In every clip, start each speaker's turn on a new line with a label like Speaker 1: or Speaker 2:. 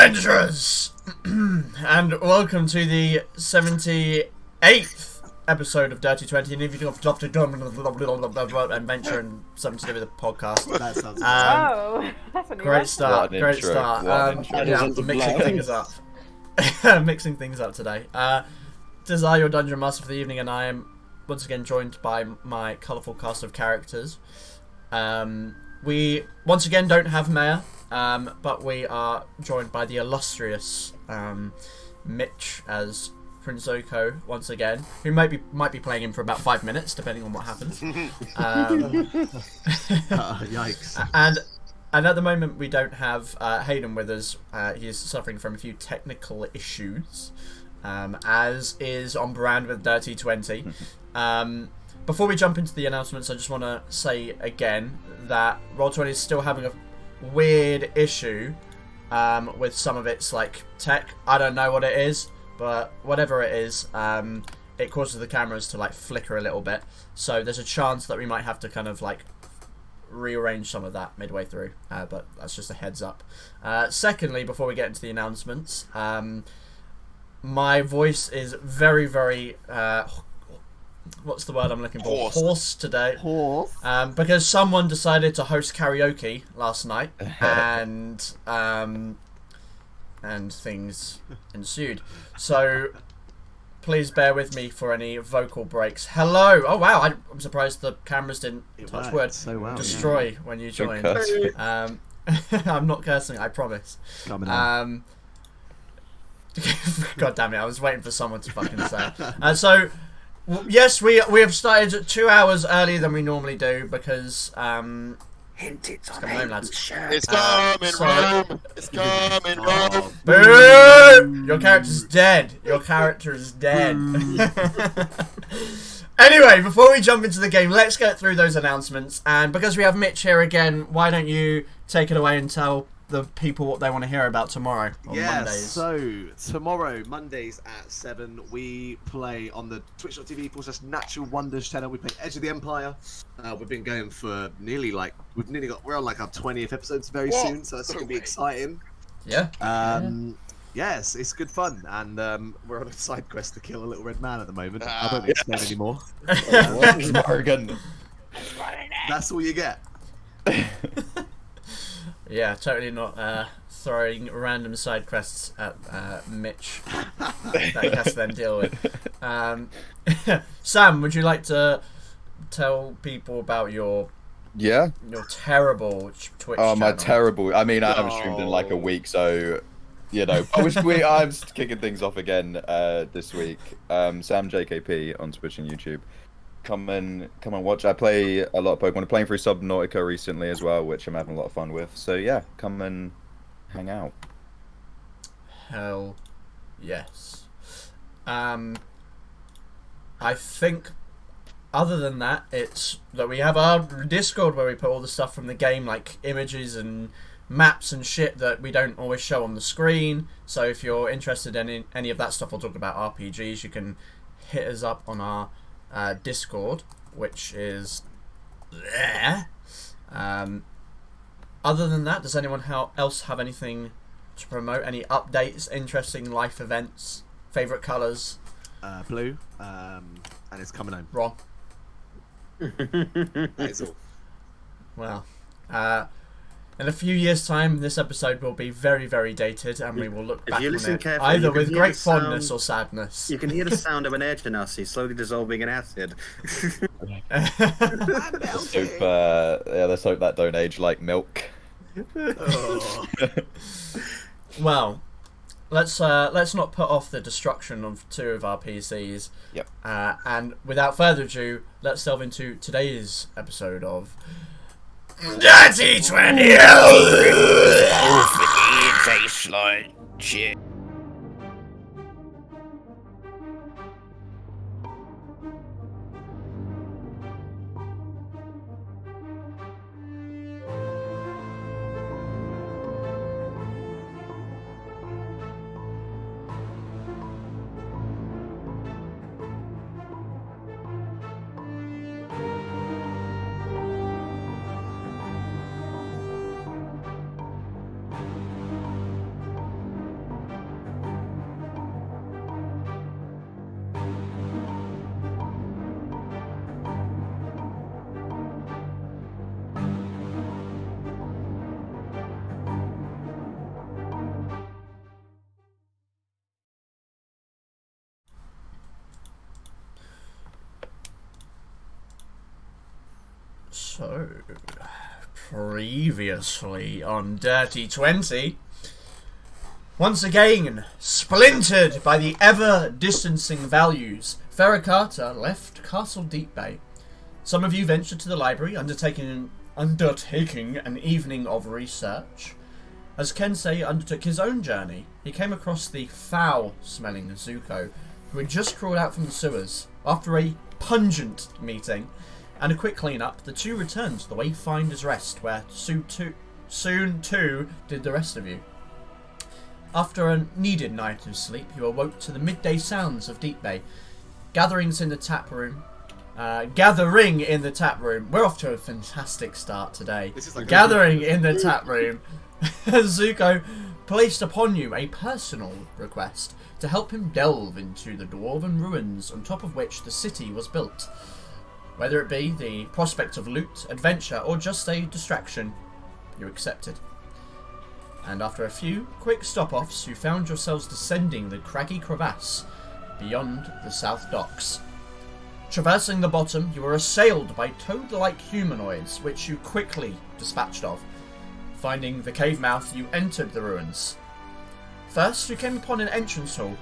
Speaker 1: adventurers, and welcome to the 78th episode of Dirty 20. And if you have to adventure and something to do with the podcast,
Speaker 2: That sounds
Speaker 1: that's a great start. Great start. Mixing things up. Mixing things up today. Desire, your dungeon master for the evening, and I am once again joined by my colourful cast of characters. We once again don't have Mayor. But we are joined by the illustrious Mitch as Prince Oko once again, who might be playing him for about 5 minutes, depending on what happens.
Speaker 2: Yikes!
Speaker 1: And at the moment we don't have Hayden with us. He is suffering from a few technical issues, as is on brand with Dirty 20. Before we jump into the announcements, I just want to say again that Roll20 is still having a weird issue with some of its tech. I don't know what it is, but whatever it is, it causes the cameras to flicker a little bit. So there's a chance that we might have to kind of rearrange some of that midway through, but that's just a heads up. Secondly, before we get into the announcements, my voice is very, very what's the word I'm looking for? Hoarse today.
Speaker 2: Hoarse.
Speaker 1: Because someone decided to host karaoke last night, and things ensued. So please bear with me for any vocal breaks. Hello. Oh wow, I'm surprised the cameras didn't touch wood.
Speaker 2: So well,
Speaker 1: destroy when you joined. I'm not cursing, I promise.
Speaker 2: Coming on.
Speaker 1: God damn it! I was waiting for someone to fucking say. So. Yes, we have started 2 hours earlier than we normally do because
Speaker 3: Hint it's on
Speaker 1: home, lads.
Speaker 3: shirt.
Speaker 4: It's coming, Rome! It's coming, Rome!
Speaker 1: Boo! Your character's dead. Your character is dead. Anyway, before we jump into the game, let's get through those announcements. And because we have Mitch here again, why don't you take it away and tell the people what they want to hear about tomorrow on Mondays.
Speaker 2: So tomorrow, Mondays at 7, we play on the twitch.tv/Natural Wonders channel. We play Edge of the Empire. We've been going for we're on our 20th episodes very soon, so it's gonna be exciting.
Speaker 1: Yeah.
Speaker 2: Yes, it's good fun, and we're on a side quest to kill a little red man at the moment. I don't explain anymore. That's all you get.
Speaker 1: Yeah, totally not throwing random side quests at Mitch that he has to then deal with. Sam, would you like to tell people about your terrible Twitch channel?
Speaker 4: My terrible. I mean, I haven't streamed in a week, so I'm kicking things off again this week. Sam JKP on Twitch and YouTube. Come and watch. I play a lot of Pokemon. I'm playing through Subnautica recently as well, which I'm having a lot of fun with. So yeah, come and hang out.
Speaker 1: Hell yes. I think other than that, it's that we have our Discord where we put all the stuff from the game, like images and maps and shit that we don't always show on the screen. So if you're interested in any of that stuff, we'll talk about RPGs, you can hit us up on our Discord, which is there. Other than that, does anyone else have anything to promote? Any updates, interesting life events, favourite colours?
Speaker 2: Blue, and it's coming home.
Speaker 1: Wrong.
Speaker 2: That is all.
Speaker 1: Well, in a few years' time, this episode will be very, very dated, and we will look back on it either with great fondness or sadness.
Speaker 3: You can hear the sound of an air genasi slowly dissolving in acid.
Speaker 4: Let's hope that don't age like milk.
Speaker 2: Oh.
Speaker 1: Well, let's not put off the destruction of 2 of our PCs.
Speaker 4: Yep.
Speaker 1: And without further ado, let's delve into today's episode of Dirty 20!
Speaker 3: Tastes like shit.
Speaker 1: So, previously on Dirty 20, once again, splintered by the ever-distancing values, Fera Carta left Castle Deepbay. Some of you ventured to the library, undertaking an evening of research. As Kensei undertook his own journey, he came across the foul-smelling Zuko, who had just crawled out from the sewers. After a pungent meeting and a quick clean-up, the two returned to the Wayfinder's Rest, where soon too did the rest of you. After a needed night of sleep, you awoke to the midday sounds of Deepbay. Gathering in the tap room. We're off to a fantastic start today. Gathering in the tap room, Zuko placed upon you a personal request to help him delve into the dwarven ruins on top of which the city was built. Whether it be the prospect of loot, adventure, or just a distraction, you accepted. And after a few quick stop-offs, you found yourselves descending the craggy crevasse beyond the south docks. Traversing the bottom, you were assailed by toad-like humanoids, which you quickly dispatched of. Finding the cave mouth, you entered the ruins. First, you came upon an entrance hall.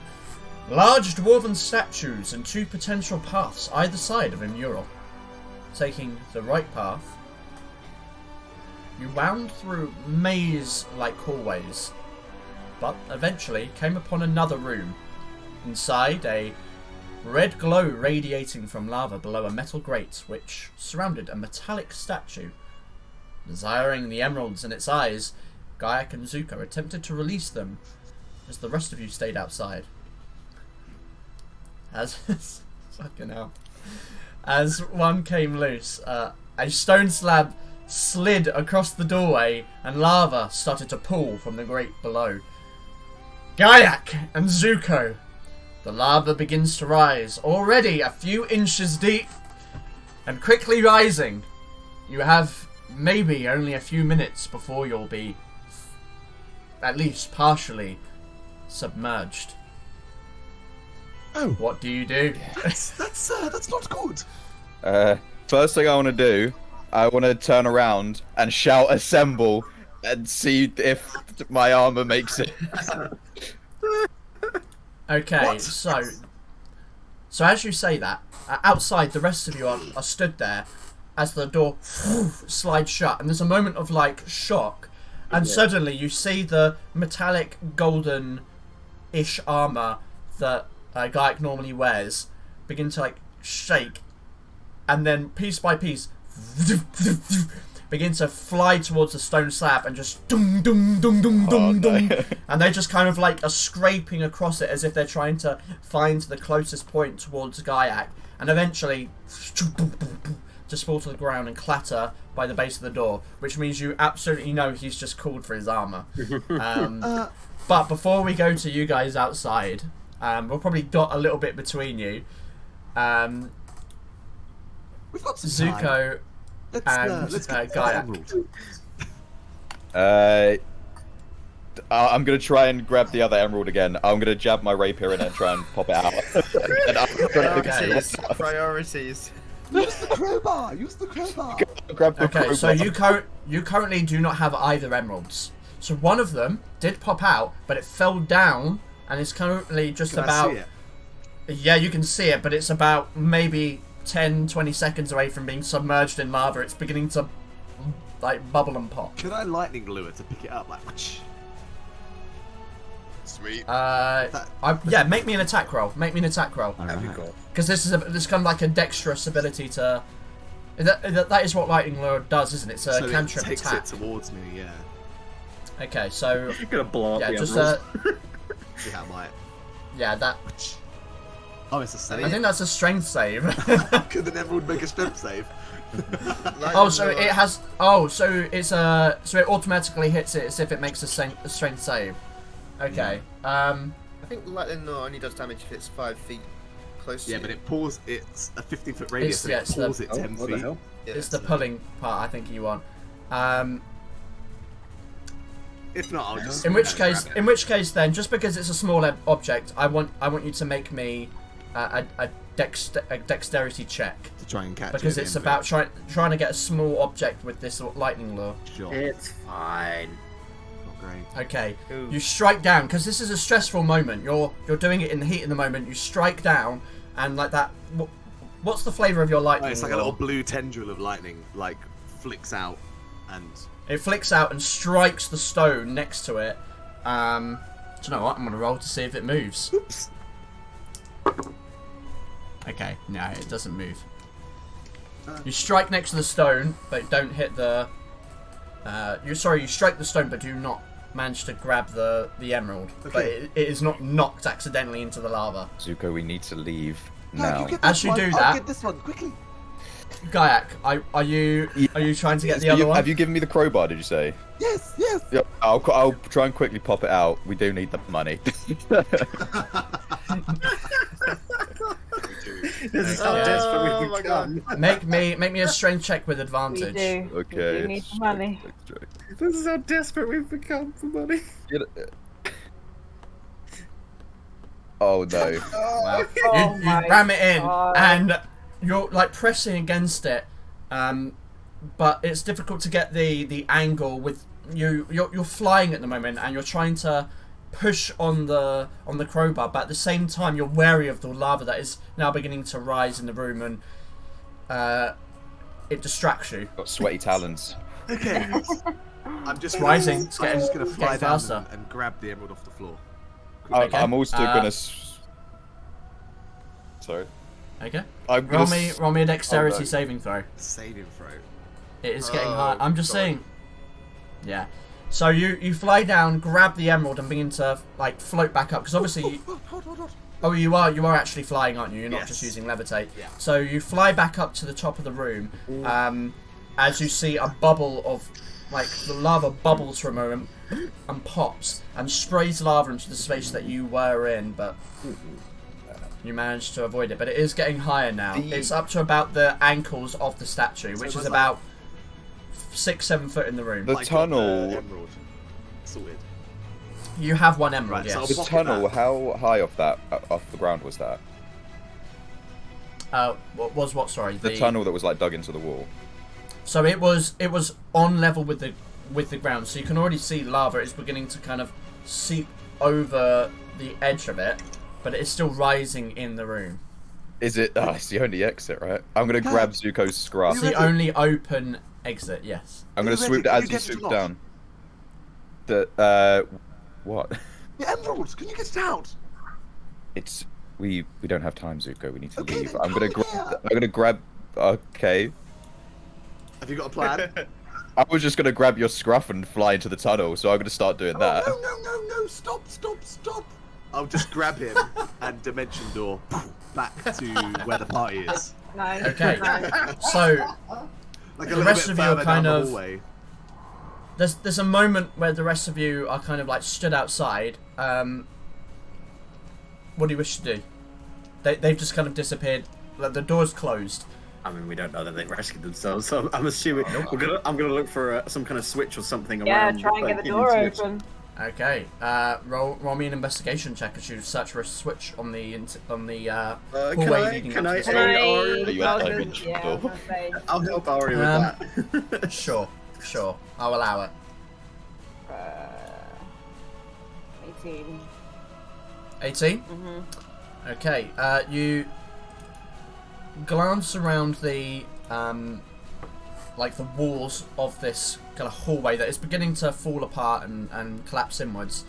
Speaker 1: Large dwarven statues and two potential paths either side of a mural. Taking the right path, you wound through maze-like hallways, but eventually came upon another room. Inside, a red glow radiating from lava below a metal grate which surrounded a metallic statue. Desiring the emeralds in its eyes, Gaiak and Zuko attempted to release them as the rest of you stayed outside. As one came loose, a stone slab slid across the doorway and lava started to pool from the grate below. Gaiak and Zuko, the lava begins to rise, already a few inches deep, and quickly rising. You have maybe only a few minutes before you'll be at least partially submerged.
Speaker 2: Oh,
Speaker 1: what do you do?
Speaker 2: that's not good.
Speaker 4: First thing I want to do, I want to turn around and shout "Assemble" and see if my armor makes it.
Speaker 1: Okay,
Speaker 2: What?
Speaker 1: so as you say that, outside the rest of you are stood there as the door slides shut, and there's a moment of like shock, and suddenly you see the metallic golden-ish armor that Gaiak normally wears begin to like shake, and then piece by piece begin to fly towards the stone slab and just dung dung dung dung dung dung, and they just kind of like are scraping across it as if they're trying to find the closest point towards Gaiak, and eventually just fall to the ground and clatter by the base of the door, which means you absolutely know he's just called for his armor. But before we go to you guys outside, we'll probably dot a little bit between you.
Speaker 2: We've got some time.
Speaker 1: Zuko
Speaker 2: Let's get
Speaker 1: Gaiak.
Speaker 4: I'm gonna try and grab the other emerald again. I'm gonna jab my rapier in and try and pop it out. And I'm gonna
Speaker 5: Priorities.
Speaker 2: Use the crowbar. Use the crowbar.
Speaker 4: grab the
Speaker 1: Okay, so
Speaker 4: crowbar.
Speaker 1: you currently do not have either emeralds. So one of them did pop out, but it fell down and it's currently just
Speaker 2: Can
Speaker 1: about.
Speaker 2: I see it?
Speaker 1: Yeah, you can see it, but it's about maybe 10-20 seconds away from being submerged in lava. It's beginning to like bubble and pop.
Speaker 2: Could I lightning lure to pick it up? Like,
Speaker 5: Sweet.
Speaker 1: Yeah, make me an attack roll. Make me an attack roll.
Speaker 5: That'd be cool.
Speaker 1: Because this is kind of like a dexterous ability to. That is what lightning lure does, isn't it? It's a
Speaker 2: so
Speaker 1: cantrip
Speaker 2: it takes
Speaker 1: attack.
Speaker 2: it towards me. Yeah.
Speaker 1: Okay, so
Speaker 3: You're gonna blow up
Speaker 1: yeah,
Speaker 3: the
Speaker 1: just
Speaker 3: emeralds.
Speaker 2: See how might.
Speaker 1: yeah, that.
Speaker 2: Oh, it's a save.
Speaker 1: I think that's a strength save.
Speaker 2: Could an emerald make a strength save?
Speaker 1: Oh, so it has. Oh, so it's a. So it automatically hits it as if it makes a strength save. Okay.
Speaker 5: I think lightning only does damage if it's 5 feet close to
Speaker 2: Yeah,
Speaker 5: you.
Speaker 2: but it pulls. It's a 15-foot radius,
Speaker 1: It's-
Speaker 2: and
Speaker 1: yeah,
Speaker 2: it
Speaker 1: it's
Speaker 2: pulls it 10
Speaker 3: what the
Speaker 2: feet.
Speaker 3: hell?
Speaker 5: Yeah,
Speaker 1: It's the
Speaker 5: so-
Speaker 1: pulling part I think you want.
Speaker 2: If not, I'll just.
Speaker 1: In which case, then, just because it's a small object, I want you to make me a a dexterity check
Speaker 2: To try and catch
Speaker 1: because
Speaker 2: it.
Speaker 1: it's about trying to get a small object with this lightning lure.
Speaker 2: Sure.
Speaker 3: It's fine.
Speaker 2: Not great.
Speaker 1: Okay,
Speaker 5: Ooh.
Speaker 1: you strike down because this is a stressful moment. You're doing it in the heat of the moment. You strike down and like that. What's the flavour of your lightning?
Speaker 2: It's like a
Speaker 1: lure?
Speaker 2: little blue tendril of lightning, like flicks out, and
Speaker 1: It flicks out and strikes the stone next to it. Do you know what? I'm gonna roll to see if it moves.
Speaker 2: oops.
Speaker 1: Okay, no, it doesn't move. You strike next to the stone, but don't hit the. You strike the stone, but do not manage to grab the emerald. But
Speaker 2: Okay.
Speaker 1: it is not knocked accidentally into the lava.
Speaker 4: Zuko, we need to leave
Speaker 2: No,
Speaker 4: now.
Speaker 2: you get
Speaker 1: As
Speaker 2: this
Speaker 1: you
Speaker 2: one.
Speaker 1: do
Speaker 2: I'll
Speaker 1: that-
Speaker 2: get this one quickly.
Speaker 1: Gaiak, are you trying to get the other one?
Speaker 4: Have you given me the crowbar? Did you say?
Speaker 2: Yes, yes.
Speaker 4: Yep. I'll try and quickly pop it out. We do need the money.
Speaker 3: This is how
Speaker 1: Okay.
Speaker 3: desperate
Speaker 5: Oh
Speaker 3: we've
Speaker 5: my
Speaker 3: become.
Speaker 1: Make me a strength check with
Speaker 6: We
Speaker 1: advantage.
Speaker 6: do.
Speaker 4: Okay.
Speaker 6: We do need the money.
Speaker 3: This is how desperate we've become for money.
Speaker 4: Oh no.
Speaker 1: Wow.
Speaker 6: Oh
Speaker 1: you
Speaker 6: my
Speaker 1: ram it in
Speaker 6: God.
Speaker 1: and you're like pressing against it, but it's difficult to get the angle with you're flying at the moment and you're trying to push on the crowbar, but at the same time you're wary of the lava that is now beginning to rise in the room and it distracts you.
Speaker 4: Got sweaty talons.
Speaker 2: Okay. I'm just
Speaker 1: rising. It's
Speaker 2: I'm just
Speaker 1: getting-
Speaker 2: gonna fly
Speaker 1: getting
Speaker 2: down
Speaker 1: faster.
Speaker 2: and grab the emerald off the floor.
Speaker 1: Okay.
Speaker 4: I'm also gonna. Sorry.
Speaker 1: Okay.
Speaker 4: I'm
Speaker 1: Roll
Speaker 4: gonna
Speaker 1: me a dexterity
Speaker 4: Oh, no.
Speaker 1: saving throw.
Speaker 2: Saving throw.
Speaker 1: It is getting
Speaker 2: Oh,
Speaker 1: hard. I'm just
Speaker 2: sorry.
Speaker 1: saying. Yeah. So you fly down, grab the emerald, and begin to like float back up because obviously.
Speaker 2: Hold.
Speaker 1: Oh, you are actually flying, aren't you? You're not
Speaker 2: Yes.
Speaker 1: just using levitate.
Speaker 2: Yeah.
Speaker 1: So you fly back up to the top of the room, as you see a bubble of, like, the lava bubbles for a moment and pops and sprays lava into the space that you were in, but you managed to avoid it. But it is getting higher now. It's up to about the ankles of the statue,
Speaker 2: So
Speaker 1: which
Speaker 2: it
Speaker 1: is
Speaker 2: was
Speaker 1: about 6-7 foot in the room.
Speaker 4: The
Speaker 2: I got
Speaker 4: tunnel-
Speaker 2: emerald. Sorted.
Speaker 1: You have one emerald,
Speaker 2: Right, so
Speaker 1: yes.
Speaker 4: The
Speaker 2: Pocket
Speaker 4: tunnel.
Speaker 2: that.
Speaker 4: How high off the ground was that?
Speaker 1: What was what? Sorry,
Speaker 4: The tunnel that was like dug into the wall.
Speaker 1: So it was on level with the ground, so you can already see lava is beginning to kind of seep over the edge of it, but it is still rising in the room.
Speaker 4: Is it? It's the only exit, right? I'm gonna grab Zuko's scruff.
Speaker 1: It's the only open exit, yes.
Speaker 4: I'm gonna
Speaker 2: Are you
Speaker 4: swoop
Speaker 2: ready?
Speaker 4: as
Speaker 2: Can
Speaker 4: you
Speaker 2: you get it
Speaker 4: swoop
Speaker 2: off?
Speaker 4: down. What?
Speaker 2: The emeralds. Can you get it out?
Speaker 4: It's we don't have time, Zuko. We need to
Speaker 2: Okay,
Speaker 4: leave.
Speaker 2: then
Speaker 4: I'm gonna
Speaker 2: come
Speaker 4: grab.
Speaker 2: here.
Speaker 4: I'm gonna grab. Okay.
Speaker 2: Have you got a plan?
Speaker 4: I was just gonna grab your scruff and fly into the tunnel, so I'm gonna start doing that.
Speaker 2: Oh, no! Stop! I'll just grab him and dimension door back to where the party is.
Speaker 6: Nice.
Speaker 1: Okay.
Speaker 6: Nice.
Speaker 1: So
Speaker 2: Like
Speaker 1: The
Speaker 2: a little
Speaker 1: rest
Speaker 2: bit
Speaker 1: of you are
Speaker 2: further
Speaker 1: kind
Speaker 2: down
Speaker 1: of-
Speaker 2: the hallway.
Speaker 1: there's a moment where the rest of you are kind of like stood outside. What do you wish to do? They've just kind of disappeared. Like, the door's closed.
Speaker 3: I mean, we don't know that they've rescued themselves, so I'm assuming I'm gonna look for some kind of switch or something
Speaker 6: Yeah,
Speaker 3: around.
Speaker 6: try and get the
Speaker 3: like,
Speaker 6: door
Speaker 3: into it.
Speaker 6: open.
Speaker 1: Okay. Roll me an investigation check as you search for a switch on the hallway leading
Speaker 3: can
Speaker 1: up
Speaker 3: I,
Speaker 1: to the
Speaker 6: Can
Speaker 1: door.
Speaker 6: I?
Speaker 3: Ari,
Speaker 4: You had
Speaker 6: I'll
Speaker 4: dimension
Speaker 6: just- yeah,
Speaker 4: door.
Speaker 6: I was gonna say,
Speaker 3: I'll help Ari with that.
Speaker 1: Sure. I'll allow it.
Speaker 6: 18.
Speaker 1: 18? Okay, you glance around the like the walls of this kind of hallway that is beginning to fall apart and collapse inwards,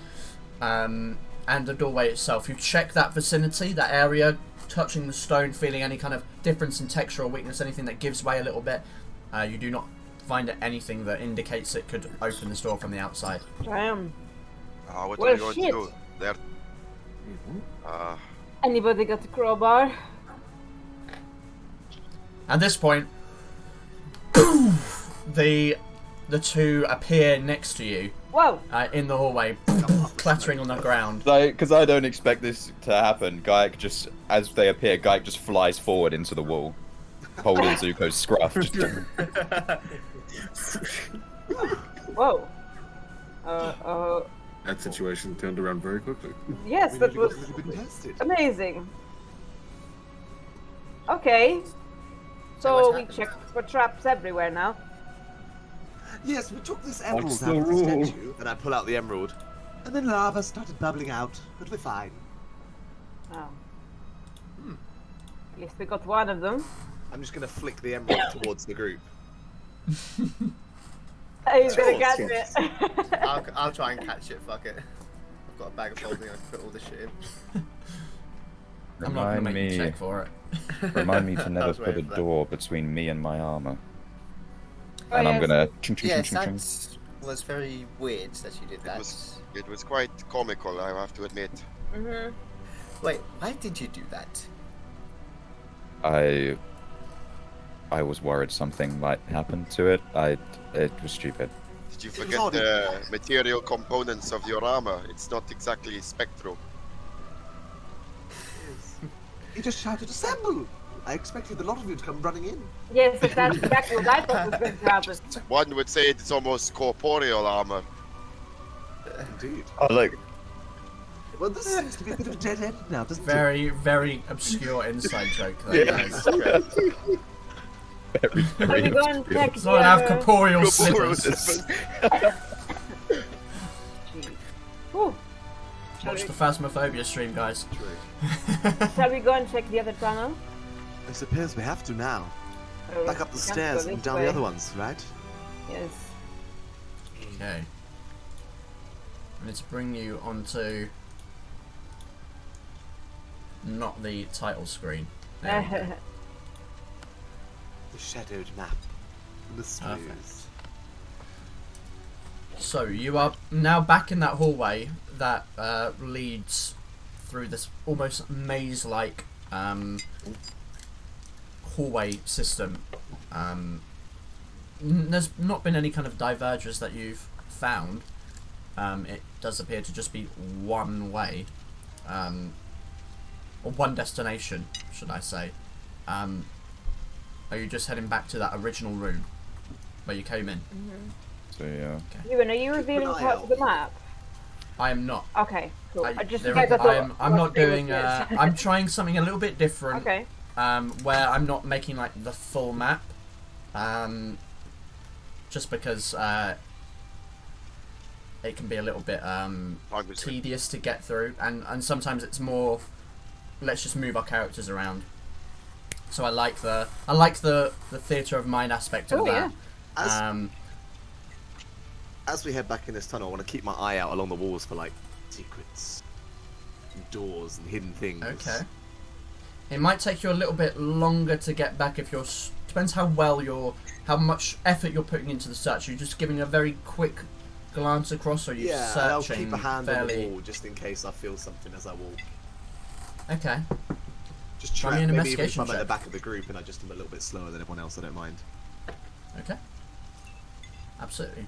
Speaker 1: and the doorway itself. You check that vicinity, that area, touching the stone, feeling any kind of difference in texture or weakness, anything that gives way a little bit. You do not find anything that indicates it could open this door from the outside.
Speaker 6: Damn.
Speaker 7: What
Speaker 6: Well,
Speaker 7: are you going
Speaker 6: shit.
Speaker 7: to do? There.
Speaker 6: Anybody got the crowbar?
Speaker 1: At this point, boom, the two appear next to you
Speaker 6: Whoa!
Speaker 1: in the hallway, clattering on the ground.
Speaker 4: Because I don't expect this to happen. Gaiak just, as they appear, Gaiak just flies forward into the wall, holding Zuko's scruff. Just
Speaker 6: Whoa!
Speaker 3: That situation turned around very quickly.
Speaker 6: Yes, that was
Speaker 2: We've been tested.
Speaker 6: amazing. Okay.
Speaker 5: So
Speaker 6: So
Speaker 5: what's
Speaker 6: we
Speaker 5: happened?
Speaker 6: check for traps everywhere now.
Speaker 2: Yes, we took this emerald
Speaker 3: What's
Speaker 2: out
Speaker 3: the
Speaker 2: of the
Speaker 3: rule?
Speaker 2: statue, and I pull out the emerald. And then lava started bubbling out, but we're fine.
Speaker 6: Oh. At least we got one of them.
Speaker 2: I'm just gonna flick the emerald towards the group.
Speaker 6: He's gonna catch
Speaker 3: Yes.
Speaker 6: it.
Speaker 5: I'll try and catch it. Fuck it. I've got a bag of holding. I can put all this shit in.
Speaker 1: I'm not gonna
Speaker 4: Remind
Speaker 1: make you
Speaker 4: me,
Speaker 1: check for it.
Speaker 4: remind me to
Speaker 5: I
Speaker 4: never
Speaker 5: was
Speaker 4: put a
Speaker 5: waiting for that.
Speaker 4: door between me and my armor.
Speaker 6: Oh,
Speaker 4: And I'm
Speaker 6: yes.
Speaker 4: gonna ching ching ching
Speaker 5: Yes,
Speaker 4: ching ching.
Speaker 5: that was very weird that you did that.
Speaker 7: It was quite comical, I have to admit.
Speaker 6: Mhm.
Speaker 5: Wait, why did you do that?
Speaker 4: I was worried something might happen to it. It was stupid.
Speaker 7: Did you
Speaker 2: It was
Speaker 7: forget
Speaker 2: odd.
Speaker 7: the material components of your armor? It's not exactly spectral.
Speaker 2: He just shouted, "Assemble!" I expected a lot of you to come running in.
Speaker 6: Yes, that's exactly what I thought was going to happen.
Speaker 7: One would say it's almost corporeal armor.
Speaker 2: Indeed.
Speaker 4: Oh look,
Speaker 2: Well, this seems to be a bit of a dead end now, doesn't it?
Speaker 1: Very, very obscure inside joke there, guys.
Speaker 4: very
Speaker 6: So
Speaker 4: very.
Speaker 6: we go and check
Speaker 1: It's
Speaker 6: the
Speaker 1: not have
Speaker 6: other...
Speaker 1: corporeal
Speaker 7: Corporeal
Speaker 1: slippers.
Speaker 6: Jeez. Whew.
Speaker 1: Watch the Phasmophobia stream, guys.
Speaker 6: Shall we go and check the other tunnel?
Speaker 2: I suppose we have to now.
Speaker 6: Or
Speaker 2: Back up the
Speaker 6: we can't
Speaker 2: stairs
Speaker 6: go
Speaker 2: and
Speaker 6: this
Speaker 2: down
Speaker 6: way?
Speaker 2: the other ones, right?
Speaker 6: Yes.
Speaker 1: Okay. I need to bring you onto not the title screen. There we go.
Speaker 2: The shadowed map. Mysteries.
Speaker 1: Perfect. So you are now back in that hallway that leads through this almost maze-like hallway system. There's not been any kind of divergers that you've found. It does appear to just be one way, or one destination, should I say. Are you just heading back to that original room where you came in?
Speaker 4: So yeah.
Speaker 6: Ewan, are you revealing
Speaker 2: an eye
Speaker 6: parts of the map?
Speaker 1: I am not.
Speaker 6: Okay, cool. I just
Speaker 1: there-
Speaker 6: in case I thought
Speaker 1: I'm
Speaker 6: what
Speaker 1: not
Speaker 6: they
Speaker 1: doing.
Speaker 6: was this.
Speaker 1: I'm trying something a little bit different.
Speaker 6: Okay.
Speaker 1: Where I'm not making like the full map. Just because it can be a little bit tedious to get through, and sometimes it's more. Let's just move our characters around. So I like the theatre of mind aspect of
Speaker 6: Oh,
Speaker 1: that.
Speaker 2: As, as we head back in this tunnel, I want to keep my eye out along the walls for like secrets, and doors, and hidden things.
Speaker 1: Okay. It might take you a little bit longer to get back if you're. Depends how much effort you're putting into the search. You're just giving a very quick glance across, or you're
Speaker 2: Yeah, and I'll
Speaker 1: searching
Speaker 2: keep a hand
Speaker 1: fairly.
Speaker 2: on the wall just in case I feel something as I walk.
Speaker 1: Okay.
Speaker 2: Just
Speaker 1: Try
Speaker 2: try.
Speaker 1: me an
Speaker 2: Maybe even if
Speaker 1: investigation
Speaker 2: I'm at the
Speaker 1: check.
Speaker 2: back of the group and I just am a little bit slower than everyone else, I don't mind.
Speaker 1: Okay. Absolutely.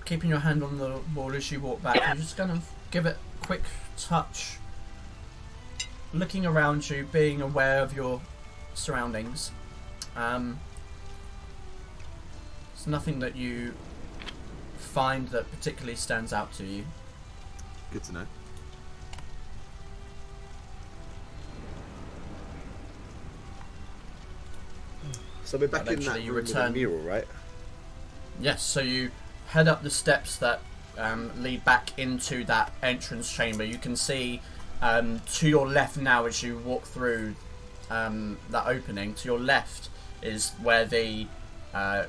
Speaker 1: Keeping your hand on the wall as you walk back, you're just going to give it a quick touch. Looking around you, being aware of your surroundings. There's nothing that you find that particularly stands out to you.
Speaker 2: Good to know. So we're back in that
Speaker 1: Eventually you
Speaker 2: room with
Speaker 1: return-
Speaker 2: a mural, right?
Speaker 1: Yes, so you head up the steps that lead back into that entrance chamber. You can see to your left now as you walk through that opening. To your left is where the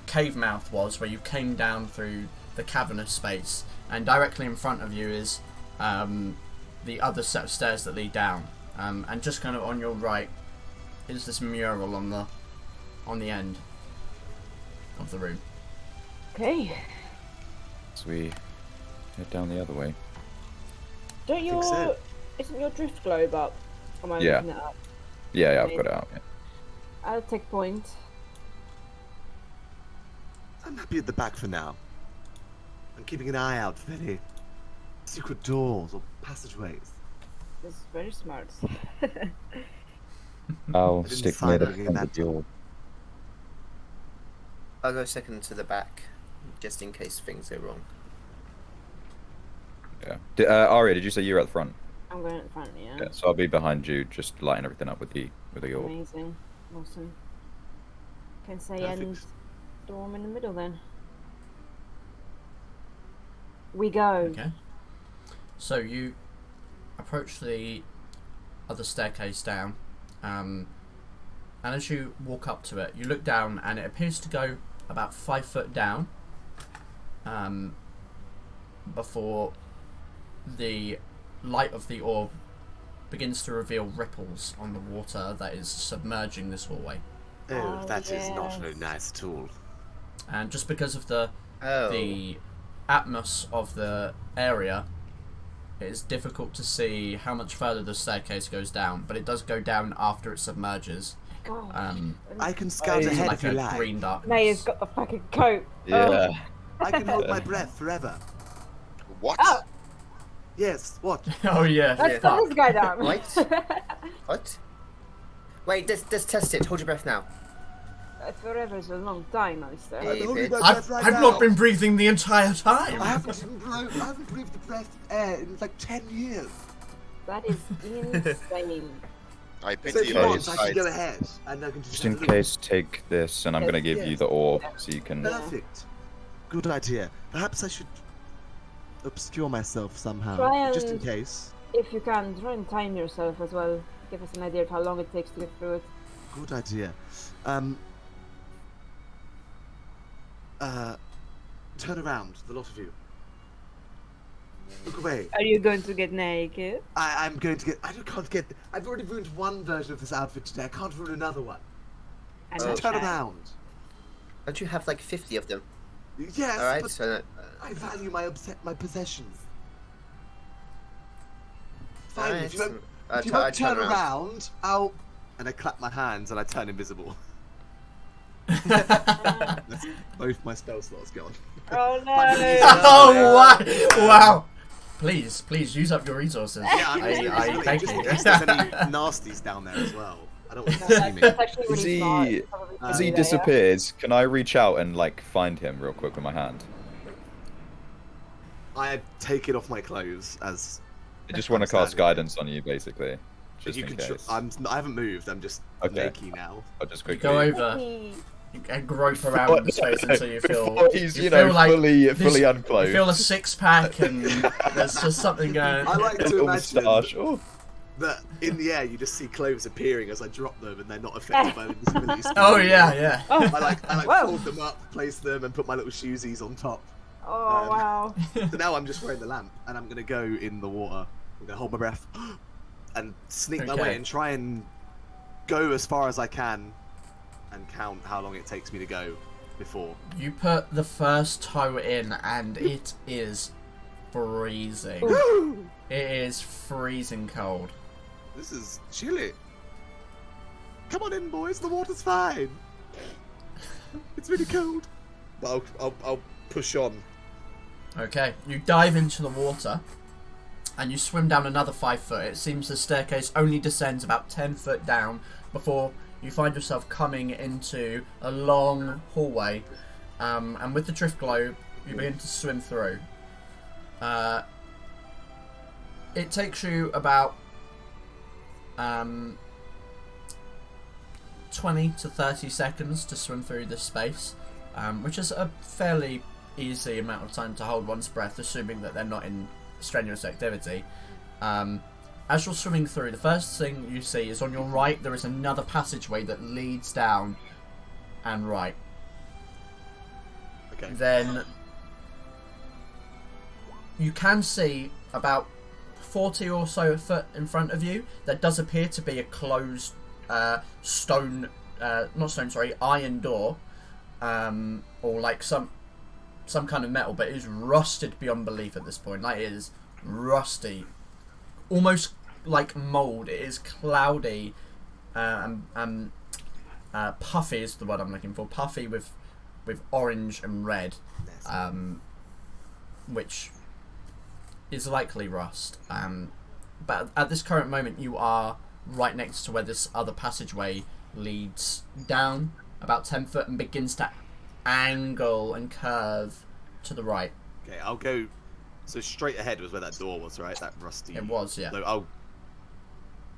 Speaker 1: cave mouth was, where you came down through the cavernous space, and directly in front of you is the other set of stairs that lead down. And just kind of on your right is this mural on the end of the room.
Speaker 6: Okay.
Speaker 4: So we head down the other way.
Speaker 6: Don't
Speaker 2: think so.
Speaker 6: Isn't your drift globe up? Am I
Speaker 4: Yeah.
Speaker 6: looking it up?
Speaker 4: Yeah, I've got it out. Yeah.
Speaker 6: I'll take point.
Speaker 2: I'm happy at the back for now. I'm keeping an eye out for any secret doors or passageways.
Speaker 6: This is very smart.
Speaker 4: I'll
Speaker 2: I didn't
Speaker 4: stick
Speaker 2: find
Speaker 4: near the
Speaker 2: anything
Speaker 4: front
Speaker 2: that
Speaker 4: of your.
Speaker 5: I'll go second to the back, just in case things go wrong.
Speaker 4: Yeah. Aria, did you say you were at the front?
Speaker 6: I'm going in front of you.
Speaker 4: Yeah, so I'll be behind you, just lighting everything up with the orb.
Speaker 6: Amazing. Awesome. Can say
Speaker 2: Perfect.
Speaker 6: end storm in the middle then. We go.
Speaker 1: Okay. So you approach the other staircase down, and as you walk up to it, you look down, and it appears to go about 5 foot down, before the light of the orb begins to reveal ripples on the water that is submerging this hallway.
Speaker 2: Oh,
Speaker 6: Oh,
Speaker 2: that is not
Speaker 6: yes.
Speaker 2: very nice at all.
Speaker 1: And just because of the
Speaker 5: Oh.
Speaker 1: atmos of the area, it is difficult to see how much further the staircase goes down, but it does go down after it submerges.
Speaker 6: God.
Speaker 2: I can scout
Speaker 1: Into
Speaker 2: ahead
Speaker 1: like
Speaker 2: if you
Speaker 1: a
Speaker 2: like.
Speaker 1: green darkness.
Speaker 6: May's got the fucking coat.
Speaker 4: Yeah.
Speaker 2: I can hold my breath forever.
Speaker 7: What?
Speaker 6: Oh,
Speaker 2: Yes, what?
Speaker 1: Oh yeah.
Speaker 6: let's put this guy down.
Speaker 5: Wait. What? Wait, let's test it. Hold your breath now.
Speaker 6: Forever is a long time, Alistair.
Speaker 5: Hey,
Speaker 2: holding
Speaker 5: bitch.
Speaker 2: my
Speaker 1: I've,
Speaker 2: breath right
Speaker 1: I've
Speaker 2: now.
Speaker 1: not been breathing the entire time.
Speaker 2: I haven't breathed the breath of air in like 10 years.
Speaker 6: That is insane.
Speaker 7: I
Speaker 2: So
Speaker 7: pity
Speaker 2: if you
Speaker 7: your
Speaker 2: want, I can go
Speaker 7: insides.
Speaker 2: ahead and I can just
Speaker 4: Just in
Speaker 2: have a look.
Speaker 4: case, take this, and I'm gonna give you the orb so you can.
Speaker 2: Perfect. Good idea. Perhaps I should obscure myself somehow,
Speaker 6: Try
Speaker 2: just in
Speaker 6: and-
Speaker 2: case.
Speaker 6: If you can, try and time yourself as well. Give us an idea of how long it takes to get through it.
Speaker 2: Good idea. Turn around, the lot of you. Look away.
Speaker 6: Are you going to get naked?
Speaker 2: I'm going to get. Can't get. I've already ruined one version of this outfit today. I can't ruin another one.
Speaker 6: And
Speaker 2: So
Speaker 6: that's
Speaker 2: turn
Speaker 6: bad.
Speaker 2: around.
Speaker 5: Don't you have like 50 of them?
Speaker 2: Yes,
Speaker 5: Alright,
Speaker 2: but
Speaker 5: so
Speaker 2: I value my possessions. Fine.
Speaker 5: alright,
Speaker 2: If you won't,
Speaker 5: I
Speaker 2: if you
Speaker 5: tu- I
Speaker 2: won't turn
Speaker 5: turn
Speaker 2: around, I'll. And I clap my hands and I turn invisible. That's both my spell slots gone.
Speaker 6: Oh no!
Speaker 1: Oh wow! Wow! Please use up your resources.
Speaker 2: Yeah, I'm
Speaker 1: I beg
Speaker 2: just in
Speaker 1: you.
Speaker 2: case there's any nasties down there as well. I don't want to see me.
Speaker 6: That's actually
Speaker 4: Is
Speaker 6: really
Speaker 4: he-
Speaker 6: smart. It's probably
Speaker 4: As
Speaker 6: gonna
Speaker 4: he
Speaker 6: be there.
Speaker 4: disappears, can I reach out and like find him real quick with my hand?
Speaker 2: I take it off my clothes as
Speaker 4: I just want to
Speaker 2: I'm
Speaker 4: cast
Speaker 2: standing.
Speaker 4: guidance on you, basically, just
Speaker 2: you
Speaker 4: in
Speaker 2: can.
Speaker 4: case.
Speaker 2: I haven't moved. I'm just
Speaker 4: Okay.
Speaker 2: naked now.
Speaker 4: I'll just
Speaker 1: You
Speaker 4: quickly.
Speaker 1: go over and grope around the space until you feel.
Speaker 4: Before he's,
Speaker 1: you
Speaker 4: you
Speaker 1: feel
Speaker 4: know,
Speaker 1: like
Speaker 4: fully
Speaker 1: this-
Speaker 4: unclothed.
Speaker 1: You feel a six pack and there's just something going.
Speaker 2: I like
Speaker 4: a
Speaker 2: to
Speaker 4: little
Speaker 2: imagine
Speaker 4: moustache. Oh.
Speaker 2: that in the air you just see clothes appearing as I drop them, and they're not affected by the invisibility spell.
Speaker 1: Oh yeah, yeah.
Speaker 6: Oh,
Speaker 2: I like
Speaker 6: Whoa.
Speaker 2: fold them up, place them, and put my little shoesies on top.
Speaker 6: oh wow.
Speaker 2: So now I'm just wearing the lamp, and I'm gonna go in the water. I'm gonna hold my breath and sneak my
Speaker 1: Okay.
Speaker 2: way and try and go as far as I can, and count how long it takes me to go before.
Speaker 1: You put the first toe in and it is freezing. It is freezing cold.
Speaker 2: This is chilly. Come on in, boys. The water's fine. It's really cold. But I'll push on.
Speaker 1: Okay, you dive into the water and you swim down another 5 foot. It seems the staircase only descends about 10 foot down before you find yourself coming into a long hallway. And with the drift globe, you begin to swim through. It takes you about 20 to 30 seconds to swim through this space, which is a fairly easy amount of time to hold one's breath, assuming that they're not in strenuous activity. As you're swimming through, the first thing you see is on your right there is another passageway that leads down and right.
Speaker 2: Okay.
Speaker 1: Then you can see about 40 or so foot in front of you there does appear to be a closed iron door, or like some kind of metal, but it is rusted beyond belief at this point. Like, it is rusty, almost like mold. It is cloudy and puffy is the word I'm looking for. Puffy with orange and red, which is likely rust. But at this current moment, you are right next to where this other passageway leads down about 10 foot and begins to angle and curve to the right.
Speaker 2: Okay, I'll go So straight ahead was where that door was, right? That rusty.
Speaker 1: It was, yeah.
Speaker 2: So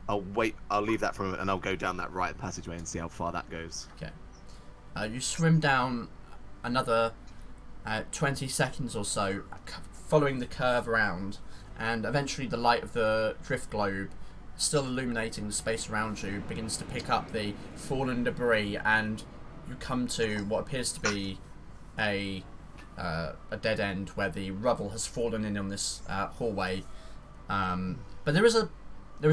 Speaker 2: I'll wait. I'll leave that for a moment, and I'll go down that right passageway and see how far that goes.
Speaker 1: Okay. You swim down another 20 seconds or so, following the curve around, and eventually the light of the drift globe, still illuminating the space around you, begins to pick up the fallen debris, and you come to what appears to be a dead end where the rubble has fallen in on this hallway. But there is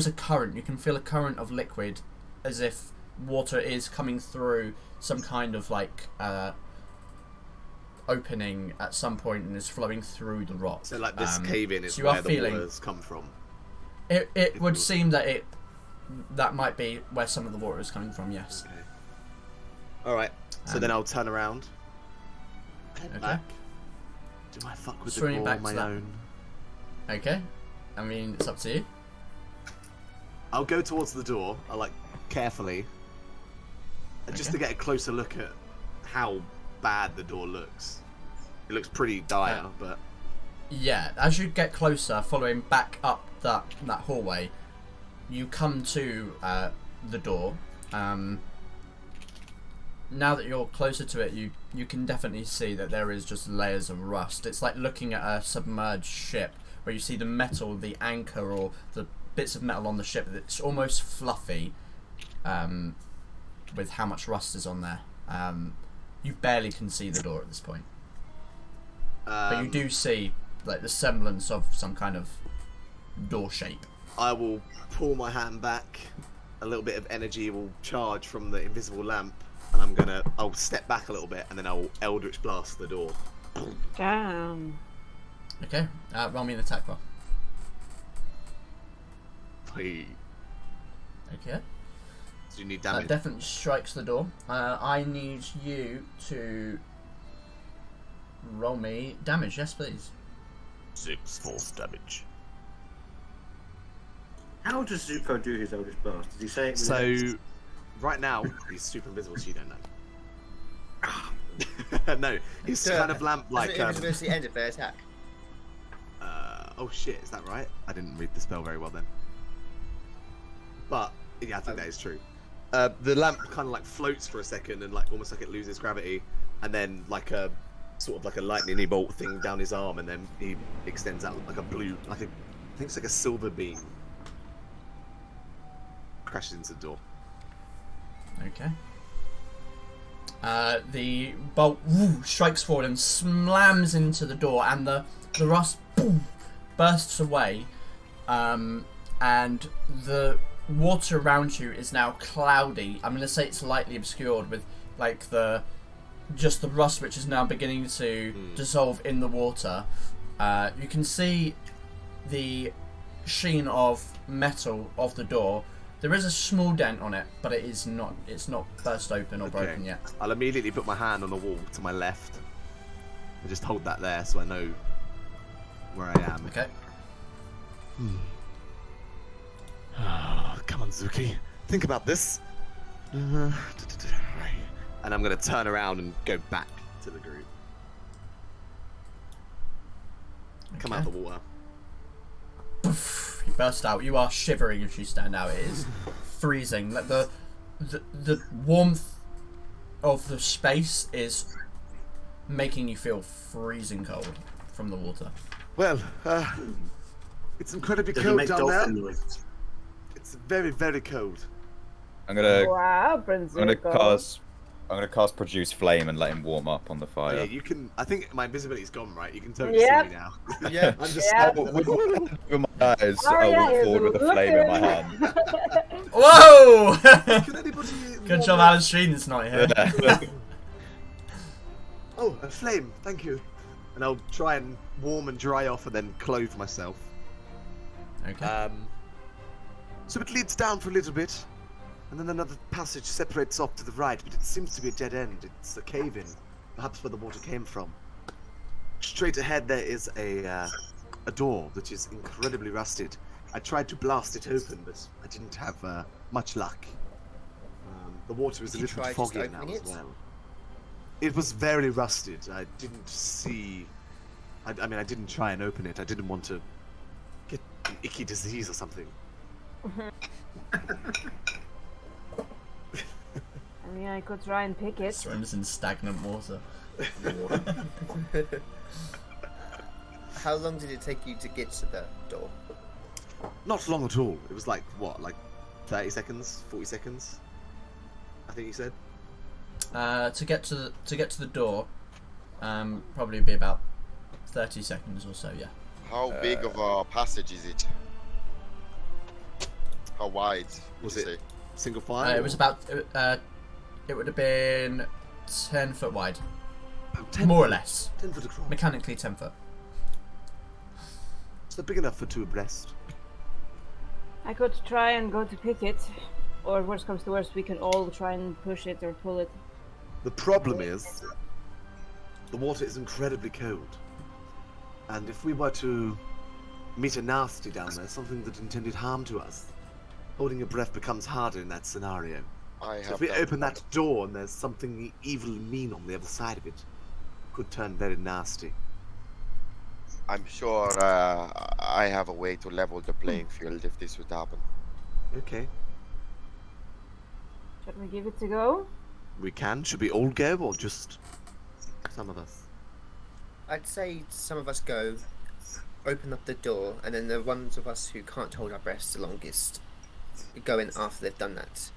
Speaker 1: a current. You can feel a current of liquid, as if water is coming through some kind of like opening at some point and is flowing through the rock.
Speaker 2: So like this cave-in is
Speaker 1: so
Speaker 2: where the water's come from.
Speaker 1: It would seem that that might be where some of the water is coming from. Yes.
Speaker 2: Okay. All right. So then I'll turn around. Head back. Do I fuck with the
Speaker 1: Swimming
Speaker 2: ball
Speaker 1: back
Speaker 2: on my
Speaker 1: to that.
Speaker 2: own?
Speaker 1: Okay. I mean, it's up to you.
Speaker 2: I'll go towards the door. I'll like carefully, just to get a closer look at how bad the door looks. It looks pretty dire, but
Speaker 1: yeah, as you get closer, following back up that hallway, you come to the door. Now that you're closer to it, you can definitely see that there is just layers of rust. It's like looking at a submerged ship, where you see the metal, the anchor, or the bits of metal on the ship. It's almost fluffy, with how much rust is on there. You barely can see the door at this point, but you do see like the semblance of some kind of door shape.
Speaker 2: I will pull my hand back. A little bit of energy will charge from the invisible lamp, and I'll step back a little bit, and then I'll Eldritch Blast the door.
Speaker 6: Damn.
Speaker 1: Okay, roll me an attack roll.
Speaker 2: Please.
Speaker 1: Okay.
Speaker 2: So you need
Speaker 1: That
Speaker 2: damage.
Speaker 1: definitely strikes the door. I need you to roll me damage. Yes, please.
Speaker 2: 6 force damage.
Speaker 3: How does Zuko do his Eldritch Blast? Did he say it?
Speaker 2: So, right now he's super invisible, so you don't know. No, he's kind of lamp like.
Speaker 5: Doesn't invisibility end if they attack?
Speaker 2: Oh shit, is that right? I didn't read the spell very well then. But yeah, I think that is true. The lamp kind of like floats for a second and like almost like it loses gravity, and then like a sort of like a lightning bolt thing down his arm, and then he extends out like a blue, I think it's like a silver beam. Crashes into the door.
Speaker 1: Okay. The bolt strikes forward and slams into the door, and the rust bursts away, and the water around you is now cloudy. I'm going to say it's lightly obscured with like just the rust, which is now beginning to dissolve in the water. You can see the sheen of metal of the door. There is a small dent on it, but it's not burst open or broken yet.
Speaker 2: I'll immediately put my hand on the wall to my left and just hold that there so I know where I am.
Speaker 1: Okay.
Speaker 2: Come on, Zuki. Think about this. And I'm going to turn around and go back to the group. Come out the water.
Speaker 1: You burst out. You are shivering as you stand out. It is freezing. Like the warmth of the space is making you feel freezing cold from the water.
Speaker 2: Well, it's incredibly
Speaker 3: Does it
Speaker 2: cold
Speaker 3: make
Speaker 2: down there.
Speaker 3: dolphin noises?
Speaker 2: It's very, very cold.
Speaker 4: I'm gonna
Speaker 6: Wow,
Speaker 4: I'm gonna cast Produce Flame and let him warm up on the
Speaker 2: Oh,
Speaker 4: fire.
Speaker 2: yeah, you can. I think my invisibility's gone, right? You can totally
Speaker 6: Yep.
Speaker 2: see me now.
Speaker 5: Yeah.
Speaker 2: I'm just.
Speaker 6: Yep.
Speaker 4: With my eyes,
Speaker 6: Oh,
Speaker 4: I'll
Speaker 6: yeah,
Speaker 4: walk forward with a
Speaker 6: look
Speaker 4: flame
Speaker 6: at
Speaker 4: in my
Speaker 6: it.
Speaker 4: hand.
Speaker 1: Whoa!
Speaker 2: Can anybody?
Speaker 1: Good job, Alan Streeton's not here.
Speaker 2: Oh, a flame! Thank you. And I'll try and warm and dry off, and then clothe myself.
Speaker 1: Okay.
Speaker 2: So it leads down for a little bit, and then another passage separates off to the right, but it seems to be a dead end. It's a cave-in, perhaps where the water came from. Straight ahead there is a door that is incredibly rusted. I tried to blast it open, but I didn't have much luck. The water is a
Speaker 5: Did you
Speaker 2: little
Speaker 5: try
Speaker 2: bit
Speaker 5: just
Speaker 2: foggy now
Speaker 5: opening
Speaker 2: as
Speaker 5: it?
Speaker 2: well. It was very rusted. I didn't see I mean, I didn't try and open it. I didn't want to get an icky disease or something.
Speaker 6: I mean, I could try and pick it.
Speaker 1: Swims in stagnant water.
Speaker 5: How long did it take you to get to the door?
Speaker 2: Not long at all. It was like, what, like 30 seconds? 40 seconds? I think you said?
Speaker 1: To get to the door, probably be about 30 seconds or so. Yeah.
Speaker 7: How big of a passage is it? How wide would
Speaker 2: Was
Speaker 7: you
Speaker 2: it
Speaker 7: say?
Speaker 2: single file?
Speaker 1: It was about. It would have been 10 foot wide,
Speaker 2: 10
Speaker 1: more or
Speaker 2: foot-
Speaker 1: less.
Speaker 2: 10 foot across.
Speaker 1: Mechanically 10 foot.
Speaker 2: So big enough for two abreast.
Speaker 6: I could try and go to pick it, or worst comes to worst, we can all try and push it or pull it.
Speaker 2: The problem is, the water is incredibly cold. And if we were to meet a nasty down there, something that intended harm to us, holding your breath becomes harder in that scenario.
Speaker 7: I
Speaker 2: So
Speaker 7: have
Speaker 2: if we
Speaker 7: done-
Speaker 2: open that door and there's something evil and mean on the other side of it, could turn very nasty.
Speaker 7: I'm sure I have a way to level the playing field if this would happen.
Speaker 2: Okay.
Speaker 6: Should we give it a go?
Speaker 2: We can. Should we all go or just some of us?
Speaker 5: I'd say some of us go, open up the door, and then the ones of us who can't hold our breaths the longest go in after they've done that.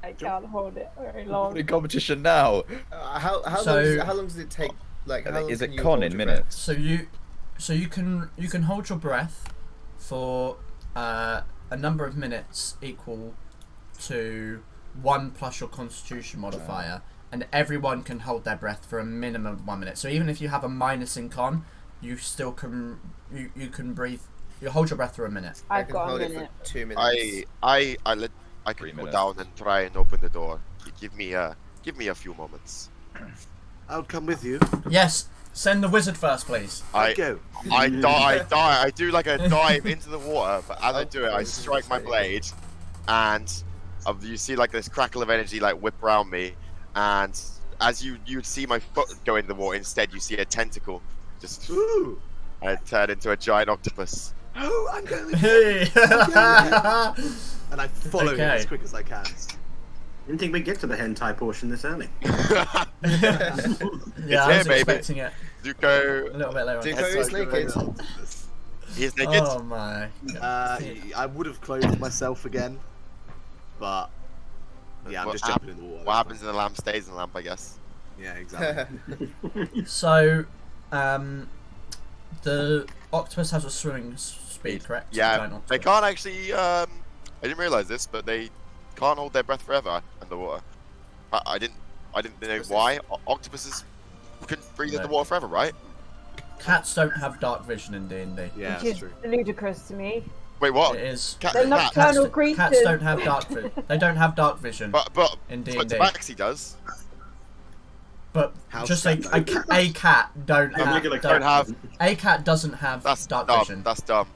Speaker 6: I can't hold it very long.
Speaker 4: In competition now.
Speaker 5: How
Speaker 1: So-
Speaker 5: long does it take? Like, how long
Speaker 4: Is
Speaker 5: can
Speaker 4: it
Speaker 5: you
Speaker 4: con
Speaker 5: hold
Speaker 4: in
Speaker 5: your
Speaker 4: minutes?
Speaker 1: So you can hold your breath for a number of minutes equal to 1 plus your Constitution modifier, and everyone can hold their breath for a minimum of 1 minute. So even if you have a minus in con, you still can you can breathe. You hold your breath for a minute.
Speaker 5: I
Speaker 6: I've
Speaker 5: can
Speaker 6: got a
Speaker 5: hold it
Speaker 6: minute.
Speaker 5: for 2 minutes.
Speaker 7: I
Speaker 4: 3
Speaker 7: can go
Speaker 4: minutes.
Speaker 7: down and try and open the door. Give me a few moments.
Speaker 2: I'll come with you.
Speaker 1: Yes, send the wizard first, please.
Speaker 2: I'll go.
Speaker 7: I die. I do like a dive into the water, but as I do it, I strike my blade, and you see like this crackle of energy like whip around me, and as you'd see my foot go into the water, instead you see a tentacle just
Speaker 2: Ooh.
Speaker 7: and it turned into a giant octopus.
Speaker 2: Oh, I'm going with you.
Speaker 1: Hey.
Speaker 2: And I follow him
Speaker 1: Okay.
Speaker 2: as quick as I can.
Speaker 3: Didn't think we'd get to the hentai portion this early.
Speaker 1: Yeah, I
Speaker 7: here,
Speaker 1: was
Speaker 7: baby.
Speaker 1: expecting it
Speaker 7: Zuko,
Speaker 1: a little bit later.
Speaker 5: Zuko
Speaker 1: on.
Speaker 5: is naked.
Speaker 7: he's naked.
Speaker 1: Oh my. God.
Speaker 2: I would have clothed myself again, but yeah, I'm
Speaker 7: What
Speaker 2: just jumping in the water.
Speaker 7: What happens in the lamp stays in the lamp, I guess.
Speaker 2: Yeah, exactly.
Speaker 1: So, the octopus has a swimming speed, correct?
Speaker 7: Yeah,
Speaker 1: Giant
Speaker 7: they
Speaker 1: octopus.
Speaker 7: can't actually. I didn't realize this, but they can't hold their breath forever underwater. I didn't know why. Octopuses can breathe
Speaker 1: No.
Speaker 7: underwater forever, right?
Speaker 1: Cats don't have dark vision in D&D.
Speaker 2: Yeah,
Speaker 6: Which
Speaker 2: that's
Speaker 6: is
Speaker 2: true.
Speaker 6: ludicrous to me.
Speaker 7: Wait, what?
Speaker 1: It is.
Speaker 6: They're
Speaker 7: Cat-
Speaker 6: nocturnal creatures.
Speaker 1: Cats don't have dark vision. They don't have dark vision
Speaker 7: but
Speaker 1: in
Speaker 7: but
Speaker 1: D&D.
Speaker 7: Tabaxi does.
Speaker 1: But
Speaker 2: House
Speaker 1: just
Speaker 2: cat,
Speaker 1: a cat don't
Speaker 3: I'm
Speaker 1: have,
Speaker 3: looking at
Speaker 7: Don't have.
Speaker 1: a cat doesn't have
Speaker 7: That's
Speaker 1: dark
Speaker 7: dumb.
Speaker 1: vision.
Speaker 7: That's dumb.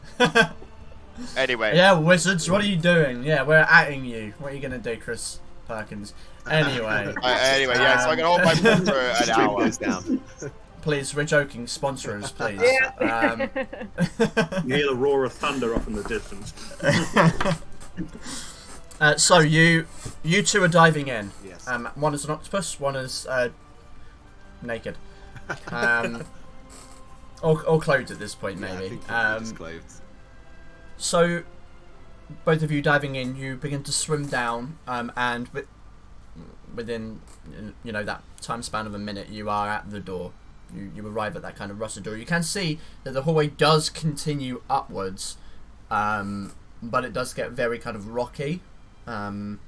Speaker 7: Anyway.
Speaker 1: Yeah, wizards, what are you doing? Yeah, we're atting you. What are you gonna do, Chris Perkins? Anyway,
Speaker 7: Anyway, yeah. So I can hold my breath for an
Speaker 2: Stream
Speaker 7: hour.
Speaker 2: goes down.
Speaker 1: please, we're joking. Sponsor us, please.
Speaker 6: Yeah.
Speaker 3: You hear the roar of thunder off in the distance.
Speaker 1: So you two are diving in.
Speaker 2: Yes.
Speaker 1: One is an octopus. One is naked. Or clothed at this point,
Speaker 2: Yeah, I
Speaker 1: maybe.
Speaker 2: think we're just clothed.
Speaker 1: So, both of you diving in, you begin to swim down, and within that time span of a minute, you are at the door. You arrive at that kind of rusted door. You can see that the hallway does continue upwards, but it does get very kind of rocky.
Speaker 7: I'm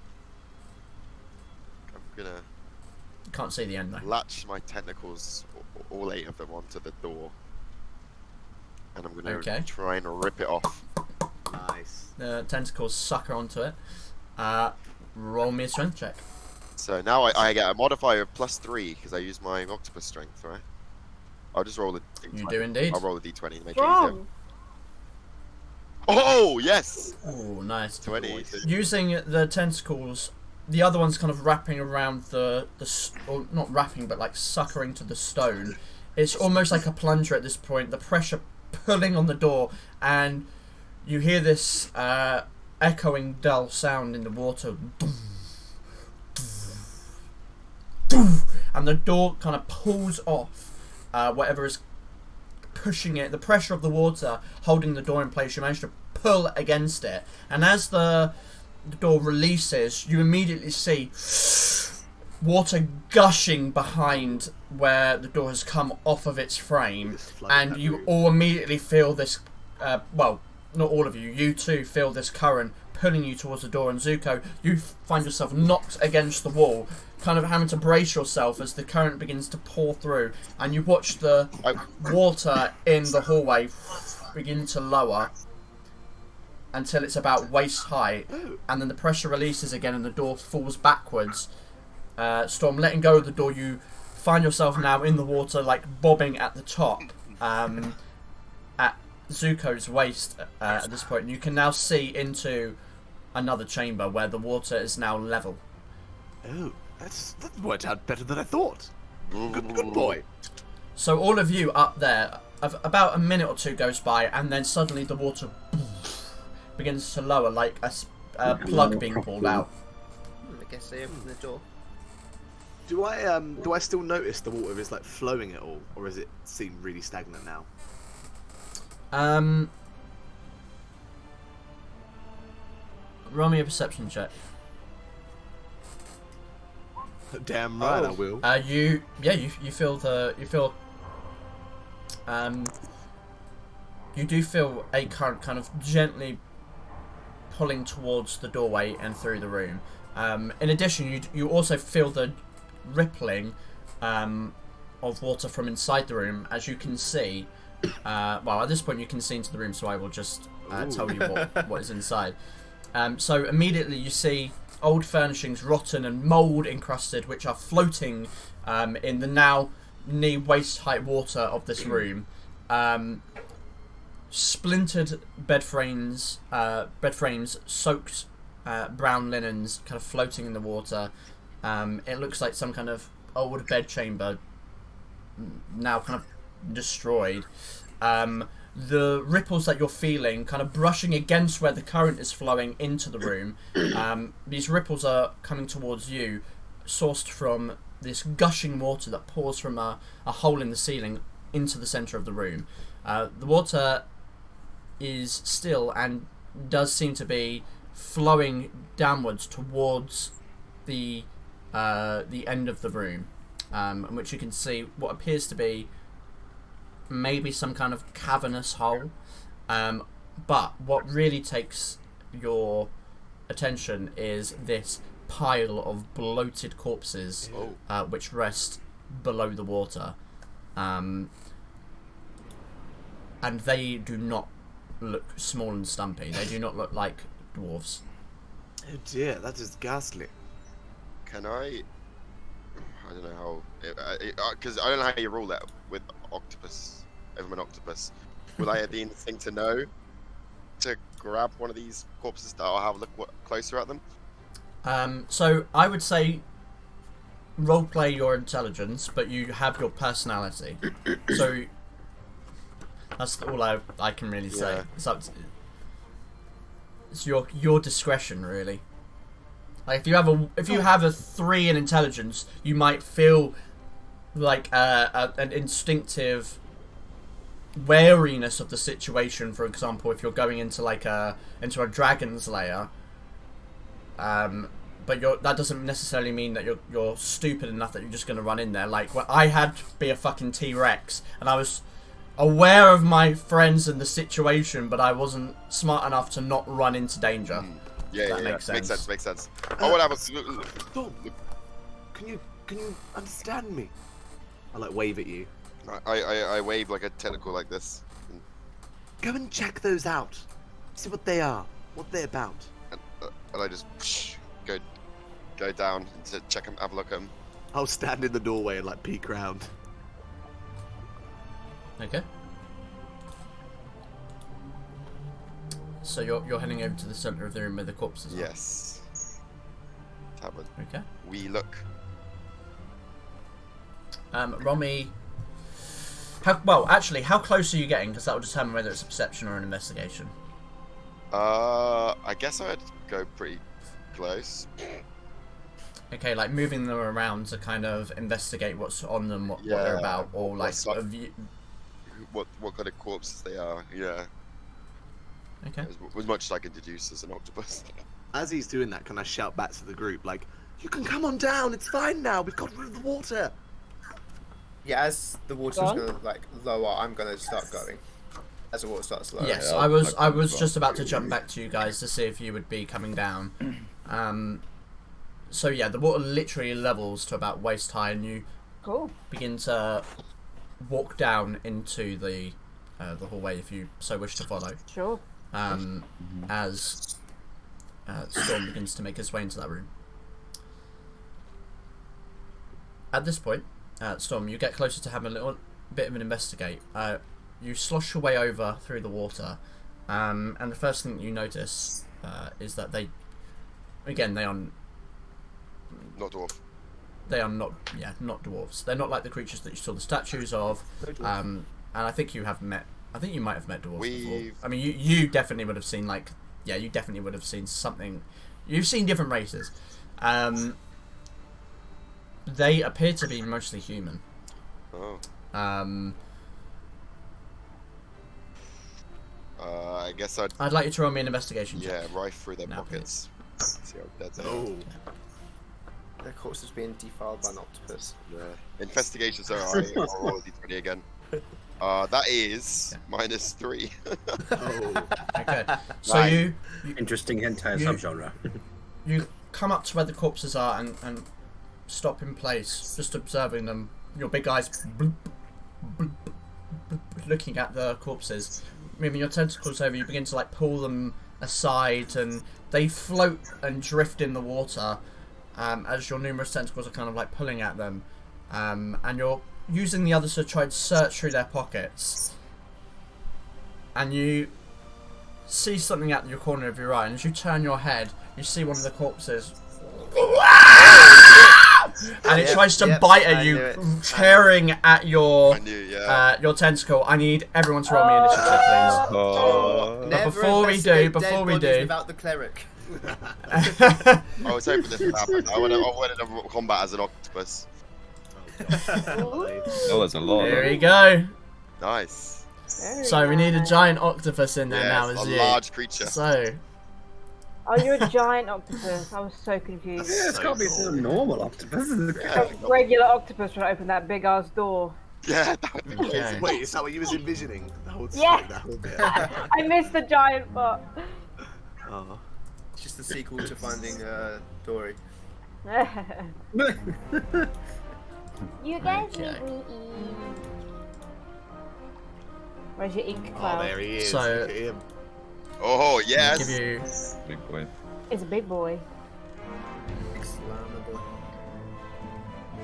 Speaker 7: gonna
Speaker 1: Can't see the end though.
Speaker 7: latch my tentacles, all 8 of them, onto the door, and I'm gonna
Speaker 1: Okay.
Speaker 7: try and rip it off.
Speaker 2: Nice.
Speaker 1: The tentacles sucker onto it. Roll me a strength check.
Speaker 7: So now I get a modifier of +3 because I use my octopus strength, right? I'll just roll the D20.
Speaker 1: You do indeed.
Speaker 7: I'll roll the D20 to make it easier.
Speaker 6: Strong.
Speaker 7: Oh yes,
Speaker 1: Oh, nice.
Speaker 7: 20.
Speaker 1: Using the tentacles the other one's kind of wrapping around or not wrapping, but like suckering to the stone. It's almost like a plunger at this point. The pressure pulling on the door, and you hear this echoing dull sound in the water. And the door kind of pulls off whatever is pushing it. The pressure of the water holding the door in place, you manage to pull against it, and as the door releases, you immediately see water gushing behind where the door has come off of its frame, and you all immediately feel this well, not all of you, you too feel this current pulling you towards the door. And Zuko, you find yourself knocked against the wall, kind of having to brace yourself as the current begins to pour through, and you watch the water in the hallway begin to lower until it's about waist height, and then the pressure releases again and the door falls backwards. Storm, letting go of the door, you find yourself now in the water, like bobbing at the top, at Zuko's waist at this point. And you can now see into another chamber where the water is now level.
Speaker 2: Oh, that worked out better than I thought. Good boy.
Speaker 1: So all of you up there, about a minute or two goes by, and then suddenly the water begins to lower like a plug being pulled out.
Speaker 5: I guess they open the door.
Speaker 2: Do I still notice the water is like flowing at all, or does it seem really stagnant now?
Speaker 1: Roll me a perception check.
Speaker 2: Damn right, I will.
Speaker 1: You feel you do feel a current kind of gently pulling towards the doorway and through the room. In addition, you also feel the rippling of water from inside the room, as you can see. Well, at this point you can see into the room, so I will just tell you what is inside. So immediately you see old furnishings, rotten and mould encrusted, which are floating in the now knee waist height water of this room. Splintered bed frames, soaked brown linens, kind of floating in the water. It looks like some kind of old bed chamber, now kind of destroyed. The ripples that you're feeling, kind of brushing against where the current is flowing into the room. These ripples are coming towards you, sourced from this gushing water that pours from a hole in the ceiling into the centre of the room. The water is still and does seem to be flowing downwards towards the end of the room, in which you can see what appears to be maybe some kind of cavernous hole. But what really takes your attention is this pile of bloated corpses, which rest below the water. And they do not look small and stumpy. They do not look like dwarves.
Speaker 2: Oh dear, that is ghastly.
Speaker 7: Can I don't know how, because I don't know how you rule that with octopus. If I'm an octopus, will I have the instinct to know to grab one of these corpses or have a look closer at them?
Speaker 1: So I would say roleplay your intelligence, but you have your personality. So that's all I can really say.
Speaker 7: Yeah.
Speaker 1: It's your discretion, really. Like if you have a 3 in intelligence, you might feel like an instinctive wariness of the situation. For example, if you're going into into a dragon's lair, but that doesn't necessarily mean that you're stupid enough that you're just going to run in there. Like, I had to be a fucking T-Rex, and I was aware of my friends and the situation, but I wasn't smart enough to not run into danger.
Speaker 7: Yeah,
Speaker 1: Makes sense.
Speaker 7: Makes sense. I would have a
Speaker 2: Storm, can you understand me? I wave at you.
Speaker 7: I wave like a tentacle like this.
Speaker 2: Go and check those out. See what they are, what they're about.
Speaker 7: And I just go down to check them, have a look at them.
Speaker 2: I'll stand in the doorway and peek around.
Speaker 1: Okay. So you're heading over to the centre of the room where the corpses are.
Speaker 7: Yes. have
Speaker 1: Okay.
Speaker 7: a wee look.
Speaker 1: Romy. How close are you getting? Because that will determine whether it's a perception or an investigation.
Speaker 7: I guess I'd go pretty close.
Speaker 1: Okay, like moving them around to kind of investigate what's on them, what they're about, or like
Speaker 7: What's
Speaker 1: sort of view.
Speaker 7: What kind of corpses they are? Yeah.
Speaker 1: Okay.
Speaker 7: As much as I can deduce as an octopus.
Speaker 2: As he's doing that, can I shout back to the group, like, you can come on down, it's fine now, we've got rid of the water.
Speaker 5: Yeah, as the water's gonna like lower, I'm gonna start going. As the water starts lowering.
Speaker 1: Yes,
Speaker 4: Yeah,
Speaker 1: I was just about to jump back to you guys to see if you would be coming down. So yeah, the water literally levels to about waist high, and you begin to walk down into the hallway if you so wish to follow.
Speaker 6: Sure.
Speaker 1: As Storm begins to make his way into that room. At this point, Storm, you get closer to having a little bit of an investigate. You slosh your way over through the water, and the first thing you notice is that they are
Speaker 7: Not dwarf.
Speaker 1: They are not dwarves. They're not like the creatures that you saw the statues of. And I think you might have met dwarves before. I mean, you definitely would have seen you definitely would have seen something. You've seen different races. They appear to be mostly human.
Speaker 7: Oh. I guess
Speaker 1: I'd like you to roll me an investigation check.
Speaker 7: Yeah, right through their pockets. See how dead they are.
Speaker 2: Oh.
Speaker 5: Their corpse is being defiled by an octopus.
Speaker 7: Yeah. Investigations are alright. I'll roll D20 again. That is -3.
Speaker 2: Oh.
Speaker 1: Okay. So
Speaker 7: Right.
Speaker 1: you
Speaker 3: Interesting hentai subgenre.
Speaker 1: you come up to where the corpses are and stop in place, just observing them. Your big eyes bloop, bloop, bloop, looking at the corpses. Moving your tentacles over, you begin to like pull them aside, and they float and drift in the water as your numerous tentacles are kind of like pulling at them, and you're using the others to try and search through their pockets. And you see something at your corner of your eye, and as you turn your head, you see one of the corpses. And it tries to bite at you, tearing at your your tentacle. I need everyone to roll me initiative, please. But before we do,
Speaker 5: without the cleric.
Speaker 7: I was hoping this would happen. I wanted to combat as an octopus.
Speaker 4: Oh, there's a lot.
Speaker 1: There we go.
Speaker 7: Nice.
Speaker 1: So we need a giant octopus in there now,
Speaker 7: Yes,
Speaker 1: is
Speaker 7: a
Speaker 1: it?
Speaker 7: large creature.
Speaker 1: So
Speaker 6: Oh, you're a giant octopus. I was so confused.
Speaker 3: Yeah, it's gotta be a normal octopus.
Speaker 6: A regular octopus trying to open that big ass door.
Speaker 7: Yeah, that would be
Speaker 1: Okay.
Speaker 7: crazy.
Speaker 2: Wait, is that what you was envisioning? The whole
Speaker 6: Yeah.
Speaker 2: that whole bit.
Speaker 6: I missed the giant part.
Speaker 2: Oh.
Speaker 5: It's just the sequel to Finding Dory.
Speaker 6: You guys
Speaker 1: Okay.
Speaker 6: make me eat. Where's your ink
Speaker 2: Oh,
Speaker 6: cloud?
Speaker 2: there he is.
Speaker 1: So-
Speaker 2: Look at him.
Speaker 7: Oh,
Speaker 1: give
Speaker 7: yes.
Speaker 1: you.
Speaker 4: Big boy.
Speaker 6: It's a big boy.
Speaker 5: Exclamable.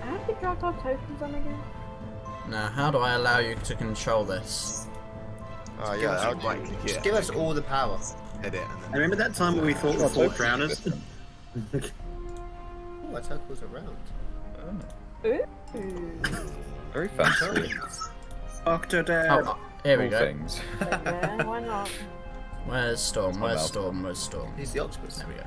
Speaker 6: How did we drop our tokens on again?
Speaker 1: Now, how do I allow you to control this?
Speaker 7: Oh,
Speaker 2: Give
Speaker 7: yeah,
Speaker 2: us
Speaker 7: how
Speaker 2: a
Speaker 7: do you...
Speaker 2: right click here.
Speaker 5: Just give us all the power.
Speaker 2: Edit and
Speaker 3: I
Speaker 2: then.
Speaker 3: remember that time when we thought we fought drowners?
Speaker 5: Oh, my tentacles are round.
Speaker 6: Ooh.
Speaker 4: Very fancy.
Speaker 3: Octodad.
Speaker 1: Oh, here we
Speaker 4: All
Speaker 1: go.
Speaker 4: things.
Speaker 6: Yeah, why not?
Speaker 1: Where's Storm? Where's
Speaker 4: mouth.
Speaker 1: Storm? Where's Storm?
Speaker 5: He's the octopus.
Speaker 1: There we go.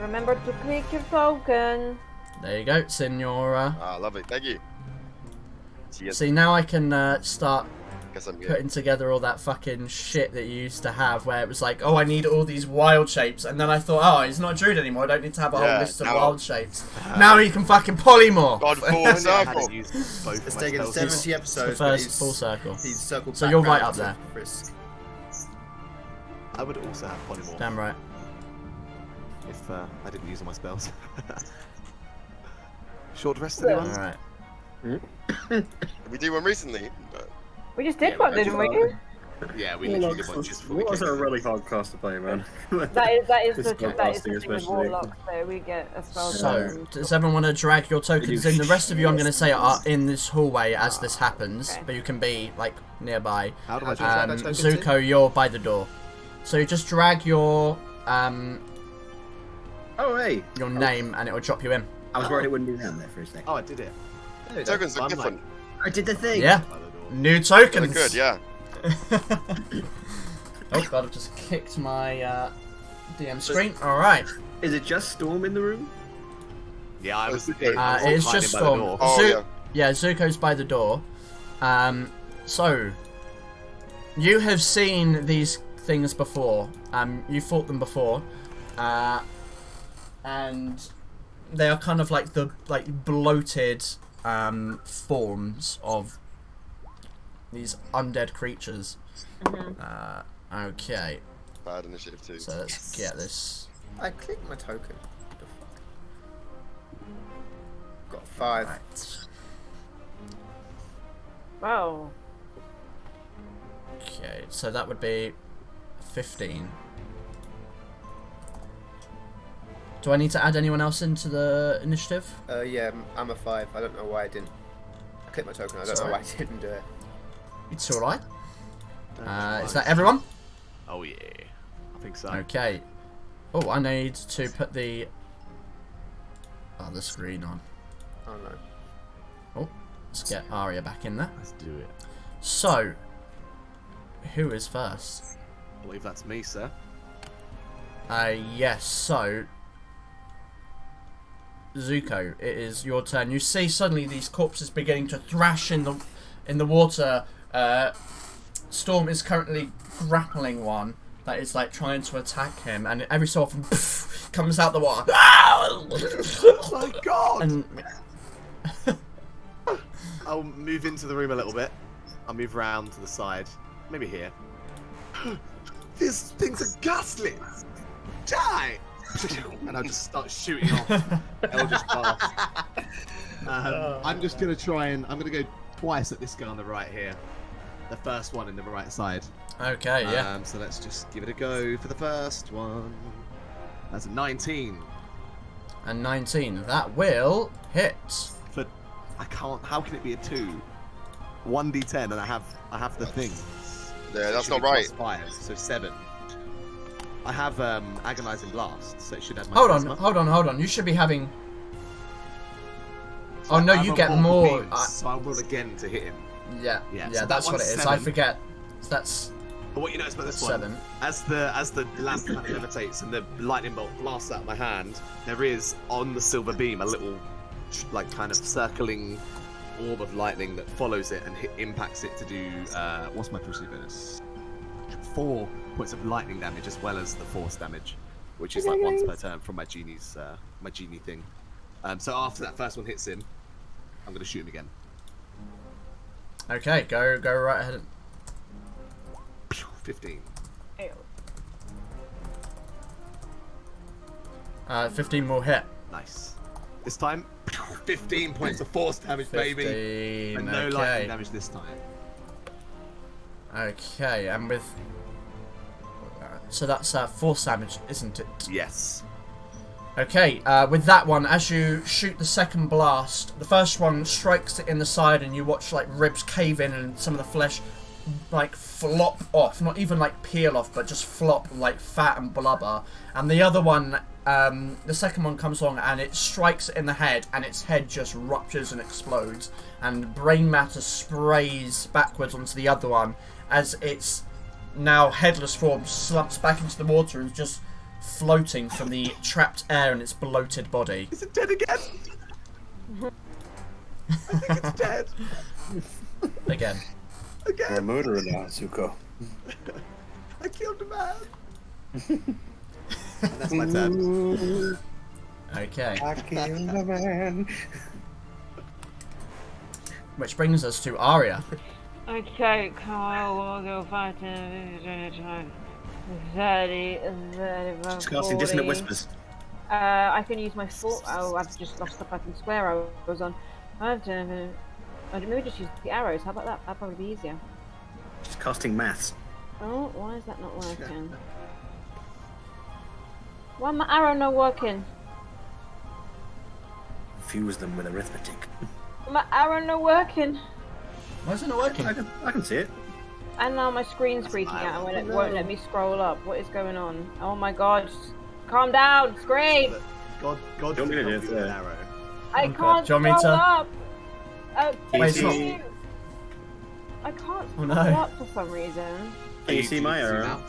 Speaker 6: Remember to click your token.
Speaker 1: There you go. It's in your.
Speaker 7: Ah, lovely. Thank you. Cheers.
Speaker 1: See, now I can start
Speaker 7: Guess I'm good.
Speaker 1: putting together all that fucking shit that you used to have, where it was like, oh, I need all these wild shapes, and then I thought, oh, he's not a druid anymore. I don't need to have a whole
Speaker 7: Yeah,
Speaker 1: list of
Speaker 7: now-
Speaker 1: wild shapes. Now he can fucking polymorph.
Speaker 7: God, full
Speaker 2: I had
Speaker 7: circle.
Speaker 2: to use both
Speaker 5: It's
Speaker 2: my
Speaker 5: taken
Speaker 2: spells.
Speaker 5: 70
Speaker 1: It's the
Speaker 5: episodes. but
Speaker 1: first
Speaker 5: he's-
Speaker 1: full circle.
Speaker 5: He's circled
Speaker 1: So
Speaker 5: back
Speaker 1: you're right
Speaker 5: round
Speaker 1: up
Speaker 5: to
Speaker 1: there.
Speaker 5: Frisk.
Speaker 2: I would also have polymorph
Speaker 1: Damn right.
Speaker 2: if I didn't use all my spells. Short rest,
Speaker 6: Yeah.
Speaker 2: anyone?
Speaker 1: All right.
Speaker 7: Did we do one recently?
Speaker 6: We just did one, didn't we?
Speaker 2: Yeah, we literally did one just before we
Speaker 3: Warlocks
Speaker 2: came
Speaker 3: are a
Speaker 2: in.
Speaker 3: really hard class to play, man.
Speaker 6: That is
Speaker 3: This
Speaker 6: the thing
Speaker 3: podcasting
Speaker 6: with
Speaker 3: especially.
Speaker 6: warlocks. So we get a spell.
Speaker 1: So, does everyone want to drag your tokens in? The rest of you, I'm going to say, are in this hallway as this happens,
Speaker 6: Okay.
Speaker 1: but you can be, like, nearby.
Speaker 2: How do I do
Speaker 5: How
Speaker 2: that?
Speaker 5: do I tokens in?
Speaker 1: Zuko, you're by the door. So you just drag your
Speaker 3: Oh, hey.
Speaker 1: your name, and it will drop you in.
Speaker 3: I was worried it wouldn't be down there for a second.
Speaker 2: Oh, I did it.
Speaker 7: Tokens
Speaker 2: I'm
Speaker 7: look different.
Speaker 3: I did the thing.
Speaker 1: Yeah,
Speaker 2: By the door.
Speaker 1: new
Speaker 7: Really
Speaker 1: tokens.
Speaker 7: good, yeah.
Speaker 1: Oh god, I've just kicked my DM screen. Alright.
Speaker 3: Is it just Storm in the room?
Speaker 2: Yeah, I was.
Speaker 1: It is just
Speaker 2: hiding by the
Speaker 1: Storm.
Speaker 2: door.
Speaker 7: Oh, yeah.
Speaker 1: Zuko's by the door. So, you have seen these things before. You fought them before. And they are kind of like the bloated forms of these undead creatures. Okay,
Speaker 7: Bad initiative too.
Speaker 1: so let's get this.
Speaker 5: I clicked my token. Got 5.
Speaker 1: Right.
Speaker 6: Wow.
Speaker 1: Okay, so that would be 15. Do I need to add anyone else into the initiative?
Speaker 5: Yeah, I'm a 5. I don't know why I didn't. I clicked my token. I don't know why I didn't do it.
Speaker 1: It's alright. Is that everyone?
Speaker 2: Oh yeah, I think so.
Speaker 1: Okay. Oh, I need to put the screen on.
Speaker 5: Oh no.
Speaker 1: Oh, let's get Aria back in there.
Speaker 2: Let's do it.
Speaker 1: So, who is first?
Speaker 2: I believe that's me, sir.
Speaker 1: Yes, so Zuko, it is your turn. You see suddenly these corpses beginning to thrash in the water. Storm is currently grappling one that is like trying to attack him, and every so often comes out the water.
Speaker 2: Oh my god!
Speaker 1: And
Speaker 2: I'll move into the room a little bit. I'll move round to the side. Maybe here. These things are ghastly! Die! And I'll just start shooting off Eldritch Blast. I'm just going to try and... I'm going to go twice at this guy on the right here. The first one in the right side.
Speaker 1: okay, yeah.
Speaker 2: So let's just give it a go for the first one. That's a 19.
Speaker 1: And 19, that will hit.
Speaker 2: For I can't. How can it be a 2? 1d10, and I have the thing.
Speaker 7: Yeah,
Speaker 2: So it
Speaker 7: that's
Speaker 2: should
Speaker 7: not
Speaker 2: be
Speaker 7: right.
Speaker 2: +5, so 7. I have agonizing blast, so it should add my
Speaker 1: Hold
Speaker 2: charisma.
Speaker 1: on. You should be having.
Speaker 2: So
Speaker 1: Oh no,
Speaker 2: I
Speaker 1: you
Speaker 2: have
Speaker 1: get
Speaker 2: a
Speaker 1: more.
Speaker 2: beams, so I roll again to hit him.
Speaker 1: Yeah,
Speaker 2: Yeah,
Speaker 1: yeah,
Speaker 2: so
Speaker 1: that's
Speaker 2: that
Speaker 1: what it
Speaker 2: one's
Speaker 1: is. I
Speaker 2: 7.
Speaker 1: forget. So that's
Speaker 2: But what you notice about this
Speaker 1: 7.
Speaker 2: one, as the lamp kind of levitates and the lightning bolt blasts out of my hand, there is on the silver beam a little, like, kind of circling orb of lightning that follows it and impacts it to do what's my perceived bonus? 4 points of lightning damage as well as the force damage, which is like once per turn from my genie's my genie thing. So after that first one hits him, I'm gonna shoot him again.
Speaker 1: Okay, go right ahead.
Speaker 2: 15.
Speaker 6: Ew.
Speaker 1: 15 will hit.
Speaker 2: Nice. This time, 15 points of force damage, baby.
Speaker 1: 15,
Speaker 2: And no
Speaker 1: okay.
Speaker 2: lightning damage this time.
Speaker 1: Okay, and with so that's force damage, isn't it?
Speaker 2: Yes.
Speaker 1: Okay, with that one, as you shoot the second blast, the first one strikes it in the side, and you watch like ribs cave in and some of the flesh like flop off, not even like peel off, but just flop like fat and blubber. And the other one, the second one comes along and it strikes it in the head, and its head just ruptures and explodes, and brain matter sprays backwards onto the other one as its now headless form slumps back into the water and just floating from the trapped air in its bloated body.
Speaker 2: Is it dead again? I think it's dead.
Speaker 1: Again.
Speaker 3: You're a
Speaker 2: Again.
Speaker 3: murderer now, Zuko.
Speaker 2: I killed a man. And that's my turn.
Speaker 1: Okay.
Speaker 3: I killed a man.
Speaker 1: Which brings us to Aria.
Speaker 6: Okay, Kyle will go fight 30,
Speaker 3: She's casting dissonant whispers.
Speaker 6: I can use my full. Oh, I've just lost the fucking square I was on. I'd maybe just use the arrows. How about that? That'd probably be easier.
Speaker 3: She's casting maths.
Speaker 6: Oh, why is that not working? Why my arrow not working?
Speaker 3: Fuse them with arithmetic.
Speaker 6: My arrow not working.
Speaker 1: Why is it not working?
Speaker 3: I can see it.
Speaker 6: And now my screen's freaking out and it won't let me scroll up. What is going on? Oh my god. Calm down, scream!
Speaker 2: God
Speaker 3: Don't
Speaker 2: can
Speaker 3: be
Speaker 2: help
Speaker 3: idiots,
Speaker 2: you with an
Speaker 3: yeah.
Speaker 2: arrow.
Speaker 6: I
Speaker 1: Okay.
Speaker 6: can't
Speaker 1: Do you want me
Speaker 6: scroll
Speaker 1: to-
Speaker 6: up!
Speaker 1: Wait, it's not-
Speaker 6: you. I can't
Speaker 1: Oh,
Speaker 6: scroll
Speaker 1: no.
Speaker 6: up for some reason.
Speaker 3: Can you see my
Speaker 2: zoom
Speaker 3: arrow?
Speaker 2: out?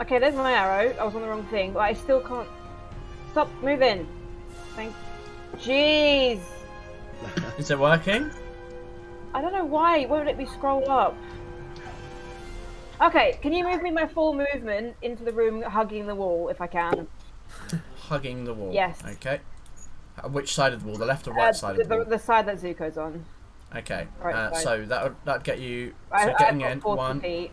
Speaker 6: Okay, there's my arrow. I was on the wrong thing, but I still can't... Stop moving! Thank... Jeez!
Speaker 1: Is it working?
Speaker 6: I don't know why it won't let me scroll up. Okay, can you move me my full movement into the room hugging the wall if I can?
Speaker 1: Hugging the wall.
Speaker 6: Yes.
Speaker 1: Okay. Which side of the wall? The left or right side of the wall?
Speaker 6: The side that Zuko's on.
Speaker 1: Okay.
Speaker 6: Right side.
Speaker 1: So that'd get you.
Speaker 6: I-
Speaker 1: So
Speaker 6: I've
Speaker 1: getting
Speaker 6: got
Speaker 1: in
Speaker 6: 40
Speaker 1: one.
Speaker 6: feet.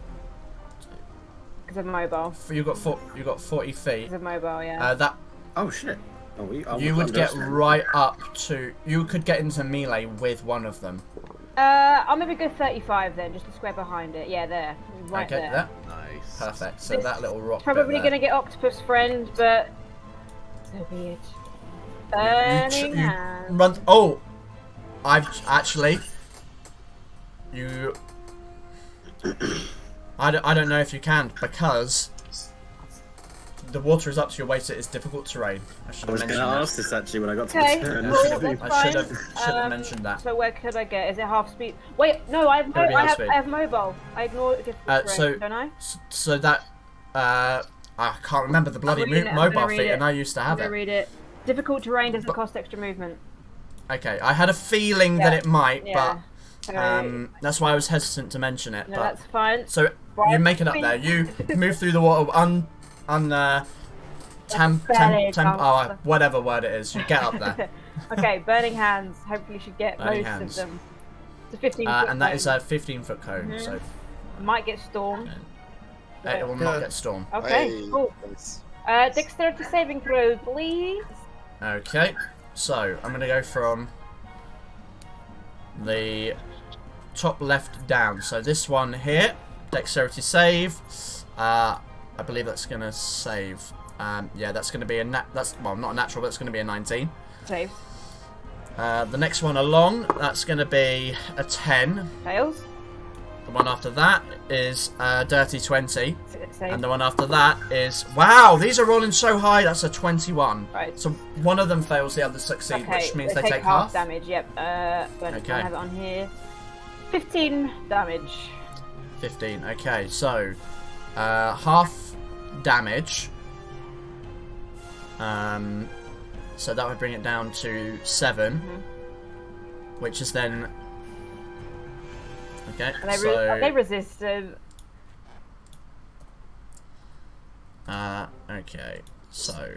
Speaker 6: Because of mobile.
Speaker 1: You got 40 feet.
Speaker 6: Because of mobile, yeah.
Speaker 1: That
Speaker 3: Oh shit. Oh,
Speaker 1: you would get right up to. You could get into melee with one of them.
Speaker 6: I'll maybe go 35 then, just the square behind it. Yeah, there. Right
Speaker 1: okay.
Speaker 6: there.
Speaker 1: There.
Speaker 2: Nice.
Speaker 1: Perfect. So
Speaker 6: This
Speaker 1: that little rock.
Speaker 6: Probably
Speaker 1: bit
Speaker 6: gonna
Speaker 1: there.
Speaker 6: get octopus friend, but so be it. Burning hands.
Speaker 1: Run. Oh, I've actually. You. I don't know if you can because the water is up to your waist. It is difficult terrain. I should
Speaker 3: I
Speaker 1: have
Speaker 3: was going
Speaker 1: mentioned
Speaker 3: to
Speaker 1: that.
Speaker 3: ask this actually when I got to
Speaker 6: Okay,
Speaker 3: the turn.
Speaker 6: cool, that's
Speaker 1: I
Speaker 6: fine.
Speaker 1: should have mentioned that.
Speaker 6: So where could I get? Is it half speed? Wait, no, I have
Speaker 1: Gotta be half speed.
Speaker 6: I have mobile. I ignore difficult terrain,
Speaker 1: So-
Speaker 6: don't I?
Speaker 1: So that I can't remember the bloody
Speaker 6: I'm gonna
Speaker 1: mobile
Speaker 6: read
Speaker 1: feat,
Speaker 6: it.
Speaker 1: and I used to
Speaker 6: I'm
Speaker 1: have
Speaker 6: gonna
Speaker 1: it.
Speaker 6: read it. Difficult terrain doesn't
Speaker 1: But-
Speaker 6: cost extra movement.
Speaker 1: Okay, I had a feeling that
Speaker 6: Yeah.
Speaker 1: it might,
Speaker 6: Yeah. So,
Speaker 1: but that's why I was hesitant to mention it.
Speaker 6: no,
Speaker 1: But
Speaker 6: that's fine.
Speaker 1: so
Speaker 6: Right.
Speaker 1: you make it up there. You move through the water whatever word it is. You get up there,
Speaker 6: Okay, burning hands. Hopefully, should get
Speaker 1: Burning
Speaker 6: most
Speaker 1: hands.
Speaker 6: of them. It's a 15 foot
Speaker 1: and that is
Speaker 6: cone.
Speaker 1: a 15-foot cone.
Speaker 6: Mhm.
Speaker 1: So
Speaker 6: Might get stormed.
Speaker 1: it will not get stormed.
Speaker 6: Okay,
Speaker 7: Hey,
Speaker 6: cool.
Speaker 7: thanks.
Speaker 6: Dexterity saving throw, please.
Speaker 1: Okay, so I'm gonna go from the top left down. So this one here, dexterity save. I believe that's gonna save. Yeah, that's gonna be that's not a natural, but it's gonna be a 19.
Speaker 6: Save.
Speaker 1: The next one along, that's gonna be a 10.
Speaker 6: Fails.
Speaker 1: The one after that is a dirty 20.
Speaker 6: Save.
Speaker 1: And the one after that is... Wow, these are rolling so high. That's a 21.
Speaker 6: Right.
Speaker 1: So one of them fails, the others succeed,
Speaker 6: Okay,
Speaker 1: which means they take
Speaker 6: half
Speaker 1: half.
Speaker 6: damage. Yep. But
Speaker 1: Okay.
Speaker 6: I have it on here. 15 damage.
Speaker 1: 15. Okay, so half damage. So that would bring it down to 7, which is then... Okay,
Speaker 6: And they,
Speaker 1: so...
Speaker 6: they resisted.
Speaker 1: Okay, so...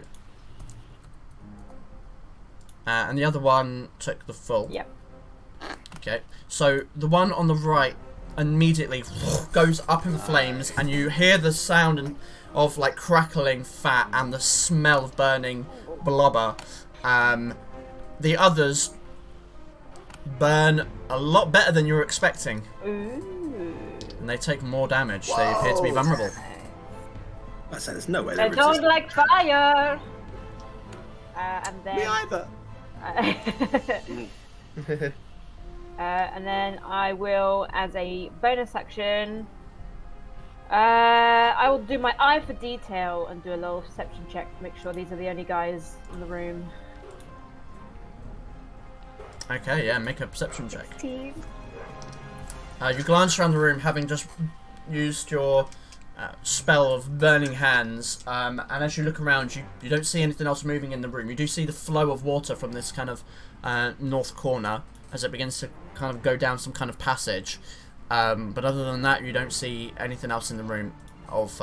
Speaker 1: and the other one took the full.
Speaker 6: Yep.
Speaker 1: Okay, so the one on the right immediately goes up in flames, and you hear the sound of like crackling fat and the smell of burning blubber. The others burn a lot better than you were expecting,
Speaker 6: Ooh.
Speaker 1: and they take more damage. They appear to be vulnerable.
Speaker 3: I said there's no way
Speaker 6: They
Speaker 3: they're
Speaker 6: don't
Speaker 3: resisting.
Speaker 6: like fire. And then.
Speaker 2: Me either.
Speaker 6: And then I will, as a bonus action, I will do my eye for detail and do a little perception check to make sure these are the only guys in the room.
Speaker 1: Okay, yeah, make a perception check.
Speaker 6: Team.
Speaker 1: You glance around the room, having just used your spell of burning hands, and as you look around, you don't see anything else moving in the room. You do see the flow of water from this kind of north corner as it begins to kind of go down some kind of passage. But other than that, you don't see anything else in the room of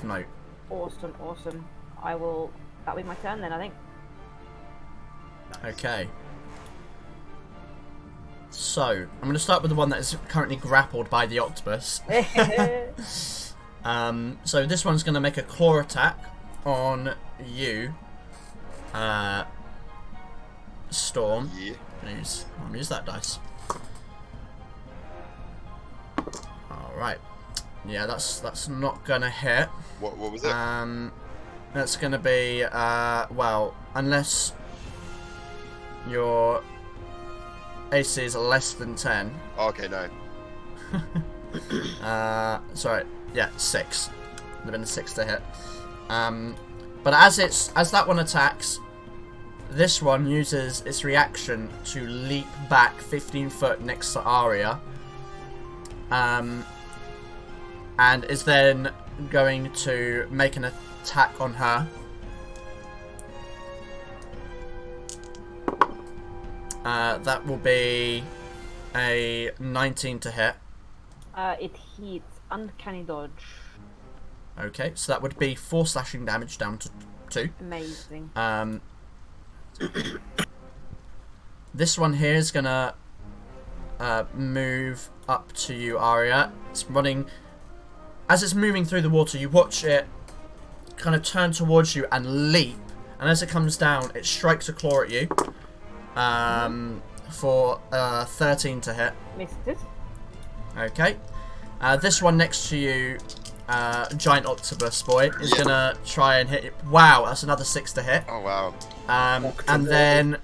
Speaker 1: note.
Speaker 6: Awesome, awesome. I will. That'll be my turn then, I think.
Speaker 1: Okay. So, I'm going to start with the one that is currently grappled by the octopus. So this one's going to make a claw attack on you, Storm.
Speaker 7: Yeah.
Speaker 1: I'll use that dice. Alright. Yeah, that's not going to hit.
Speaker 7: What was it?
Speaker 1: That's going to be, well, unless your AC is less than 10.
Speaker 7: Okay, no.
Speaker 1: Sorry, yeah, 6. Would have been a 6 to hit. But as that one attacks, this one uses its reaction to leap back 15 foot next to Aria. And is then going to make an attack on her. That will be a 19 to hit.
Speaker 6: It hits. Uncanny dodge.
Speaker 1: Okay, so that would be 4 slashing damage down to 2.
Speaker 6: Amazing.
Speaker 1: This one here is gonna move up to you, Aria. It's running. As it's moving through the water, you watch it kind of turn towards you and leap. And as it comes down, it strikes a claw at you. For 13 to hit.
Speaker 6: Missed it.
Speaker 1: Okay. This one next to you, giant octopus boy, is gonna try and hit it. Wow, that's another 6 to hit.
Speaker 7: Oh wow.
Speaker 1: And then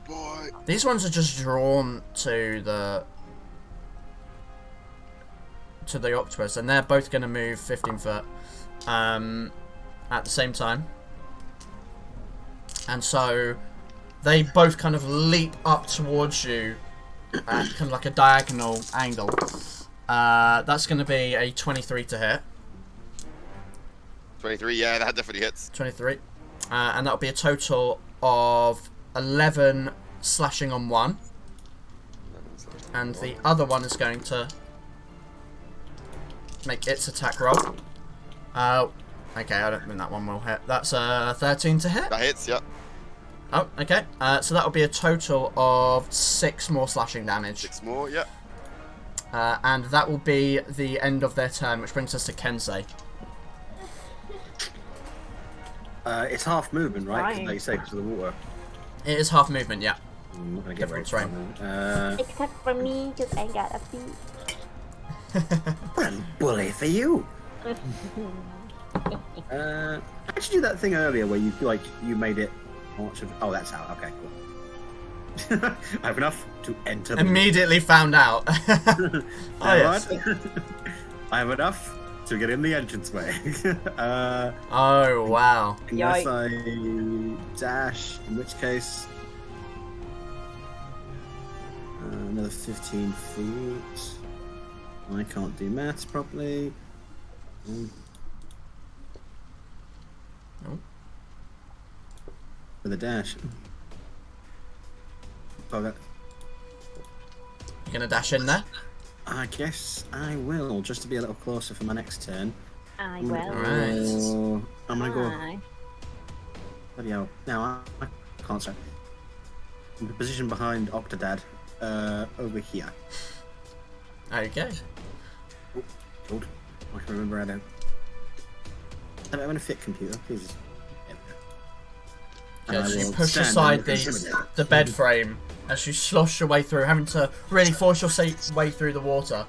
Speaker 7: Boy.
Speaker 1: these ones are just drawn to the octopus, and they're both gonna move 15 foot at the same time. And so they both kind of leap up towards you at kind of like a diagonal angle. That's going to be a 23 to hit.
Speaker 7: 23, yeah, that definitely hits.
Speaker 1: 23. And that'll be a total of 11 slashing on one. And the other one is going to make its attack roll. Okay, I don't think that one will hit. That's 13 to hit.
Speaker 7: That hits, yep.
Speaker 1: Oh, okay. So that will be a total of 6 more slashing damage.
Speaker 7: 6 more, yep.
Speaker 1: And that will be the end of their turn, which brings us to Kensei.
Speaker 3: It's half movement, right?
Speaker 6: Fine.
Speaker 3: Like you say, because of the water.
Speaker 1: It is half movement, yeah.
Speaker 3: I'm not going to get very
Speaker 1: Different
Speaker 3: far.
Speaker 6: Except for me, because I got a feet.
Speaker 3: What a bully for you! How'd you do that thing earlier where you made it? Oh, that's out. Okay, cool. I have enough to enter.
Speaker 1: Immediately found out. Oh, yes.
Speaker 3: I have enough to get in the entranceway.
Speaker 1: Oh, wow.
Speaker 3: Unless I dash, in which case another 15 feet. I can't do maths properly.
Speaker 1: Oh.
Speaker 3: With a dash. Okay.
Speaker 1: You gonna dash in there?
Speaker 3: I guess I will, just to be a little closer for my next turn.
Speaker 6: I will.
Speaker 1: Alright.
Speaker 3: I'm gonna go.
Speaker 6: Hi.
Speaker 3: Bloody hell. No, I can't say. I'm positioned behind Octodad, over here.
Speaker 1: Okay.
Speaker 3: Hold. I can remember how to. I'm gonna fit computer, please. There we go.
Speaker 1: Yes,
Speaker 3: I
Speaker 1: you
Speaker 3: will
Speaker 1: push
Speaker 3: stand
Speaker 1: aside
Speaker 3: and intimidate.
Speaker 1: the bed frame as you slosh your way through, having to really force your way through the water.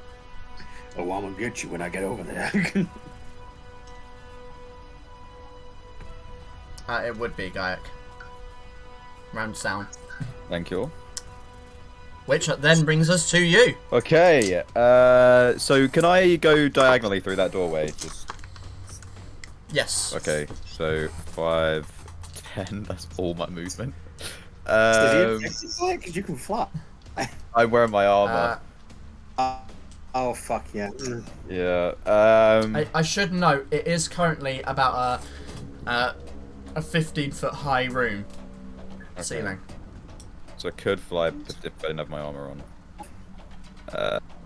Speaker 3: Oh, I'm gonna get you when I get over there.
Speaker 1: It would be Gayak. Round down.
Speaker 4: Thank you.
Speaker 1: Which then brings us to you.
Speaker 4: Okay, so can I go diagonally through that doorway? Just
Speaker 1: Yes.
Speaker 4: okay. So 5, 10. That's all my movement.
Speaker 3: Because you can fly.
Speaker 4: I'm wearing my armor.
Speaker 3: Oh fuck yeah.
Speaker 4: Yeah.
Speaker 1: I should note it is currently about a 15-foot high room ceiling.
Speaker 4: So I could fly if I didn't have my armor on.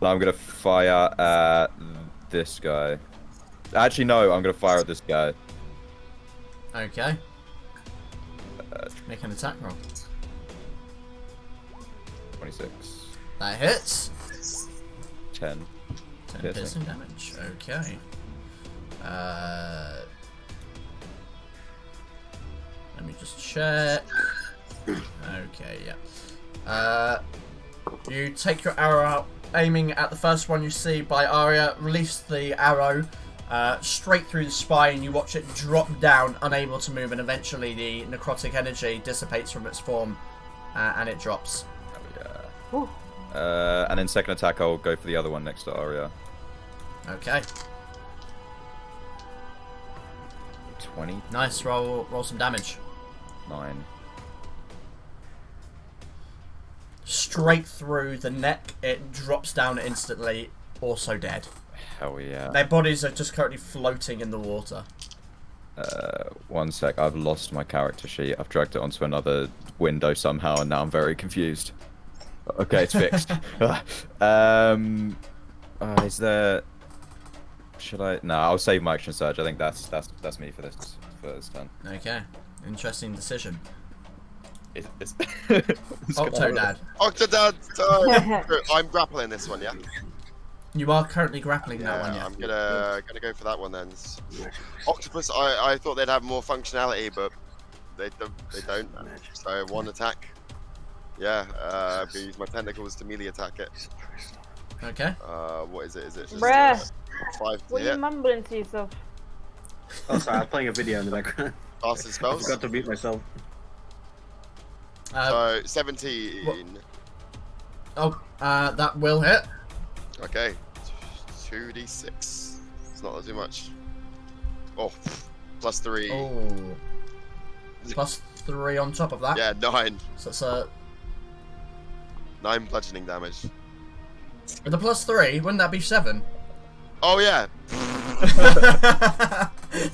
Speaker 4: I'm gonna fire at this guy. Actually, no. I'm gonna fire at this guy.
Speaker 1: Okay. Make an attack roll.
Speaker 4: 26.
Speaker 1: That hits.
Speaker 4: 10.
Speaker 1: 10
Speaker 4: Piercing.
Speaker 1: piercing damage. Okay. Let me just check. Okay, yeah. You take your arrow out, aiming at the first one you see by Aria. Release the arrow straight through the spine. You watch it drop down, unable to move, and eventually the necrotic energy dissipates from its form, and it drops.
Speaker 4: Oh, yeah. And then second attack, I'll go for the other one next to Aria.
Speaker 1: Okay.
Speaker 4: 20.
Speaker 1: Nice. Roll some damage.
Speaker 4: 9.
Speaker 1: Straight through the neck. It drops down instantly. Also dead.
Speaker 4: Hell yeah.
Speaker 1: Their bodies are just currently floating in the water.
Speaker 4: 1 sec. I've lost my character sheet. I've dragged it onto another window somehow, and now I'm very confused. Okay, it's fixed. Is there? Should I? No, I'll save my action surge. I think that's me for this turn.
Speaker 1: Okay. Interesting decision.
Speaker 4: It's
Speaker 1: Octodad.
Speaker 7: Octodad. I'm grappling this one, yeah.
Speaker 1: You are currently grappling that one, yeah.
Speaker 7: I'm gonna go for that one then. Octopus. I thought they'd have more functionality, but they don't. So 1 attack. Yeah. I'm gonna use my tentacles to melee attack it.
Speaker 1: Okay.
Speaker 7: What is it? Is it just
Speaker 6: Bruh.
Speaker 7: 5 to
Speaker 6: What are you
Speaker 7: hit?
Speaker 6: mumbling to yourself?
Speaker 3: Oh, sorry, I was playing a video in the background.
Speaker 7: Casting
Speaker 3: I
Speaker 7: spells.
Speaker 3: forgot to mute myself.
Speaker 7: So 17.
Speaker 1: That will hit.
Speaker 7: Okay. 2d6. It's not too much. Oh, +3.
Speaker 1: Oh. +3 on top of that.
Speaker 7: Yeah, 9.
Speaker 1: So it's a...
Speaker 7: 9 bludgeoning damage.
Speaker 1: With the +3, wouldn't that be 7?
Speaker 7: Oh yeah.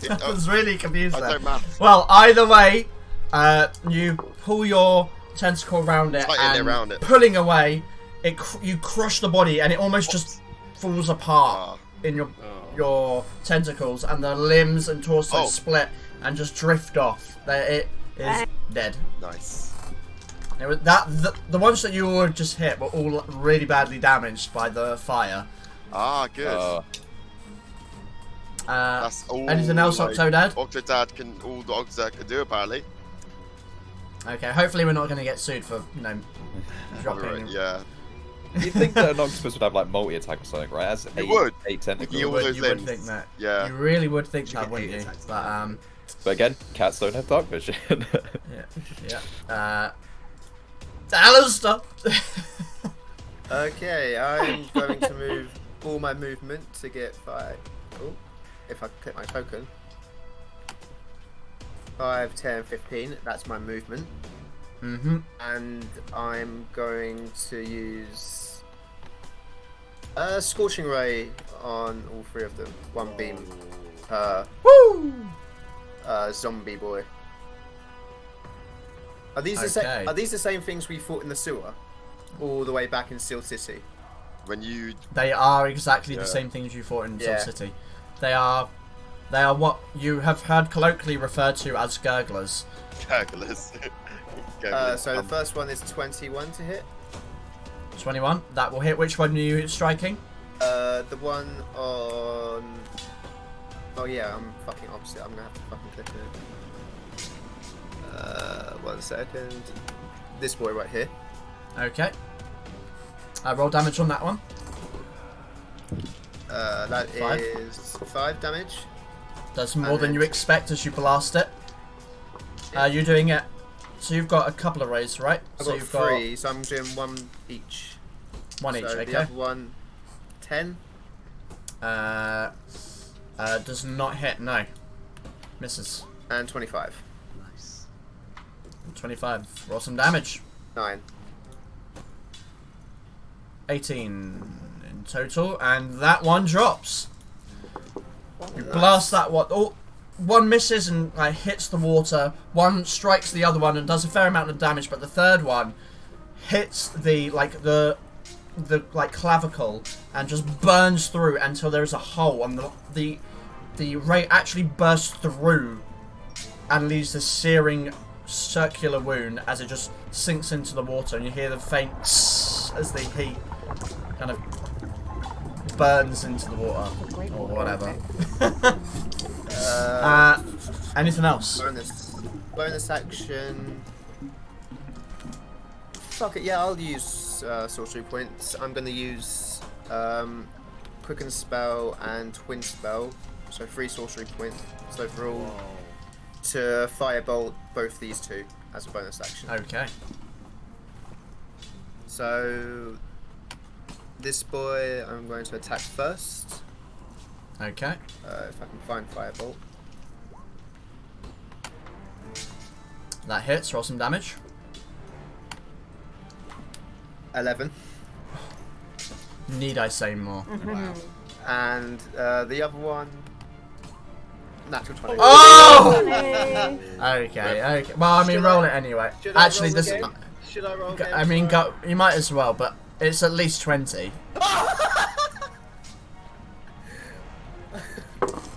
Speaker 1: That was really confused
Speaker 7: I
Speaker 1: there.
Speaker 7: don't math.
Speaker 1: Well, either way, you pull your tentacle around it
Speaker 7: Tightly
Speaker 1: and
Speaker 7: around it.
Speaker 1: pulling away, you crush the body and it almost just falls apart in your tentacles, and the limbs and torso split and just drift off. It is dead.
Speaker 7: Nice.
Speaker 1: It was the ones that you were just hit were all really badly damaged by the fire.
Speaker 7: Good. That's all.
Speaker 1: Anything else, Octodad?
Speaker 7: Octodad can all the Octodad can do apparently.
Speaker 1: Okay, hopefully we're not going to get sued for dropping.
Speaker 7: Right, yeah.
Speaker 4: You'd think that an octopus would have like multi-attack or something, right? That's eight tentacles.
Speaker 7: You would
Speaker 1: think that.
Speaker 7: Yeah.
Speaker 1: You really would think that, wouldn't you?
Speaker 4: But again, cats don't have dark vision.
Speaker 1: Yeah. Alistair!
Speaker 5: Okay, I'm going to move all my movement to get 5. Oh, if I click my token. 5, 10, 15. That's my movement.
Speaker 1: Mm-hmm.
Speaker 5: And I'm going to use a Scorching Ray on all 3 of them. 1 beam.
Speaker 1: Woo!
Speaker 5: Zombie boy. Are these the same things we fought in the sewer, all the way back in Steel City?
Speaker 1: They are exactly the same things you fought in Steel City. They are what you have heard colloquially referred to as gurglers.
Speaker 7: Gurglers.
Speaker 5: So the first one is 21 to hit.
Speaker 1: 21. That will hit. Which one are you striking?
Speaker 5: The one on. Oh yeah, I'm fucking opposite. I'm gonna have to fucking click it. 1 second. This boy right here.
Speaker 1: Okay. Roll damage on that one.
Speaker 5: That
Speaker 1: 5.
Speaker 5: is 5 damage.
Speaker 1: That's more than you expect as you blast it. You're doing it. So you've got a couple of rays, right?
Speaker 5: I've
Speaker 1: so
Speaker 5: got
Speaker 1: you've
Speaker 5: 3, so I'm doing 1 each.
Speaker 1: 1 each,
Speaker 5: so
Speaker 1: okay.
Speaker 5: The other one, 10.
Speaker 1: Does not hit, no. Misses.
Speaker 5: And 25.
Speaker 1: 25. Roll some damage.
Speaker 5: 9.
Speaker 1: 18 in total, and that one drops. You blast that one. Oh, one misses and hits the water. One strikes the other one and does a fair amount of damage, but the third one hits the clavicle and just burns through until there is a hole, and the ray actually bursts through and leaves this searing circular wound as it just sinks into the water, and you hear the faint as the heat kind of burns into the water or whatever. Anything else?
Speaker 5: Bonus action. Fuck it, yeah, I'll use sorcery points. I'm gonna use Quicken Spell and Twin Spell, so 3 sorcery points overall, to firebolt both these 2 as a bonus action.
Speaker 1: Okay.
Speaker 5: So this boy I'm going to attack first.
Speaker 1: Okay.
Speaker 5: If I can find firebolt.
Speaker 1: That hits. Roll some damage.
Speaker 5: 11.
Speaker 1: Need I say more?
Speaker 2: Wow.
Speaker 5: And the other one, natural 20.
Speaker 1: Oh!
Speaker 6: Hey.
Speaker 1: Okay. Well, I mean,
Speaker 5: Should
Speaker 1: roll
Speaker 5: I-
Speaker 1: it anyway.
Speaker 5: should I
Speaker 1: Actually,
Speaker 5: roll
Speaker 1: this.
Speaker 5: again? Should I roll again?
Speaker 1: I mean,
Speaker 5: Sorry.
Speaker 1: you might as well, but it's at least 20.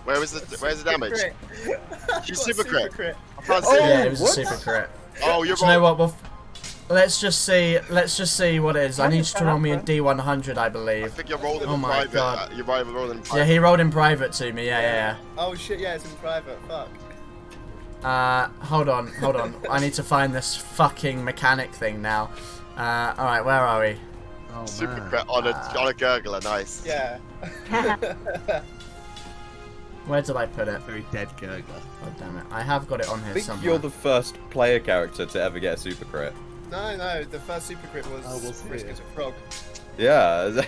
Speaker 7: Where's the damage?
Speaker 5: Crit.
Speaker 7: You
Speaker 5: Got
Speaker 7: super crit. I can't
Speaker 4: Oh,
Speaker 7: see
Speaker 1: Yeah,
Speaker 7: it.
Speaker 1: it was a super crit.
Speaker 7: Oh, you're
Speaker 1: Do you know
Speaker 7: wrong.
Speaker 1: what? Let's just see what it is. I
Speaker 6: Why
Speaker 1: need you
Speaker 6: did
Speaker 1: to
Speaker 6: that
Speaker 1: roll me a
Speaker 6: happen?
Speaker 1: D100, I
Speaker 7: I
Speaker 1: believe.
Speaker 7: think you're rolling
Speaker 1: Oh
Speaker 7: in
Speaker 1: my
Speaker 7: private.
Speaker 1: God.
Speaker 7: You're rolling in
Speaker 1: Yeah,
Speaker 7: private.
Speaker 1: he rolled in private to me. Yeah.
Speaker 5: Oh shit, yeah, it's in private. Fuck.
Speaker 1: Hold on. I need to find this fucking mechanic thing now. Alright, where are we?
Speaker 2: Oh,
Speaker 7: Super
Speaker 2: man.
Speaker 7: crit on a gurgler. Nice.
Speaker 5: Yeah.
Speaker 1: Where did I put it?
Speaker 2: Very dead gurgler.
Speaker 1: God damn it. I have got it on
Speaker 4: I
Speaker 1: here
Speaker 4: think
Speaker 1: somewhere.
Speaker 4: you're the first player character to ever get a super crit.
Speaker 5: No, the first super crit was Risk as a Frog.
Speaker 4: Yeah.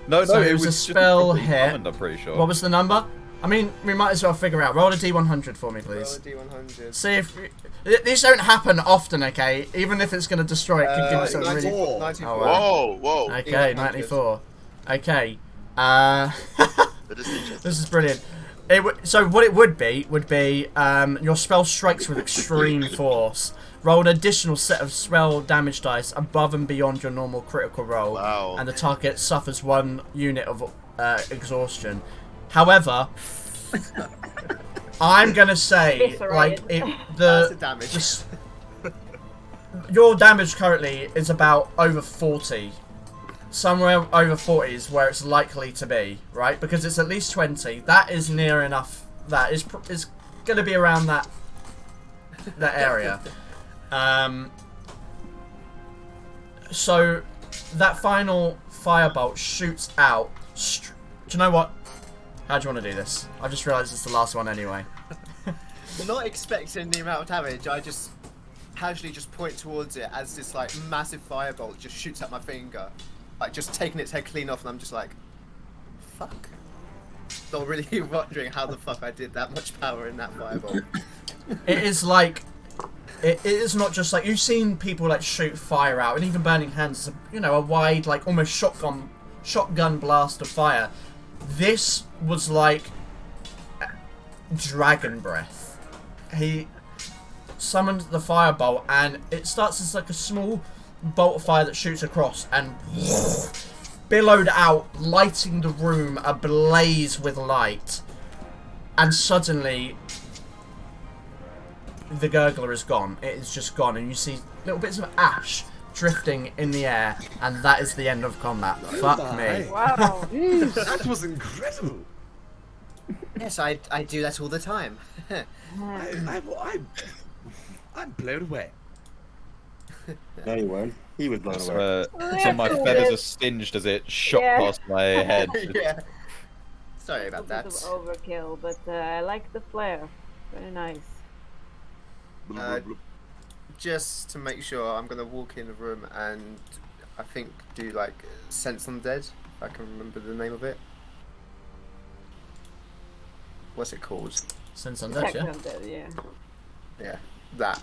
Speaker 4: no,
Speaker 1: So it
Speaker 4: it
Speaker 1: was a
Speaker 4: just
Speaker 1: spell
Speaker 4: properly
Speaker 1: hit.
Speaker 4: summoned, I'm pretty sure.
Speaker 1: What was the number? I mean, we might as well figure out. Roll a D100 for me,
Speaker 5: Roll a
Speaker 1: please.
Speaker 5: D100.
Speaker 1: See if... These don't happen often, okay? Even if it's going to destroy it, can give you something really...
Speaker 5: 94.
Speaker 1: 94.
Speaker 5: Oh,
Speaker 1: wow.
Speaker 7: Whoa.
Speaker 1: Okay,
Speaker 5: D100.
Speaker 1: 94. Okay.
Speaker 7: They're just teachers.
Speaker 1: This is brilliant. So what it would be your spell strikes with extreme force. Roll an additional set of spell damage dice above and beyond your normal critical roll,
Speaker 7: Wow.
Speaker 1: and the target suffers 1 unit of exhaustion. However, I'm gonna say like
Speaker 5: That's the damage.
Speaker 1: Your damage currently is about over 40. Somewhere over 40 is where it's likely to be, right? Because it's at least 20. That is near enough. That is going to be around that area. So that final firebolt shoots out. Do you know what? How do you want to do this? I just realised it's the last one anyway.
Speaker 5: Not expecting the amount of damage, I just casually just point towards it as this like massive firebolt just shoots at my finger. Like just taking its head clean off, and I'm just like, fuck. Not really wondering how the fuck I did that much power in that firebolt.
Speaker 1: It is like... It is not just like... You've seen people like shoot fire out, and even Burning Hands is a wide, like almost shotgun blast of fire. This was like dragon breath. He summoned the firebolt, and it starts as like a small bolt of fire that shoots across and billowed out, lighting the room ablaze with light. And suddenly the gurgler is gone. It is just gone, and you see little bits of ash drifting in the air, and that is the end of combat. Fuck me.
Speaker 6: Wow.
Speaker 2: That was incredible.
Speaker 5: Yes, I do that all the time.
Speaker 2: I'm blown away.
Speaker 3: No, you weren't. He was blown away.
Speaker 4: So my feathers are singed as it shot
Speaker 6: Yeah.
Speaker 4: past my head.
Speaker 5: Yeah. Sorry about
Speaker 6: A
Speaker 5: that.
Speaker 6: bit of overkill, but I like the flare. Very nice.
Speaker 5: Just to make sure, I'm gonna walk in the room and I think do like Sense Undead, if I can remember the name of it. What's it called?
Speaker 1: Sense Undead, yeah?
Speaker 6: Undead, yeah.
Speaker 5: Yeah, that.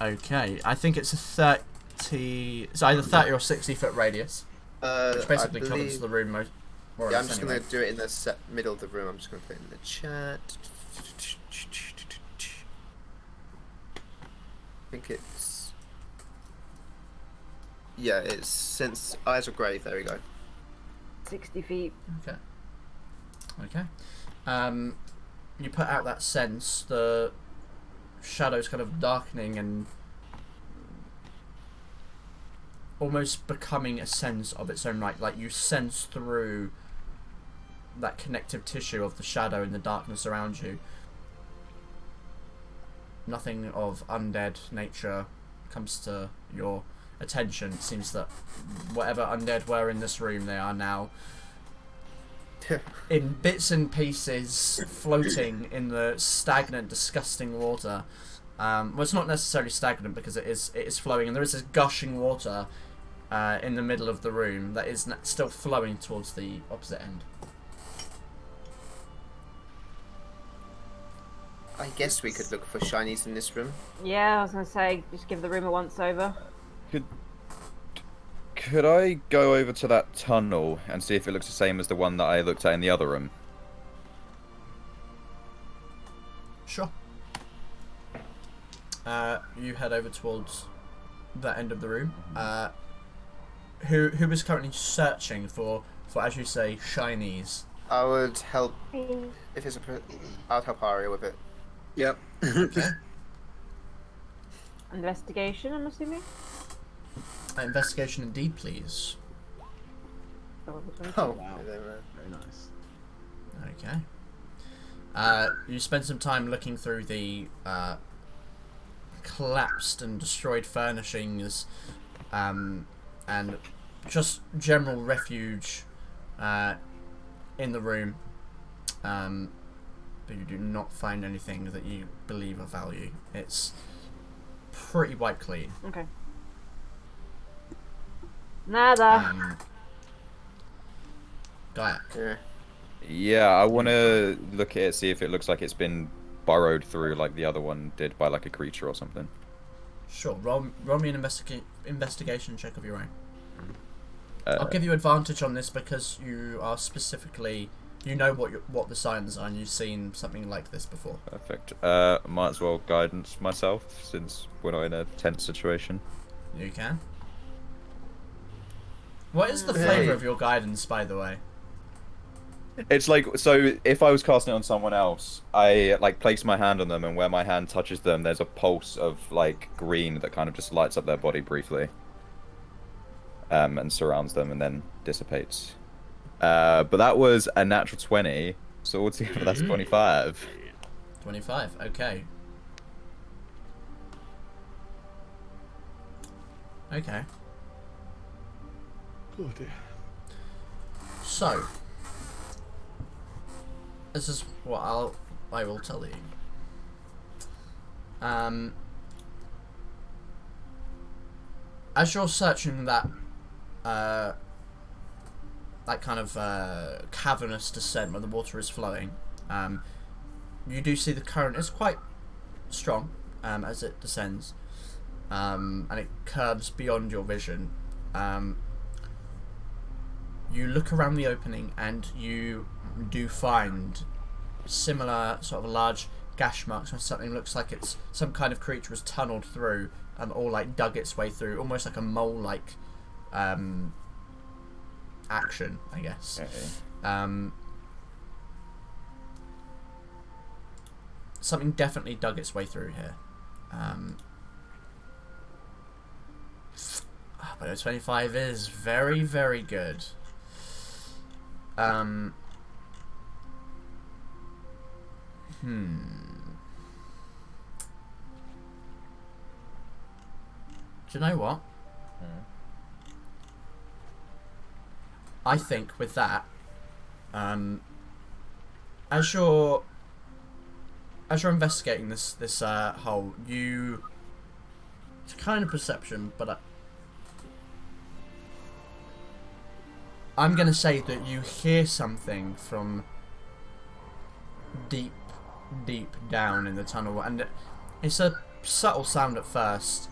Speaker 1: Okay. I think it's a 30... It's either 30 or 60 foot radius, which basically
Speaker 5: I
Speaker 1: covers
Speaker 5: believe,
Speaker 1: the room more or
Speaker 5: yeah, I'm
Speaker 1: less
Speaker 5: just
Speaker 1: anyway.
Speaker 5: gonna do it in the middle of the room. I'm just gonna put it in the chat. I think it's... Yeah, it's since Eyes of Grave. There we go.
Speaker 6: 60 feet.
Speaker 1: Okay. You put out that sense, the shadow's kind of darkening and almost becoming a sense of its own right. Like you sense through that connective tissue of the shadow and the darkness around you. Nothing of undead nature comes to your attention. It seems that whatever undead were in this room, they are now in bits and pieces, floating in the stagnant, disgusting water. Well, it's not necessarily stagnant because it is flowing, and there is this gushing water in the middle of the room that is still flowing towards the opposite end.
Speaker 5: I guess we could look for shinies in this room.
Speaker 6: Yeah, I was gonna say, just give the room a once over.
Speaker 4: Could I go over to that tunnel and see if it looks the same as the one that I looked at in the other room?
Speaker 1: Sure. You head over towards that end of the room. Who is currently searching for, as you say, shinies?
Speaker 5: I would help if it's I'd help Aria with it.
Speaker 3: Yep.
Speaker 1: Okay.
Speaker 6: Investigation, I'm assuming?
Speaker 1: Investigation indeed, please.
Speaker 5: Oh,
Speaker 2: Wow. Very nice.
Speaker 1: Okay. You spend some time looking through the collapsed and destroyed furnishings, and just general refuge in the room, but you do not find anything that you believe of value. It's pretty wiped clean.
Speaker 6: Okay. Nada.
Speaker 1: Gaia.
Speaker 5: yeah.
Speaker 4: Yeah, I want to look at it, see if it looks like it's been burrowed through like the other one did by like a creature or something.
Speaker 1: Sure. Roll me an investigation check of your own.
Speaker 4: Uh,
Speaker 1: I'll give you advantage on this because you are specifically, you know what the signs are, and you've seen something like this before.
Speaker 4: Perfect. Might as well guidance myself since we're not in a tense situation.
Speaker 1: You can. What is the flavour of your guidance, by the way?
Speaker 4: It's like, so if I was casting it on someone else, I like place my hand on them, and where my hand touches them, there's a pulse of like green that kind of just lights up their body briefly, and surrounds them and then dissipates. But that was a natural 20, so altogether that's 25.
Speaker 1: 25. Okay. Okay.
Speaker 2: Oh dear.
Speaker 1: So, this is what I will tell you. As you're searching that kind of cavernous descent where the water is flowing, you do see the current is quite strong as it descends, and it curves beyond your vision. You look around the opening and you do find similar sort of large gash marks where something looks like it's some kind of creature was tunneled through or like dug its way through, almost like a mole-like action, I guess.
Speaker 4: Okay.
Speaker 1: Something definitely dug its way through here. But a 25 is very, very good. Do you know what? I think with that, as you're investigating this hole, it's kind of perception, but I'm gonna say that you hear something from deep down in the tunnel, and it's a subtle sound at first,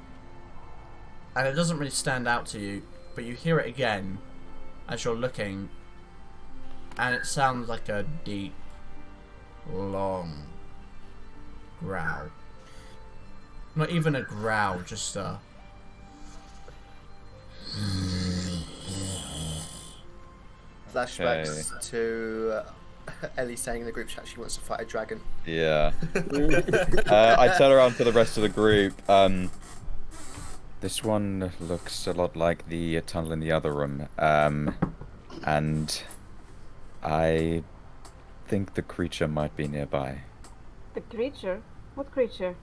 Speaker 1: and it doesn't really stand out to you, but you hear it again as you're looking, and it sounds like a deep, long growl. Not even a growl, just a...
Speaker 5: Flashbacks to Ellie saying in the group chat she wants to fight a dragon.
Speaker 4: Yeah. I turn around to the rest of the group. This one looks a lot like the tunnel in the other room. And I think the creature might be nearby.
Speaker 6: The creature? What creature?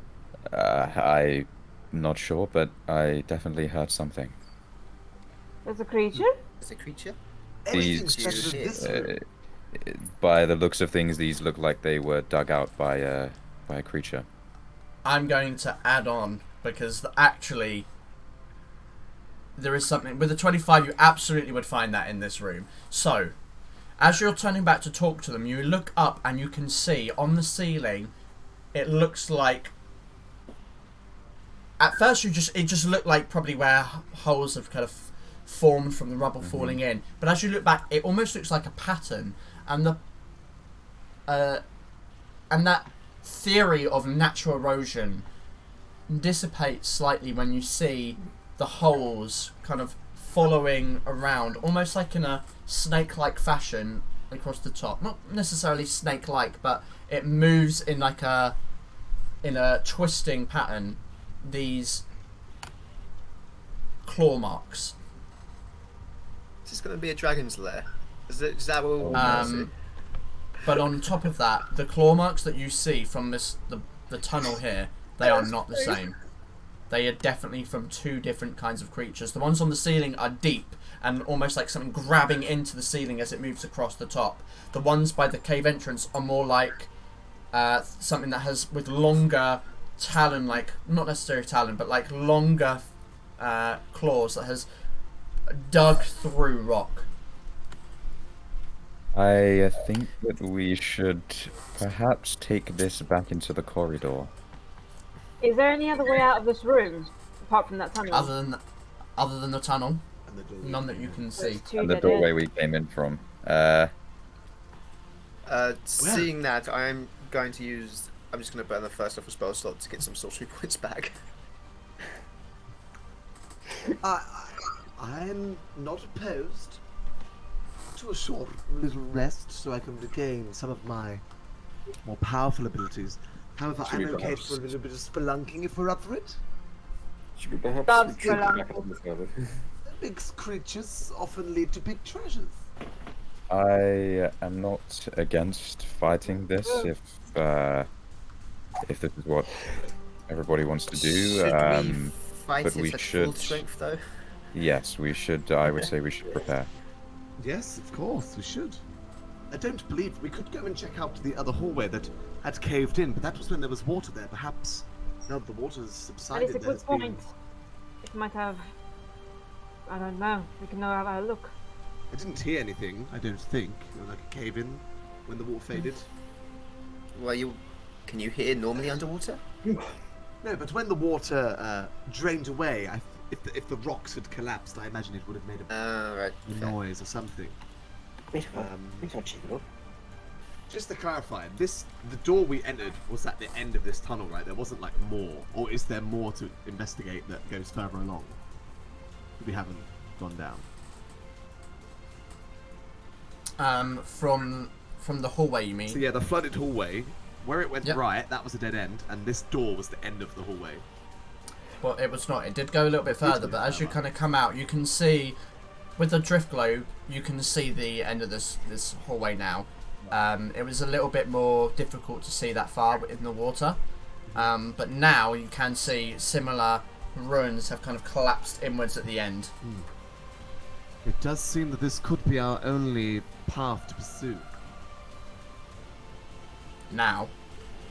Speaker 4: I'm not sure, but I definitely heard something.
Speaker 6: There's a creature?
Speaker 5: Is it a creature?
Speaker 2: Everything's
Speaker 5: These-
Speaker 2: better than this room.
Speaker 4: By the looks of things, these look like they were dug out by a creature.
Speaker 1: I'm going to add on, because actually there is something with the 25. You absolutely would find that in this room. So as you're turning back to talk to them, you look up and you can see on the ceiling it looks like. At first, it just looked like probably where holes have kind of formed from the rubble falling in. But as you look back, it almost looks like a pattern, and that theory of natural erosion dissipates slightly when you see the holes kind of following around, almost like in a snake-like fashion across the top. Not necessarily snake-like, but it moves in a twisting pattern. These claw marks.
Speaker 5: Is this going to be a dragon's lair? Is that what we'll see?
Speaker 1: But on top of that, the claw marks that you see from the tunnel here, they are not the same. They are definitely from two different kinds of creatures. The ones on the ceiling are deep and almost like something grabbing into the ceiling as it moves across the top. The ones by the cave entrance are more like something that has with longer talon, like not necessarily talon, but like longer claws that has dug through rock.
Speaker 4: I think that we should perhaps take this back into the corridor.
Speaker 6: Is there any other way out of this room apart from that tunnel?
Speaker 1: Other than the tunnel,
Speaker 2: And the door.
Speaker 1: none that you can see.
Speaker 6: There's two
Speaker 4: And the
Speaker 6: dead
Speaker 4: doorway
Speaker 6: ends.
Speaker 4: we came in from.
Speaker 5: Seeing that, I'm just going to burn the first off a spell slot to get some sorcery points back.
Speaker 2: I'm not opposed to a short little rest so I can regain some of my more powerful abilities. However,
Speaker 3: Should we
Speaker 2: I'm okay
Speaker 3: perhaps-
Speaker 2: for a little bit of spelunking if we're up for it.
Speaker 3: Should we perhaps
Speaker 6: Does
Speaker 3: retreat
Speaker 6: belong.
Speaker 3: back on the further?
Speaker 2: Big creatures often lead to big treasures.
Speaker 4: I am not against fighting this if this is what everybody wants to do.
Speaker 5: Should we fight
Speaker 4: but
Speaker 5: it
Speaker 4: we
Speaker 5: at full
Speaker 4: should-
Speaker 5: strength, though?
Speaker 4: Yes, we should. I would say we should prepare.
Speaker 2: Yes, of course, we should. I don't believe we could go and check out the other hallway that had caved in, but that was when there was water there. Perhaps now that the water's
Speaker 6: That
Speaker 2: subsided,
Speaker 6: is a
Speaker 2: there's
Speaker 6: good
Speaker 2: been...
Speaker 6: point. It might have. I don't know. We can now have a look.
Speaker 2: I didn't hear anything, I don't think. It was like a cave-in when the water faded.
Speaker 5: Well, can you hear normally underwater?
Speaker 2: No, but when the water drained away, if the rocks had collapsed, I imagine it would have made
Speaker 5: Right.
Speaker 2: a
Speaker 5: fair.
Speaker 2: noise or something.
Speaker 3: Wait, I'll check it up.
Speaker 2: Just to clarify, the door we entered was at the end of this tunnel, right? There wasn't like more, or is there more to investigate that goes further along? We haven't gone down.
Speaker 1: From the hallway, you mean?
Speaker 2: So yeah, the flooded hallway, where it went
Speaker 1: Yep.
Speaker 2: right, that was a dead end, and this door was the end of the hallway.
Speaker 1: Well, it was not. It did go a little bit further, but as you kind of come out, you can see, with the drift globe, you can see the end of this hallway now. It was a little bit more difficult to see that far in the water, but now you can see similar ruins have kind of collapsed inwards at the end.
Speaker 2: It does seem that this could be our only path to pursue.
Speaker 1: Now,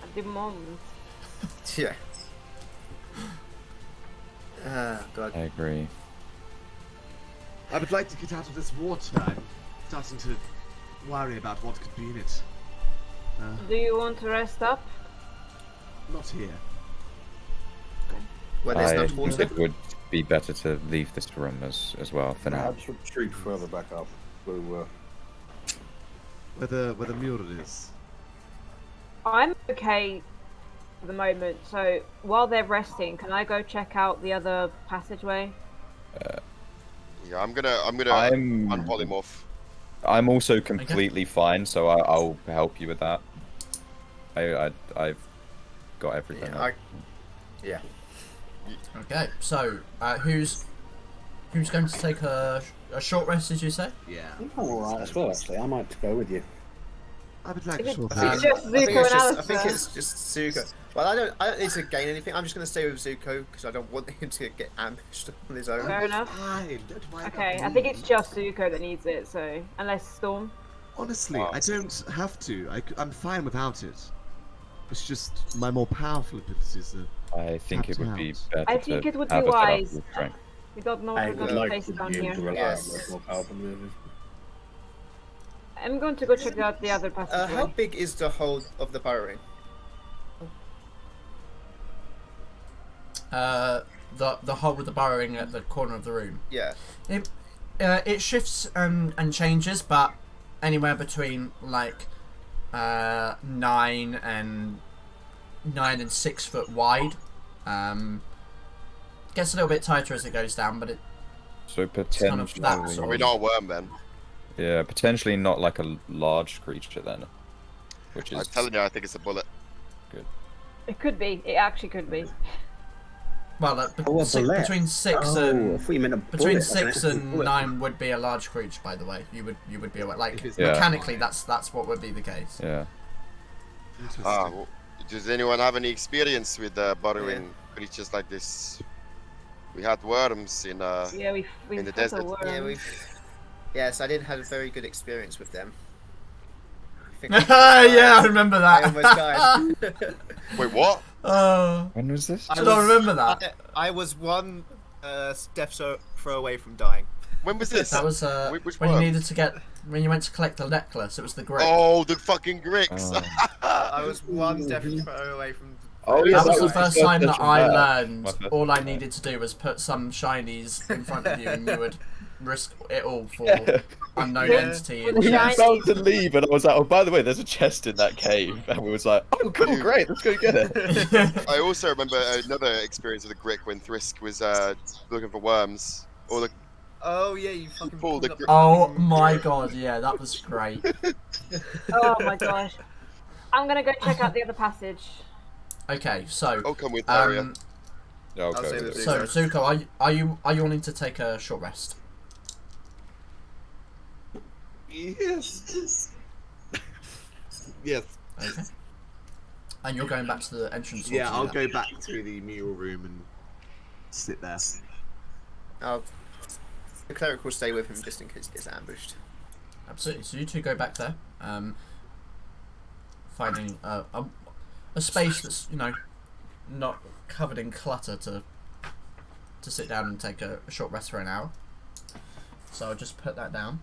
Speaker 6: At the moment.
Speaker 5: Yeah. God.
Speaker 4: I agree.
Speaker 2: I would like to get out of this water. I'm starting to worry about what could be in it.
Speaker 6: Do you want to rest up?
Speaker 2: Not here.
Speaker 5: Well, there's
Speaker 4: I
Speaker 5: no
Speaker 4: think
Speaker 5: water.
Speaker 4: it would be better to leave this room as well for now.
Speaker 3: Perhaps retreat further back up. So,
Speaker 2: Where the mural is.
Speaker 6: I'm okay for the moment. So while they're resting, can I go check out the other passageway?
Speaker 7: Yeah, I'm gonna
Speaker 4: I'm
Speaker 7: unpolymorph.
Speaker 4: I'm also completely fine, so I'll help you with that. I've got everything.
Speaker 5: Yeah.
Speaker 1: okay. So, who's going to take a short rest? Did you say?
Speaker 2: Yeah.
Speaker 3: I'm alright as well, actually. I might go with you.
Speaker 2: I would like
Speaker 6: If
Speaker 2: a
Speaker 6: it's,
Speaker 2: short
Speaker 1: Um,
Speaker 6: it's just Zuko and
Speaker 5: I think
Speaker 6: Alistair.
Speaker 5: it's just Zuko. Well, I don't need to gain anything. I'm just going to stay with Zuko because I don't want him to get ambushed on his own.
Speaker 6: Fair enough.
Speaker 2: Fine, don't mind
Speaker 6: Okay,
Speaker 2: about
Speaker 6: I think
Speaker 2: me.
Speaker 6: it's just Zuko that needs it. So unless Storm.
Speaker 2: Honestly, I don't have to. I'm fine without it. It's just my more powerful abilities are...
Speaker 4: I think it would be
Speaker 2: Tapped
Speaker 4: better
Speaker 6: I think
Speaker 4: to
Speaker 6: it would
Speaker 4: have
Speaker 6: be
Speaker 4: us set up
Speaker 6: wise.
Speaker 4: with strength.
Speaker 6: We don't know
Speaker 3: I
Speaker 6: what we're
Speaker 3: would
Speaker 6: going to
Speaker 3: like
Speaker 6: face
Speaker 3: to
Speaker 6: down
Speaker 3: be able
Speaker 6: here.
Speaker 3: to rely
Speaker 5: Yes.
Speaker 3: on my more powerful movers.
Speaker 6: I'm going to go check out the other
Speaker 5: How
Speaker 6: passageway.
Speaker 5: big is the hold of the burrowing?
Speaker 1: the hole with the burrowing at the corner of the room.
Speaker 5: Yeah.
Speaker 1: It shifts and changes, but anywhere between like 9 and 6 foot wide. Gets a little bit tighter as it goes down, but
Speaker 4: So
Speaker 1: it's kind of that
Speaker 4: potentially,
Speaker 1: sort
Speaker 7: We're
Speaker 1: of.
Speaker 7: not a worm then.
Speaker 4: yeah, potentially not like a large creature then, which
Speaker 7: I'm
Speaker 4: is
Speaker 7: telling you, I think it's a bullet.
Speaker 6: It could be. It actually could be.
Speaker 1: Well, like,
Speaker 3: Oh, a bullet.
Speaker 1: between 6
Speaker 3: Oh, I
Speaker 1: and
Speaker 3: thought you meant a
Speaker 1: between
Speaker 3: bullet.
Speaker 1: 6 and
Speaker 3: Bullet.
Speaker 1: 9 would be a large creature. By the way, you would be aware. Like
Speaker 2: If it's
Speaker 4: Yeah.
Speaker 1: mechanically, that's what would be the case.
Speaker 4: yeah.
Speaker 7: Well, does anyone have any experience with burrowing creatures like this? We had worms in
Speaker 6: Yeah, we've
Speaker 7: In the
Speaker 6: fought
Speaker 7: desert.
Speaker 6: a worm.
Speaker 5: Yeah, Yes, I didn't have a very good experience with them. I think
Speaker 1: Yeah, I remember
Speaker 5: I almost
Speaker 1: that.
Speaker 5: died.
Speaker 7: Wait, what?
Speaker 1: Oh,
Speaker 4: When was this?
Speaker 1: I don't remember that.
Speaker 5: I was one death throw away from dying.
Speaker 7: When was this?
Speaker 1: That was
Speaker 7: Which
Speaker 1: when you
Speaker 7: worm?
Speaker 1: needed to get when you went to collect the necklace. It was the grip.
Speaker 7: Oh, the fucking Gricks.
Speaker 5: I was one death throw away from.
Speaker 4: Oh, yeah,
Speaker 1: That was the
Speaker 4: was
Speaker 1: first
Speaker 4: the
Speaker 1: time that
Speaker 4: session
Speaker 1: I
Speaker 4: there.
Speaker 1: learned
Speaker 4: My first
Speaker 1: all I
Speaker 4: time.
Speaker 1: needed to do was put some shinies in front of you and you would risk it all for
Speaker 4: Yeah.
Speaker 1: unknown
Speaker 6: Yeah.
Speaker 1: entity and
Speaker 6: With
Speaker 4: We
Speaker 6: the
Speaker 4: were
Speaker 1: chest.
Speaker 6: shiny-
Speaker 4: about to leave, and I was like, "Oh, by the way, there's a chest in that cave," and we was like, "Oh, cool, great, let's go get it."
Speaker 7: I also remember another experience with a Grick when Thrisk was looking for worms. Or the
Speaker 5: Oh yeah, you fucking
Speaker 7: Pull the
Speaker 5: pulled up-
Speaker 7: gr-
Speaker 1: Oh my god, yeah, that was great.
Speaker 6: Oh my gosh. I'm gonna go check out the other passage.
Speaker 1: Okay, so
Speaker 7: I'll come with Aria.
Speaker 4: Okay.
Speaker 5: say the
Speaker 1: so Zuko, are you wanting to take a short rest?
Speaker 2: Yes. Yes.
Speaker 1: Okay. And you're going back to the entrance. hall
Speaker 2: Yeah,
Speaker 1: to do
Speaker 2: I'll
Speaker 1: that?
Speaker 2: go back to the mural room and sit there.
Speaker 5: The cleric will stay with him just in case he gets ambushed.
Speaker 1: Absolutely. So you two go back there, finding a space that's not covered in clutter to sit down and take a short rest for an hour. So I'll just put that down.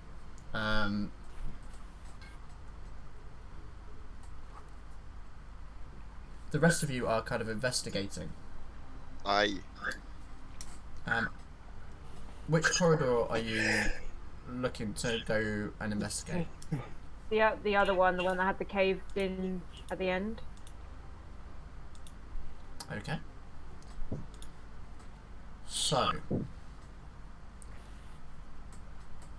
Speaker 1: The rest of you are kind of investigating.
Speaker 7: Aye.
Speaker 1: Which corridor are you looking to go and investigate?
Speaker 6: The other one, the one that had the caved in at the end.
Speaker 1: Okay. So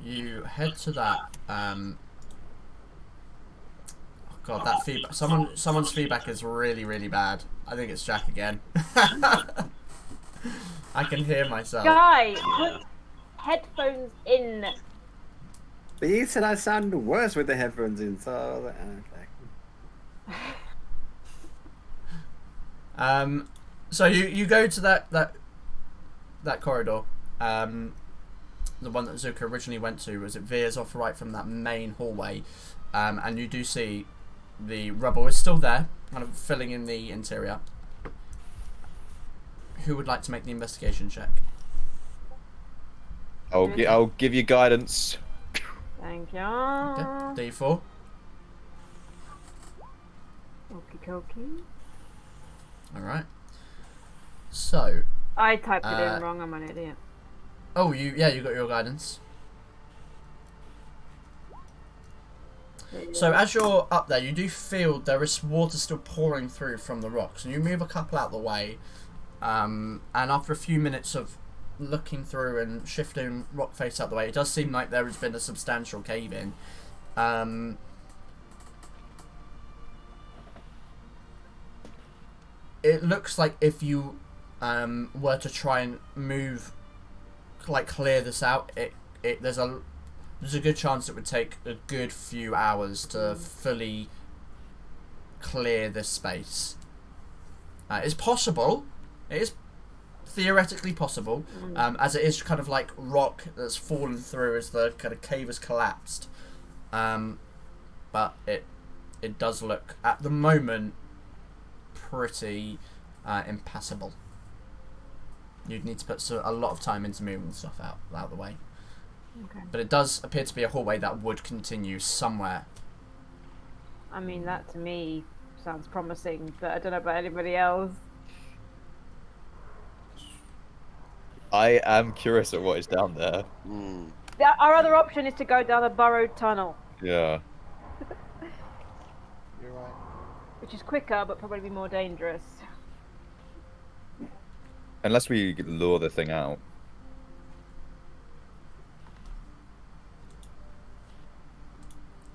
Speaker 1: you head to that. Oh God, that feedback. Someone's feedback is really, really bad. I think it's Jack again. I can hear myself.
Speaker 6: Guy, put headphones in.
Speaker 3: But you said I sound worse with the headphones in, so I was like, okay.
Speaker 1: So you go to that corridor. The one that Zuka originally went to, as it veers off right from that main hallway, and you do see the rubble is still there, kind of filling in the interior. Who would like to make the investigation check?
Speaker 4: I'll give you guidance.
Speaker 6: Thank you.
Speaker 1: Okay, D4.
Speaker 6: Okie dokie.
Speaker 1: All right. So,
Speaker 6: I typed it
Speaker 1: Uh,
Speaker 6: in wrong. I'm an idiot.
Speaker 1: oh, you got your guidance. So as you're up there, you do feel there is water still pouring through from the rocks, and you move a couple out the way. And after a few minutes of looking through and shifting rock face out the way, it does seem like there has been a substantial cave in. It looks like if you were to try and move, like clear this out, there's a good chance it would take a good few hours to fully clear this space. It's possible. It is theoretically possible, as it is kind of like rock that's fallen through as the kind of cave has collapsed. But it does look at the moment pretty impassable. You'd need to put a lot of time into moving stuff out of the way.
Speaker 6: Okay.
Speaker 1: But it does appear to be a hallway that would continue somewhere.
Speaker 6: I mean, that to me sounds promising, but I don't know about anybody else.
Speaker 4: I am curious at what is down there.
Speaker 7: Mm.
Speaker 6: Our other option is to go down a burrowed tunnel,
Speaker 4: Yeah.
Speaker 7: You're right.
Speaker 6: which is quicker but probably more dangerous.
Speaker 4: Unless we lure the thing out.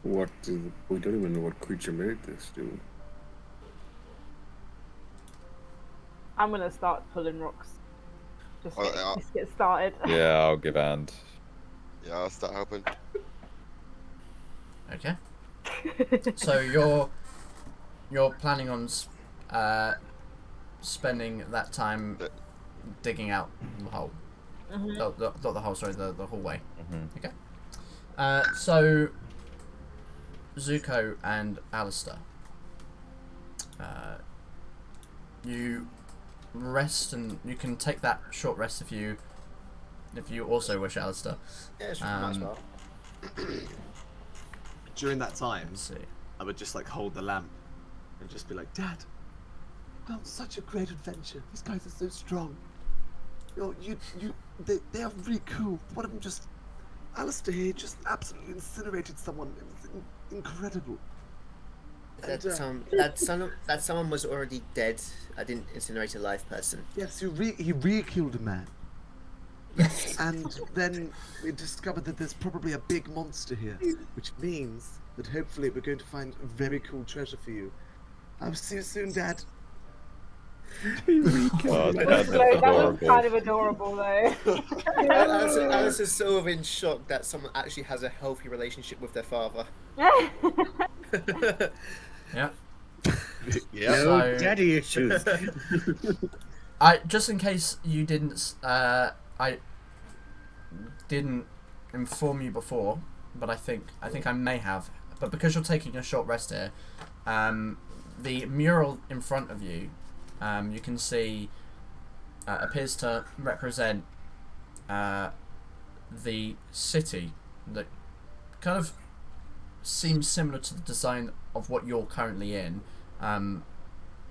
Speaker 8: We don't even know what creature made this, do we?
Speaker 6: I'm gonna start pulling rocks. Just
Speaker 7: Oh,
Speaker 6: just get started.
Speaker 4: Yeah, I'll give hand.
Speaker 7: Yeah, I'll start helping.
Speaker 1: Okay. So you're planning on spending that time digging out the hole.
Speaker 6: Mhm.
Speaker 1: Oh, not the hole, sorry, the hallway.
Speaker 4: Mhm.
Speaker 1: Okay. So Zuko and Alistair, you rest, and you can take that short rest if you also wish, Alistair.
Speaker 5: Yeah, sure, might as well.
Speaker 2: During that time,
Speaker 1: Let's see.
Speaker 2: I would just like hold the lamp and just be like, Dad, we're on such a great adventure. These guys are so strong. They are really cool. One of them just, Alistair here, just absolutely incinerated someone. It was incredible.
Speaker 5: That
Speaker 2: And,
Speaker 5: someone was already dead. I didn't incinerate a live person.
Speaker 2: Yes, he re-killed a man. And then we discovered that there's probably a big monster here, which means that hopefully we're going to find a very cool treasure for you. I'll see you soon, Dad.
Speaker 4: Oh, that's
Speaker 6: That was
Speaker 4: adorable.
Speaker 6: kind of adorable, though.
Speaker 5: Alice is sort of in shock that someone actually has a healthy relationship with their father.
Speaker 1: Yeah.
Speaker 2: Yeah.
Speaker 8: No
Speaker 1: So-
Speaker 8: daddy issues.
Speaker 1: I just in case you didn't, I didn't inform you before, but I think I may have. But because you're taking a short rest here, the mural in front of you, you can see, appears to represent the city that kind of seems similar to the design of what you're currently in,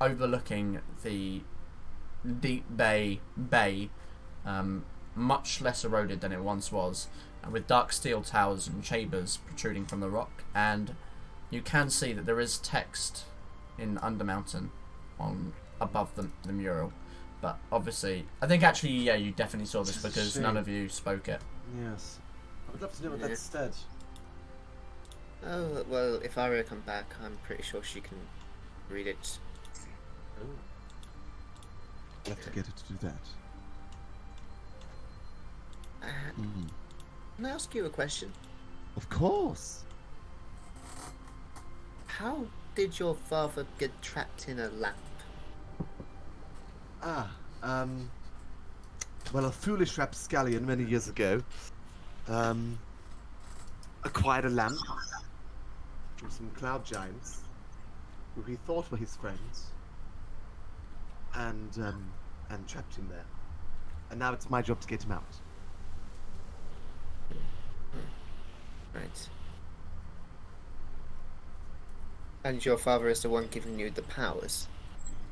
Speaker 1: overlooking the Deepbay Bay, much less eroded than it once was, with dark steel towers and chambers protruding from the rock, and you can see that there is text in Undermountain on above the mural. But obviously, I think actually, yeah, you definitely saw this because none of you spoke it.
Speaker 2: Yes. I would love to know what
Speaker 5: Yeah.
Speaker 2: that said.
Speaker 5: Oh well, if Arya come back, I'm pretty sure she can read it.
Speaker 2: Oh. I'll have to get her to do that.
Speaker 5: Can I ask you a question?
Speaker 2: Of course.
Speaker 5: How did your father get trapped in a lamp?
Speaker 2: Well, a foolish rapscallion many years ago, acquired a lamp from some cloud giants who he thought were his friends, and trapped him there. And now it's my job to get him out.
Speaker 5: Right. And your father is the one giving you the powers?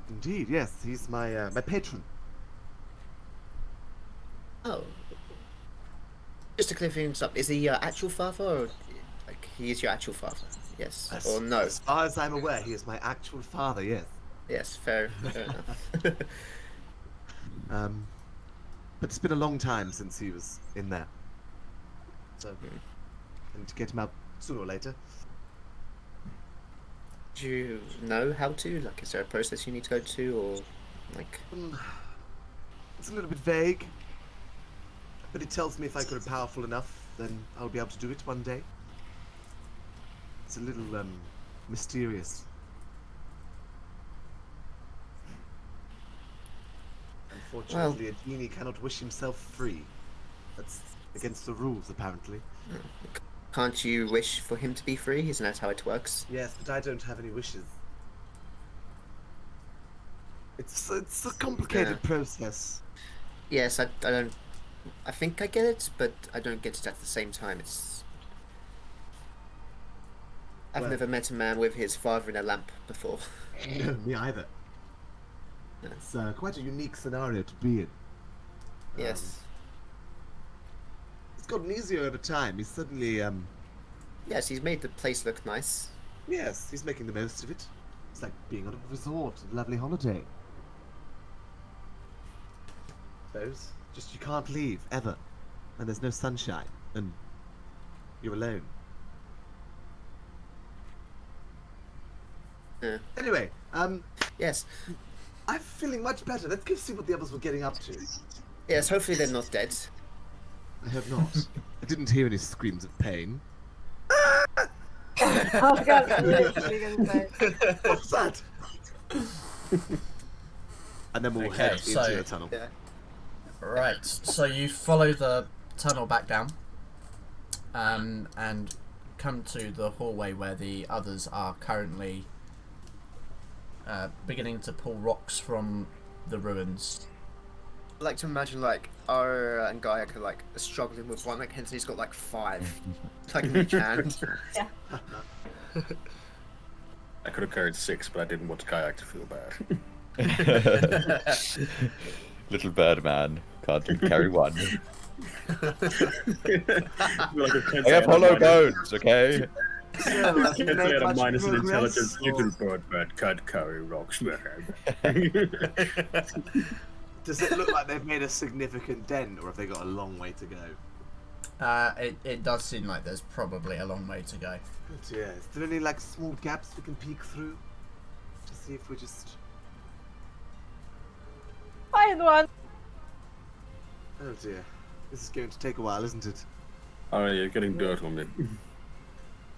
Speaker 2: Indeed, yes, he's my my patron.
Speaker 5: Oh. Just to clear things up, is he your actual father, or like he is your actual father? Yes. Or no?
Speaker 2: As far as I'm aware, he is my actual father. Yes.
Speaker 5: Yes, fair enough.
Speaker 2: But it's been a long time since he was in there. So, and to get him out sooner or later.
Speaker 5: Do you know how to? Like, is there a process you need to go to, or like?
Speaker 2: It's a little bit vague. But it tells me if I grow powerful enough, then I'll be able to do it one day. It's a little mysterious. Unfortunately, a genie cannot wish himself free. That's against the rules, apparently.
Speaker 5: Can't you wish for him to be free? Isn't that how it works?
Speaker 2: Yes, but I don't have any wishes. It's a complicated process.
Speaker 5: Yes, I don't. I think I get it, but I don't get it at the same time. I've
Speaker 2: Well-
Speaker 5: never met a man with his father in a lamp before.
Speaker 2: No, me either.
Speaker 5: No.
Speaker 2: It's quite a unique scenario to be in.
Speaker 5: Yes.
Speaker 2: It's gotten easier over time. He's suddenly,
Speaker 5: Yes, he's made the place look nice.
Speaker 2: yes, he's making the most of it. It's like being on a resort, a lovely holiday. Suppose. Just you can't leave, ever. And there's no sunshine. And you're alone.
Speaker 5: Yeah.
Speaker 2: Anyway,
Speaker 5: Yes.
Speaker 2: I'm feeling much better. Let's go see what the others were getting up to.
Speaker 5: Yes, hopefully they're not dead.
Speaker 2: I hope not. I didn't hear any screams of pain.
Speaker 6: I was literally gonna say.
Speaker 2: What's that? And then we'll
Speaker 1: Okay,
Speaker 2: head
Speaker 1: so-
Speaker 2: into the tunnel.
Speaker 5: Yeah.
Speaker 1: Right, so you follow the tunnel back down, and come to the hallway where the others are currently beginning to pull rocks from the ruins.
Speaker 5: I like to imagine like Aura and Gaia are like struggling with one, like Hensley's got like 5, like in each hand.
Speaker 8: I could have carried 6, but I didn't want Kayak to feel bad.
Speaker 4: Little bird man can't carry one.
Speaker 8: Like
Speaker 4: I have hollow bones, okay?
Speaker 8: Can't say at a minus in intelligence. Little bird can't carry rocks, man.
Speaker 2: Does it look like they've made a significant dent, or have they got a long way to go?
Speaker 1: It does seem like there's probably a long way to go.
Speaker 2: Oh dear. Is there any like small gaps we can peek through? To see if we just...
Speaker 6: Find one.
Speaker 2: Oh dear. This is going to take a while, isn't it?
Speaker 8: Oh, yeah, you're getting dirt on me.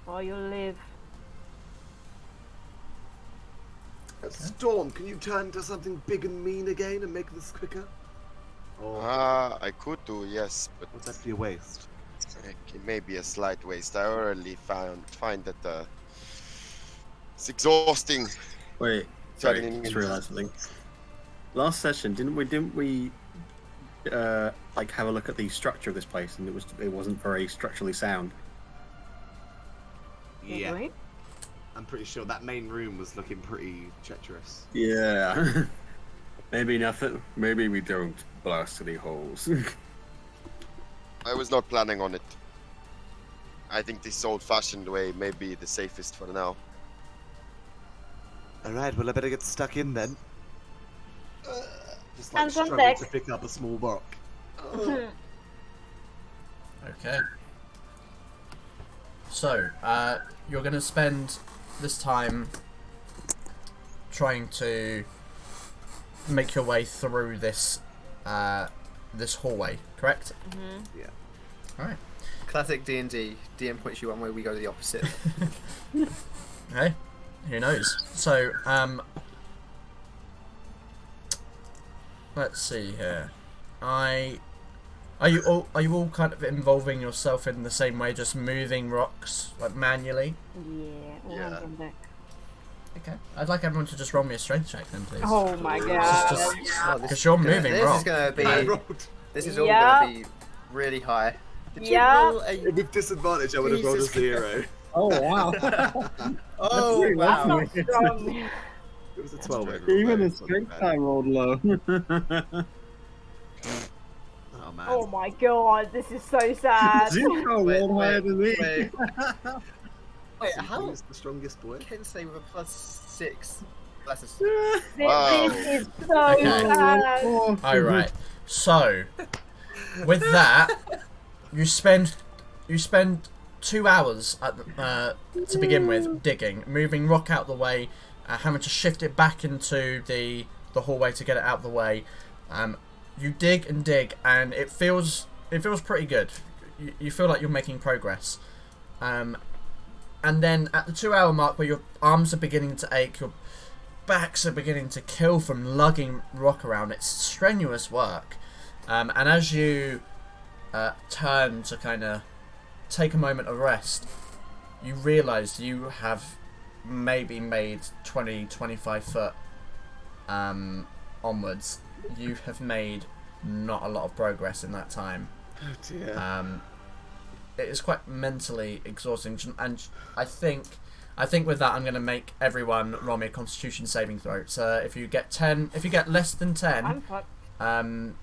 Speaker 6: Oh, you'll live.
Speaker 2: Storm, can you turn to something big and mean again and make this quicker? Or
Speaker 7: I could do, yes, but
Speaker 2: would that be a waste?
Speaker 7: it may be a slight waste. I already find that it's exhausting.
Speaker 3: Wait, sorry,
Speaker 7: Turning
Speaker 3: just
Speaker 7: in-
Speaker 3: realised something. Last session, didn't we like have a look at the structure of this place, and it wasn't very structurally sound.
Speaker 2: Yeah.
Speaker 6: Right?
Speaker 2: I'm pretty sure that main room was looking pretty treacherous.
Speaker 3: Yeah.
Speaker 8: Maybe nothing. Maybe we don't blast any holes.
Speaker 7: I was not planning on it. I think this old-fashioned way may be the safest for now.
Speaker 2: Alright, well I better get stuck in then. Just like
Speaker 6: Hands on
Speaker 2: struggling
Speaker 6: deck.
Speaker 2: to pick up a small rock.
Speaker 1: Okay. So, you're going to spend this time trying to make your way through this this hallway, correct?
Speaker 2: Yeah.
Speaker 1: All right.
Speaker 5: Classic D&D. DM points you one way, we go the opposite.
Speaker 1: Okay. Who knows? So, let's see here. Are you all kind of involving yourself in the same way, just moving rocks like manually?
Speaker 6: Yeah, all
Speaker 7: Yeah.
Speaker 6: hands on deck.
Speaker 1: Okay. I'd like everyone to just roll me a strength check then, please.
Speaker 6: Oh my
Speaker 1: Just-
Speaker 6: god.
Speaker 1: just-
Speaker 5: Oh,
Speaker 1: Because you're moving
Speaker 5: this
Speaker 1: rock.
Speaker 5: is gonna be.
Speaker 2: I rolled.
Speaker 5: This is all
Speaker 6: Yeah.
Speaker 5: gonna be really high. Did you
Speaker 6: Yeah.
Speaker 5: roll a-
Speaker 2: With disadvantage, I would have rolled a
Speaker 5: Jesus
Speaker 2: 0.
Speaker 3: Oh wow!
Speaker 5: Oh
Speaker 3: pretty
Speaker 6: That's
Speaker 5: wow!
Speaker 6: not strong.
Speaker 2: It was a 12 overall.
Speaker 3: Even
Speaker 2: though,
Speaker 3: the
Speaker 2: so
Speaker 3: strength
Speaker 2: not
Speaker 3: I
Speaker 2: bad.
Speaker 3: rolled low.
Speaker 2: Oh man.
Speaker 6: Oh my god, this is so sad.
Speaker 3: Zero
Speaker 5: Wait,
Speaker 3: rolled higher
Speaker 5: wait,
Speaker 3: than me.
Speaker 5: wait. Wait,
Speaker 2: So
Speaker 5: how
Speaker 2: who's the strongest boy?
Speaker 5: can say with a +6? That's a
Speaker 7: Wow.
Speaker 6: This is so
Speaker 1: Okay.
Speaker 6: sad.
Speaker 1: All right. So, with that, you spend 2 hours at to begin with digging, moving rock out the way, having to shift it back into the hallway to get it out the way. You dig and dig, and it feels pretty good. You feel like you're making progress. And then at the 2 hour mark, where your arms are beginning to ache, your backs are beginning to kill from lugging rock around. It's strenuous work. And as you turn to kind of take a moment of rest, you realise you have maybe made 20-25 foot onwards. You have made not a lot of progress in that time.
Speaker 2: Oh dear.
Speaker 1: It is quite mentally exhausting, and I think with that I'm going to make everyone roll me a Constitution saving throw. So if you get less than 10,
Speaker 6: I'm fucked.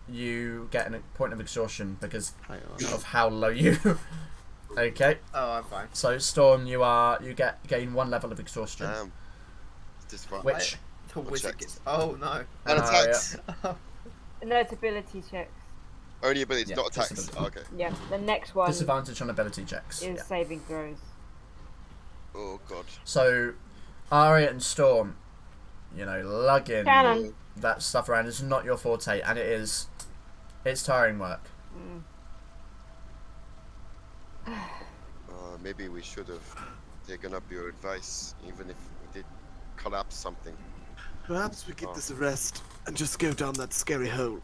Speaker 1: you get a point of exhaustion because
Speaker 2: Hang on.
Speaker 1: of how low you. Okay.
Speaker 5: Oh, I'm fine.
Speaker 1: So Storm, you gain 1 level of exhaustion.
Speaker 7: Damn. This far.
Speaker 1: Which
Speaker 5: The
Speaker 7: What
Speaker 5: wizard
Speaker 7: checks?
Speaker 5: gets. Oh no.
Speaker 7: And attacks.
Speaker 6: No, it's ability checks.
Speaker 7: Only abilities,
Speaker 1: Yeah,
Speaker 7: not attacks.
Speaker 1: disability.
Speaker 7: Okay.
Speaker 6: Yeah, the next one
Speaker 1: disadvantage on ability checks.
Speaker 6: is
Speaker 1: Yeah.
Speaker 6: saving throws.
Speaker 7: Oh god.
Speaker 1: So, Aria and Storm, lugging
Speaker 6: Cannon.
Speaker 1: that stuff around is not your forte, and it's tiring work.
Speaker 7: Maybe we should have taken up your advice, even if we did collapse something.
Speaker 2: Perhaps we give this a rest and just go down that scary hole.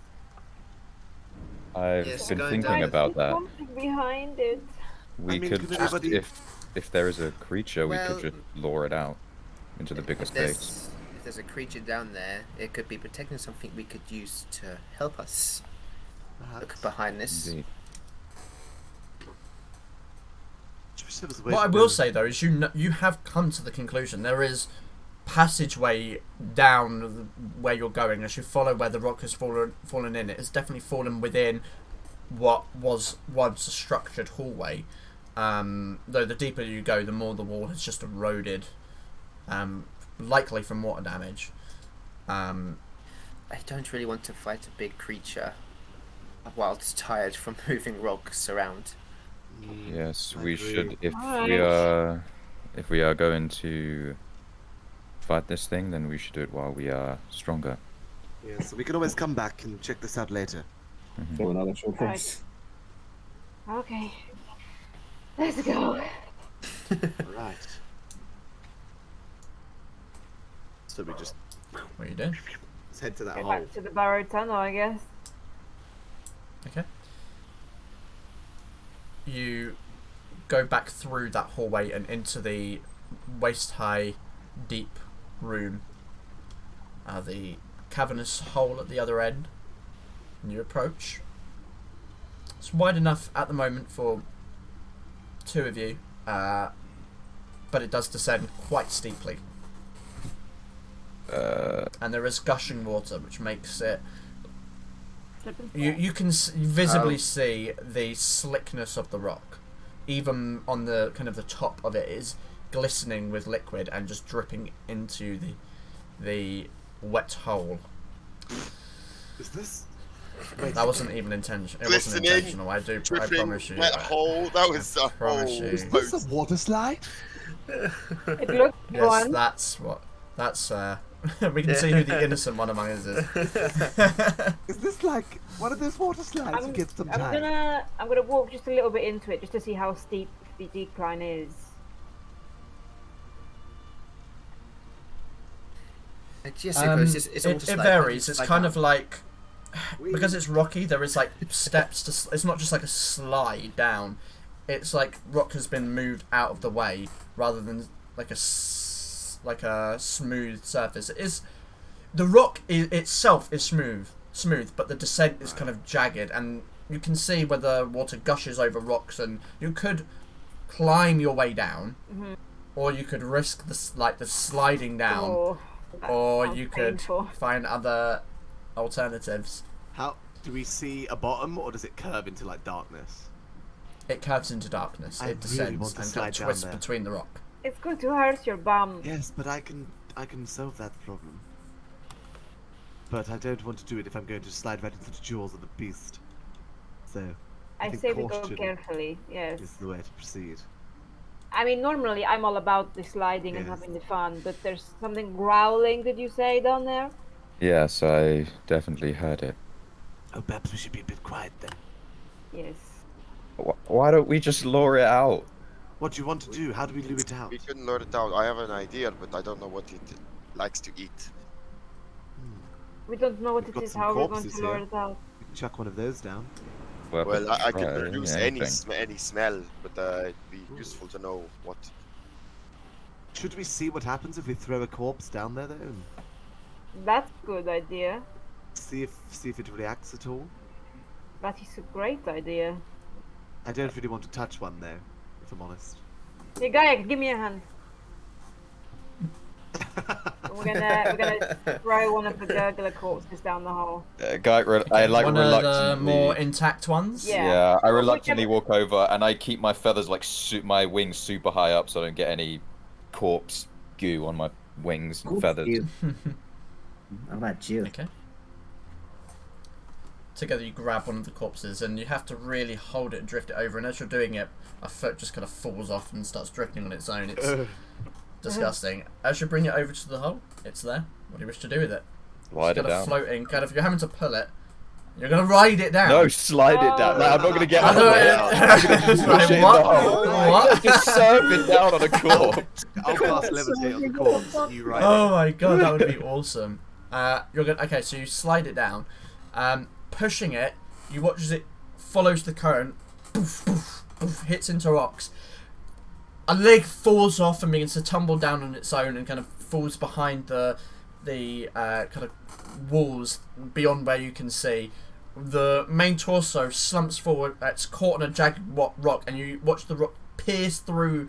Speaker 4: I've
Speaker 5: Yes,
Speaker 4: been
Speaker 5: going
Speaker 4: thinking
Speaker 5: down.
Speaker 4: about that.
Speaker 6: Something behind it.
Speaker 4: We
Speaker 2: mean,
Speaker 4: could
Speaker 2: could
Speaker 4: just,
Speaker 2: anybody-
Speaker 4: if there is a creature, we
Speaker 5: Well-
Speaker 4: could just lure it out into the bigger space.
Speaker 5: If there's a creature down there, it could be protecting something we could use to help us. Look behind this.
Speaker 4: Indeed.
Speaker 1: What I will say though is you have come to the conclusion there is passageway down where you're going as you follow where the rock has fallen in. It has definitely fallen within what was once a structured hallway. Though the deeper you go, the more the wall has just eroded, likely from water damage.
Speaker 5: I don't really want to fight a big creature whilst tired from moving rocks around.
Speaker 4: Yes,
Speaker 2: I
Speaker 4: we
Speaker 2: agree.
Speaker 4: should. If we are going to fight this thing, then we should do it while we are stronger.
Speaker 2: Yeah, so we can always come back and check this out later.
Speaker 3: For another short
Speaker 6: Right.
Speaker 3: rest.
Speaker 6: Okay. Let's go.
Speaker 2: Right. So we just
Speaker 1: What are you doing?
Speaker 2: let's head to that
Speaker 6: Go
Speaker 2: hole.
Speaker 6: back to the burrowed tunnel, I guess.
Speaker 1: Okay. You go back through that hallway and into the waist-high, deep room. The cavernous hole at the other end. And you approach. It's wide enough at the moment for 2 of you, but it does descend quite steeply. And there is gushing water, which makes it. You can visibly see the slickness of the rock, even on the kind of the top of it is glistening with liquid and just dripping into the wet hole.
Speaker 2: Is this? Wait,
Speaker 1: That wasn't even intentional. It wasn't
Speaker 7: Glistening,
Speaker 1: intentional. I
Speaker 7: Dripping,
Speaker 1: promise you.
Speaker 7: wet hole. That was a
Speaker 1: promise
Speaker 7: whole
Speaker 1: you.
Speaker 2: is this a water slide?
Speaker 6: It looks
Speaker 1: Yes,
Speaker 6: one.
Speaker 1: that's what. That's we can see who the innocent one among us is.
Speaker 2: Is this like one of those water slides you get
Speaker 6: I'm
Speaker 2: sometimes?
Speaker 6: gonna walk just a little bit into it just to see how steep the decline is.
Speaker 5: Jessica, it's almost
Speaker 1: it
Speaker 5: like
Speaker 1: varies. It's kind of like
Speaker 2: We-
Speaker 1: because it's rocky. There is like steps to. It's not just like a slide down. It's like rock has been moved out of the way rather than like a smooth surface. It is the rock itself is smooth, but the descent is kind of jagged, and you can see where the water gushes over rocks, and you could climb your way down, or you could risk the sliding down.
Speaker 6: Oh, that
Speaker 1: Or
Speaker 6: sounds
Speaker 1: you could
Speaker 6: painful.
Speaker 1: find other alternatives.
Speaker 2: How do we see a bottom, or does it curve into like darkness?
Speaker 1: It curves into darkness.
Speaker 2: I
Speaker 1: It
Speaker 2: really
Speaker 1: descends
Speaker 2: want to
Speaker 1: and
Speaker 2: slide
Speaker 1: kind of
Speaker 2: down
Speaker 1: twists
Speaker 2: there.
Speaker 1: between the rock.
Speaker 6: It's going to hurt your bum.
Speaker 2: Yes, but I can solve that problem. But I don't want to do it if I'm going to slide right into the jaws of the beast. So
Speaker 6: I
Speaker 2: think
Speaker 6: say we go
Speaker 2: caution
Speaker 6: carefully. Yes.
Speaker 2: is the way to proceed.
Speaker 6: I mean, normally I'm all about the sliding and
Speaker 2: Yes.
Speaker 6: having the fun, but there's something growling. Did you say down there?
Speaker 4: Yes, I definitely heard it.
Speaker 2: Oh, perhaps we should be a bit quiet then.
Speaker 6: Yes.
Speaker 4: Why don't we just lure it out?
Speaker 2: What do you want to do? How do we lure it out?
Speaker 7: We couldn't lure it down. I have an idea, but I don't know what it likes to eat.
Speaker 6: We don't know what
Speaker 2: We've
Speaker 6: it
Speaker 2: got
Speaker 6: is.
Speaker 2: some
Speaker 6: How are we going
Speaker 2: corpses
Speaker 6: to lure
Speaker 2: here.
Speaker 6: it out?
Speaker 2: We can chuck one of those down.
Speaker 7: Well, I could
Speaker 4: try
Speaker 7: produce
Speaker 4: anything.
Speaker 7: any smell, but it'd be useful to know what.
Speaker 2: Should we see what happens if we throw a corpse down there though? And
Speaker 6: That's a good idea.
Speaker 2: see if it reacts at all?
Speaker 6: That is a great idea.
Speaker 2: I don't really want to touch one though, if I'm honest.
Speaker 6: Hey, Gaia, give me a hand. We're gonna throw one of the gurgler corpses down the hole.
Speaker 4: I like
Speaker 1: one of
Speaker 4: reluctantly.
Speaker 1: the more intact ones.
Speaker 6: Yeah.
Speaker 4: I reluctantly walk over and I keep my feathers like my wings super high up so I don't get any corpse goo on my wings and feathers.
Speaker 3: How about you?
Speaker 1: Okay. Together you grab one of the corpses and you have to really hold it and drift it over, and as you're doing it, a foot just kind of falls off and starts drifting on its own. It's disgusting. As you bring it over to the hole, it's there. What do you wish to do with it?
Speaker 4: Slide it down.
Speaker 1: Floating, kind of, you're having to pull it. You're gonna ride it down.
Speaker 4: No, slide it down. No, I'm not gonna get
Speaker 1: I
Speaker 4: on
Speaker 1: know
Speaker 4: it.
Speaker 1: it.
Speaker 4: I'm gonna just push it in the hole.
Speaker 1: What?
Speaker 4: Just serve it down on a corpse.
Speaker 2: I'll cast levitate on the corpse. You ride
Speaker 1: Oh my god, that would be awesome. You're gonna okay, so you slide it down, pushing it. You watch as it follows the current, poof, poof, poof, hits into rocks. A leg falls off and begins to tumble down on its own and kind of falls behind the kind of walls beyond where you can see. The main torso slumps forward. It's caught on a jagged rock, and you watch the rock pierce through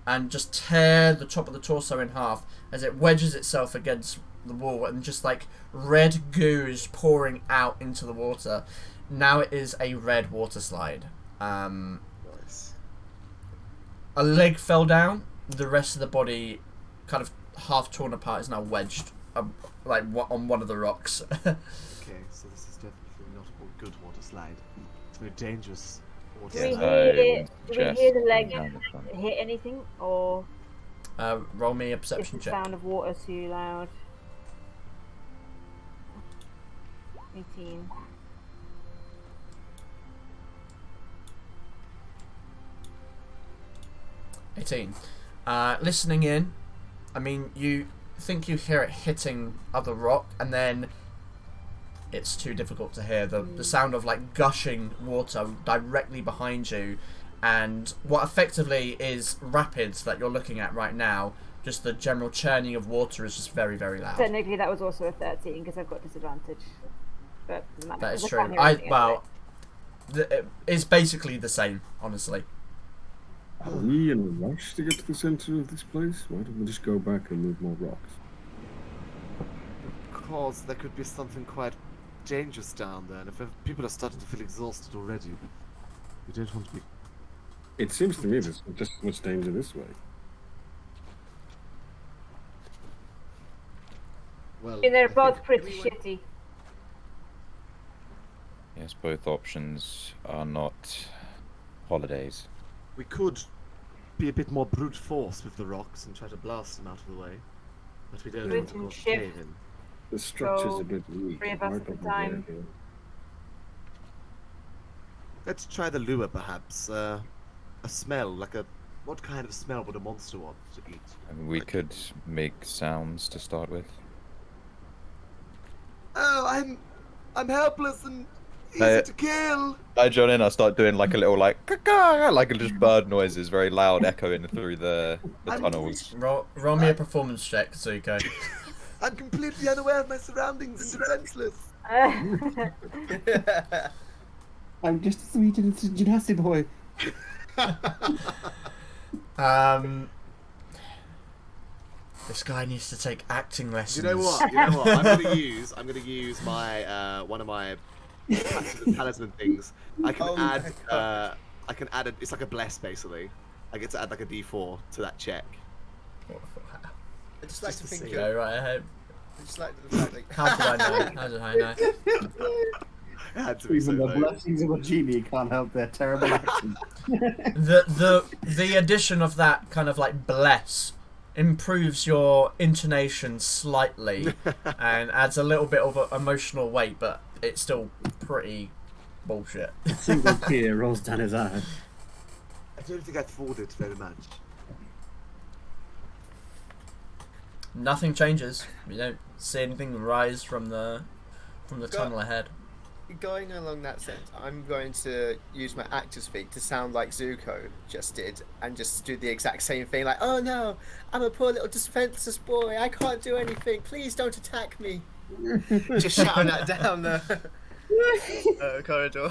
Speaker 1: and just tear the top of the torso in half as it wedges itself against the wall, and just like red goo is pouring out into the water. Now it is a red water slide.
Speaker 7: Nice.
Speaker 2: Oh,
Speaker 1: A leg fell down. The rest of the body, kind of half torn apart, is now wedged like on one of the rocks.
Speaker 2: Okay, so this is definitely not a good water slide. It's very dangerous water
Speaker 6: Do we
Speaker 2: slide.
Speaker 6: hear the leg hit anything, or
Speaker 1: Roll me a
Speaker 6: is
Speaker 1: perception
Speaker 6: the
Speaker 1: check.
Speaker 6: sound of water too loud? 18.
Speaker 1: Listening in, I mean, you think you hear it hitting other rock, and then it's too difficult to hear the sound of like gushing water directly behind you, and what effectively is rapids that you're looking at right now. Just the general churning of water is just very, very loud.
Speaker 6: Technically, that was also a 13 because I've got disadvantage. But
Speaker 1: That is
Speaker 6: I
Speaker 1: true.
Speaker 6: can't hear anything
Speaker 1: It's basically the same, honestly.
Speaker 8: Are we in a rush to get to the center of this place? Why don't we just go back and move more rocks?
Speaker 2: Because there could be something quite dangerous down there, and if people are starting to feel exhausted already, we don't want to be.
Speaker 8: It seems to me there's just as much danger this way.
Speaker 2: Well,
Speaker 6: And they're
Speaker 2: I
Speaker 6: both
Speaker 2: think
Speaker 6: pretty
Speaker 2: everyone-
Speaker 6: shitty.
Speaker 4: Yes, both options are not holidays.
Speaker 2: We could be a bit more brute force with the rocks and try to blast them out of the way, but we don't
Speaker 6: We
Speaker 2: want to
Speaker 6: can
Speaker 2: cause
Speaker 6: shift.
Speaker 2: cave in.
Speaker 8: The structure's
Speaker 6: So,
Speaker 8: a bit weak.
Speaker 6: 3 of
Speaker 8: It
Speaker 6: us
Speaker 8: might
Speaker 6: at a
Speaker 8: not be
Speaker 6: time.
Speaker 8: very good.
Speaker 2: Let's try the lure, perhaps. A smell, like a. What kind of smell would a monster want to eat?
Speaker 4: I mean, we could make sounds to start with.
Speaker 2: Oh, I'm helpless and easy
Speaker 4: Hey.
Speaker 2: to kill.
Speaker 4: I join in. I start doing like a little like caw-caw, like just bird noises, very loud, echoing through the tunnels.
Speaker 1: Roll me a performance check, Zuko.
Speaker 2: I'm completely unaware of my surroundings and defenseless.
Speaker 3: I'm just a sweet innocent gymnastic boy.
Speaker 1: This guy needs to take acting lessons.
Speaker 2: You know what? I'm gonna use my one of my talisman things. I can add. It's like a bless basically. I get to add like a D4 to that check.
Speaker 5: I just like
Speaker 2: Just
Speaker 5: to
Speaker 2: to
Speaker 5: think
Speaker 2: see.
Speaker 5: of,
Speaker 1: Go right ahead.
Speaker 5: I just like the fact that
Speaker 1: How did I know? How did I know?
Speaker 2: It had to be so
Speaker 3: Even the
Speaker 2: low.
Speaker 3: blessings of a genie can't help their terrible actions.
Speaker 1: The addition of that kind of like bless improves your intonation slightly and adds a little bit of emotional weight, but it's still pretty bullshit.
Speaker 3: A single tear rolls down his eye.
Speaker 2: I don't think I thought it very much.
Speaker 1: Nothing changes. You don't see anything rise from the tunnel ahead.
Speaker 5: going along that sense, I'm going to use my actor's feet to sound like Zuko just did, and just do the exact same thing, like, oh no, I'm a poor little defenseless boy, I can't do anything, please don't attack me. Just shouting that down the corridor.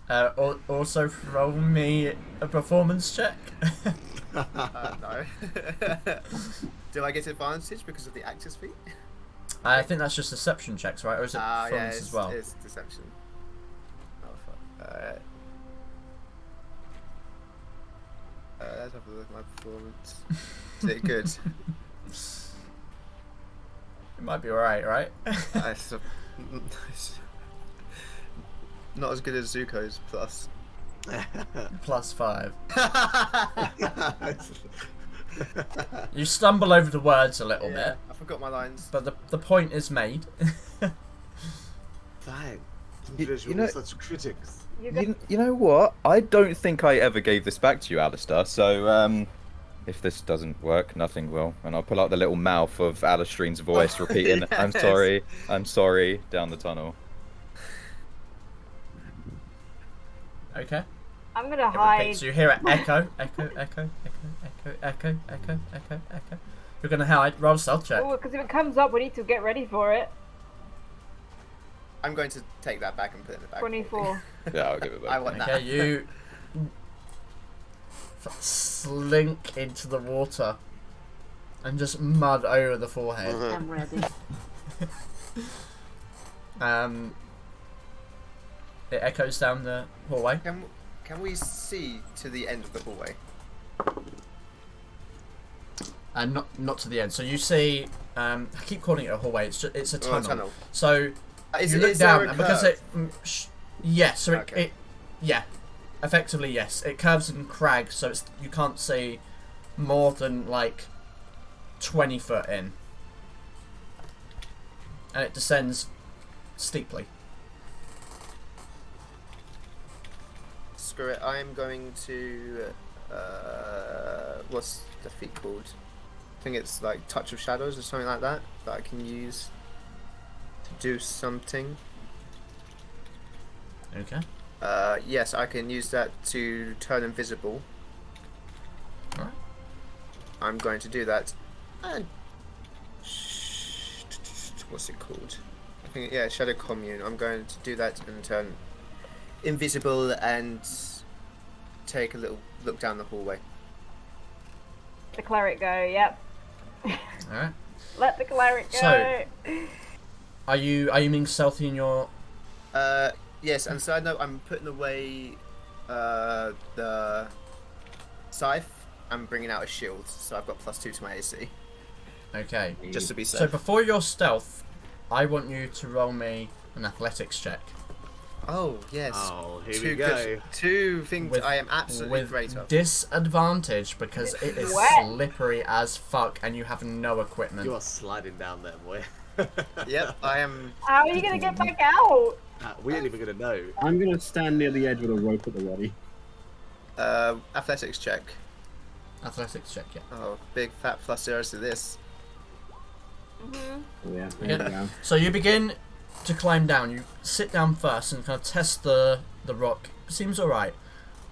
Speaker 1: Also, roll me a performance check.
Speaker 5: No. Do I get advantage because of the actor's feat?
Speaker 1: I think that's just deception checks, right? Or is it performance as well?
Speaker 5: It's deception. Oh fuck. Alright. Let's have a look at my performance. Is it good?
Speaker 1: It might be alright, right?
Speaker 5: Not as good as Zuko's plus.
Speaker 1: +5. You stumble over the words a little bit,
Speaker 5: I forgot my lines.
Speaker 1: but the point is made.
Speaker 2: Fine.
Speaker 4: You know-
Speaker 2: Such critics.
Speaker 4: You know what? I don't think I ever gave this back to you, Alistair. So, if this doesn't work, nothing will. And I'll pull out the little mouth of Alistrine's voice repeating,
Speaker 5: Yes.
Speaker 4: I'm sorry, down the tunnel.
Speaker 1: Okay.
Speaker 6: I'm gonna
Speaker 1: It
Speaker 6: hide.
Speaker 1: repeats. You hear it echo, echo, echo, echo, echo, echo, echo, echo. You're gonna hide. Roll a stealth check.
Speaker 6: Oh, because if it comes up, we need to get ready for it.
Speaker 5: I'm going to take that back and put it in the bag.
Speaker 6: 24.
Speaker 4: Yeah, I'll give it back.
Speaker 5: I want
Speaker 1: Okay,
Speaker 5: that.
Speaker 1: you slink into the water and just mud over the forehead.
Speaker 6: I'm ready.
Speaker 1: It echoes down the hallway.
Speaker 5: Can we see to the end of the hallway?
Speaker 1: And not to the end. So you see, I keep calling it a hallway. It's a tunnel.
Speaker 5: tunnel.
Speaker 1: So
Speaker 5: Is
Speaker 1: you
Speaker 5: it-
Speaker 1: look
Speaker 5: is there
Speaker 1: down,
Speaker 5: a
Speaker 1: and because
Speaker 5: curve?
Speaker 1: yes. So
Speaker 5: Okay.
Speaker 1: effectively yes. It curves and crags, so you can't see more than like 20 foot in, and it descends steeply.
Speaker 5: Screw it. I'm going to. What's the feat called? I think it's like Touch of Shadows or something like that I can use to do something.
Speaker 1: Okay.
Speaker 5: Yes, I can use that to turn invisible.
Speaker 1: Alright.
Speaker 5: I'm going to do that. And what's it called? I think Shadow Commune. I'm going to do that and turn invisible and take a little look down the hallway.
Speaker 6: The cleric go, yep.
Speaker 1: Alright.
Speaker 6: Let the cleric go.
Speaker 1: So- Are you being stealthy in your?
Speaker 5: Yes, and side note, I'm putting away the scythe. I'm bringing out a shield, so I've got +2 to my AC,
Speaker 1: Okay.
Speaker 5: just to be safe.
Speaker 1: So before your stealth, I want you to roll me an athletics check.
Speaker 5: Oh yes.
Speaker 2: Oh, here
Speaker 5: Two
Speaker 2: we go.
Speaker 5: good- two things
Speaker 1: With-
Speaker 5: I am absolutely
Speaker 1: With
Speaker 5: great at.
Speaker 1: disadvantage because it is
Speaker 6: Wet.
Speaker 1: slippery as fuck and you have no equipment.
Speaker 2: You are sliding down there, boy.
Speaker 5: Yep, I am.
Speaker 6: How are you gonna get back out?
Speaker 2: We ain't even gonna know.
Speaker 8: I'm gonna stand near the edge with a rope at the ready.
Speaker 5: Athletics check.
Speaker 1: Athletics check, yeah.
Speaker 5: Oh, big fat +0 to this.
Speaker 6: Mm-hmm.
Speaker 8: Oh, yeah,
Speaker 1: Yeah.
Speaker 8: there we go.
Speaker 1: So you begin to climb down. You sit down first and kind of test the rock. Seems alright.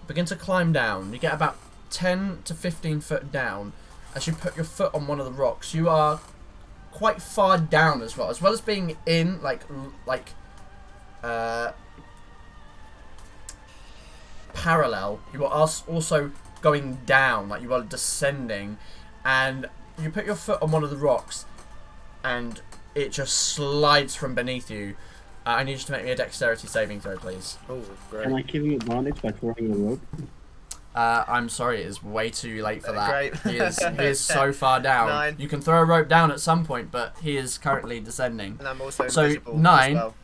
Speaker 1: Begin to climb down. You get about 10 to 15 foot down. As you put your foot on one of the rocks, you are quite far down as well as being in parallel. You are also going down, like you are descending, and you put your foot on one of the rocks, and it just slides from beneath you. I need you to make me a dexterity saving throw, please.
Speaker 5: Oh, great.
Speaker 8: Can I give him advantage by throwing the rope?
Speaker 1: I'm sorry, it is way too late for that.
Speaker 5: Great.
Speaker 1: He is so far down.
Speaker 5: 9.
Speaker 1: You can throw a rope down at some point, but he is currently descending.
Speaker 5: And I'm also
Speaker 1: So,
Speaker 5: invisible
Speaker 1: 9.
Speaker 5: as well.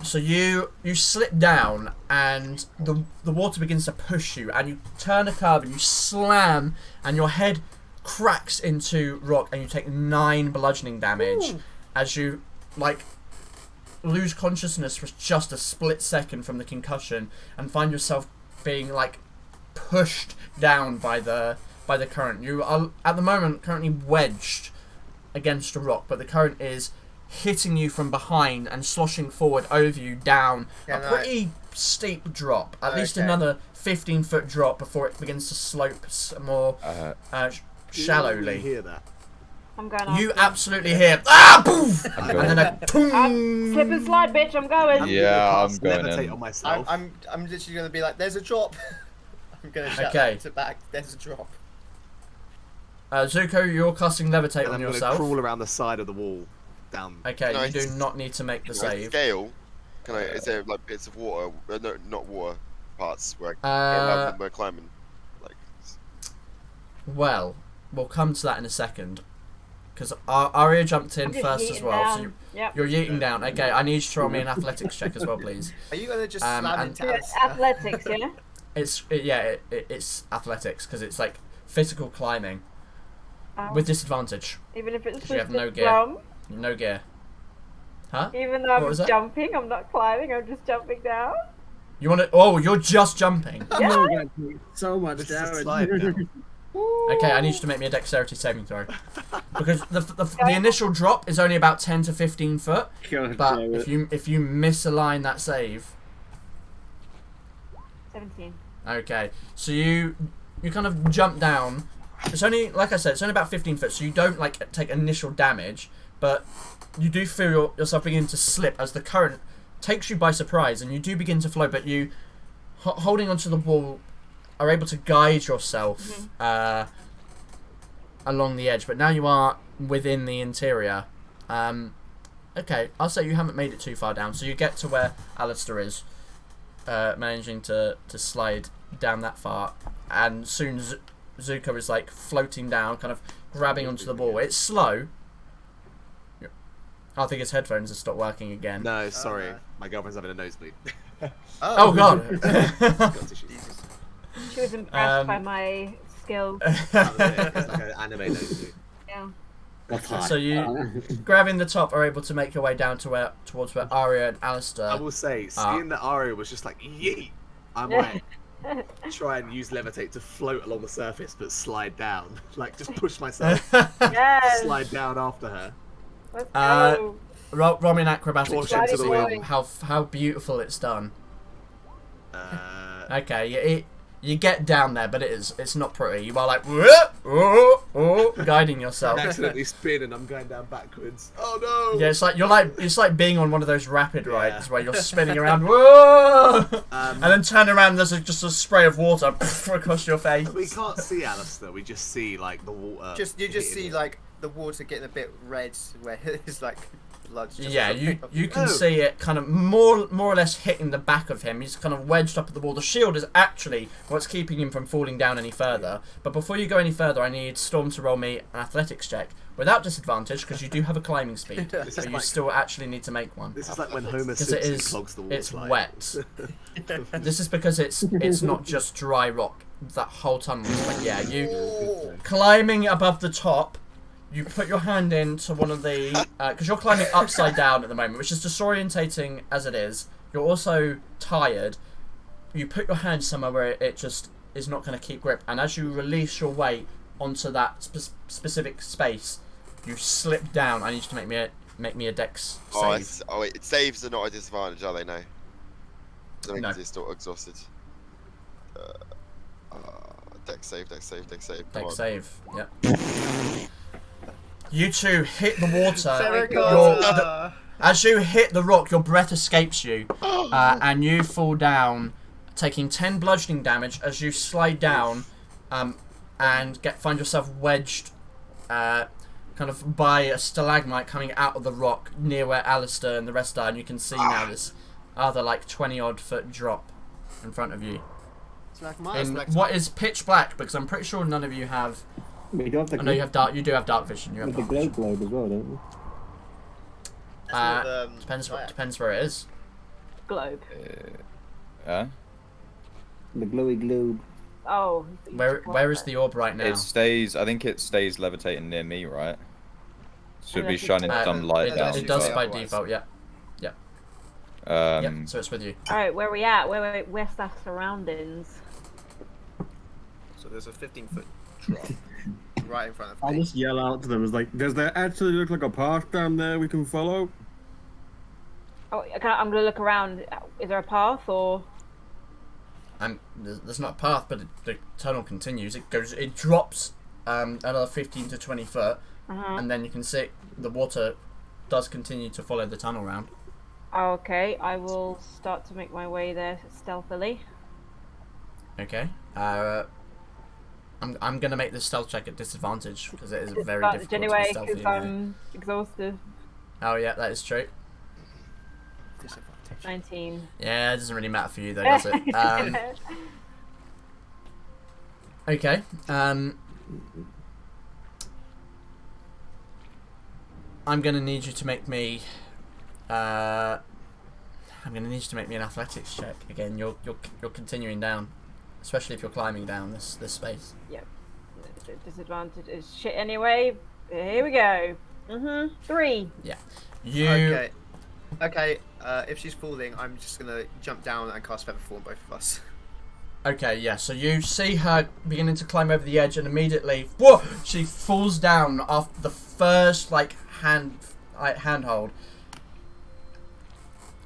Speaker 1: So you slip down, and the water begins to push you, and you turn a curve, and you slam, and your head cracks into rock, and you take 9 bludgeoning damage.
Speaker 5: Ooh.
Speaker 1: As you lose consciousness for just a split second from the concussion, and find yourself being pushed down by the current. You are at the moment currently wedged against a rock, but the current is hitting you from behind and sloshing forward over you down
Speaker 5: Can
Speaker 1: a pretty steep drop. At least
Speaker 5: Okay.
Speaker 1: another 15-foot drop before it begins to slope more
Speaker 2: Do you
Speaker 1: shallowly.
Speaker 2: hear that?
Speaker 6: I'm going.
Speaker 1: You absolutely hear poof,
Speaker 4: I'm
Speaker 1: and then a boom.
Speaker 6: Slip and slide, bitch. I'm going.
Speaker 4: Yeah, I'm
Speaker 2: Cast
Speaker 4: going
Speaker 2: levitate
Speaker 4: in.
Speaker 2: on myself.
Speaker 5: I'm literally gonna be like, "There's a drop." I'm gonna shout
Speaker 1: Okay.
Speaker 5: to back. There's a drop.
Speaker 1: Zuko, you're casting levitate
Speaker 2: and
Speaker 1: on
Speaker 2: I'm going to
Speaker 1: yourself.
Speaker 2: crawl around the side of the wall, down.
Speaker 1: Okay,
Speaker 7: Can I
Speaker 1: you do not need to make the
Speaker 7: Can I
Speaker 1: save.
Speaker 7: scale? Can I? Is there like bits of water? No, not water parts where I can
Speaker 1: Uh,
Speaker 7: remember climbing. Like,
Speaker 1: Well, we'll come to that in a second. Because Aria jumped in
Speaker 6: I'm just
Speaker 1: first as
Speaker 6: yeeting
Speaker 1: well. So
Speaker 6: down. Yep.
Speaker 1: you're yeeting down. Okay, I need you to roll me an athletics check as well, please.
Speaker 5: Are you gonna just
Speaker 1: Um,
Speaker 5: slam
Speaker 1: and-
Speaker 5: into
Speaker 6: Yeah,
Speaker 5: Alistair?
Speaker 6: athletics, yeah.
Speaker 1: It's athletics because it's like physical climbing
Speaker 6: Oh.
Speaker 1: with disadvantage.
Speaker 6: Even if it's
Speaker 1: you have
Speaker 6: just
Speaker 1: no
Speaker 6: a
Speaker 1: gear.
Speaker 6: jump.
Speaker 1: No gear. Huh?
Speaker 6: Even though
Speaker 1: What
Speaker 6: I'm
Speaker 1: was that?
Speaker 6: jumping, I'm not climbing. I'm just jumping down.
Speaker 1: You want to? Oh, you're just jumping.
Speaker 3: Oh my god, so much
Speaker 2: This is a
Speaker 3: damage.
Speaker 2: slide now.
Speaker 1: Okay, I need you to make me a dexterity saving throw. Because the initial drop is only about 10 to 15 foot,
Speaker 3: God
Speaker 1: but
Speaker 3: damn it.
Speaker 1: if you misalign that save,
Speaker 6: 17.
Speaker 1: okay, so you kind of jump down. It's only, like I said, it's only about 15 foot, so you don't like take initial damage, but you do feel yourself begin to slip as the current takes you by surprise, and you do begin to flow, but you, holding onto the wall, are able to guide yourself along the edge, but now you are within the interior. Okay, I'll say you haven't made it too far down, so you get to where Alistair is, managing to slide down that far, and soon Zuko is like floating down, kind of grabbing onto the ball. It's slow. I think his headphones have stopped working again.
Speaker 2: No, sorry.
Speaker 5: no.
Speaker 2: My girlfriend's having a nosebleed.
Speaker 1: Oh god.
Speaker 2: Got tissues.
Speaker 6: She was impressed by
Speaker 1: Um,
Speaker 6: my skills.
Speaker 2: It's like an anime nosebleed.
Speaker 6: Yeah.
Speaker 3: That's hard.
Speaker 1: So you, grabbing the top, are able to make your way down to towards where Arya and Alistair.
Speaker 2: I will say, seeing that Aria was just like, yeet, I might try and use levitate to float along the surface, but slide down. Like, just push myself,
Speaker 6: Yes.
Speaker 2: slide down after her.
Speaker 6: Let's
Speaker 1: Uh,
Speaker 6: go.
Speaker 1: Roll me an acrobatics
Speaker 2: Caution
Speaker 1: check
Speaker 2: to
Speaker 1: to
Speaker 2: the
Speaker 1: see
Speaker 2: wind.
Speaker 1: how beautiful it's done.
Speaker 2: Uh,
Speaker 1: Okay, you get down there, but it's not pretty. You are like guiding yourself.
Speaker 2: accidentally spin and I'm going down backwards. Oh no!
Speaker 1: Yeah, it's like being on one of those rapid rides
Speaker 2: Yeah.
Speaker 1: where you're spinning around, whoa,
Speaker 2: Um,
Speaker 1: and then turn around. And there's just a spray of water across your face.
Speaker 2: We can't see Alistair, we just see like the water.
Speaker 5: You just see
Speaker 2: hitting
Speaker 5: like the water getting a bit red, where it's like blood's just
Speaker 1: Yeah,
Speaker 5: dripping off
Speaker 1: you
Speaker 5: the
Speaker 1: can
Speaker 2: Oh.
Speaker 1: see it kind of more or less hitting the back of him. He's kind of wedged up at the wall. The shield is actually what's keeping him from falling down any further. But before you go any further, I need Storm to roll me an athletics check without disadvantage because you do have a climbing speed.
Speaker 2: This
Speaker 1: So
Speaker 2: is
Speaker 1: you
Speaker 2: like-
Speaker 1: still actually need to make one.
Speaker 2: This is like when Homer
Speaker 1: Because it
Speaker 2: Simpson
Speaker 1: is,
Speaker 2: clogs the water
Speaker 1: it's
Speaker 2: slide.
Speaker 1: wet. This is because it's not just dry rock. That whole tunnel is like, yeah, you climbing above the top. You put your hand into one of the because you're climbing upside down at the moment, which is disorientating as it is. You're also tired. You put your hand somewhere where it just is not going to keep grip, and as you release your weight onto that specific space, you slip down. I need you to make me a dex save.
Speaker 7: Wait, saves are not a disadvantage, are they? No.
Speaker 1: No.
Speaker 7: You're still exhausted. Dex save. Come
Speaker 1: Dex
Speaker 7: on.
Speaker 1: save. Yep. You two hit the water.
Speaker 5: Fera
Speaker 1: Your-
Speaker 5: Carta.
Speaker 1: As you hit the rock, your breath escapes you, and you fall down, taking 10 bludgeoning damage as you slide down, and find yourself wedged, kind of by a stalagmite coming out of the rock near where Alistair and the rest are, and you can see now this other like 20-odd foot drop in front of you. In what is pitch black, because I'm pretty sure none of you have.
Speaker 3: We do have the
Speaker 1: I know you have dark. You do have dark vision. You have
Speaker 3: the
Speaker 1: dark
Speaker 3: glow
Speaker 1: vision.
Speaker 3: globe as well, don't we?
Speaker 1: Depends where it is.
Speaker 6: Globe.
Speaker 4: Huh?
Speaker 3: The glowy globe.
Speaker 6: Oh.
Speaker 1: Where is the orb right now?
Speaker 4: It stays. I think it stays levitating near me, right? Should be shining some light
Speaker 1: it,
Speaker 4: down.
Speaker 1: it does by
Speaker 5: otherwise.
Speaker 1: default. Yeah.
Speaker 4: Um,
Speaker 1: So it's with you.
Speaker 6: Alright, where are we at? Where's our surroundings?
Speaker 5: So there's a 15-foot drop right in front of
Speaker 8: I'll
Speaker 5: me.
Speaker 8: just yell out to them. It's like, does there actually look like a path down there we can follow?
Speaker 6: Oh, I'm gonna look around. Is there a path or?
Speaker 1: There's not a path, but the tunnel continues. It drops another 15 to 20 foot, and then you can see the water does continue to follow the tunnel round.
Speaker 6: Okay, I will start to make my way there stealthily.
Speaker 1: Okay. I'm gonna make this stealth check at disadvantage because it is very difficult
Speaker 6: anyway,
Speaker 1: to be stealthy.
Speaker 6: because I'm exhausted.
Speaker 1: Oh yeah, that is true.
Speaker 6: 19.
Speaker 1: Yeah, it doesn't really matter for you though, does it? Okay. I'm gonna need you to make me. I'm gonna need you to make me an athletics check again. You're continuing down, especially if you're climbing down this space.
Speaker 6: Yep. Disadvantage is shit anyway. Here we go. 3.
Speaker 1: Yeah. You.
Speaker 5: Okay. Okay. If she's falling, I'm just gonna jump down and cast Featherfall on both of us.
Speaker 1: Okay, yeah, so you see her beginning to climb over the edge and immediately, whoa, she falls down after the first, handhold.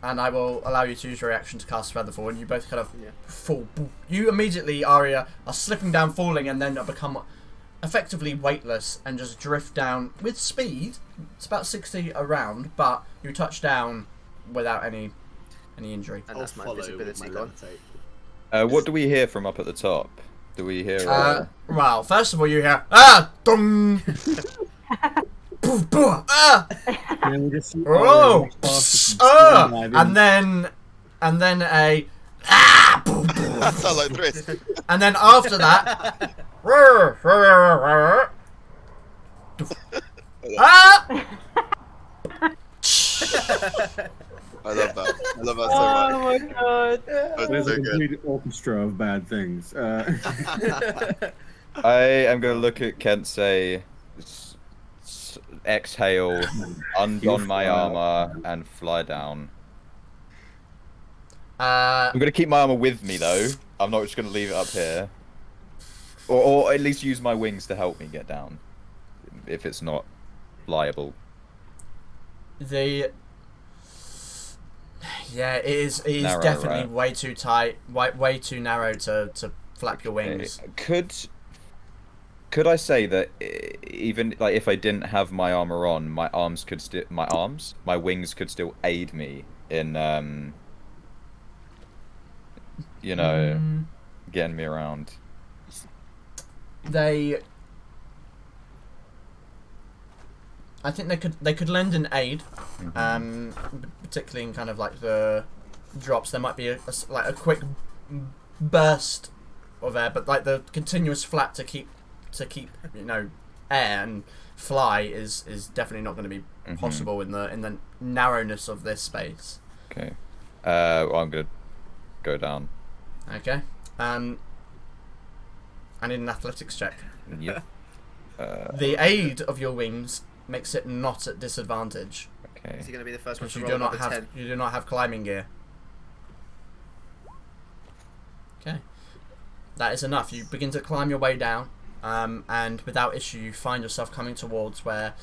Speaker 1: And I will allow you to use your reaction to cast Featherfall, and you both kind of fall. You immediately, Aria, are slipping down, falling, and then become effectively weightless and just drift down with speed. It's about 60 around, but you touch down without any injury.
Speaker 5: And that's my
Speaker 2: follow
Speaker 5: visibility
Speaker 2: with my
Speaker 5: gone.
Speaker 2: levitate.
Speaker 4: What do we hear from up at the top? Do we hear?
Speaker 1: Well, first of all, you hear dong, boo, boo, oh, and then a boo, boo.
Speaker 7: That sounds like Chris.
Speaker 1: And then after that,
Speaker 7: I love that. I love that so
Speaker 6: Oh
Speaker 7: much.
Speaker 6: my god.
Speaker 7: That's
Speaker 8: There's
Speaker 7: so
Speaker 8: a
Speaker 7: good.
Speaker 8: complete orchestra of bad things.
Speaker 4: I am going to look at Kent, say, exhale, undon my armor, and fly down. I'm going to keep my armor with me, though. I'm not just going to leave it up here. Or at least use my wings to help me get down. If it's not liable.
Speaker 1: Yeah, it is
Speaker 4: Narrow,
Speaker 1: definitely
Speaker 4: right?
Speaker 1: way too tight, way too narrow to flap your wings.
Speaker 4: Could I say that even like if I didn't have my armor on, my wings could still aid me in getting me around.
Speaker 1: I think they could lend an aid, particularly in kind of like the drops. There might be a quick burst of air, but like the continuous flap to keep air and fly is definitely not going to be possible in the narrowness of this space.
Speaker 4: Okay. Well, I'm gonna go down.
Speaker 1: Okay. I need an athletics check.
Speaker 4: Yep.
Speaker 1: The aid of your wings makes it not at disadvantage.
Speaker 4: Okay.
Speaker 5: Is he going to be the first one
Speaker 1: Because
Speaker 5: to
Speaker 1: you
Speaker 5: roll
Speaker 1: do not
Speaker 5: another
Speaker 1: have
Speaker 5: 10?
Speaker 1: you do not have climbing gear. Okay. That is enough. You begin to climb your way down, and without issue you find yourself coming towards where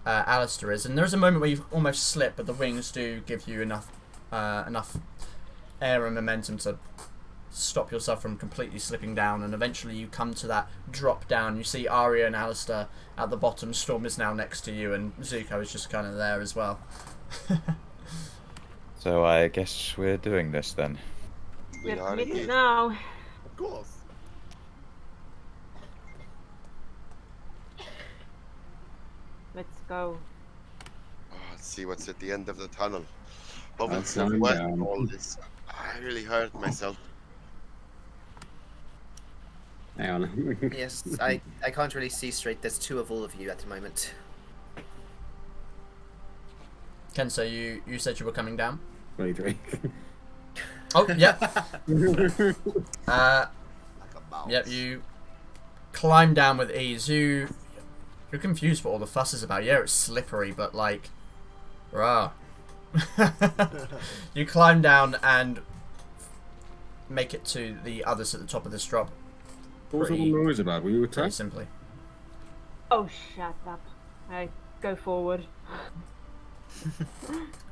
Speaker 1: Alistair is. And there is a moment where you almost slip, but the wings do give you enough air and momentum to stop yourself from completely slipping down, and eventually you come to that drop down. You see Aria and Alistair at the bottom. Storm is now next to you, and Zuko is just kind of there as well.
Speaker 4: So I guess we're doing this then.
Speaker 7: We
Speaker 6: We're
Speaker 7: are
Speaker 6: committed
Speaker 7: indeed.
Speaker 6: now.
Speaker 2: Of course.
Speaker 6: Let's go.
Speaker 7: Oh, let's see what's at the end of the tunnel. But
Speaker 8: I'll
Speaker 7: with
Speaker 8: climb
Speaker 7: sweat
Speaker 8: down.
Speaker 7: and all this, I really hurt myself.
Speaker 8: Hang on.
Speaker 5: Yes, I can't really see straight. There's 2 of all of you at the moment.
Speaker 1: Ken, so you said you were coming down?
Speaker 8: 23.
Speaker 1: Oh, yeah.
Speaker 2: Like a mouse.
Speaker 1: Yep, you climb down with ease. You're confused what all the fuss is about. Yeah, it's slippery, but like, rah. You climb down and make it to the others at the top of this drop.
Speaker 8: What was all the noise about? Were you
Speaker 1: Very
Speaker 8: attacked?
Speaker 1: simply.
Speaker 6: Oh, shut up. I go forward.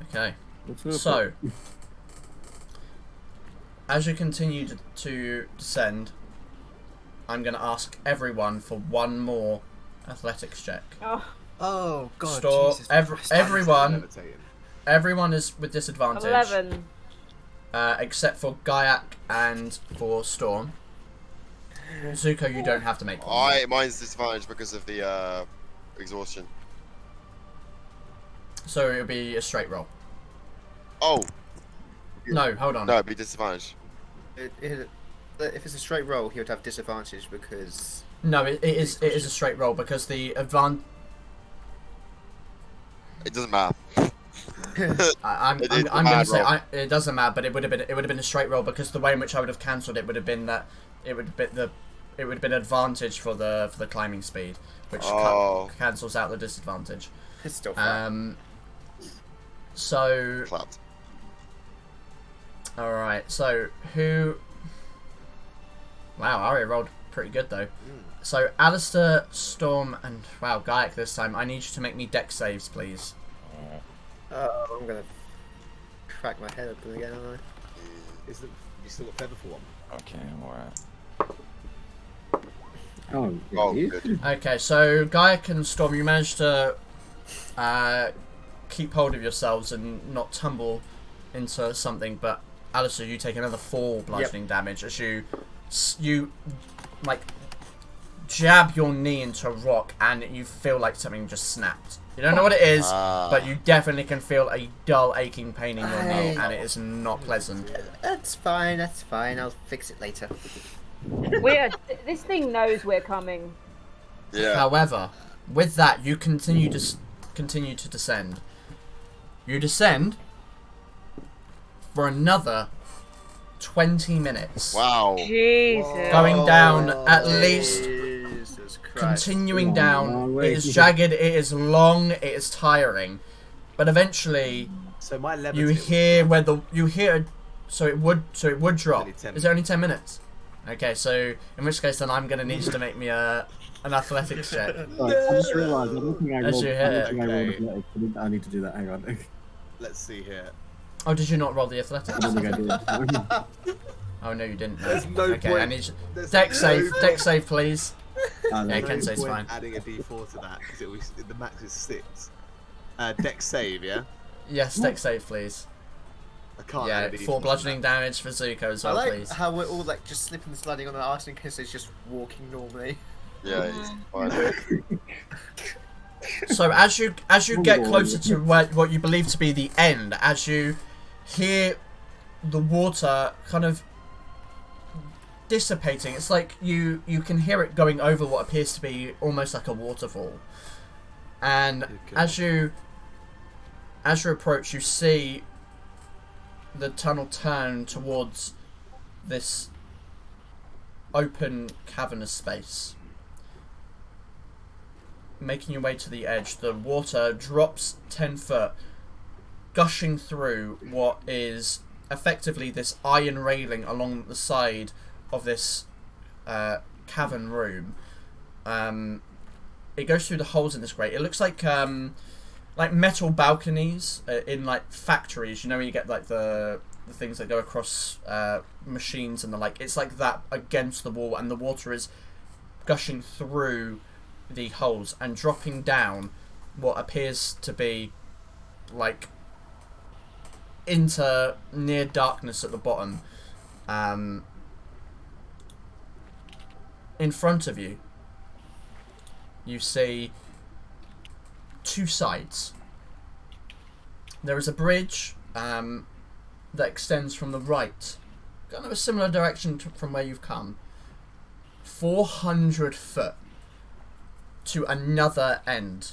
Speaker 1: Okay.
Speaker 8: What's her
Speaker 1: So, as you continue to descend, I'm going to ask everyone for one more athletics check.
Speaker 5: Oh God.
Speaker 1: Store
Speaker 5: Jesus Christ.
Speaker 1: everyone is with disadvantage.
Speaker 6: 11.
Speaker 1: Except for Gaiak and for Storm. Zuko, you don't have to make one.
Speaker 7: Mine's disadvantaged because of the exhaustion.
Speaker 1: So it'll be a straight roll.
Speaker 7: Oh.
Speaker 1: No, hold on.
Speaker 7: No, it'd be disadvantaged.
Speaker 5: If it's a straight roll, he would have disadvantage because.
Speaker 1: No, it is a straight roll because the advantage.
Speaker 7: It doesn't matter.
Speaker 1: I'm going to say it doesn't matter, but it would have been a straight roll because the way in which I would have cancelled it would have been that it would have been advantage for the climbing speed, which cancels out the disadvantage.
Speaker 5: It's still fine.
Speaker 1: So.
Speaker 7: Clapped.
Speaker 1: All right. So who? Wow, Arya rolled pretty good though. So Alistair, Storm, and wow, Gaiak this time. I need you to make me dex saves, please.
Speaker 5: Oh, I'm gonna crack my head open again, aren't I?
Speaker 2: You still got feather for one?
Speaker 4: Okay, I'm alright.
Speaker 3: Oh,
Speaker 7: Good.
Speaker 1: Okay, so Gaiak and Storm, you managed to keep hold of yourselves and not tumble into something, but Alistair, you take another 4 bludgeoning damage as you like jab your knee into a rock and you feel like something just snapped. You don't know what it is, but you definitely can feel a dull aching pain in your knee and it is not pleasant.
Speaker 5: That's fine, I'll fix it later.
Speaker 6: This thing knows we're coming.
Speaker 7: Yeah.
Speaker 1: However, with that, you continue to descend. You descend for another 20 minutes.
Speaker 7: Wow.
Speaker 6: Jesus.
Speaker 1: Going down at least,
Speaker 5: Jesus Christ.
Speaker 1: continuing down. It is jagged, it is long, it is tiring. But eventually,
Speaker 2: So my
Speaker 1: you hear so it would drop.
Speaker 2: Only 10
Speaker 1: Is it only 10 minutes? Okay, so in which case then I'm gonna need you to make me an athletics check.
Speaker 3: Right, I just realised I don't think I
Speaker 1: As
Speaker 3: rolled.
Speaker 1: you
Speaker 3: I
Speaker 1: hit
Speaker 3: don't
Speaker 1: it.
Speaker 3: think I rolled
Speaker 2: Okay.
Speaker 3: athletics. I need to do that. Hang on.
Speaker 2: Let's see here.
Speaker 1: Oh, did you not roll the athletics?
Speaker 3: I don't think I did.
Speaker 1: Oh no, you didn't.
Speaker 2: There's no
Speaker 1: Okay,
Speaker 2: point.
Speaker 1: I need you.
Speaker 2: There's
Speaker 1: Dex
Speaker 2: no
Speaker 1: save,
Speaker 2: point.
Speaker 1: dex save, please.
Speaker 3: Ah,
Speaker 1: Yeah,
Speaker 3: no.
Speaker 1: Ken says
Speaker 2: point
Speaker 1: fine.
Speaker 2: adding a d4 to that because the max is 6. Dex save, yeah.
Speaker 1: Yes, dex save, please.
Speaker 2: I can't.
Speaker 1: Yeah,
Speaker 2: add a
Speaker 1: 4
Speaker 2: D4
Speaker 1: bludgeoning
Speaker 2: to
Speaker 1: damage for Zuko as
Speaker 5: I
Speaker 1: well,
Speaker 5: like
Speaker 1: please.
Speaker 5: how we're all like just slipping and sliding on the arse and Kiss is just walking normally.
Speaker 7: Yeah, he's fine.
Speaker 1: So as you get closer to what you believe to be the end, as you hear the water kind of dissipating, it's like you can hear it going over what appears to be almost like a waterfall. And as you approach, you see the tunnel turn towards this open cavernous space. Making your way to the edge, the water drops 10 foot, gushing through what is effectively this iron railing along the side of this cavern room. It goes through the holes in this grate. It looks like metal balconies in like factories. You know, when you get like the things that go across machines and the like. It's like that against the wall, and the water is gushing through the holes and dropping down what appears to be like into near darkness at the bottom. In front of you, you see 2 sides. There is a bridge that extends from the right, kind of a similar direction from where you've come, 400 foot to another end,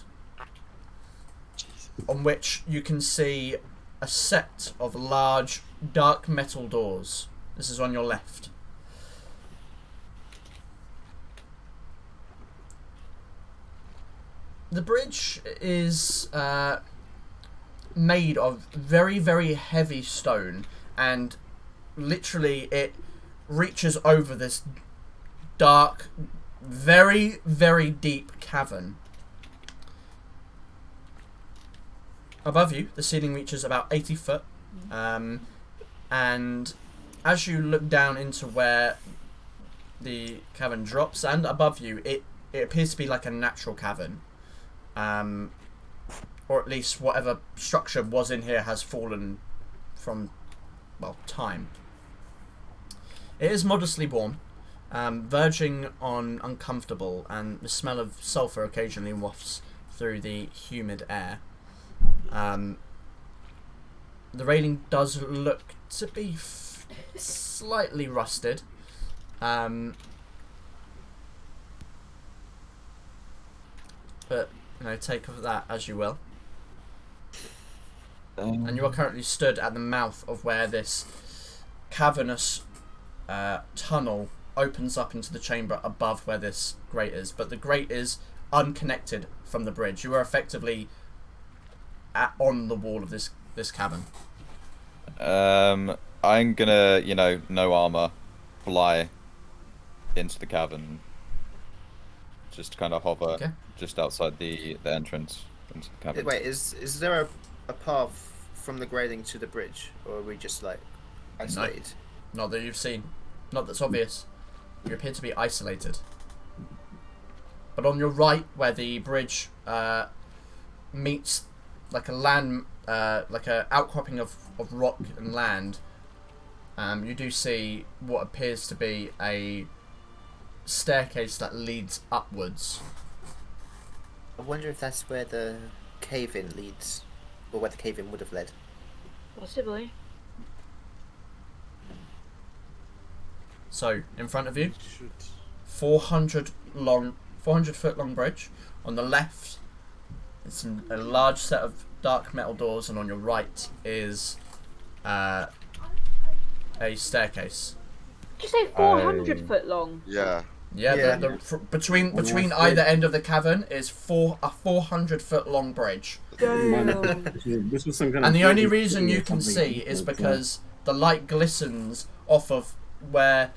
Speaker 1: on which you can see a set of large dark metal doors. This is on your left. The bridge is made of very, very heavy stone, and literally it reaches over this dark, very, very deep cavern. Above you, the ceiling reaches about 80 foot, and as you look down into where the cavern drops, and above you, it it appears to be like a natural cavern, or at least whatever structure was in here has fallen from, well, time. It is modestly warm, verging on uncomfortable, and the smell of sulphur occasionally wafts through the humid air. The railing does look to be slightly rusted. But, you know, take of that as you will. And you are currently stood at the mouth of where this cavernous tunnel opens up into the chamber above where this grate is. But the grate is unconnected from the bridge. You are effectively on the wall of this cavern.
Speaker 4: I'm gonna, you know, no armor, fly into the cavern. Just kind of hover just outside the entrance into the cavern.
Speaker 5: Wait, is there a path from the grading to the bridge, or are we just like isolated?
Speaker 1: No. Not that you've seen. Not that's obvious. You appear to be isolated. But on your right, where the bridge meets like a land, like a outcropping of rock and land, you do see what appears to be a staircase that leads upwards.
Speaker 5: I wonder if that's where the cave-in leads, or where the cave-in would have led.
Speaker 6: Possibly.
Speaker 1: So, in front of you, 400 foot long bridge. On the left, it's a large set of dark metal doors, and on your right is a staircase.
Speaker 6: Did you say 400 foot long?
Speaker 7: Yeah.
Speaker 1: Yeah, between either end of the cavern is a 400 foot long bridge.
Speaker 8: This was some kind
Speaker 1: And
Speaker 8: of
Speaker 1: the only reason you can see is because the light glistens off of where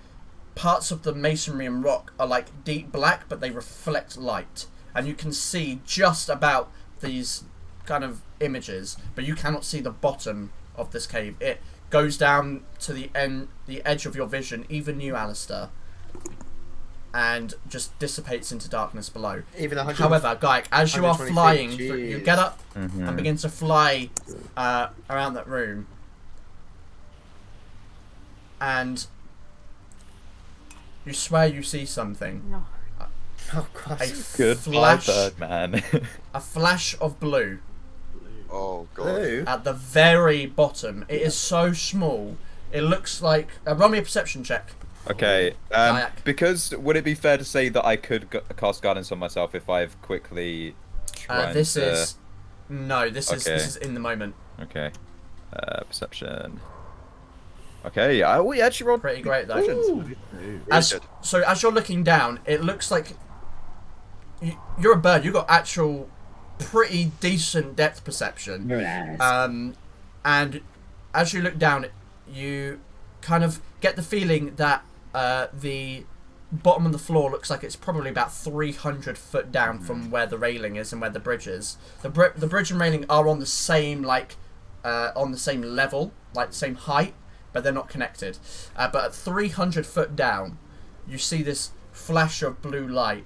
Speaker 1: parts of the masonry and rock are like deep black, but they reflect light. And you can see just about these kind of images, but you cannot see the bottom of this cave. It goes down to the edge of your vision, even you, Alistair, and just dissipates into darkness below. However, Gaik, as you are flying, you get up and begin to fly around that room, and you swear you see something.
Speaker 6: No.
Speaker 5: Oh god.
Speaker 4: Goodbye, Birdman.
Speaker 1: A flash of blue.
Speaker 7: Oh god.
Speaker 5: Blue?
Speaker 1: At the very bottom. It is so small. It looks like... roll me a perception check.
Speaker 4: Okay,
Speaker 1: Kayak.
Speaker 4: because would it be fair to say that I could cast guidance on myself if I've quickly tried
Speaker 1: This
Speaker 4: to...
Speaker 1: is... No, this is in the moment.
Speaker 4: Okay, perception. Okay, we actually rolled
Speaker 1: Pretty great, though.
Speaker 7: Really good.
Speaker 1: So as you're looking down, it looks like... You're a bird. You've got actual pretty decent depth perception.
Speaker 8: Very nice.
Speaker 1: And as you look down, you kind of get the feeling that the bottom of the floor looks like it's probably about 300 foot down from where the railing is and where the bridge is. The bridge and railing are on the same on the same level, like the same height, but they're not connected. But at 300 foot down, you see this flash of blue light,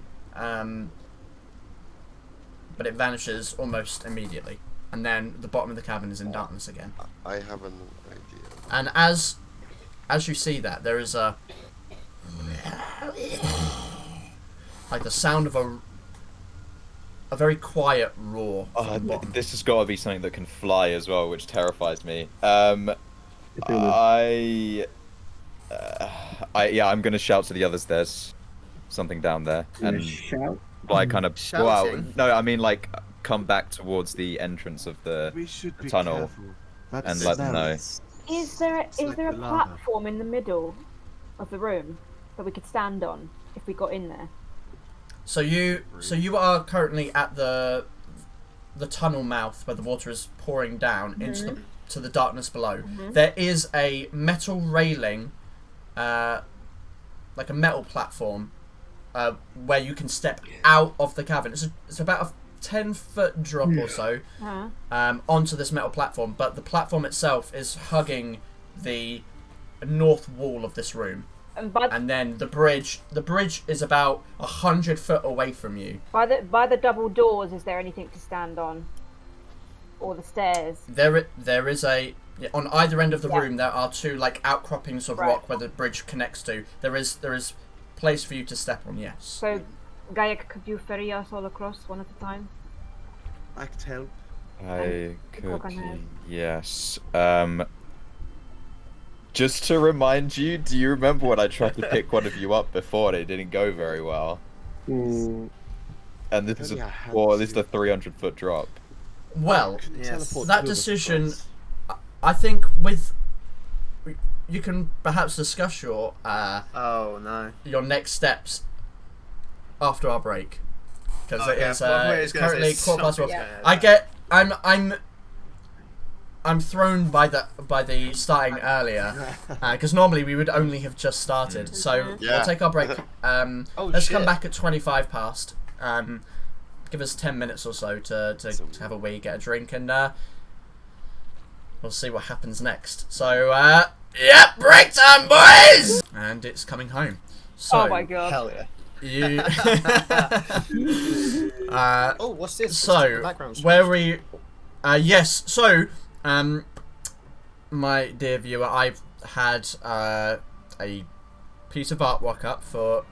Speaker 1: but it vanishes almost immediately. And then the bottom of the cavern is in darkness again.
Speaker 7: I have an idea.
Speaker 1: And as you see that, there is a... like the sound of a very quiet roar.
Speaker 4: This has got to be something that can fly as well, which terrifies me. I'm gonna shout to the others. There's something down there, and
Speaker 3: Shout.
Speaker 4: like kind of go
Speaker 5: Shouting?
Speaker 4: out. No, I mean like come back towards the entrance of the
Speaker 2: We should be
Speaker 4: tunnel
Speaker 2: careful. That's
Speaker 4: and let them know.
Speaker 6: Is there
Speaker 2: like
Speaker 6: a
Speaker 2: the lava.
Speaker 6: platform in the middle of the room that we could stand on if we got in there?
Speaker 1: So you are currently at the tunnel mouth where the water is pouring down into the darkness below. There is a metal railing, like a metal platform, where you can step out of the cavern. It's about a 10-foot drop or so onto this metal platform, but the platform itself is hugging the north wall of this room. and then the bridge is about 100 foot away from you.
Speaker 6: By the double doors, is there anything to stand on, or the stairs?
Speaker 1: There is on either end of the room. There are two like outcroppings of rock where the bridge connects to. There is place for you to step on. Yes.
Speaker 6: So, Gayak, could you ferry us all across one at a time?
Speaker 2: I could help.
Speaker 4: I could, yes. Just to remind you, do you remember when I tried to pick one of you up before and it didn't go very well? And this is a 300-foot drop.
Speaker 1: Well,
Speaker 5: Yes.
Speaker 1: that decision, I think you can perhaps discuss your
Speaker 5: Oh no.
Speaker 1: your next steps after our break, because
Speaker 5: Okay,
Speaker 1: it is
Speaker 5: well, it's gonna
Speaker 1: currently
Speaker 5: say
Speaker 1: 12:12. I'm thrown by the starting earlier, because normally we would only have just started. So we'll take our break. Let's come back at 25 past. Give us 10 minutes or so to have a wee, get a drink, and we'll see what happens next. So break time, boys! And it's coming home. So,
Speaker 6: Oh my god.
Speaker 5: Hell yeah.
Speaker 1: you.
Speaker 5: Oh, what's this?
Speaker 1: So where we? Yes. So, my dear viewer, I've had a piece of artwork up for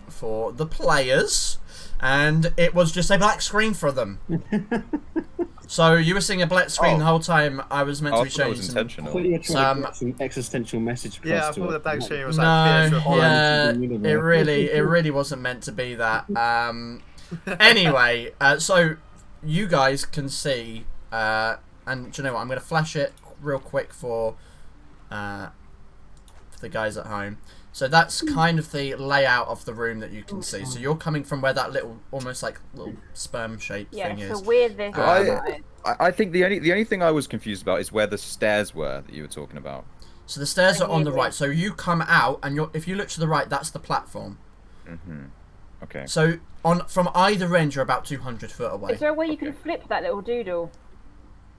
Speaker 1: the players, and it was just a black screen for them. So you were seeing a black screen the whole time. I was meant to be showing you some.
Speaker 3: Some existential message.
Speaker 5: Yeah, I thought the back screen was
Speaker 1: No,
Speaker 5: like Theatre of
Speaker 1: yeah,
Speaker 3: Holland.
Speaker 1: it really wasn't meant to be that. Anyway, so you guys can see, and do you know what? I'm going to flash it real quick for the guys at home. So that's kind of the layout of the room that you can see. So you're coming from where that little, almost like little sperm-shaped thing is.
Speaker 6: So we're this.
Speaker 4: I think the only thing I was confused about is where the stairs were that you were talking about.
Speaker 1: So the stairs are on the right. So you come out, and if you look to the right, that's the platform.
Speaker 4: Okay.
Speaker 1: So from either end, you're about 200 foot away.
Speaker 6: Is there a way you can flip that little doodle?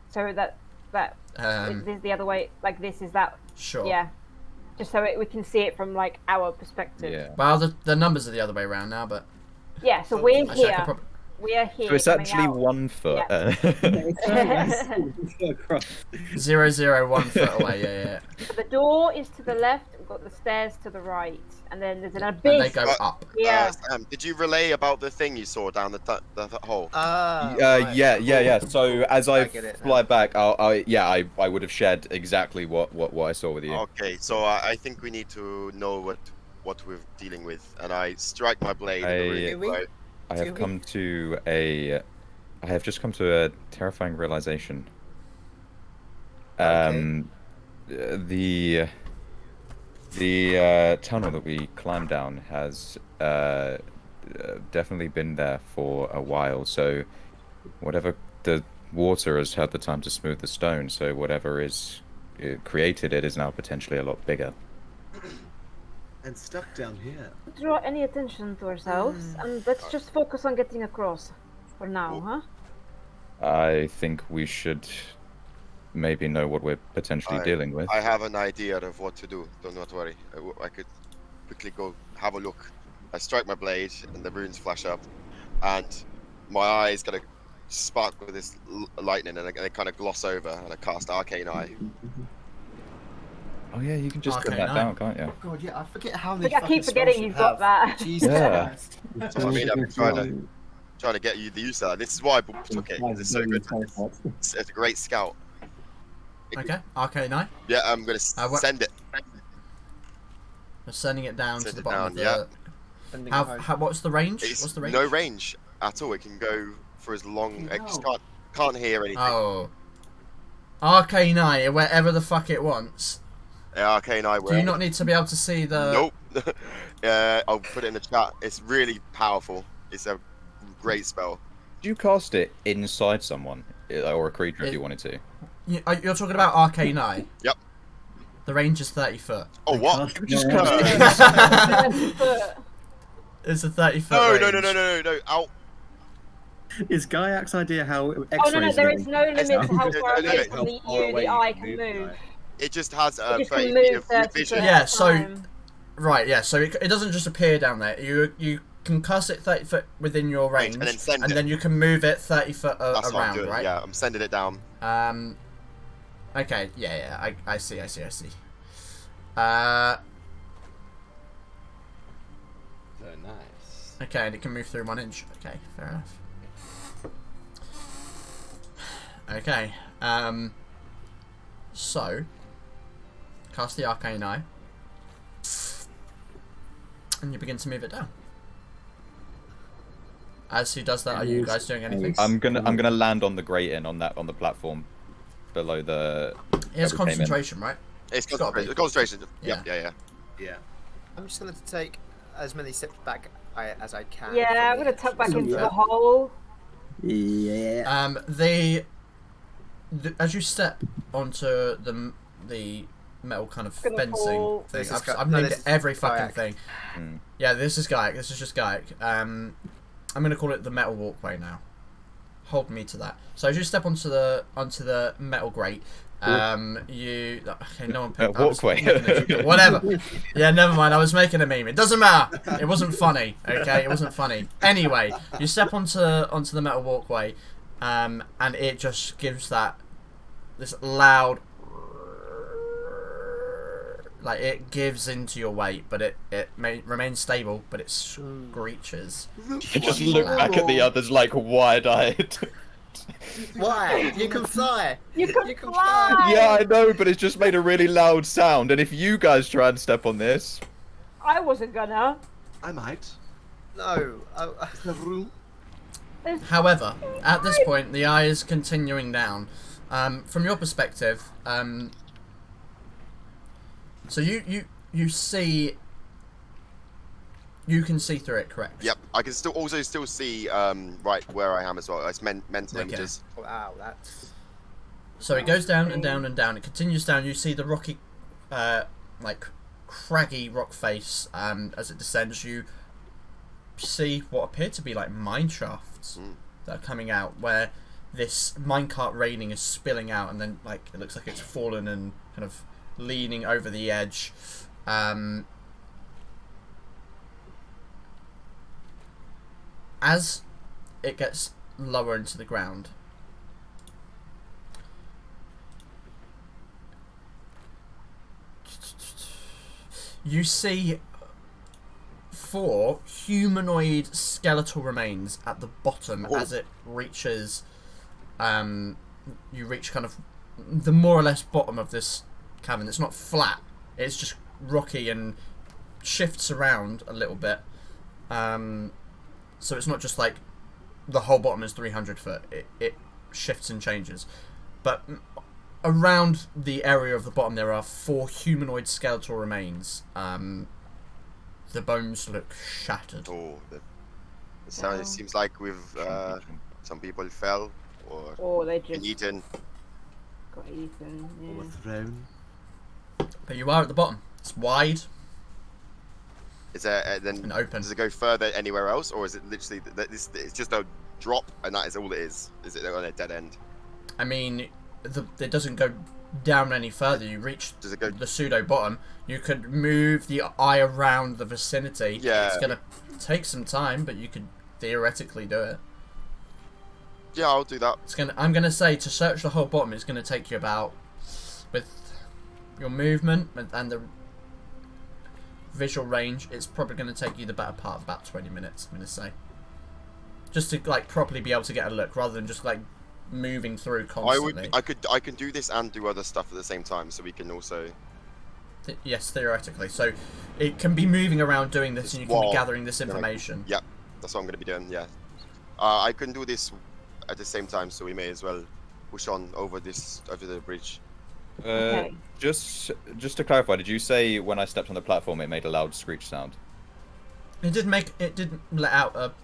Speaker 6: So that is the other way, like this is that.
Speaker 1: Sure.
Speaker 6: Yeah. Just so we can see it from like our perspective.
Speaker 4: Yeah.
Speaker 1: Well, the numbers are the other way around now, but
Speaker 6: Yeah. So we're
Speaker 1: actually,
Speaker 6: here. We are here.
Speaker 4: So it's
Speaker 6: coming
Speaker 4: actually
Speaker 6: out.
Speaker 4: 1 foot.
Speaker 6: Yeah.
Speaker 1: 001 foot away. Yeah.
Speaker 6: So the door is to the left. We've got the stairs to the right, and then there's an
Speaker 1: And
Speaker 6: abyss.
Speaker 1: they go up.
Speaker 6: Yeah.
Speaker 7: Sam, did you relay about the thing you saw down the hole?
Speaker 5: right.
Speaker 4: Yeah. So as I
Speaker 5: get it now.
Speaker 4: fly back, I would have shared exactly what I saw with you.
Speaker 7: Okay, so I think we need to know what we're dealing with, and I strike my blade. In the room, right?
Speaker 4: I have just come to a terrifying realization. The tunnel that we climbed down has definitely been there for a while. So whatever, the water has had the time to smooth the stone. So whatever created it is now potentially a lot bigger.
Speaker 2: And stuck down here.
Speaker 6: Don't draw any attention to ourselves, and let's just focus on getting across for now, huh?
Speaker 4: I think we should maybe know what we're potentially dealing with.
Speaker 7: I have an idea of what to do. Do not worry. I could quickly go have a look. I strike my blade, and the runes flash up, and my eyes kind of spark with this lightning, and they kind of gloss over, and I cast Arcane Eye.
Speaker 4: Oh yeah, you can just put
Speaker 1: Okay,
Speaker 4: that down, can't you?
Speaker 5: Oh god, yeah, I forget how
Speaker 6: I
Speaker 5: many.
Speaker 6: think I keep forgetting you've got that.
Speaker 5: Jesus
Speaker 4: Yeah.
Speaker 5: Christ.
Speaker 7: So I mean, I've been trying to get you the use of that. This is why I took it. 'Cause it's so good. It's a great scout.
Speaker 1: Okay. Arcane Eye.
Speaker 7: Yeah, I'm gonna send it.
Speaker 1: We're sending it down
Speaker 7: Send
Speaker 1: to the
Speaker 7: it
Speaker 1: bottom
Speaker 7: down,
Speaker 1: of the. What's the range?
Speaker 7: It's
Speaker 1: What's the range?
Speaker 7: no range at all. It can go for as long. I just can't hear anything.
Speaker 1: Oh. Arcane Eye, wherever the fuck it wants.
Speaker 7: Yeah, Arcane Eye.
Speaker 1: Do you not need to be able to see the?
Speaker 7: Nope. I'll put it in the chat. It's really powerful. It's a great spell.
Speaker 4: Did you cast it inside someone or a creature if you wanted to?
Speaker 1: You're talking about Arcane Eye?
Speaker 7: Yep.
Speaker 1: The range is 30 foot.
Speaker 7: Oh, what?
Speaker 1: It's a 30 foot
Speaker 7: No,
Speaker 1: range.
Speaker 7: no. Out.
Speaker 3: Is Gaiak's idea how
Speaker 6: Oh
Speaker 3: X-rays?
Speaker 6: no, there is no limit to how
Speaker 7: No,
Speaker 6: far
Speaker 7: no,
Speaker 6: away
Speaker 7: no.
Speaker 6: from the eye can move.
Speaker 7: It just has
Speaker 6: It
Speaker 7: a
Speaker 6: just
Speaker 7: 30
Speaker 6: can
Speaker 7: feet
Speaker 6: move
Speaker 7: of
Speaker 6: 30
Speaker 7: vision.
Speaker 6: foot
Speaker 1: Yeah,
Speaker 6: at a
Speaker 1: so-
Speaker 6: time.
Speaker 1: Right, yeah. So it doesn't just appear down there. You can cast it 30 foot within your range,
Speaker 7: and then send it.
Speaker 1: then you can move it 30 foot
Speaker 7: That's what I'm
Speaker 1: around,
Speaker 7: doing.
Speaker 1: right?
Speaker 7: Yeah, I'm sending it down.
Speaker 1: Okay. Yeah. I see.
Speaker 2: So nice.
Speaker 1: Okay, and it can move through 1 inch. Okay, fair enough. Okay. So cast the Arcane Eye, and you begin to move it down. As he does that, are you guys doing anything?
Speaker 4: I'm gonna land on the grating on the platform below the.
Speaker 1: He has concentration, right?
Speaker 7: It's
Speaker 1: gotta be.
Speaker 7: concentration.
Speaker 1: Yeah.
Speaker 2: Yeah.
Speaker 5: I'm just going to take as many steps back as I can.
Speaker 6: Yeah, I'm
Speaker 5: from
Speaker 6: gonna
Speaker 5: the
Speaker 6: tuck back
Speaker 5: edge.
Speaker 6: into the hole.
Speaker 3: Yeah.
Speaker 1: As you step onto the metal kind of
Speaker 6: Gonna
Speaker 1: fencing
Speaker 6: fall.
Speaker 1: thing,
Speaker 5: This is
Speaker 1: I've
Speaker 5: no,
Speaker 1: named
Speaker 5: this
Speaker 1: it
Speaker 5: is
Speaker 1: every fucking
Speaker 5: kayak.
Speaker 1: thing.
Speaker 4: Mm.
Speaker 1: Yeah, this is Gaiac. This is just Gaiac. I'm gonna call it the metal walkway now. Hold me to that. So as you step onto the metal grate, you okay? No one picked
Speaker 4: Walkway.
Speaker 1: Whatever. Yeah, never mind. I was making a meme. It doesn't matter. It wasn't funny. Okay, it wasn't funny. Anyway, you step onto the metal walkway, and it just gives this loud. Like it gives into your weight, but it remains stable, but it screeches.
Speaker 4: I just look back at the others like wide-eyed.
Speaker 5: Why? You can fly.
Speaker 6: You can
Speaker 5: can
Speaker 6: fly.
Speaker 4: Yeah, I know, but it's just made a really loud sound. And if you guys try and step on this,
Speaker 6: I wasn't gonna.
Speaker 2: I might.
Speaker 5: No.
Speaker 2: The room.
Speaker 1: However, at this point, the eye is continuing down. From your perspective, so you see, you can see through it, correct?
Speaker 7: Yep. I can still see right where I am as well. It's mental
Speaker 1: Okay.
Speaker 7: images.
Speaker 5: Wow, that's.
Speaker 1: So it goes down and down and down. It continues down. You see the rocky, like craggy rock face. As it descends, you see what appear to be like mine shafts that are coming out, where this minecart railing is spilling out, and then like it looks like it's fallen and kind of leaning over the edge. As it gets lower into the ground, you see 4 humanoid skeletal remains at the bottom as it reaches. You reach kind of the more or less bottom of this cavern. It's not flat, it's just rocky and shifts around a little bit. So it's not just like the whole bottom is 300 foot. It shifts and changes. But around the area of the bottom there are 4 humanoid skeletal remains. The bones look shattered.
Speaker 7: Oh, the sound. It seems like we've some people fell
Speaker 6: Or they
Speaker 7: been
Speaker 6: just
Speaker 7: eaten.
Speaker 6: got eaten. Yeah.
Speaker 2: Overthrown.
Speaker 1: But you are at the bottom. It's wide
Speaker 7: Is there then?
Speaker 1: and open.
Speaker 7: Does it go further anywhere else, or is it literally it's just a drop and that is all it is? Is it on a dead end?
Speaker 1: I mean, it doesn't go down any further. You reach
Speaker 7: Does it go?
Speaker 1: the pseudo bottom. You could move the eye around the vicinity.
Speaker 7: Yeah.
Speaker 1: It's gonna take some time, but you could theoretically do it.
Speaker 7: Yeah, I'll do that.
Speaker 1: I'm gonna say to search the whole bottom is gonna take you about, with your movement and the visual range, it's probably gonna take you the better part of about 20 minutes. I'm gonna say, just to like properly be able to get a look, rather than just like moving through constantly.
Speaker 7: I can do this and do other stuff at the same time, so we can also.
Speaker 1: Yes, theoretically. So it can be moving around doing this, and you can be gathering this information.
Speaker 7: Yep, that's what I'm gonna be doing. Yeah, I can do this at the same time, so we may as well push on over the bridge.
Speaker 6: Okay.
Speaker 4: Just to clarify, did you say when I stepped on the platform it made a loud screech sound?
Speaker 1: It did let out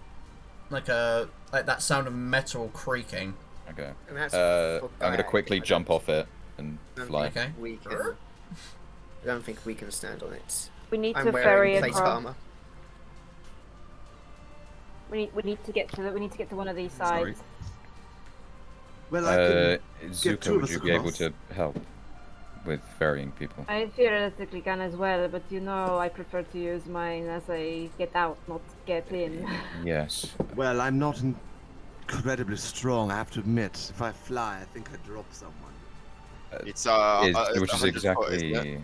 Speaker 1: like that sound of metal creaking.
Speaker 4: Okay.
Speaker 5: And that's
Speaker 4: I'm gonna quickly jump off it and fly.
Speaker 1: Okay.
Speaker 5: We can. I don't think we can stand on it.
Speaker 6: We need
Speaker 5: I'm
Speaker 6: to
Speaker 5: wearing
Speaker 6: ferry
Speaker 5: plate
Speaker 6: across.
Speaker 5: armor.
Speaker 6: We need to get to one of these
Speaker 2: Sorry.
Speaker 6: sides.
Speaker 2: Well, I can get two
Speaker 4: Zuko,
Speaker 2: of
Speaker 4: would
Speaker 2: us
Speaker 4: you be able
Speaker 2: across.
Speaker 4: to help? with ferrying people.
Speaker 6: I theoretically can as well, but you know I prefer to use mine as a get out, not get in.
Speaker 4: Yes.
Speaker 2: Well, I'm not incredibly strong, I have to admit. If I fly, I think I drop someone.
Speaker 7: It's
Speaker 4: Which is
Speaker 7: 100 foot, isn't it?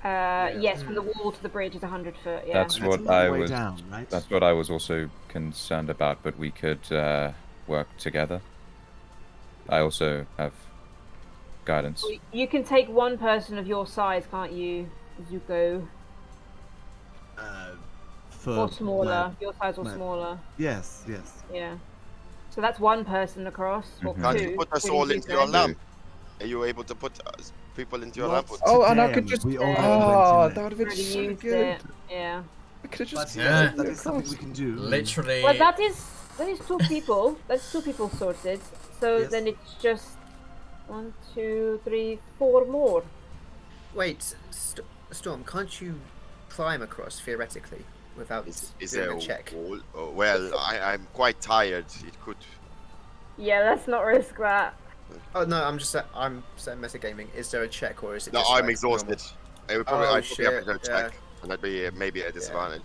Speaker 4: exactly.
Speaker 6: Yes, from the wall to the bridge is 100 foot. Yeah.
Speaker 4: That's
Speaker 2: It's
Speaker 4: what
Speaker 2: a long
Speaker 4: I
Speaker 2: way
Speaker 4: was.
Speaker 2: down, right?
Speaker 4: That's what I was also concerned about. But we could work together. I also have guidance.
Speaker 6: Well, you can take one person of your size, can't you, Zuko? Or smaller. Your size or smaller.
Speaker 2: Yes.
Speaker 6: Yeah. So that's one person across. Or
Speaker 7: Can't
Speaker 6: two.
Speaker 7: you put us
Speaker 6: What
Speaker 7: all
Speaker 6: did you
Speaker 7: into your
Speaker 6: say?
Speaker 7: lamp? Are you able to put people into your lamp?
Speaker 4: Oh, and I could
Speaker 2: Damn,
Speaker 4: just.
Speaker 2: we all
Speaker 4: Oh,
Speaker 2: went in
Speaker 4: that
Speaker 2: there.
Speaker 4: would have been
Speaker 6: Already
Speaker 4: so
Speaker 6: used
Speaker 4: good.
Speaker 6: it. Yeah.
Speaker 4: I could have just.
Speaker 2: But
Speaker 1: Yeah.
Speaker 2: that is something we can do.
Speaker 1: Literally.
Speaker 6: Well, that is 2 people. That's 2 people sorted. So
Speaker 2: Yes.
Speaker 6: then it's just 1, 2, 3, 4 more.
Speaker 5: Wait, Storm, can't you climb across theoretically without
Speaker 7: Is
Speaker 5: doing
Speaker 7: there
Speaker 5: a check?
Speaker 7: wall? Oh, well, I'm quite tired. It could.
Speaker 6: Yeah, let's not risk that.
Speaker 5: Oh no, I'm saying metagaming. Is there a check or is it?
Speaker 7: No,
Speaker 5: just
Speaker 7: I'm
Speaker 5: like
Speaker 7: exhausted.
Speaker 5: normal?
Speaker 7: I would probably,
Speaker 5: Oh,
Speaker 7: I'd probably have to
Speaker 5: shit,
Speaker 7: go check, and I'd be maybe at a disadvantage.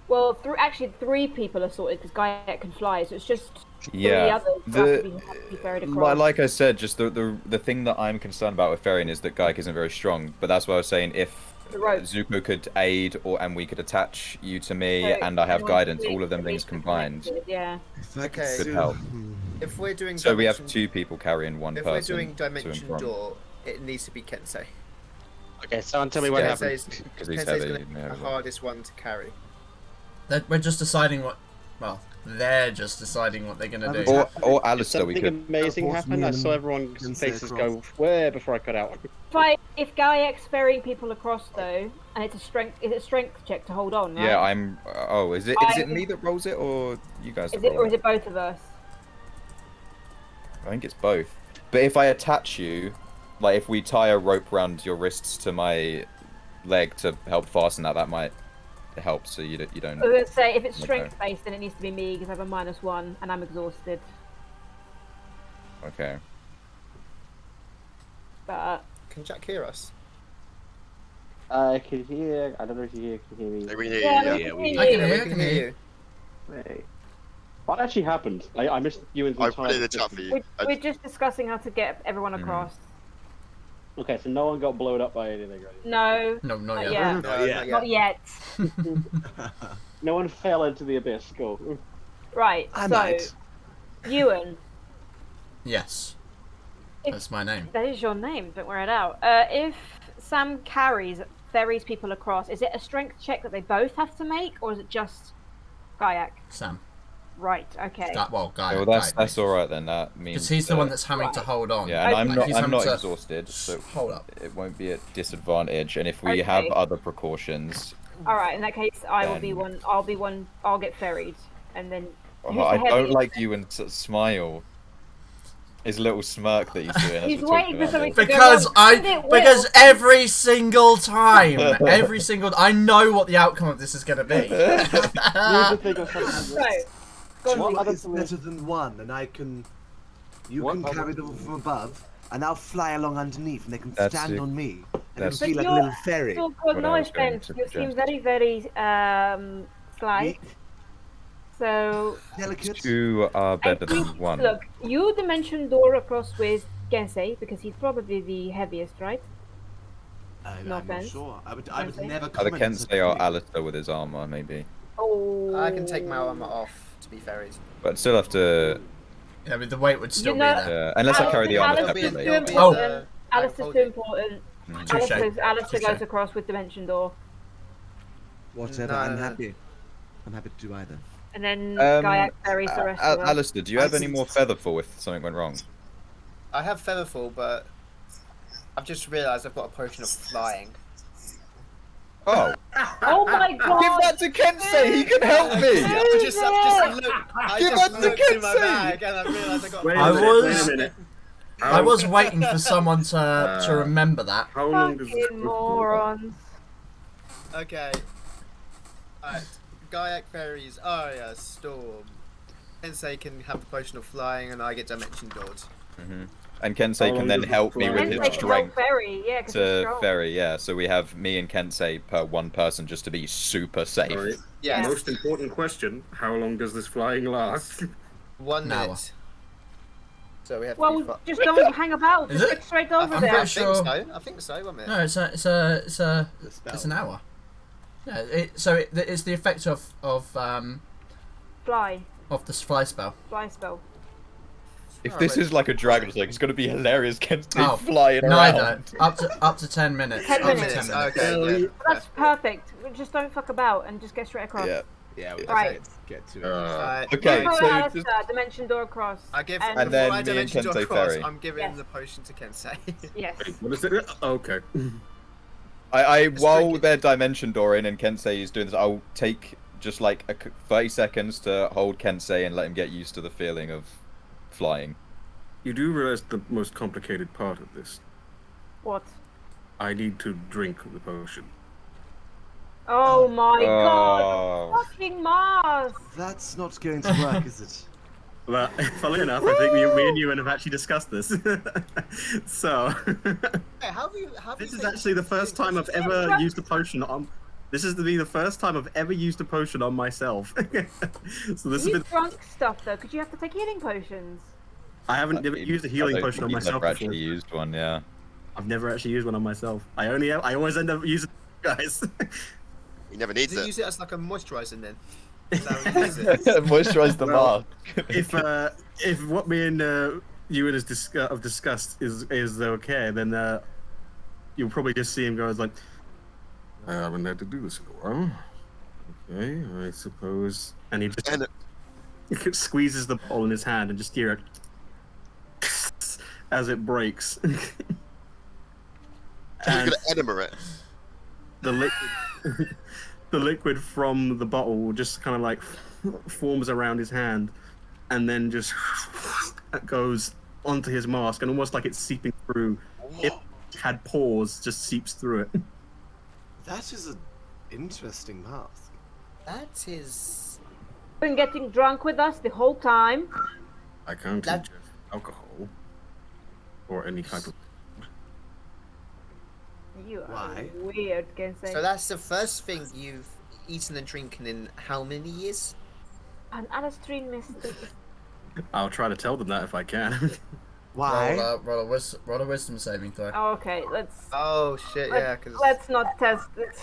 Speaker 6: Well, actually 3 people are sorted because Gaia can fly, so it's just 3
Speaker 4: Yeah.
Speaker 6: others who have to be ferried across.
Speaker 4: Like I said, just the thing that I'm concerned about with ferrying is that Gaik isn't very strong. But that's why I was saying if
Speaker 6: The rope.
Speaker 4: Zuko could aid, and we could attach you to me,
Speaker 6: So
Speaker 4: and I have
Speaker 6: everyone's
Speaker 4: guidance,
Speaker 6: really
Speaker 4: all of them things combined.
Speaker 6: connected, Yeah.
Speaker 2: If I could
Speaker 5: Okay.
Speaker 4: could
Speaker 2: do-
Speaker 4: help.
Speaker 5: If we're doing
Speaker 4: So we have
Speaker 5: dimension-
Speaker 4: 2 people carrying 1
Speaker 5: If
Speaker 4: person.
Speaker 5: we're doing
Speaker 4: to and
Speaker 5: dimension
Speaker 4: from.
Speaker 5: door, it needs to be Kensei.
Speaker 8: Okay, someone tell me what happened.
Speaker 4: Because he's
Speaker 5: Kensei's
Speaker 4: heavy,
Speaker 5: gonna be
Speaker 4: yeah,
Speaker 5: the
Speaker 4: well.
Speaker 5: hardest one to carry.
Speaker 1: We're just deciding what. Well, they're just deciding what they're gonna do.
Speaker 4: Or Alistair, we
Speaker 8: Something
Speaker 4: could.
Speaker 8: amazing
Speaker 2: Force
Speaker 8: happened.
Speaker 2: me
Speaker 8: I
Speaker 2: and
Speaker 8: saw everyone's
Speaker 2: can say
Speaker 8: faces
Speaker 2: across.
Speaker 8: go way before I cut out.
Speaker 6: If Gaia's ferrying people across though, and it's a strength check to hold on, right?
Speaker 4: Yeah, I'm. Oh, is it me that rolls it, or you guys?
Speaker 6: Is
Speaker 4: that
Speaker 6: it, or
Speaker 4: roll
Speaker 6: is it both of us?
Speaker 4: I think it's both. But if I attach you, like if we tie a rope around your wrists to my leg to help fasten that might help. So you don't.
Speaker 6: I was gonna say if it's
Speaker 4: Okay.
Speaker 6: strength based, then it needs to be me because I have a -1 and I'm exhausted.
Speaker 4: Okay.
Speaker 6: But
Speaker 5: Can Jack hear us?
Speaker 8: I can hear. I don't know if you can hear me.
Speaker 7: We
Speaker 6: yeah,
Speaker 7: need,
Speaker 6: we
Speaker 2: yeah,
Speaker 6: can
Speaker 2: we-
Speaker 6: hear
Speaker 1: I can
Speaker 6: you.
Speaker 1: hear.
Speaker 5: We can hear you.
Speaker 8: Wait. What actually happened? I missed you in the
Speaker 7: I
Speaker 8: entire.
Speaker 7: put it in the chat for you.
Speaker 6: We're just discussing how to get everyone across.
Speaker 8: Okay, so no one got blown up by anything, right?
Speaker 6: No,
Speaker 1: No, not
Speaker 6: not
Speaker 1: yet.
Speaker 6: yet.
Speaker 5: No,
Speaker 2: yet.
Speaker 6: Not yet.
Speaker 8: No one fell into the abyss. Go.
Speaker 6: Right.
Speaker 2: I
Speaker 6: so,
Speaker 2: might.
Speaker 6: Ewan,
Speaker 1: Yes.
Speaker 6: If-
Speaker 1: That's my name.
Speaker 6: that is your name. Don't wear it out. If Sam ferries people across, is it a strength check that they both have to make, or is it just kayak?
Speaker 1: Sam.
Speaker 6: Right. Okay.
Speaker 1: Guy.
Speaker 4: Well, that's all right then. That means
Speaker 1: Because he's the one that's having to hold on.
Speaker 4: Yeah, and
Speaker 6: Okay.
Speaker 1: He's
Speaker 4: I'm
Speaker 1: having
Speaker 4: not
Speaker 1: to
Speaker 4: exhausted, so
Speaker 1: hold up.
Speaker 4: it won't be a disadvantage. And if we have
Speaker 6: Okay.
Speaker 4: other precautions,
Speaker 6: All right. In that case, I will be
Speaker 4: Then-
Speaker 6: one. I'll be one. I'll get ferried, and then. who's
Speaker 4: I
Speaker 6: the
Speaker 4: don't
Speaker 6: heaviest?
Speaker 4: like you and smile. His little smirk that he's doing. as
Speaker 6: He's
Speaker 4: we're talking
Speaker 6: waiting for
Speaker 4: about
Speaker 6: something
Speaker 4: this.
Speaker 6: to go wrong.
Speaker 1: Because every single time, I know what the outcome of this is going to be.
Speaker 8: Here's the thing of something.
Speaker 6: Right. Go on,
Speaker 2: One
Speaker 6: Lee.
Speaker 8: other
Speaker 2: is
Speaker 8: thing
Speaker 2: better than one, and I can. You
Speaker 8: What
Speaker 2: can
Speaker 8: other-
Speaker 2: carry them from above, and I'll fly along underneath, and they can
Speaker 4: That's
Speaker 2: stand
Speaker 4: it.
Speaker 2: on me, and
Speaker 4: That's
Speaker 2: it'll be
Speaker 6: But
Speaker 2: like a
Speaker 6: you're
Speaker 2: little ferry.
Speaker 6: So
Speaker 4: What
Speaker 6: good,
Speaker 4: I
Speaker 6: no
Speaker 4: was going
Speaker 6: offense.
Speaker 4: to
Speaker 6: You seem
Speaker 4: suggest.
Speaker 6: very slight.
Speaker 2: Weak,
Speaker 6: So
Speaker 2: delicate.
Speaker 4: 2 are better
Speaker 6: you-
Speaker 4: than 1.
Speaker 6: Look, you dimension door across with Gensei because he's probably the heaviest, right?
Speaker 2: I'm
Speaker 6: No
Speaker 2: not
Speaker 6: offense.
Speaker 2: sure. I would
Speaker 6: Kensei?
Speaker 2: never
Speaker 4: Either
Speaker 2: comment on such
Speaker 4: Kensei or
Speaker 2: a thing.
Speaker 4: Alistair with his armor, maybe.
Speaker 6: Oh.
Speaker 5: I can take my armor off to be ferried.
Speaker 4: But still have to.
Speaker 1: Yeah, but the weight would still
Speaker 6: You know-
Speaker 1: be there.
Speaker 4: Unless I carry the armor
Speaker 6: Alistair-
Speaker 4: separately.
Speaker 5: it'll be
Speaker 1: Oh.
Speaker 5: the-
Speaker 6: Alistair's
Speaker 5: hold
Speaker 6: too
Speaker 5: it.
Speaker 6: important.
Speaker 1: Touche.
Speaker 6: Alistair
Speaker 1: Touche.
Speaker 6: goes across with dimension door,
Speaker 2: Whatever,
Speaker 5: No,
Speaker 2: I'm
Speaker 5: no, no.
Speaker 2: happy. I'm happy to do either.
Speaker 6: and then Gaiak ferries the rest of us.
Speaker 4: Alistair, do you have any more featherfall if something went wrong?
Speaker 5: I have featherfall, but I've just realised I've got a potion of flying.
Speaker 4: Oh,
Speaker 6: Oh my god!
Speaker 4: give that to Kensei. He can help me.
Speaker 5: I just
Speaker 4: Give
Speaker 5: looked
Speaker 4: us the
Speaker 5: in my
Speaker 4: Kensei!
Speaker 5: bag and I realised I got.
Speaker 8: Wait
Speaker 1: I
Speaker 8: a minute,
Speaker 1: was-
Speaker 8: wait a minute.
Speaker 1: I was waiting for someone to remember that.
Speaker 8: How long does this
Speaker 6: Fucking morons.
Speaker 5: Okay. Alright. Gaiak ferries, Aria, Storm. Kensei can have the potion of flying and I get dimension doored.
Speaker 4: and Kensei can then help me with his
Speaker 6: Kensei can help
Speaker 4: strength
Speaker 6: Ferry, yeah, 'cause he's
Speaker 4: to
Speaker 6: strong.
Speaker 4: ferry. Yeah, so we have me and Kensei per one person just to be super safe.
Speaker 8: Sorry.
Speaker 5: Yeah.
Speaker 8: Most important question: how long does this flying last?
Speaker 5: 1
Speaker 1: An hour.
Speaker 5: minute. So we have.
Speaker 6: Well,
Speaker 5: to be
Speaker 6: just don't hang about.
Speaker 1: Is
Speaker 6: Just
Speaker 1: it?
Speaker 6: get straight
Speaker 5: I
Speaker 6: over
Speaker 1: I'm
Speaker 6: there.
Speaker 1: pretty sure-
Speaker 5: I think so. 1 minute.
Speaker 1: No, it's an hour. Yeah, it's the effect of
Speaker 6: Fly
Speaker 1: the fly spell.
Speaker 6: spell.
Speaker 4: If this is like a Dragon Slayer, it's gonna be hilarious. Kensei
Speaker 1: Oh,
Speaker 4: flying
Speaker 1: Neither.
Speaker 4: around.
Speaker 1: Up to 10 minutes.
Speaker 6: 10
Speaker 1: Up to
Speaker 6: minutes.
Speaker 1: 10 minutes.
Speaker 5: Okay. Yeah.
Speaker 6: That's perfect. Just don't fuck about and just get straight across.
Speaker 4: Yeah.
Speaker 2: Yeah, we
Speaker 6: Right.
Speaker 2: let's get to it.
Speaker 4: Okay,
Speaker 6: Follow
Speaker 4: so
Speaker 6: Alistair,
Speaker 4: just-
Speaker 6: dimension door across.
Speaker 5: I give.
Speaker 6: And
Speaker 4: And
Speaker 5: before
Speaker 4: then
Speaker 5: I
Speaker 4: me and
Speaker 5: dimension door
Speaker 4: Kensei
Speaker 5: across,
Speaker 4: ferry.
Speaker 5: I'm giving
Speaker 6: Yes.
Speaker 5: the potion to Kensei.
Speaker 6: Yes.
Speaker 8: Wait, what is it? Okay.
Speaker 4: I while
Speaker 5: tricky.
Speaker 4: they're dimension door in and Kensei is doing this, I'll take just like 30 seconds to hold Kensei and let him get used to the feeling of flying.
Speaker 8: You do realize the most complicated part of this.
Speaker 6: What?
Speaker 8: I need to drink the potion.
Speaker 6: Oh my god!
Speaker 4: Oh.
Speaker 6: Fucking Mars!
Speaker 2: That's not going to work, is it?
Speaker 8: Well, funnily enough, I think me and you have actually discussed this. So,
Speaker 5: Hey, how have you?
Speaker 8: this is actually the first time I've ever used a potion on. This is to be the first time I've ever used a potion on myself. So this has
Speaker 6: You
Speaker 8: been.
Speaker 6: drunk stuff though, because you have to take healing potions.
Speaker 8: I haven't never used a healing potion on
Speaker 4: You've
Speaker 8: myself
Speaker 4: never
Speaker 8: before.
Speaker 4: actually used one, yeah.
Speaker 8: I've never actually used one on myself. I always end up using guys.
Speaker 7: He never needs
Speaker 5: Did you
Speaker 7: it.
Speaker 5: use it as like a moisturizer then? Is that how you use it?
Speaker 4: Moisturize the
Speaker 8: Well,
Speaker 4: mask.
Speaker 8: if what me and you have discussed is okay, then you'll probably just see him go as like, I haven't had to do this in a while. Okay, I suppose. And he just
Speaker 7: And
Speaker 8: squeezes the bottle in his hand and just hear it as it breaks.
Speaker 7: he's
Speaker 8: And
Speaker 7: gonna enema it.
Speaker 8: the liquid, the liquid from the bottle just kind of like forms around his hand, and then just goes onto his mask, and almost like it's seeping through. If it had pores, just seeps through it.
Speaker 2: That is an interesting mask.
Speaker 5: That is.
Speaker 6: Been getting drunk with us the whole time.
Speaker 8: I can't
Speaker 5: That-
Speaker 8: ingest alcohol or any type of.
Speaker 6: You are
Speaker 2: Why?
Speaker 6: weird, Kensei.
Speaker 5: So that's the first thing you've eaten and drinking in how many years?
Speaker 6: An Alastrine mystic.
Speaker 8: I'll try to tell them that if I can.
Speaker 2: Why?
Speaker 1: Roll a wisdom saving throw.
Speaker 6: Oh, okay, let's
Speaker 5: Oh shit! Yeah, because.
Speaker 6: let's not test it.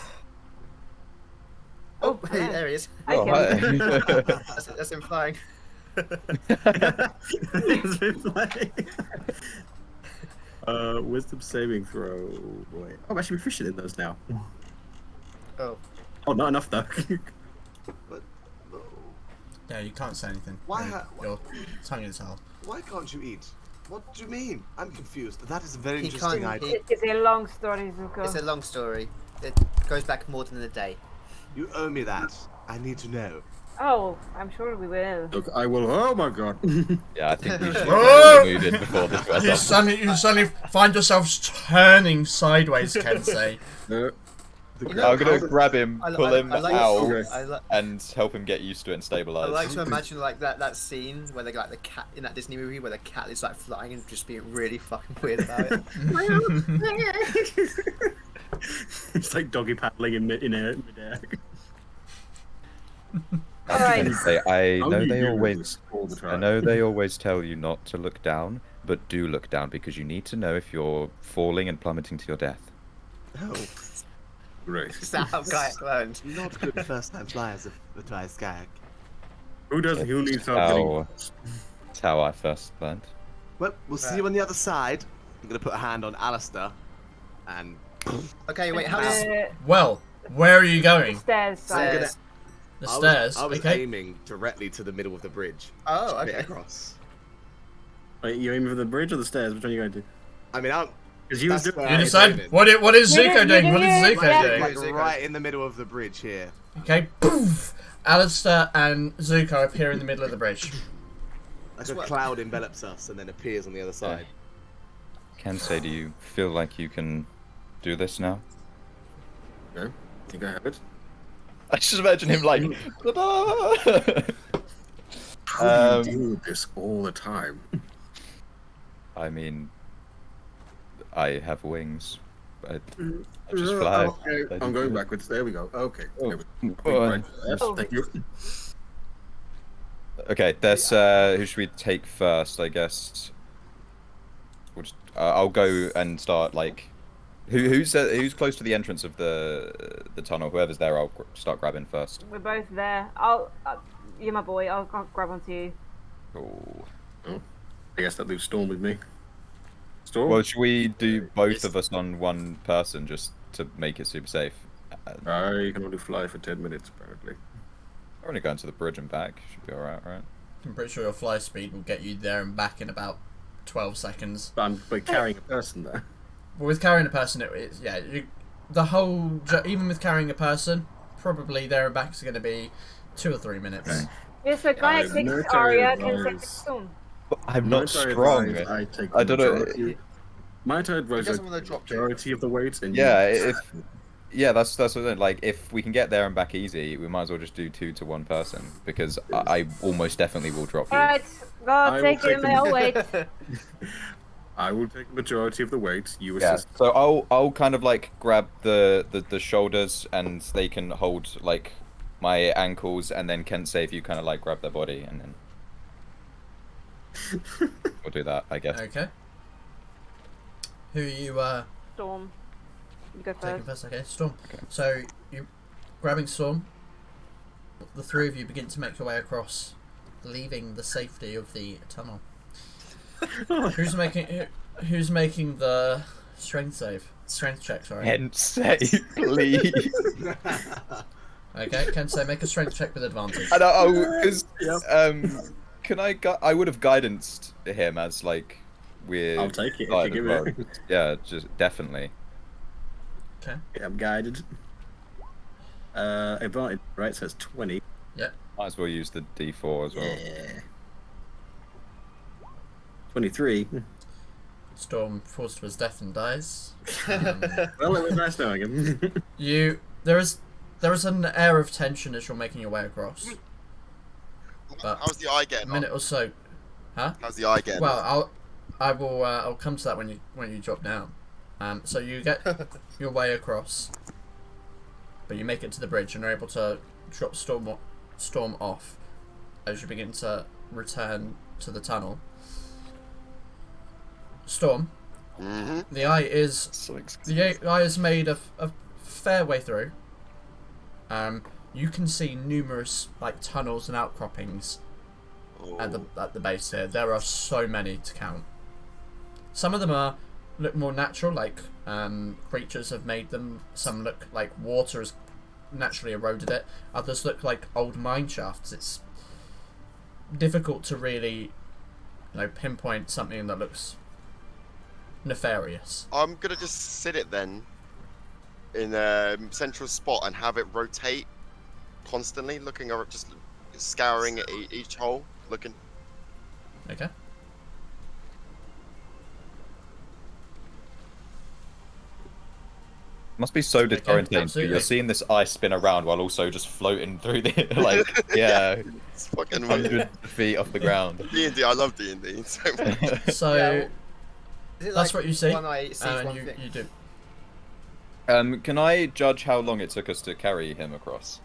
Speaker 5: Oh,
Speaker 6: Oh,
Speaker 5: hey, there he is.
Speaker 6: I
Speaker 4: Oh,
Speaker 6: can.
Speaker 4: hi.
Speaker 5: That's him flying.
Speaker 8: It's been like- wisdom saving throw. Boy, I'm actually proficient in those now.
Speaker 5: Oh.
Speaker 8: Oh, not enough though.
Speaker 2: But no.
Speaker 1: Yeah, you can't say anything.
Speaker 2: Why
Speaker 1: Your-
Speaker 2: ha-
Speaker 1: Your tongue is held.
Speaker 2: Why can't you eat? What do you mean? I'm confused. That is a very
Speaker 5: He
Speaker 2: interesting
Speaker 5: can't-
Speaker 2: idea.
Speaker 6: It is a long story, Zuko.
Speaker 5: It's a long story. It goes back more than a day.
Speaker 2: You owe me that. I need to know.
Speaker 6: Oh, I'm sure we will.
Speaker 8: Look, I will. Oh my god.
Speaker 4: Yeah, I think we should
Speaker 1: Oh!
Speaker 4: move in before this goes
Speaker 1: You
Speaker 4: off.
Speaker 1: suddenly find yourselves turning sideways, Kensei.
Speaker 5: You know,
Speaker 4: I'm gonna grab him, pull him
Speaker 5: like
Speaker 4: out,
Speaker 8: Okay.
Speaker 4: and help him get used to it and
Speaker 5: I
Speaker 4: stabilize.
Speaker 5: like to imagine like that scene where they got like the cat in that Disney movie where the cat is like flying and just being really fucking weird about it.
Speaker 8: It's like doggy paddling in midair.
Speaker 6: Alright.
Speaker 4: I know
Speaker 8: Only
Speaker 4: they
Speaker 8: you do
Speaker 4: always,
Speaker 8: this all the
Speaker 4: I
Speaker 8: time.
Speaker 4: know they always tell you not to look down, but do look down because you need to know if you're falling and plummeting to your death.
Speaker 2: No,
Speaker 8: Great.
Speaker 5: Is that how Guy learned?
Speaker 2: not good first-time flyers of the dry skag.
Speaker 8: Who needs help getting?
Speaker 4: That's how I first learned.
Speaker 2: Well, we'll see you on the other side. I'm gonna put a hand on Alistair, and
Speaker 5: Okay, wait. How does
Speaker 1: Well, where are you going?
Speaker 6: Stairs side.
Speaker 5: Stairs.
Speaker 1: The
Speaker 2: I was-
Speaker 1: stairs.
Speaker 2: I was
Speaker 1: Okay.
Speaker 2: aiming directly to the middle of the bridge.
Speaker 5: Oh,
Speaker 2: Straight
Speaker 5: okay.
Speaker 2: across.
Speaker 8: Wait, you aiming for the bridge or the stairs? Which one are you going to?
Speaker 2: I mean,
Speaker 8: Because you was
Speaker 2: That's
Speaker 8: doing.
Speaker 2: where
Speaker 1: You
Speaker 2: I
Speaker 1: decide.
Speaker 2: aiming.
Speaker 1: What is
Speaker 6: You
Speaker 1: Zuko
Speaker 6: do-
Speaker 1: doing?
Speaker 6: you
Speaker 1: What
Speaker 6: do-
Speaker 1: is Zuko
Speaker 6: yeah.
Speaker 1: doing?
Speaker 2: like
Speaker 5: Zuko.
Speaker 2: right in the middle of the bridge here.
Speaker 1: Okay. Poof. Alistair and Zuko appear in the middle of the bridge.
Speaker 2: Like a
Speaker 5: what-
Speaker 2: cloud envelops us and then appears on the other side.
Speaker 4: Kensei, do you feel like you can do this now?
Speaker 8: Okay. Think I have it.
Speaker 4: I just imagine him like.
Speaker 8: How
Speaker 4: Um,
Speaker 8: do you do this all the time?
Speaker 4: I mean, I have wings. I just fly.
Speaker 8: Okay, I'm going backwards. There we go. Okay.
Speaker 4: Oh.
Speaker 8: There we go.
Speaker 4: Oh.
Speaker 8: Right. Yes,
Speaker 6: Oh.
Speaker 8: thank you.
Speaker 4: Okay, that's who should we take first? I guess. We'll just, I'll go and start like. Who's close to the entrance of the tunnel? Whoever's there, I'll start grabbing first.
Speaker 6: We're both there. You're my boy. I'll grab onto you.
Speaker 4: Oh.
Speaker 8: I guess that leaves Storm with me. Storm?
Speaker 4: Well, should we do both of us on one person just to make it super safe?
Speaker 8: I can only fly for 10 minutes, apparently.
Speaker 4: We're only going to the bridge and back. Should be alright, right?
Speaker 1: I'm pretty sure your fly speed will get you there and back in about 12 seconds.
Speaker 8: But I'm carrying a person there.
Speaker 1: But with carrying a person, it's even with carrying a person, probably there and back is going to be 2 or 3 minutes.
Speaker 8: Okay.
Speaker 6: Yeah, so guy takes
Speaker 8: military
Speaker 6: Aria can
Speaker 8: advice.
Speaker 6: take Storm.
Speaker 4: I'm not
Speaker 8: Military
Speaker 4: strong.
Speaker 8: advice, I take
Speaker 4: I don't know.
Speaker 8: Military advice,
Speaker 5: doesn't
Speaker 8: I
Speaker 5: wanna
Speaker 8: take
Speaker 5: drop
Speaker 8: the majority of the weight. And
Speaker 4: Yeah, that's what I'm saying. Like, if we can get there and back easy, we might as well just do 2 to 1 person because I almost definitely will drop you.
Speaker 6: Alright, go
Speaker 8: I will
Speaker 6: take
Speaker 8: take
Speaker 6: him.
Speaker 8: the-
Speaker 6: I'll wait.
Speaker 8: I will take the majority of the weight. You
Speaker 4: Yeah.
Speaker 8: assist.
Speaker 4: So I'll kind of like grab the shoulders and they can hold like my ankles, and then Kensei, if you kind of like grab their body, and then we'll do that, I guess.
Speaker 1: Okay. Who are you
Speaker 6: Storm. You go
Speaker 1: taking
Speaker 6: first.
Speaker 1: first? Okay, Storm.
Speaker 4: Okay.
Speaker 1: So you grabbing Storm. The 3 of you begin to make your way across, leaving the safety of the tunnel. Who's making the strength save? Strength check, sorry.
Speaker 4: Kensei, please.
Speaker 1: Okay, Kensei, make a strength check with advantage.
Speaker 4: I know, because can I would have guidanced him as like we're.
Speaker 8: I'll take it if
Speaker 4: guided
Speaker 8: you give
Speaker 4: well.
Speaker 8: it.
Speaker 4: Yeah, just definitely.
Speaker 1: Okay.
Speaker 8: Yeah, I'm guided. Advantage, right? So it's 20.
Speaker 4: Might as well use the D4 as well.
Speaker 8: Yeah. 23.
Speaker 1: Storm falls to his death and dies.
Speaker 8: Well, it was nice knowing him.
Speaker 1: There is an air of tension as you're making your way across. But
Speaker 7: How's the eye
Speaker 1: a
Speaker 7: getting
Speaker 1: minute
Speaker 7: on?
Speaker 1: or so. Huh?
Speaker 7: How's the eye getting on?
Speaker 1: Well, I'll come to that when you drop down. So you get your way across, but you make it to the bridge and are able to drop Storm off as you begin to return to the tunnel. Storm,
Speaker 7: Mm-hmm.
Speaker 1: the eye is made a fair way through. You can see numerous like tunnels and outcroppings at the base here. There are so many to count. Some of them look more natural, like creatures have made them. Some look like water has naturally eroded it. Others look like old mine shafts. It's difficult to really, pinpoint something that looks nefarious.
Speaker 7: I'm gonna just sit it then in a central spot and have it rotate constantly, looking over, just scouring at each hole, looking.
Speaker 1: Okay.
Speaker 4: Must be so
Speaker 1: Okay,
Speaker 4: disorientating.
Speaker 1: absolutely.
Speaker 4: You're seeing this eye spin around while also just floating through the
Speaker 7: It's fucking
Speaker 4: 100 feet off the ground.
Speaker 7: D&D. I love D&D so much.
Speaker 1: So
Speaker 5: Yeah, Is it
Speaker 1: that's
Speaker 5: like
Speaker 1: what you see,
Speaker 5: One eye sees
Speaker 1: and
Speaker 5: one
Speaker 1: you
Speaker 5: thing.
Speaker 1: do.
Speaker 4: Can I judge how long it took us to carry him across?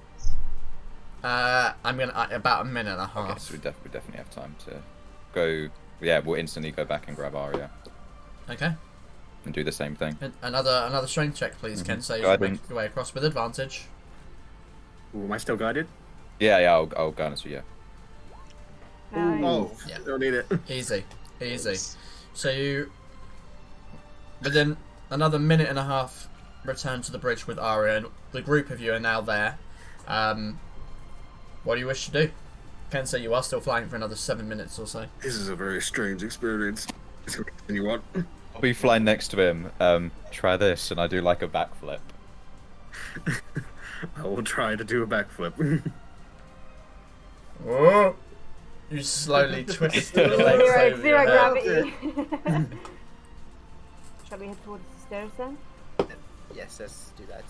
Speaker 1: I'm gonna about a minute and a half.
Speaker 4: Okay, so we definitely have time to go. Yeah, we'll instantly go back and grab Aria
Speaker 1: Okay.
Speaker 4: and do the same thing.
Speaker 1: And another strength check, please,
Speaker 4: Mhm.
Speaker 1: Kensei.
Speaker 4: Go ahead
Speaker 1: Make
Speaker 4: then.
Speaker 1: your way across with advantage.
Speaker 8: Ooh, am I still guided?
Speaker 4: Yeah, I'll go on, so yeah.
Speaker 8: Oh,
Speaker 1: Yeah.
Speaker 8: don't need it.
Speaker 1: Easy. So you, within another minute and a half, return to the bridge with Aria, and the group of you are now there. What do you wish to do? Kensei, you are still flying for another 7 minutes or so.
Speaker 8: This is a very strange experience. And you want?
Speaker 4: I'll be flying next to him. Try this, and I do like a backflip.
Speaker 8: I will try to do a backflip.
Speaker 1: Oh! You slowly twist your legs over
Speaker 6: Zero
Speaker 1: your head.
Speaker 6: gravity. Shall we head towards the stairs then?
Speaker 5: Yes, let's do that.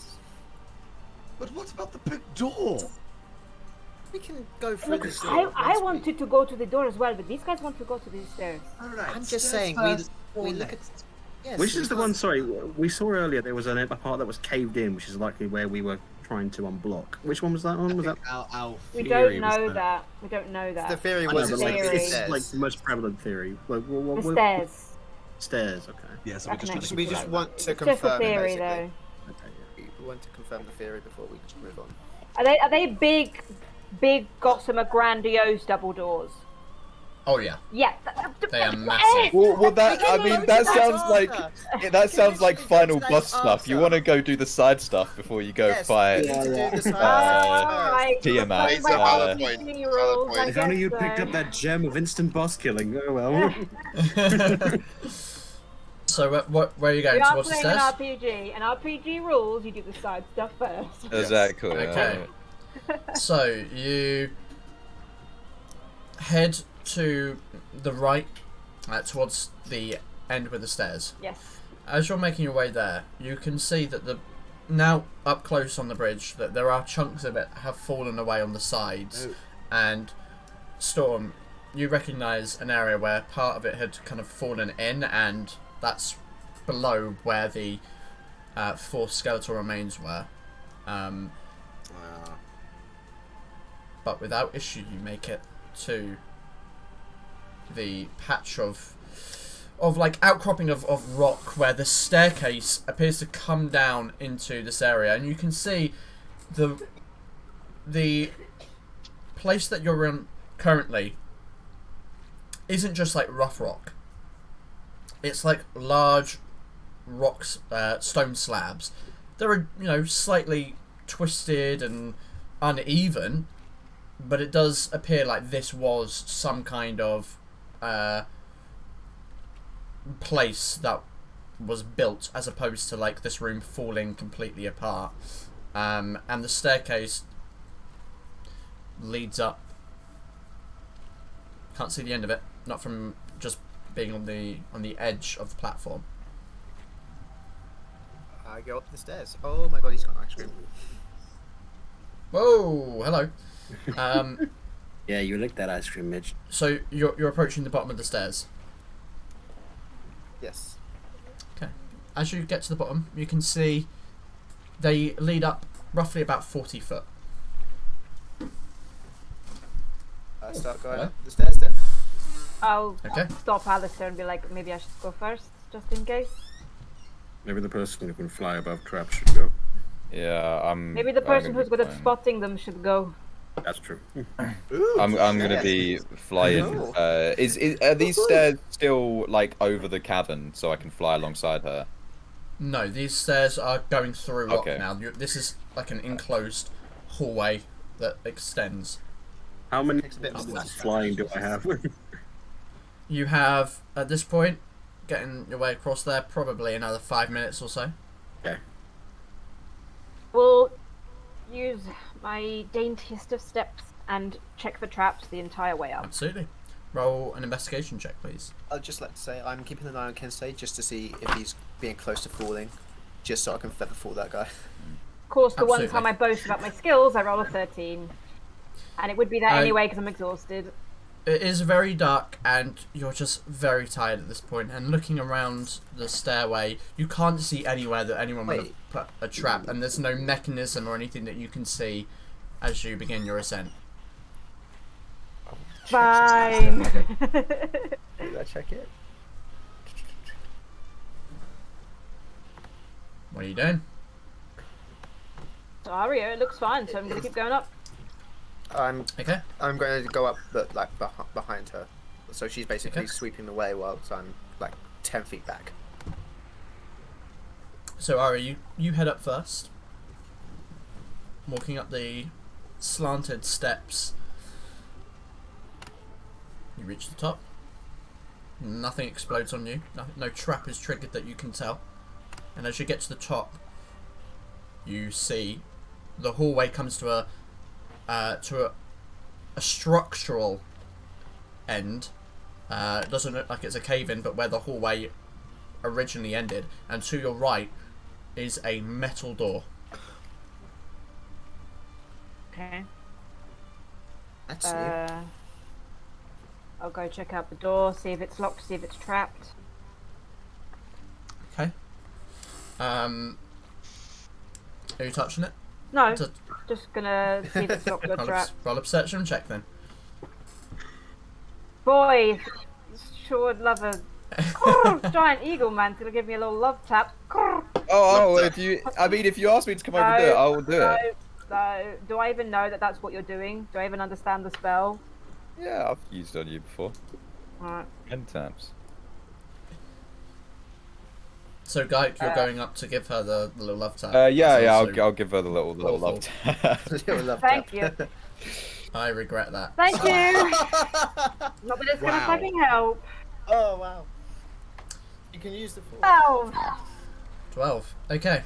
Speaker 2: But what about the big door?
Speaker 5: We can go through
Speaker 6: Look,
Speaker 5: the door.
Speaker 6: I
Speaker 5: once
Speaker 6: wanted to go to the door as well, but these guys want to go to the stairs.
Speaker 2: Alright.
Speaker 5: I'm just saying, we look at. Yes,
Speaker 8: Which is the one?
Speaker 5: can't-
Speaker 8: Sorry, we saw earlier. There was a part that was caved in, which is likely where we were trying to unblock. Which one was that on? Was that?
Speaker 2: Our
Speaker 6: We
Speaker 2: theory
Speaker 6: don't
Speaker 2: was
Speaker 6: know that. We don't know that.
Speaker 5: The theory
Speaker 8: I
Speaker 5: was
Speaker 8: know,
Speaker 5: it's
Speaker 8: but
Speaker 5: like
Speaker 8: like,
Speaker 5: the
Speaker 6: theory.
Speaker 8: it's like
Speaker 5: stairs.
Speaker 8: the most prevalent theory.
Speaker 6: The stairs.
Speaker 8: Stairs. Okay.
Speaker 2: Yeah, so we're just trying to
Speaker 6: Definitely.
Speaker 5: We just want to
Speaker 6: It's just a
Speaker 5: confirm it,
Speaker 6: theory,
Speaker 5: basically.
Speaker 6: though.
Speaker 8: Okay. Yeah.
Speaker 5: We want to confirm the theory before we move on.
Speaker 6: Are they big, gossamer, grandiose double doors?
Speaker 1: Oh yeah.
Speaker 6: Yeah.
Speaker 1: They are massive.
Speaker 4: Well, that I mean, that
Speaker 5: That's
Speaker 4: sounds like
Speaker 5: after.
Speaker 4: that sounds like final
Speaker 5: That's
Speaker 4: boss stuff. You
Speaker 5: after.
Speaker 4: want to go do the side stuff before you go
Speaker 5: Yes,
Speaker 4: fight.
Speaker 5: we need to do the side
Speaker 6: Alright.
Speaker 4: Tiamat,
Speaker 6: Playing by
Speaker 7: valid
Speaker 6: RPG
Speaker 7: point,
Speaker 6: rules,
Speaker 7: valid point.
Speaker 6: I
Speaker 8: If only
Speaker 6: guess
Speaker 8: you'd picked
Speaker 6: so.
Speaker 8: up that gem of instant boss killing. Oh well.
Speaker 1: So where are you going?
Speaker 6: We are
Speaker 1: Towards the
Speaker 6: playing
Speaker 1: stairs?
Speaker 6: an RPG, and RPG rules, you do the side stuff first.
Speaker 4: Exactly.
Speaker 1: Okay. So you head to the right, towards the end with the stairs.
Speaker 6: Yes.
Speaker 1: As you're making your way there, you can see that now up close on the bridge that there are chunks of it have fallen away on the sides, and Storm, you recognise an area where part of it had kind of fallen in, and that's below where the 4 skeletal remains were. But without issue, you make it to the patch of like outcropping of rock where the staircase appears to come down into this area, and you can see the place that you're in currently isn't just like rough rock. It's like large rocks, stone slabs. They're slightly twisted and uneven, but it does appear like this was some kind of place that was built, as opposed to like this room falling completely apart. And the staircase leads up. Can't see the end of it, not from just being on the edge of the platform.
Speaker 5: I go up the stairs. Oh my god, he's got ice cream.
Speaker 1: Whoa, hello.
Speaker 3: Yeah, you licked that ice cream, Mitch.
Speaker 1: So you're approaching the bottom of the stairs.
Speaker 5: Yes.
Speaker 1: Okay. As you get to the bottom, you can see they lead up roughly about 40 foot.
Speaker 5: I start going
Speaker 1: Yeah.
Speaker 5: up the stairs then.
Speaker 6: I'll
Speaker 1: Okay.
Speaker 6: stop Alistair and be like, maybe I should go first, just in case.
Speaker 8: Maybe the person who can fly above traps should go.
Speaker 4: Yeah, I'm.
Speaker 6: Maybe the
Speaker 4: I'm
Speaker 6: person
Speaker 4: gonna
Speaker 6: who's
Speaker 4: be
Speaker 6: good at
Speaker 4: flying.
Speaker 6: spotting them should go.
Speaker 8: That's true.
Speaker 4: I'm gonna be flying.
Speaker 5: Cool.
Speaker 4: Are these stairs still like over the cavern so I can fly alongside her?
Speaker 1: No, these stairs are going through rock
Speaker 4: Okay.
Speaker 1: now. This is like an enclosed hallway that extends.
Speaker 8: How many
Speaker 5: Takes a bit of
Speaker 8: minutes of flying do I have?
Speaker 1: You have, at this point, getting your way across there, probably another 5 minutes or so.
Speaker 8: Okay.
Speaker 6: We'll use my daintiest of steps and check for traps the entire way up.
Speaker 1: Absolutely. Roll an investigation check, please.
Speaker 5: I'd just like to say I'm keeping an eye on Kensei just to see if he's being close to falling, just so I can feather fall that guy.
Speaker 6: Of course, the one
Speaker 1: Absolutely.
Speaker 6: time I boast about my skills, I roll a 13. And it would be that anyway because I'm exhausted.
Speaker 1: It is very dark, and you're just very tired at this point. And looking around the stairway, you can't see anywhere that anyone would have
Speaker 5: Wait.
Speaker 1: put a trap, and there's no mechanism or anything that you can see as you begin your ascent.
Speaker 6: Fine.
Speaker 5: Did I check it?
Speaker 1: What are you doing?
Speaker 6: Sorry, it looks fine, so I'm going to keep going up.
Speaker 5: I'm
Speaker 1: Okay.
Speaker 5: going to go up, but like behind her, so she's basically
Speaker 1: Okay.
Speaker 5: sweeping the way while I'm like 10 feet back.
Speaker 1: So Ari, you head up first, walking up the slanted steps. You reach the top. Nothing explodes on you. No trap is triggered that you can tell. And as you get to the top, you see the hallway comes to a structural end. It doesn't look like it's a cave-in, but where the hallway originally ended. And to your right is a metal door.
Speaker 6: Okay.
Speaker 5: That's new.
Speaker 6: I'll go check out the door, see if it's locked, see if it's trapped.
Speaker 1: Okay. Are you touching it?
Speaker 6: No,
Speaker 1: Just-
Speaker 6: just gonna see if it's locked or trapped.
Speaker 1: Roll a perception check then.
Speaker 6: Boy, sure would love a giant eagle man to give me a little love tap.
Speaker 4: If you ask me to come over and do it, I will do it.
Speaker 6: No, do I even know that that's what you're doing? Do I even understand the spell?
Speaker 4: Yeah, I've used it on you before.
Speaker 6: Alright.
Speaker 4: 10 times.
Speaker 1: So, Guy, you're going up to give her the little love tap.
Speaker 4: I'll give her the little love tap.
Speaker 6: Thank you.
Speaker 1: I regret that.
Speaker 6: Thank you. Not that it's gonna fucking help.
Speaker 5: Oh wow. You can use the 4.
Speaker 6: Oh.
Speaker 1: 12. Okay.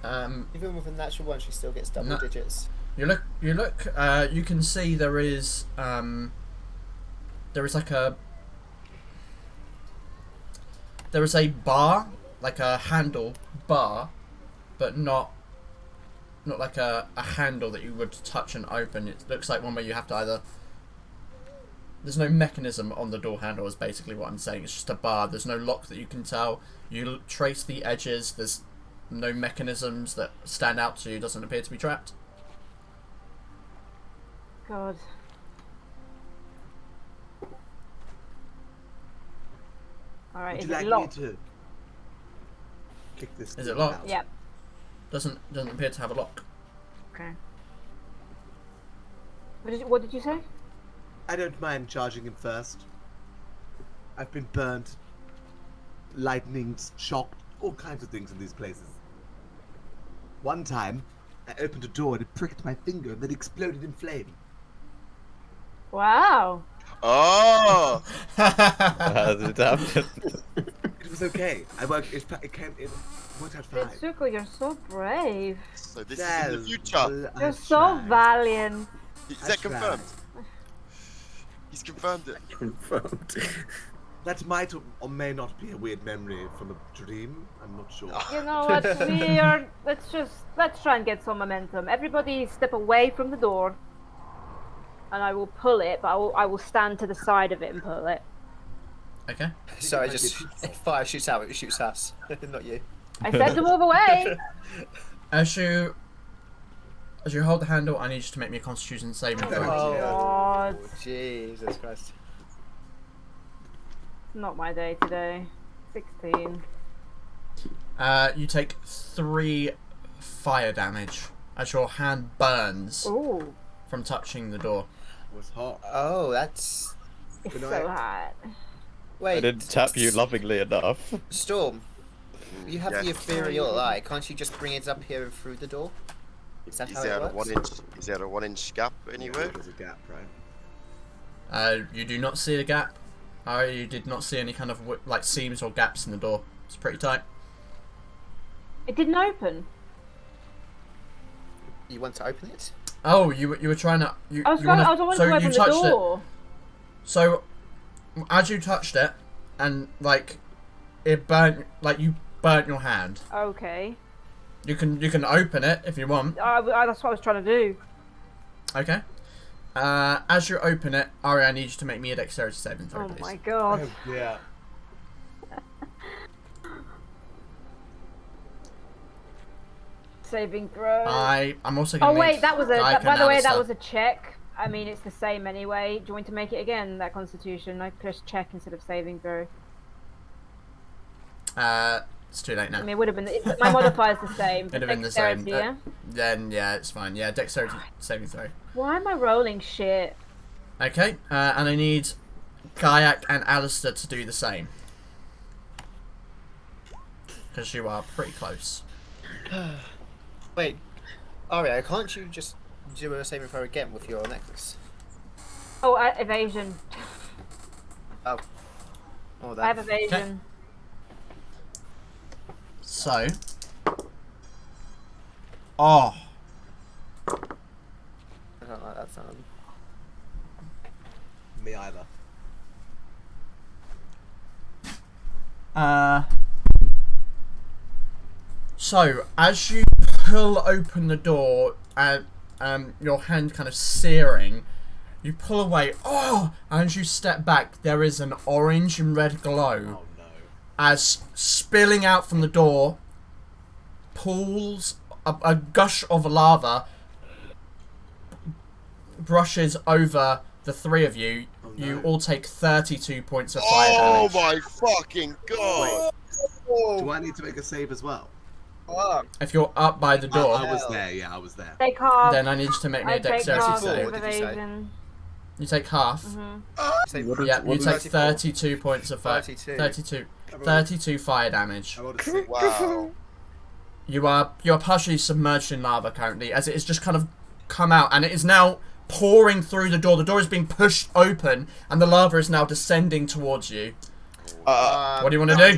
Speaker 5: Even with a natural 1, she still gets double digits.
Speaker 1: You look. You can see there is a bar, like a handle bar, but not like a handle that you would touch and open. It looks like one where you have to either. There's no mechanism on the door handle, is basically what I'm saying. It's just a bar. There's no lock that you can tell. You trace the edges. There's no mechanisms that stand out to you. Doesn't appear to be trapped.
Speaker 6: God. Alright,
Speaker 2: Would
Speaker 6: is
Speaker 2: you
Speaker 6: it
Speaker 2: like
Speaker 6: locked?
Speaker 2: me to kick this?
Speaker 1: Is it
Speaker 2: thing
Speaker 1: locked?
Speaker 2: out?
Speaker 6: Yep.
Speaker 1: Doesn't appear to have a lock.
Speaker 6: Okay. What did you say?
Speaker 2: I don't mind charging him first. I've been burnt, lightnings, shocked, all kinds of things in these places. One time, I opened a door and it pricked my finger and then exploded in flame.
Speaker 6: Wow.
Speaker 7: Oh!
Speaker 4: How did it happen?
Speaker 2: It was okay. It worked out fine.
Speaker 6: Itsuko, you're so brave.
Speaker 7: So this is in the future.
Speaker 6: You're so valiant.
Speaker 7: Is that confirmed? He's confirmed it.
Speaker 8: Confirmed.
Speaker 2: That might or may not be a weird memory from a dream. I'm not sure.
Speaker 6: You know what? Let's try and get some momentum. Everybody step away from the door. And I will pull it, but I will stand to the side of it and pull it.
Speaker 1: Okay.
Speaker 5: So if fire shoots out, it shoots us, not you.
Speaker 6: I said to move away.
Speaker 1: As you hold the handle, I need you to make me a Constitution saving throw.
Speaker 5: Oh,
Speaker 6: God.
Speaker 5: Jesus Christ.
Speaker 6: Not my day today. 16.
Speaker 1: You take 3 fire damage as your hand burns
Speaker 6: Ooh,
Speaker 1: from touching the door.
Speaker 2: It was hot.
Speaker 5: Oh, that's.
Speaker 6: it's
Speaker 2: Good
Speaker 6: so
Speaker 2: night.
Speaker 6: hot.
Speaker 5: Wait.
Speaker 4: I didn't tap you lovingly enough.
Speaker 5: Storm. You have
Speaker 7: Yes.
Speaker 5: the ethereal eye. Can't you just bring it up here and through the door? Is that how it works?
Speaker 7: Is there a 1-inch gap anywhere?
Speaker 2: There's a gap, right?
Speaker 1: You do not see a gap. You did not see any kind of like seams or gaps in the door. It's pretty tight.
Speaker 6: It didn't open.
Speaker 5: You want to open it?
Speaker 1: Oh, you were trying to.
Speaker 6: I was wanting to open the door.
Speaker 1: So, as you touched it, and like, it burnt. Like you burnt your hand.
Speaker 6: Okay.
Speaker 1: You can open it if you want.
Speaker 6: That's what I was trying to do.
Speaker 1: Okay. As you open it, Ari, I need you to make me a dexterity saving throw,
Speaker 6: Oh
Speaker 1: please.
Speaker 6: my god.
Speaker 2: Yeah.
Speaker 6: Saving throw.
Speaker 1: I'm also going
Speaker 6: Oh
Speaker 1: to
Speaker 6: wait, that was by the way, that
Speaker 1: Alistair.
Speaker 6: was a check. I mean, it's the same anyway. Do you want to make it again, that Constitution? I pressed check instead of saving throw.
Speaker 1: It's too late now.
Speaker 6: I mean, it would have been. My modifier's the same.
Speaker 1: It'd have been the same.
Speaker 6: Dexterity, yeah?
Speaker 1: Then yeah, it's fine. Yeah, dexterity saving throw.
Speaker 6: Why am I rolling shit?
Speaker 1: Okay, and I need Kayak and Alistair to do the same. Because you are pretty close.
Speaker 5: Wait, Aria, can't you just do a saving throw again with your necklace?
Speaker 6: Oh, evasion.
Speaker 5: Oh,
Speaker 6: I have evasion.
Speaker 1: So. Oh.
Speaker 5: I don't like that sound.
Speaker 2: Me either.
Speaker 1: So, as you pull open the door, your hand kind of searing, You pull away. Oh! And as you step back, there is an orange and red glow
Speaker 2: Oh no.
Speaker 1: as spilling out from the door, pools, a gush of lava brushes over the three of you.
Speaker 2: Oh, no.
Speaker 1: You all take 32 points of fire
Speaker 7: Oh
Speaker 1: damage.
Speaker 7: my fucking god!
Speaker 2: Do I need to make a save as well?
Speaker 5: Fuck.
Speaker 1: If you're up by the door,
Speaker 2: I was there. Yeah, I was there.
Speaker 6: Take half.
Speaker 1: then I need you to make me
Speaker 6: I
Speaker 1: a
Speaker 6: take
Speaker 1: dexterity
Speaker 6: half
Speaker 1: save.
Speaker 5: What
Speaker 6: of
Speaker 5: did you say?
Speaker 6: evasion.
Speaker 1: You take half.
Speaker 5: Say
Speaker 1: Yeah, you take
Speaker 5: 34.
Speaker 1: 32 points of fire. 32 fire damage.
Speaker 2: I rolled a 6.
Speaker 7: Wow.
Speaker 1: You're partially submerged in lava currently, as it has just kind of come out, and it is now pouring through the door. The door is being pushed open, and the lava is now descending towards you. What do you want to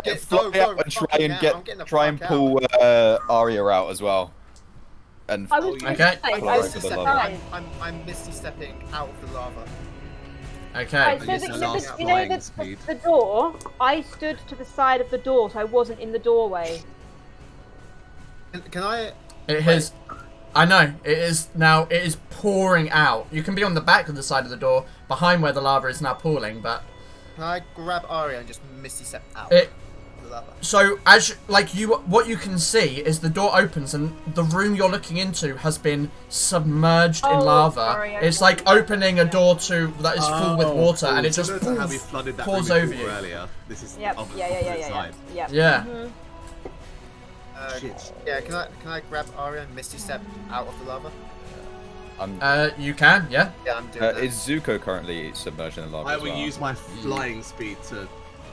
Speaker 1: do?
Speaker 4: Fly out and try and pull Aria out as well. And
Speaker 6: I was
Speaker 1: Okay.
Speaker 6: say,
Speaker 5: I'm
Speaker 6: I was
Speaker 5: misty stepping.
Speaker 6: fine.
Speaker 5: I'm misty stepping out of the lava.
Speaker 1: Okay.
Speaker 6: Right, so
Speaker 2: Yes,
Speaker 6: the,
Speaker 2: the
Speaker 6: so
Speaker 2: last
Speaker 6: the, you know
Speaker 2: flying speed.
Speaker 6: the door, I stood to the side of the door, so I wasn't in the doorway.
Speaker 5: Can I?
Speaker 1: It is. I know. It is now. It is pouring out. You can be on the back of the side of the door, behind where the lava is now pooling, but
Speaker 5: Can I grab Aria and just misty step out
Speaker 1: it.
Speaker 5: of the lava?
Speaker 1: So as what you can see is the door opens and the room you're looking into has been submerged in
Speaker 6: Oh,
Speaker 1: lava.
Speaker 6: sorry,
Speaker 1: It's
Speaker 6: okay.
Speaker 1: like opening a door that is full with water, and it just
Speaker 2: Similar to how we flooded that
Speaker 1: pours
Speaker 2: room
Speaker 1: over
Speaker 2: with
Speaker 1: you.
Speaker 2: water earlier. This is
Speaker 6: Yep.
Speaker 2: of the
Speaker 6: Yeah.
Speaker 2: opposite side.
Speaker 1: Yeah.
Speaker 6: Mhm.
Speaker 5: Shit. Yeah. Can I grab Aria and misty step out of the lava?
Speaker 1: You can, yeah.
Speaker 5: Yeah, I'm doing that.
Speaker 4: is Zuko currently submerged in the lava
Speaker 2: I
Speaker 4: as
Speaker 2: will
Speaker 4: well?
Speaker 2: use my flying speed to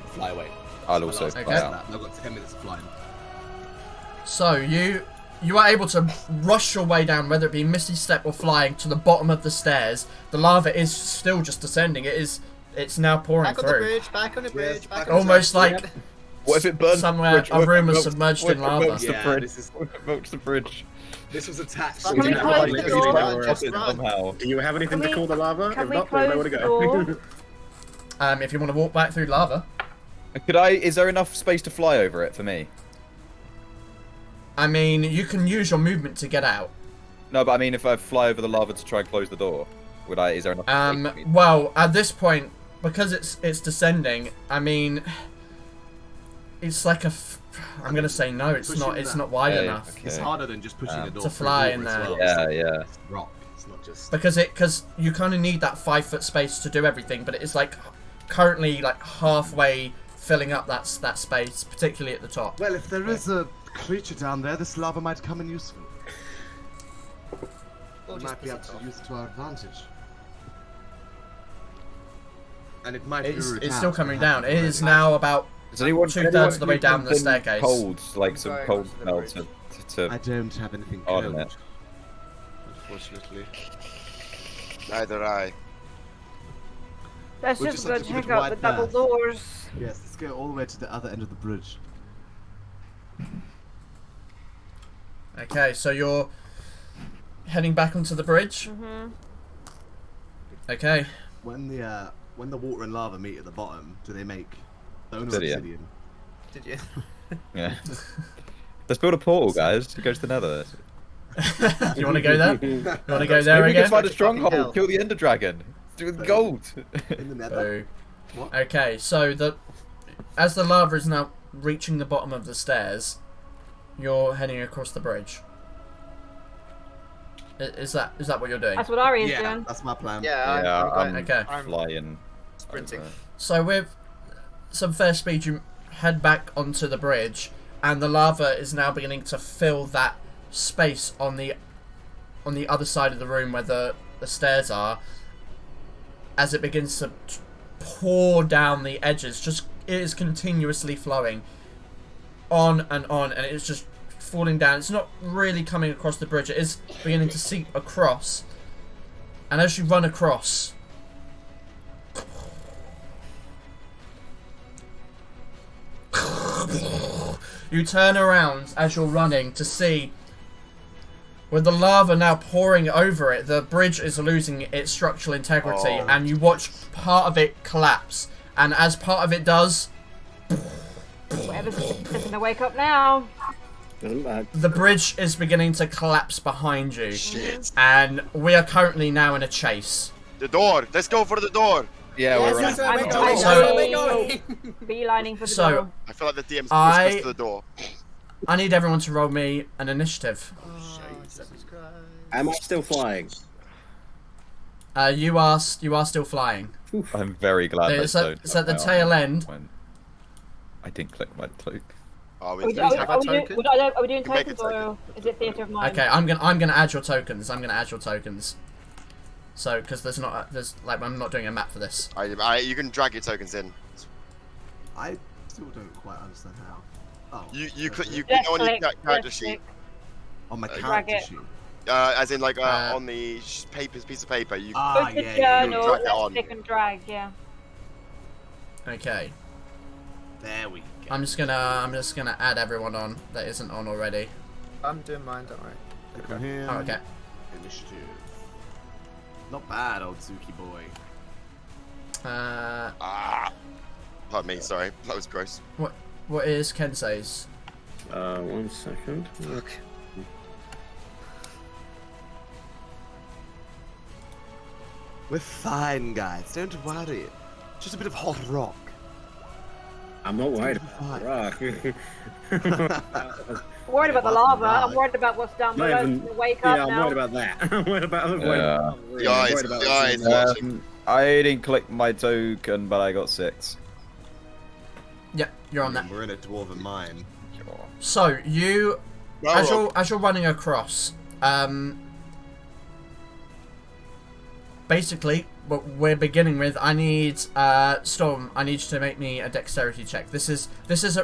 Speaker 2: fly away.
Speaker 4: I'll
Speaker 2: My
Speaker 4: also
Speaker 2: last
Speaker 1: Okay.
Speaker 4: fly
Speaker 2: best
Speaker 4: out.
Speaker 2: of that. I've got 10 minutes of flying.
Speaker 1: So you are able to rush your way down, whether it be misty step or flying, to the bottom of the stairs. The lava is still just descending. It's now pouring
Speaker 5: Back on the
Speaker 1: through.
Speaker 5: bridge. Back on the bridge.
Speaker 2: Yes,
Speaker 5: back
Speaker 2: back
Speaker 5: on the
Speaker 1: Almost
Speaker 5: bridge.
Speaker 1: like
Speaker 4: What if it burns
Speaker 1: somewhere
Speaker 4: the bridge?
Speaker 1: a
Speaker 4: What if
Speaker 1: room
Speaker 4: it
Speaker 1: was
Speaker 4: melts-
Speaker 1: submerged
Speaker 4: what
Speaker 1: in
Speaker 4: if it
Speaker 1: lava.
Speaker 4: melts the
Speaker 2: Yeah,
Speaker 4: bridge?
Speaker 2: this is-
Speaker 4: What if it melts the bridge?
Speaker 2: This was attached.
Speaker 6: Can we
Speaker 2: to
Speaker 6: close
Speaker 2: the
Speaker 6: the
Speaker 2: door.
Speaker 6: door?
Speaker 5: Just run.
Speaker 4: Somehow.
Speaker 8: Do you have anything
Speaker 6: Can
Speaker 8: to
Speaker 6: we-
Speaker 8: cool the lava?
Speaker 6: can
Speaker 8: If
Speaker 6: we
Speaker 8: not, then where would it
Speaker 6: close
Speaker 8: go?
Speaker 6: the
Speaker 1: If you want to walk back through lava.
Speaker 4: Is there enough space to fly over it for me?
Speaker 1: I mean, you can use your movement to get out.
Speaker 4: No, but I mean, if I fly over the lava to try and close the door, is there enough space for me?
Speaker 1: Well, at this point, because it's descending, I mean, it's like I'm gonna say no. It's
Speaker 2: Pushing
Speaker 1: not. It's
Speaker 2: that.
Speaker 1: not wide
Speaker 4: Okay,
Speaker 1: enough
Speaker 2: It's
Speaker 4: okay.
Speaker 2: harder than just pushing a door
Speaker 1: to
Speaker 2: through
Speaker 1: fly
Speaker 2: water
Speaker 1: in
Speaker 2: as
Speaker 1: there.
Speaker 2: well.
Speaker 4: Yeah,
Speaker 2: It's
Speaker 4: yeah.
Speaker 2: rock. It's not just.
Speaker 1: because you kind of need that 5-foot space to do everything, but it's like currently like halfway filling up that space, particularly at the top.
Speaker 2: Well, if there is a creature down there, this lava might come in useful.
Speaker 5: Or
Speaker 2: We
Speaker 5: just
Speaker 2: might be able
Speaker 5: piss it
Speaker 2: to
Speaker 5: off.
Speaker 2: use it to our advantage. And it might
Speaker 1: It's
Speaker 2: root
Speaker 1: still
Speaker 2: out
Speaker 1: coming
Speaker 2: and
Speaker 1: down.
Speaker 2: happen
Speaker 1: It is
Speaker 2: already.
Speaker 1: now about
Speaker 4: Does anyone?
Speaker 1: Two-thirds of the way down the staircase.
Speaker 4: Cold, like some
Speaker 5: Going
Speaker 4: cold
Speaker 5: onto the
Speaker 4: spell
Speaker 5: bridge.
Speaker 4: to
Speaker 2: I don't have anything
Speaker 4: Oh,
Speaker 2: cold.
Speaker 4: no.
Speaker 2: Unfortunately.
Speaker 7: Neither I.
Speaker 6: Let's
Speaker 2: We'll
Speaker 6: just
Speaker 2: just
Speaker 6: go
Speaker 2: have to
Speaker 6: check
Speaker 2: give it
Speaker 6: out
Speaker 2: wide
Speaker 6: the double
Speaker 2: berth.
Speaker 6: doors.
Speaker 2: Yes, let's go all the way to the other end of the bridge.
Speaker 1: okay. So you're heading back onto the bridge. Okay.
Speaker 2: When the water and lava meet at the bottom, do they make stone or
Speaker 4: Obsidian.
Speaker 2: obsidian?
Speaker 5: Did you?
Speaker 4: yeah. Let's build a portal, guys, to go to the Nether.
Speaker 1: You want to go there? You want to go there
Speaker 4: Maybe we can
Speaker 1: again?
Speaker 4: find a
Speaker 5: Fucking
Speaker 4: stronghold,
Speaker 5: hell.
Speaker 4: kill the Ender Dragon. Do it with gold.
Speaker 2: In the Nether?
Speaker 1: Boo.
Speaker 2: What?
Speaker 1: Okay, so as the lava is now reaching the bottom of the stairs, you're heading across the bridge. Is that what you're doing?
Speaker 6: That's what Ari's
Speaker 2: Yeah,
Speaker 6: doing.
Speaker 2: that's my plan.
Speaker 5: Yeah,
Speaker 4: Yeah,
Speaker 5: I'm
Speaker 4: I'm
Speaker 1: Okay.
Speaker 4: flying.
Speaker 5: sprinting.
Speaker 1: So with some fair speed, you head back onto the bridge, and the lava is now beginning to fill that space on the other side of the room where the stairs are, as it begins to pour down the edges. It is continuously flowing on, and it is just falling down. It's not really coming across the bridge. It is beginning to seep across, and as you run across, you turn around as you're running to see, with the lava now pouring over it, the bridge is losing its structural integrity,
Speaker 7: Oh.
Speaker 1: and you watch part of it collapse. And as part of it does,
Speaker 6: Whatever's gonna wake up now.
Speaker 3: Doesn't matter.
Speaker 1: The bridge is beginning to collapse behind you.
Speaker 7: Shit.
Speaker 1: And we are currently now in a chase.
Speaker 7: The door. Let's go for the door.
Speaker 4: Yeah,
Speaker 5: Yes,
Speaker 4: we're
Speaker 5: that's
Speaker 4: right.
Speaker 5: where we're
Speaker 6: I'm
Speaker 5: going.
Speaker 1: So-
Speaker 5: That's where we're going.
Speaker 6: Beelining for the
Speaker 1: So-
Speaker 6: door.
Speaker 7: I feel like the DM's
Speaker 1: I-
Speaker 7: pushed us to the door.
Speaker 1: I need everyone to roll me an initiative.
Speaker 5: Oh, Jesus Christ.
Speaker 3: Am I still flying?
Speaker 1: You are still flying.
Speaker 4: I'm very glad
Speaker 1: It's
Speaker 4: I
Speaker 1: at, it's at the tail end.
Speaker 4: when I didn't click my cloak.
Speaker 7: Oh,
Speaker 6: Are
Speaker 7: we
Speaker 6: we,
Speaker 7: do
Speaker 6: are we,
Speaker 7: have
Speaker 6: are
Speaker 7: a
Speaker 6: we doing,
Speaker 7: token.
Speaker 6: are we doing
Speaker 7: can make a
Speaker 6: tokens or is it theatre of mind?
Speaker 1: Okay, I'm gonna add your tokens. So, because there's I'm not doing a map for this.
Speaker 7: You can drag your tokens in.
Speaker 2: I still don't quite understand how. Oh.
Speaker 7: You
Speaker 2: okay.
Speaker 6: Left
Speaker 7: go on your
Speaker 6: click,
Speaker 7: character
Speaker 6: left
Speaker 7: sheet.
Speaker 6: click.
Speaker 2: On my
Speaker 6: Drag
Speaker 2: character
Speaker 6: it.
Speaker 2: sheet.
Speaker 7: As in
Speaker 1: Uh,
Speaker 7: on the piece of paper. You
Speaker 2: Ah,
Speaker 6: Go to
Speaker 2: yeah.
Speaker 6: journal,
Speaker 7: drag it
Speaker 6: left
Speaker 7: on.
Speaker 6: click and drag, yeah.
Speaker 1: Okay,
Speaker 2: There we go.
Speaker 1: I'm just gonna add everyone on that isn't on already.
Speaker 5: I'm doing mine, don't worry.
Speaker 2: Click on him.
Speaker 1: Oh, okay.
Speaker 2: Initiative. Not bad, old Zuki boy.
Speaker 7: Pardon me. Sorry, that was gross.
Speaker 1: What is Kensei's?
Speaker 3: 1 second.
Speaker 5: Look.
Speaker 2: We're fine, guys. Don't worry. Just a bit of hot rock.
Speaker 3: I'm not worried
Speaker 2: It's
Speaker 3: about
Speaker 2: gonna
Speaker 3: the rock.
Speaker 6: I'm worried about the lava. I'm worried about what's down
Speaker 3: Not
Speaker 6: below.
Speaker 3: even-
Speaker 6: It's gonna wake
Speaker 3: Yeah,
Speaker 6: up
Speaker 3: I'm
Speaker 6: now.
Speaker 3: worried about that. I'm worried about
Speaker 4: Yeah.
Speaker 7: Guys,
Speaker 4: I didn't click my token, but I got 6.
Speaker 1: Yep, you're on that.
Speaker 2: We're in a dwarven mine.
Speaker 1: So you,
Speaker 7: Well,
Speaker 1: as you're running across, basically what we're beginning with, I need Storm. I need you to make me a dexterity check. This is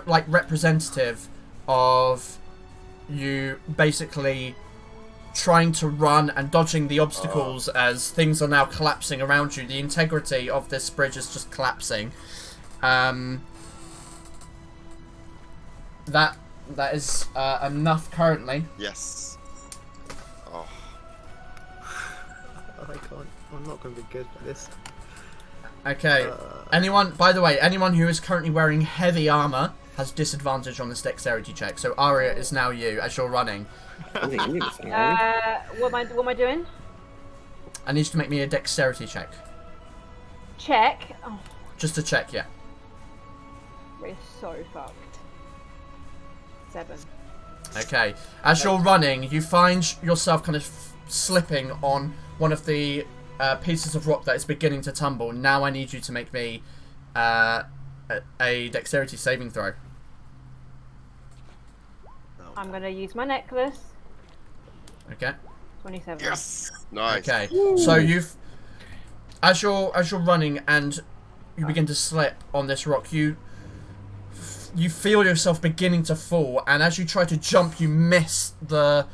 Speaker 1: like representative of you basically trying to run and dodging the obstacles as things are now collapsing around you. The integrity of this bridge is just collapsing. That is enough currently.
Speaker 7: Yes. Oh.
Speaker 5: I can't. I'm not going to be good at this.
Speaker 1: Okay. By the way, anyone who is currently wearing heavy armor has disadvantage on this dexterity check. So Aria is now you as you're running.
Speaker 3: I think you need something, right?
Speaker 6: What am I doing?
Speaker 1: I need you to make me a dexterity check.
Speaker 6: Check. Oh,
Speaker 1: Just to check, yeah.
Speaker 6: we're so fucked. 7.
Speaker 1: Okay. As you're running, you find yourself kind of slipping on one of the pieces of rock that is beginning to tumble. Now I need you to make me a dexterity saving throw.
Speaker 6: I'm gonna use my necklace.
Speaker 1: Okay.
Speaker 6: 27.
Speaker 7: Yes. Nice.
Speaker 1: Okay. So as you're running and you begin to slip on this rock, you feel yourself beginning to fall, and as you try to jump, you miss the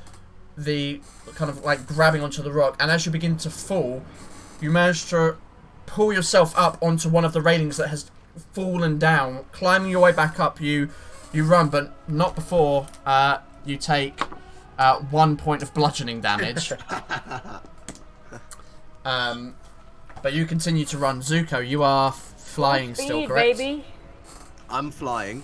Speaker 1: kind of like grabbing onto the rock, and as you begin to fall, you manage to pull yourself up onto one of the railings that has fallen down. Climbing your way back up, you run, but not before you take 1 point of bludgeoning damage. But you continue to run. Zuko, you are flying still,
Speaker 6: Speed,
Speaker 1: correct?
Speaker 6: baby.
Speaker 2: I'm flying.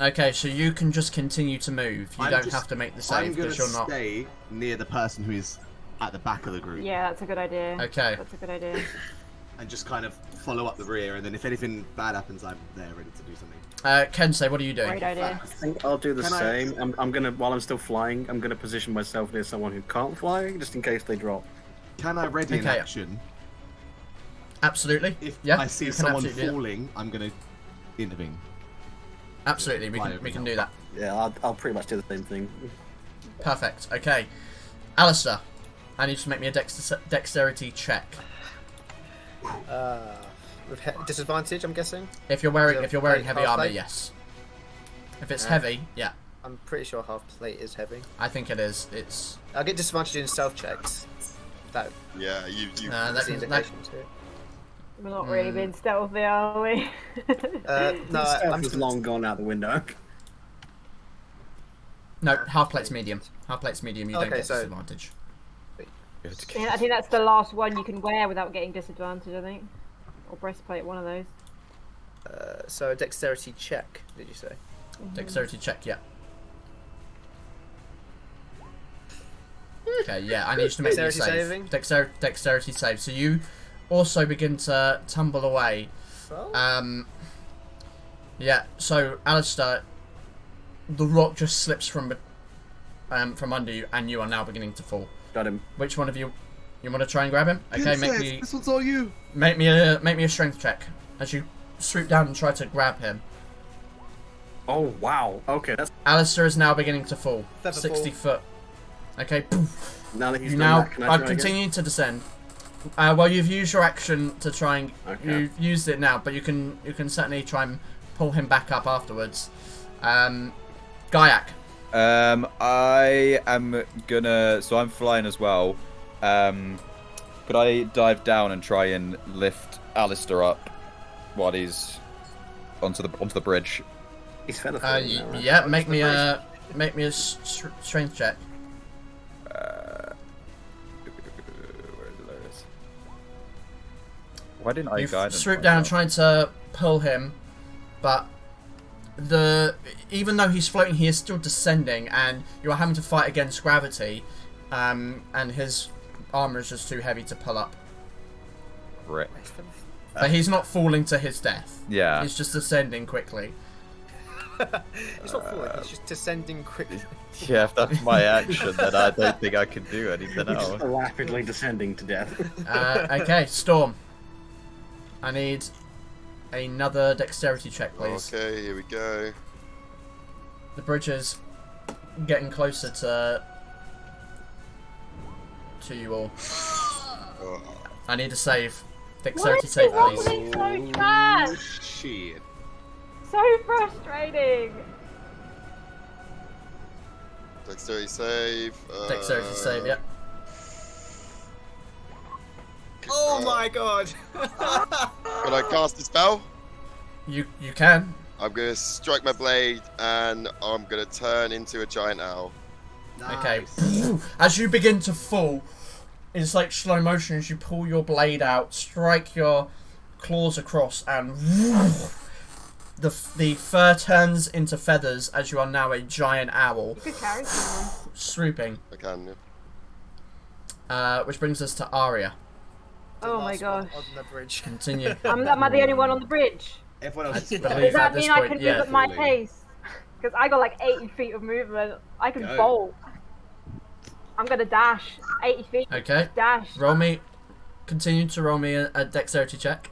Speaker 1: Okay, so you can just continue to move. You
Speaker 2: I'm
Speaker 1: don't
Speaker 2: just-
Speaker 1: have to make the
Speaker 2: I'm
Speaker 1: save
Speaker 2: gonna
Speaker 1: because you're not.
Speaker 2: stay near the person who is at the back of the group.
Speaker 6: Yeah, that's a good idea.
Speaker 1: Okay.
Speaker 6: That's a good idea.
Speaker 2: And just kind of follow up the rear, and then if anything bad happens, I'm there ready to do something.
Speaker 1: Kensei, what are you doing?
Speaker 6: Great idea.
Speaker 3: I think I'll do the
Speaker 2: Can I-
Speaker 3: same. I'm gonna, while I'm still flying, I'm gonna position myself near someone who can't fly, just in case they drop.
Speaker 2: Can I ready an
Speaker 1: Okay.
Speaker 2: action?
Speaker 1: If
Speaker 2: If
Speaker 1: yeah,
Speaker 2: I see
Speaker 1: you can
Speaker 2: someone
Speaker 1: absolutely do that.
Speaker 2: falling, I'm gonna intervene.
Speaker 1: Absolutely, we
Speaker 2: Fly
Speaker 1: can
Speaker 2: over
Speaker 1: do that.
Speaker 3: Yeah, I'll pretty much do the same thing.
Speaker 1: Perfect. Okay, Alistair, I need you to make me a dexterity check.
Speaker 5: With disadvantage, I'm guessing.
Speaker 1: If you're wearing
Speaker 5: Plate,
Speaker 1: heavy
Speaker 5: half
Speaker 1: armor,
Speaker 5: plate?
Speaker 1: yes. If it's
Speaker 5: Yeah.
Speaker 1: heavy, yeah,
Speaker 5: I'm pretty sure half plate is heavy.
Speaker 1: I think it is. It's
Speaker 5: I'll get disadvantage in stealth checks. That
Speaker 7: Yeah. You.
Speaker 1: that
Speaker 5: is the
Speaker 1: can, that,
Speaker 5: indication to it.
Speaker 6: We're not really being stealthy, are we?
Speaker 5: No,
Speaker 3: Stealth
Speaker 5: I'm
Speaker 3: is long gone out the window.
Speaker 1: no, half plate's medium. Half plate's medium. You don't
Speaker 5: Okay,
Speaker 1: get
Speaker 5: so-
Speaker 1: disadvantage.
Speaker 6: Yeah, I think that's the last one you can wear without getting disadvantage, I think. Or breastplate, one of those.
Speaker 5: So a dexterity check, did you say?
Speaker 1: Dexterity check, yeah. Okay, yeah, I need you to make me a
Speaker 5: Dexterity
Speaker 1: save. Dexterity save. So you also begin to tumble away.
Speaker 5: Oh.
Speaker 1: Yeah, so Alistair, the rock just slips from under you, and you are now beginning to fall.
Speaker 8: Got him.
Speaker 1: Which one of you want to try and grab him? Okay,
Speaker 2: This one's all you.
Speaker 1: make me a strength check as you swoop down and try to grab him.
Speaker 8: Oh wow. Okay, that's
Speaker 1: Alistair is now beginning to fall.
Speaker 5: Feather
Speaker 1: 60 foot. Okay, poof.
Speaker 8: now that he's
Speaker 1: You
Speaker 8: done
Speaker 1: now
Speaker 8: that, can I
Speaker 1: are
Speaker 8: try again?
Speaker 1: continuing to descend. Well, you've used your action to try and
Speaker 8: Okay.
Speaker 1: you've used it now, but you can certainly try and pull him back up afterwards. Gaiak.
Speaker 4: I am gonna. So I'm flying as well. Could I dive down and try and lift Alistair up while he's onto the bridge?
Speaker 8: He's feather right?
Speaker 1: Yeah, make me a strength check.
Speaker 4: Where is it? Why didn't I
Speaker 1: You
Speaker 4: guide him?
Speaker 1: swoop down trying to pull him, but even though he's floating, he is still descending, and you are having to fight against gravity, and his armor is just too heavy to pull up.
Speaker 4: Right.
Speaker 1: But he's not falling to his death.
Speaker 4: Yeah.
Speaker 1: He's just descending quickly.
Speaker 5: It's not falling, it's just descending quickly.
Speaker 4: Yeah, if that's my action, then I don't think I can do anything
Speaker 8: Just
Speaker 4: else.
Speaker 8: rapidly descending to death.
Speaker 1: Okay, Storm. I need another dexterity check, please.
Speaker 7: Okay, here we go.
Speaker 1: The bridge is getting closer to you all.
Speaker 7: Oh,
Speaker 1: I need a save.
Speaker 6: Why
Speaker 1: Dexterity
Speaker 6: is
Speaker 1: save,
Speaker 6: it
Speaker 1: please.
Speaker 6: happening so fast?
Speaker 2: Shit.
Speaker 6: So frustrating.
Speaker 7: dexterity save.
Speaker 1: Dexterity save, yep.
Speaker 5: Oh my god!
Speaker 7: Can I cast a spell?
Speaker 1: You can.
Speaker 7: I'm gonna strike my blade and I'm gonna turn into a giant owl.
Speaker 1: Okay. As you begin to fall, it's like slow motion as you pull your blade out, strike your claws across, and the fur turns into feathers as you are now a giant owl,
Speaker 6: You could carry someone.
Speaker 7: I
Speaker 1: swooping.
Speaker 7: can.
Speaker 1: Which brings us to Aria.
Speaker 6: Oh my
Speaker 5: Last one
Speaker 6: gosh.
Speaker 5: on the bridge.
Speaker 1: Continue.
Speaker 6: Am I the only one on the bridge?
Speaker 2: Everyone else is
Speaker 1: believe
Speaker 6: Does that
Speaker 1: at this
Speaker 6: mean I
Speaker 1: point,
Speaker 6: can
Speaker 1: yeah.
Speaker 6: move at my
Speaker 2: Falling.
Speaker 6: pace? Because I got like 80 feet of movement. I can
Speaker 2: Go.
Speaker 6: bolt. I'm gonna dash. 80 feet.
Speaker 1: Okay.
Speaker 6: Dash.
Speaker 1: Continue to roll me a dexterity check.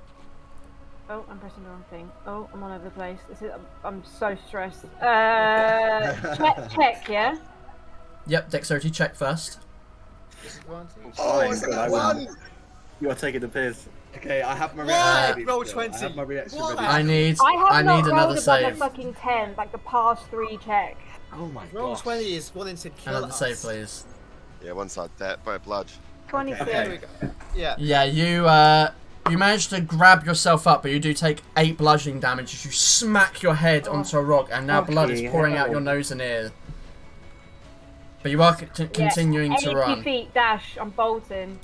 Speaker 6: Oh, I'm pressing the wrong thing. Oh, I'm all over the place. I'm so stressed. Check, yeah?
Speaker 1: Yep, dexterity check first.
Speaker 5: Disadvantage.
Speaker 8: Oh, my God, I
Speaker 2: One.
Speaker 8: won. You are taking the piss.
Speaker 2: Okay, I have my
Speaker 5: Why?
Speaker 2: reaction ready.
Speaker 5: Roll
Speaker 2: still. I
Speaker 5: 20.
Speaker 2: have my reaction
Speaker 5: Why?
Speaker 2: ready.
Speaker 1: I need
Speaker 6: I have not
Speaker 1: another
Speaker 6: rolled above
Speaker 1: save.
Speaker 6: a fucking 10, like the past 3 checks.
Speaker 2: Oh my
Speaker 5: Roll
Speaker 2: gosh.
Speaker 5: 20 is wanting to kill
Speaker 1: Another
Speaker 5: us.
Speaker 1: save, please.
Speaker 7: Yeah, one side dead by blood.
Speaker 6: 26.
Speaker 5: There we go. Yeah.
Speaker 1: Yeah, you manage to grab yourself up, but you do take 8 bludgeoning damage as you smack your head onto a rock, and now blood is
Speaker 8: Fucking
Speaker 1: pouring out
Speaker 8: hell.
Speaker 1: your nose and ear. But you are continuing to
Speaker 6: 80
Speaker 1: run.
Speaker 6: feet dash. I'm bolting.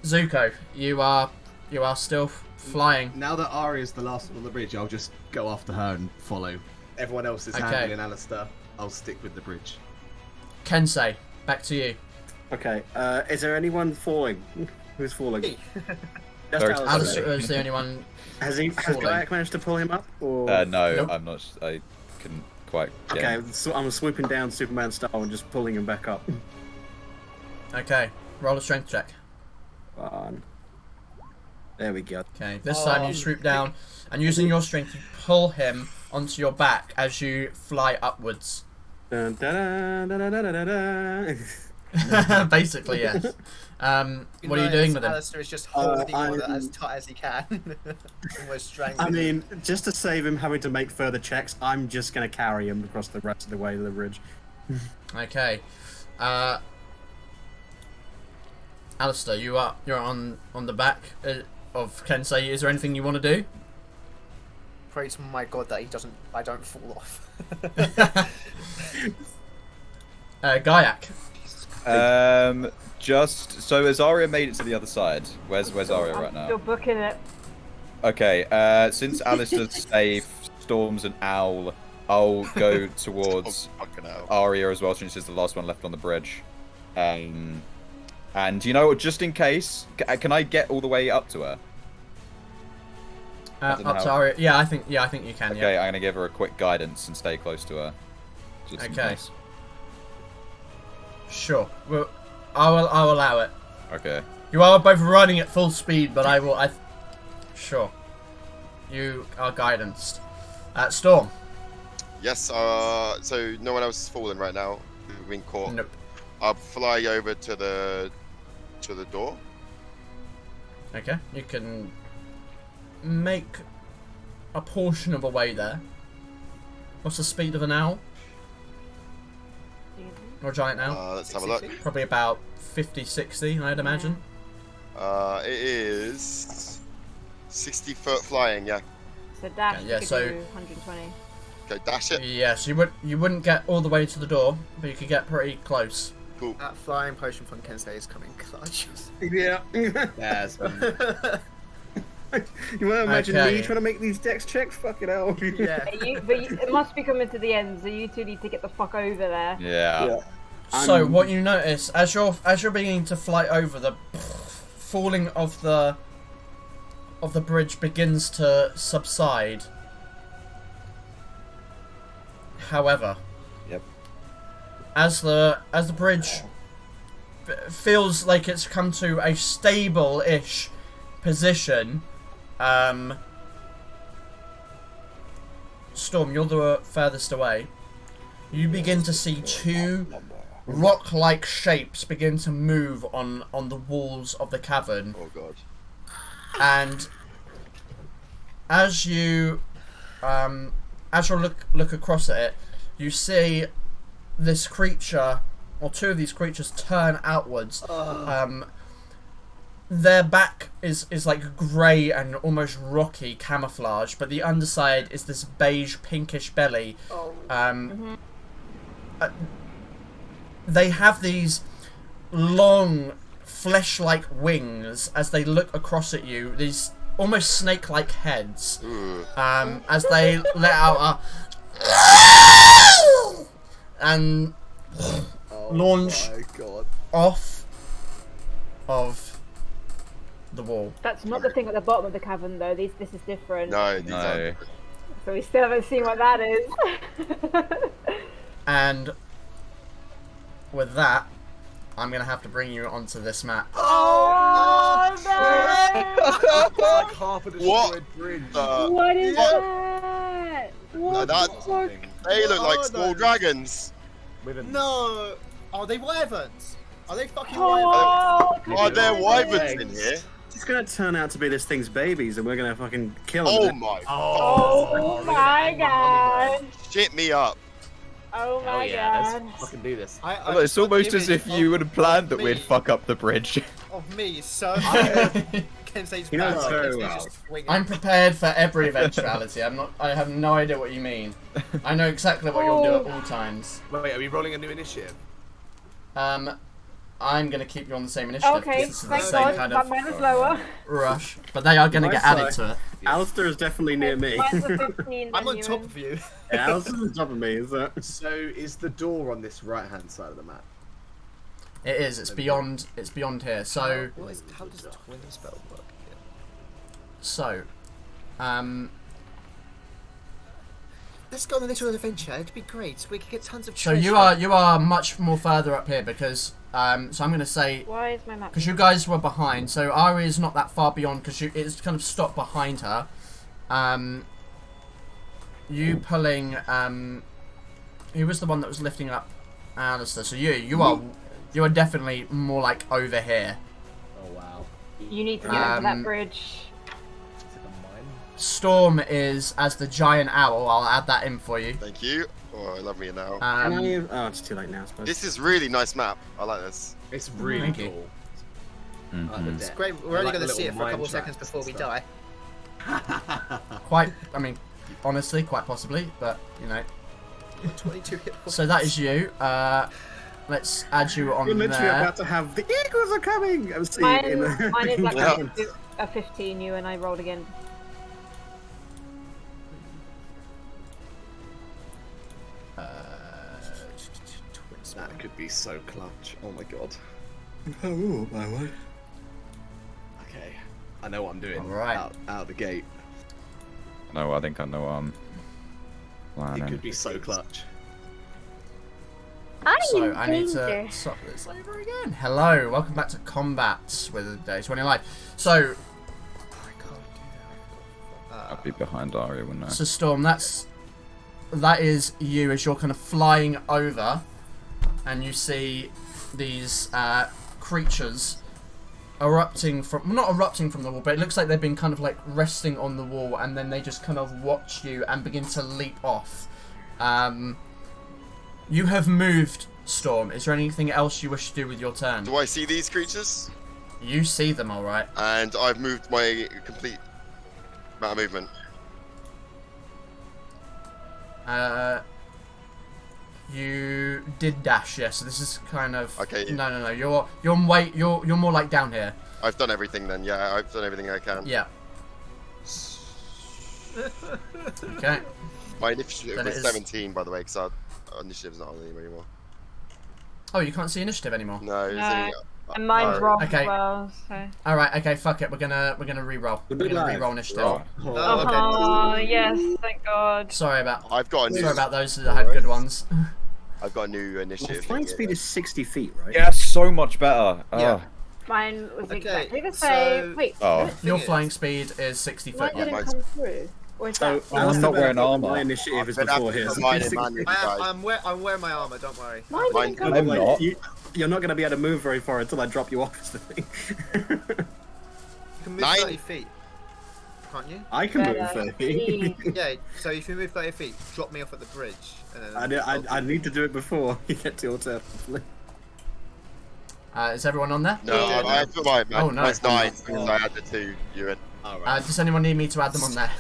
Speaker 1: Zuko, you are still flying.
Speaker 2: Now that Aria's the last one on the bridge, I'll just go after her and follow. Everyone else is
Speaker 1: Okay.
Speaker 2: handling Alistair. I'll stick with the bridge.
Speaker 1: Kensei, back to you.
Speaker 8: Okay, is there anyone falling? Who's falling?
Speaker 5: Me.
Speaker 8: Just
Speaker 4: There's
Speaker 8: Alistair.
Speaker 1: Alistair is the only one.
Speaker 8: Has
Speaker 1: falling.
Speaker 8: Gaiac managed to pull him up? Or...
Speaker 4: No,
Speaker 1: Nope.
Speaker 4: I'm not. I couldn't quite. Get
Speaker 8: Okay,
Speaker 4: him.
Speaker 8: so I'm swooping down Superman style and just pulling him back up.
Speaker 1: Okay, roll a strength check.
Speaker 8: Fun. There we go.
Speaker 1: Okay, this time you swoop down, and using your strength, you pull him onto your back as you fly upwards.
Speaker 8: Dun, dun, dun, dun, dun, dun, dun, dun.
Speaker 1: Basically, yes. What are you doing with him?
Speaker 5: Alistair is just holding on
Speaker 8: I'm-
Speaker 5: as tight as he can. Almost strangling.
Speaker 8: I mean, just to save him having to make further checks, I'm just going to carry him across the rest of the way to the bridge.
Speaker 1: Okay. Alistair, you're on the back of Kensei. Is there anything you want to do?
Speaker 5: Pray to my god that I don't fall off.
Speaker 1: Gaiac.
Speaker 4: Just so has Aria made it to the other side? Where's Aria right
Speaker 6: Still
Speaker 4: now?
Speaker 6: booking it.
Speaker 4: Okay. Since Alistair's safe, Storm's an owl. I'll go towards
Speaker 7: Fucking hell.
Speaker 4: Aria as well, since she's the last one left on the bridge. And you know what? Just in case, can I get all the way up to her?
Speaker 1: Up to Aria. Yeah, I think you can.
Speaker 4: Okay,
Speaker 1: Yeah.
Speaker 4: I'm gonna give her a quick guidance and stay close to her. Just in
Speaker 1: Okay.
Speaker 4: case.
Speaker 1: Sure. Well, I'll allow it.
Speaker 4: Okay.
Speaker 1: You are both running at full speed, but I will. Sure. You are guidanced. Storm.
Speaker 7: Yes. So no one else is falling right now. We've been caught.
Speaker 1: Nope.
Speaker 7: I'll fly over to the door.
Speaker 1: Okay. You can make a portion of a way there. What's the speed of an owl? Or a giant owl?
Speaker 7: Let's have a look.
Speaker 1: Probably about 50, 60, I'd imagine.
Speaker 7: It is 60 foot flying. Yeah.
Speaker 6: So dash.
Speaker 1: Yeah,
Speaker 6: you could
Speaker 1: so-
Speaker 6: do 120.
Speaker 7: Okay, dash it.
Speaker 1: Yes, you wouldn't get all the way to the door, but you could get pretty close.
Speaker 7: Cool.
Speaker 5: That flying potion from Kensei is coming clutch.
Speaker 8: Yeah.
Speaker 2: Yes.
Speaker 8: You want to imagine
Speaker 1: Okay.
Speaker 8: me trying to make these dex checks? Fucking hell.
Speaker 5: Yeah.
Speaker 6: It must be coming to the end, so you two need to get the fuck over there.
Speaker 4: Yeah.
Speaker 1: So what you notice as you're beginning to fly over, the falling of the bridge begins to subside. However,
Speaker 4: Yep.
Speaker 1: as the bridge feels like it's come to a stable-ish position, Storm, you're the furthest away. You begin to see two rock-like shapes begin to move on the walls of the cavern,
Speaker 7: Oh god.
Speaker 1: and as you look across at it, you see this creature, or two of these creatures, turn outwards. Their back is like grey and almost rocky camouflage, but the underside is this beige pinkish belly. They have these long flesh-like wings as they look across at you, these almost snake-like heads, as they let out and launch off of the wall.
Speaker 6: That's not the thing at the bottom of the cavern, though. This is different.
Speaker 7: No, these
Speaker 4: No.
Speaker 7: aren't.
Speaker 6: So we still haven't seen what that is.
Speaker 1: And with that, I'm gonna have to bring you onto this map.
Speaker 6: Oh no!
Speaker 2: Like half a
Speaker 7: What?
Speaker 2: destroyed bridge.
Speaker 6: What is
Speaker 7: What?
Speaker 6: that?
Speaker 7: No,
Speaker 6: What the
Speaker 7: that's-
Speaker 6: fuck?
Speaker 7: They look like
Speaker 5: Oh,
Speaker 7: small
Speaker 5: no.
Speaker 7: dragons.
Speaker 5: No! Are they wyverns? Are they fucking
Speaker 6: Oh,
Speaker 7: Are there wyverns
Speaker 2: Legs.
Speaker 7: in here?
Speaker 8: It's gonna turn out to be this thing's babies, and we're gonna fucking kill them.
Speaker 7: Oh my.
Speaker 6: Oh my god!
Speaker 7: Shit me up.
Speaker 6: Oh
Speaker 2: Hell
Speaker 6: my
Speaker 2: yeah,
Speaker 6: god!
Speaker 2: let's fucking do this.
Speaker 4: It's almost as if you would have planned that we'd fuck up the bridge.
Speaker 5: Of me, so Kensei's
Speaker 8: You know
Speaker 5: back,
Speaker 8: very
Speaker 5: Kensei's
Speaker 8: well.
Speaker 5: just swinging.
Speaker 1: I'm prepared for every eventuality. I have no idea what you mean. I know exactly what you'll do at all times.
Speaker 2: Wait, are we rolling a new initiative?
Speaker 1: I'm gonna keep you on the same initiative.
Speaker 6: Okay,
Speaker 1: This is the
Speaker 6: thank
Speaker 1: same
Speaker 6: god.
Speaker 1: kind
Speaker 6: That
Speaker 1: of
Speaker 6: mine was lower.
Speaker 1: rush, but they are gonna
Speaker 8: My
Speaker 1: get added
Speaker 8: side.
Speaker 1: to it.
Speaker 8: Alistair is definitely near me.
Speaker 6: Mine's a 15.
Speaker 5: I'm
Speaker 6: then
Speaker 5: on
Speaker 6: you
Speaker 5: top
Speaker 6: win.
Speaker 5: of you.
Speaker 8: Yeah, Alistair's on top of me, is that?
Speaker 2: So is the door on this right-hand side of the map?
Speaker 1: It is. It's beyond. It's beyond here. So,
Speaker 5: How does twin spell work?
Speaker 1: so,
Speaker 5: Let's go on a little adventure. It'd be great. We could get tons of.
Speaker 1: so
Speaker 5: treasure.
Speaker 1: you are much more further up here because so I'm gonna say
Speaker 6: Why is my map?
Speaker 1: because you guys were behind. So Ari is not that far beyond because it's kind of stopped behind her. You pulling who was the one that was lifting up Alistair? So you are definitely more like over here.
Speaker 2: Oh wow.
Speaker 6: You need to get into that
Speaker 1: Um,
Speaker 6: bridge.
Speaker 2: It's like a mine.
Speaker 1: Storm is as the giant owl. I'll add that in for you.
Speaker 7: Thank you. Oh, I love me now.
Speaker 8: Oh, it's too late now, I suppose.
Speaker 7: This is really nice map. I like this.
Speaker 2: It's really
Speaker 1: Thank you.
Speaker 2: cool.
Speaker 4: Mhm.
Speaker 2: I like the
Speaker 5: It's
Speaker 2: depth.
Speaker 5: great. We're
Speaker 2: I
Speaker 5: only
Speaker 2: like
Speaker 5: going
Speaker 2: the
Speaker 5: to see it
Speaker 2: little
Speaker 5: for a
Speaker 2: mine
Speaker 5: couple of seconds
Speaker 2: tracks
Speaker 5: before we
Speaker 2: and
Speaker 5: die.
Speaker 1: Quite. I mean, honestly, quite possibly. But you know.
Speaker 5: 22 hit points.
Speaker 1: So that is you. Let's add you on
Speaker 8: We're literally
Speaker 1: there.
Speaker 8: about to have the eagles are coming. I'm seeing
Speaker 6: Mine,
Speaker 8: in the.
Speaker 6: mine is like
Speaker 7: Yeah.
Speaker 6: a 15. You and I rolled again.
Speaker 5: Twin spell.
Speaker 2: could be so clutch. Oh my god.
Speaker 8: Oh, my way.
Speaker 2: Okay, I know what I'm doing.
Speaker 1: All right.
Speaker 2: Out the gate.
Speaker 4: No, I think I know what I'm
Speaker 2: It
Speaker 4: planning.
Speaker 2: could be so clutch.
Speaker 1: So I need to stop this over again. Hello, welcome back to Combat with Day 20 Live. So,
Speaker 4: I'd be behind Aria, wouldn't I?
Speaker 1: so Storm, that is you as you're kind of flying over, and you see these creatures erupting from, well, not erupting from the wall, but it looks like they've been kind of like resting on the wall, and then they just kind of watch you and begin to leap off. You have moved, Storm. Is there anything else you wish to do with your turn?
Speaker 7: Do I see these creatures?
Speaker 1: You see them, all right.
Speaker 7: And I've moved my complete amount of movement.
Speaker 1: You did dash, yes. So this is kind of
Speaker 7: Okay.
Speaker 1: No. You're more like down here.
Speaker 7: I've done everything then. Yeah, I've done everything I can.
Speaker 1: Yeah. Okay.
Speaker 7: My initiative
Speaker 1: Then it
Speaker 7: was
Speaker 1: is-
Speaker 7: 17, by the way, because our initiative's not on anymore.
Speaker 1: Oh, you can't see initiative anymore.
Speaker 7: No, it's
Speaker 6: No.
Speaker 7: only,
Speaker 6: And mine's
Speaker 7: no.
Speaker 6: wrong
Speaker 1: Okay.
Speaker 6: as well, so.
Speaker 1: All right. Okay. Fuck it. We're gonna re-roll. We're gonna
Speaker 3: live.
Speaker 1: re-roll initiative.
Speaker 4: Right.
Speaker 5: Oh, okay.
Speaker 6: Oh, yes, thank God.
Speaker 1: Sorry about
Speaker 7: I've got a new.
Speaker 1: those that had good ones.
Speaker 7: I've got a new
Speaker 8: Well,
Speaker 7: initiative.
Speaker 8: flying
Speaker 7: thing
Speaker 8: speed
Speaker 7: here.
Speaker 8: is 60 feet, right?
Speaker 4: Yeah, so much better.
Speaker 5: Yeah.
Speaker 6: Mine was
Speaker 5: Okay,
Speaker 6: exactly the
Speaker 5: so-
Speaker 6: same. Wait,
Speaker 4: Oh.
Speaker 6: what?
Speaker 1: Your
Speaker 5: is-
Speaker 1: flying speed is 60
Speaker 6: Why
Speaker 1: foot.
Speaker 6: didn't
Speaker 1: Yeah.
Speaker 6: it come through? Or is
Speaker 8: So,
Speaker 6: that...
Speaker 4: I'm not wearing armor.
Speaker 8: My initiative is
Speaker 7: I've been
Speaker 8: before
Speaker 7: having
Speaker 8: his.
Speaker 7: to mine in manual, guys.
Speaker 5: I'm wearing my armor. Don't worry.
Speaker 6: Mine
Speaker 7: Mine-
Speaker 6: didn't come
Speaker 4: I'm
Speaker 6: through.
Speaker 4: not.
Speaker 8: You're not going to be able to move very far until I drop you off. Is the thing.
Speaker 5: You can move
Speaker 7: 9.
Speaker 5: 30 feet, can't you?
Speaker 8: I can move
Speaker 6: Better
Speaker 8: 30.
Speaker 6: be.
Speaker 5: Yeah. So if you move 30 feet, drop me off at the bridge. And then
Speaker 8: I need to do it before you get to your turn.
Speaker 1: Is everyone on there?
Speaker 7: No,
Speaker 6: Yeah.
Speaker 7: I put mine.
Speaker 1: Oh, no.
Speaker 7: Mine's 9 because I had the 2 Ewan.
Speaker 2: Alright.
Speaker 1: Does anyone need me to add them on there?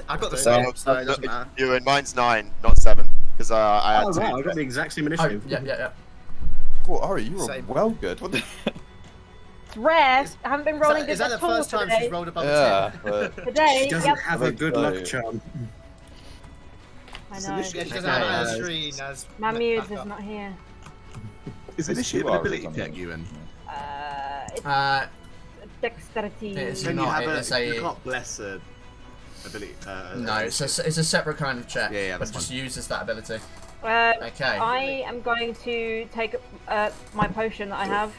Speaker 5: I got the
Speaker 4: Well,
Speaker 5: same, so it doesn't matter.
Speaker 7: Ewan, mine's 9, not 7. Because I had
Speaker 8: Oh
Speaker 7: 2.
Speaker 8: wow, I got the exact same
Speaker 1: Oh,
Speaker 8: initiative.
Speaker 1: yeah.
Speaker 4: Well, Ari, you were
Speaker 5: Same.
Speaker 4: well good. What the?
Speaker 6: It's rare. I haven't been rolling
Speaker 5: Is
Speaker 6: good
Speaker 5: that the
Speaker 6: at all
Speaker 5: first time
Speaker 6: today.
Speaker 5: she's rolled above
Speaker 4: Yeah,
Speaker 5: a 10?
Speaker 4: but
Speaker 6: Today,
Speaker 8: She doesn't
Speaker 6: yep,
Speaker 8: have a good luck charm.
Speaker 6: I
Speaker 8: It's
Speaker 6: know.
Speaker 8: initiative.
Speaker 5: Yeah, she doesn't
Speaker 1: Okay.
Speaker 5: have Ashreen as.
Speaker 6: Mammutes is
Speaker 5: backup.
Speaker 6: not here.
Speaker 2: Is
Speaker 4: It's
Speaker 2: initiative
Speaker 4: you
Speaker 2: an
Speaker 4: are,
Speaker 2: ability
Speaker 4: isn't
Speaker 2: check,
Speaker 4: it?
Speaker 2: Ewan?
Speaker 6: It's dexterity.
Speaker 1: It's
Speaker 2: Can
Speaker 1: not,
Speaker 2: you have
Speaker 1: it's a-
Speaker 2: you can't bless a ability.
Speaker 1: No, it's a separate kind of check.
Speaker 2: Yeah, that's
Speaker 1: that just
Speaker 2: fine.
Speaker 1: uses that ability. Okay.
Speaker 6: I am going to take my potion that I have.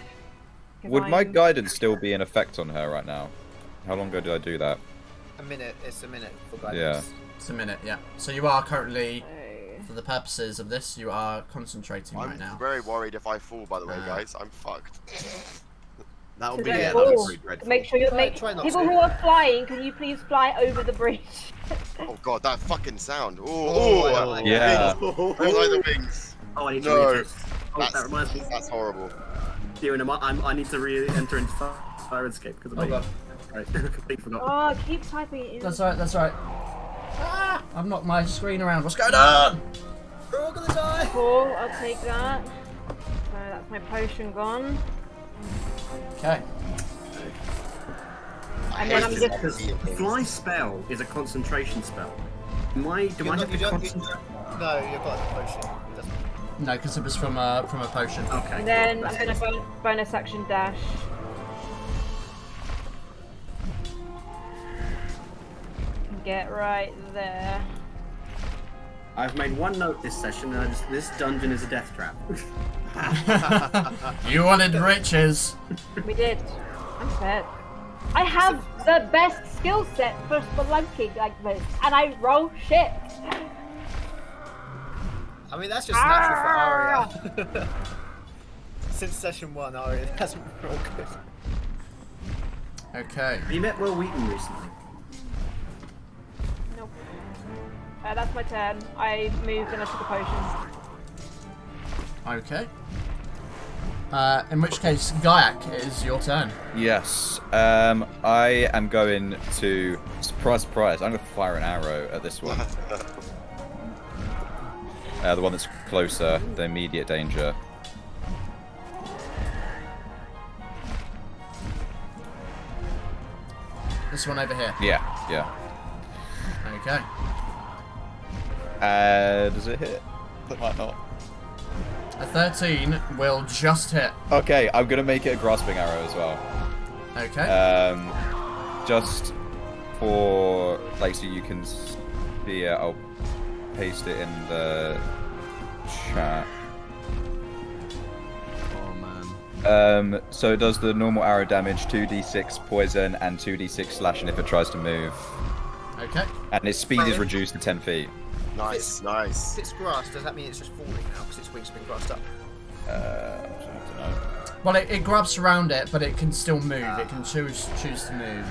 Speaker 6: 'cause
Speaker 4: would my
Speaker 6: I'm-
Speaker 4: guidance still be in effect on her right now? How long ago did I do that?
Speaker 5: A minute. It's a minute for guidance.
Speaker 1: It's a minute, yeah. So you are currently,
Speaker 6: Oh.
Speaker 1: for the purposes of this, you are concentrating right
Speaker 7: I'm
Speaker 1: now.
Speaker 7: very worried if I fall, by the way, guys. I'm fucked.
Speaker 2: That would
Speaker 6: To
Speaker 2: be
Speaker 6: the
Speaker 2: that would be
Speaker 6: wall.
Speaker 2: very dreadful.
Speaker 6: Make sure you
Speaker 5: Try-
Speaker 6: make
Speaker 5: try not
Speaker 6: people
Speaker 5: to.
Speaker 6: who are flying. Can you please fly over the bridge?
Speaker 7: Oh god, that fucking sound.
Speaker 5: Oh,
Speaker 7: Oh,
Speaker 5: I don't like
Speaker 4: Yeah.
Speaker 7: I don't like the wings.
Speaker 8: Oh, I need to
Speaker 7: No.
Speaker 8: read this. Oh, that reminds me.
Speaker 7: That's horrible.
Speaker 8: Ewan, I need to re-enter into fire escape because of
Speaker 1: Oh, God.
Speaker 8: Right, completely forgot.
Speaker 6: Oh, keep typing it in.
Speaker 1: That's alright, that's alright. Ah, I've knocked my screen around. What's going on?
Speaker 5: We're all gonna die.
Speaker 6: Cool, I'll take that. So that's my potion gone.
Speaker 1: Okay.
Speaker 6: And then I'm just.
Speaker 8: Because fly spell is a concentration spell. Do I have to concentrate?
Speaker 5: No, you've got the potion. It doesn't-
Speaker 1: No, because it was from a potion.
Speaker 8: Okay.
Speaker 6: And then
Speaker 8: cool.
Speaker 6: I'm gonna bonus action dash. Get right there.
Speaker 8: I've made one note this session, and this dungeon is a death trap.
Speaker 1: You wanted riches.
Speaker 6: We did. I'm scared. I have the best skill set for spelunking like this, and I roll shit.
Speaker 5: I mean, that's just natural for Aria. Since session 1, Aria hasn't rolled good.
Speaker 1: Okay.
Speaker 8: Have you met Will Wheaton recently?
Speaker 6: Nope. That's my turn. I moved and I took a potion.
Speaker 1: Okay. In which case, Gaiak, it is your turn.
Speaker 4: Yes. I am going to surprise. I'm going to fire an arrow at this one. The one that's closer, the immediate danger.
Speaker 1: This one over here.
Speaker 4: Yeah.
Speaker 1: Okay.
Speaker 4: Does it hit? That might not.
Speaker 1: A 13 will just hit.
Speaker 4: Okay, I'm gonna make it a grasping arrow as well.
Speaker 1: Okay.
Speaker 4: Just for like so you can see it. I'll paste it in the chat.
Speaker 2: Oh man.
Speaker 4: So it does the normal arrow damage, 2d6 poison, and 2d6 slashing if it tries to move.
Speaker 1: Okay.
Speaker 4: And its speed is reduced to 10 feet.
Speaker 7: Nice, nice.
Speaker 5: If it's grass, does that mean it's just falling now because its wings have been grassed up?
Speaker 4: I don't know.
Speaker 1: Well, it grabs around it, but it can still move. It can choose to move.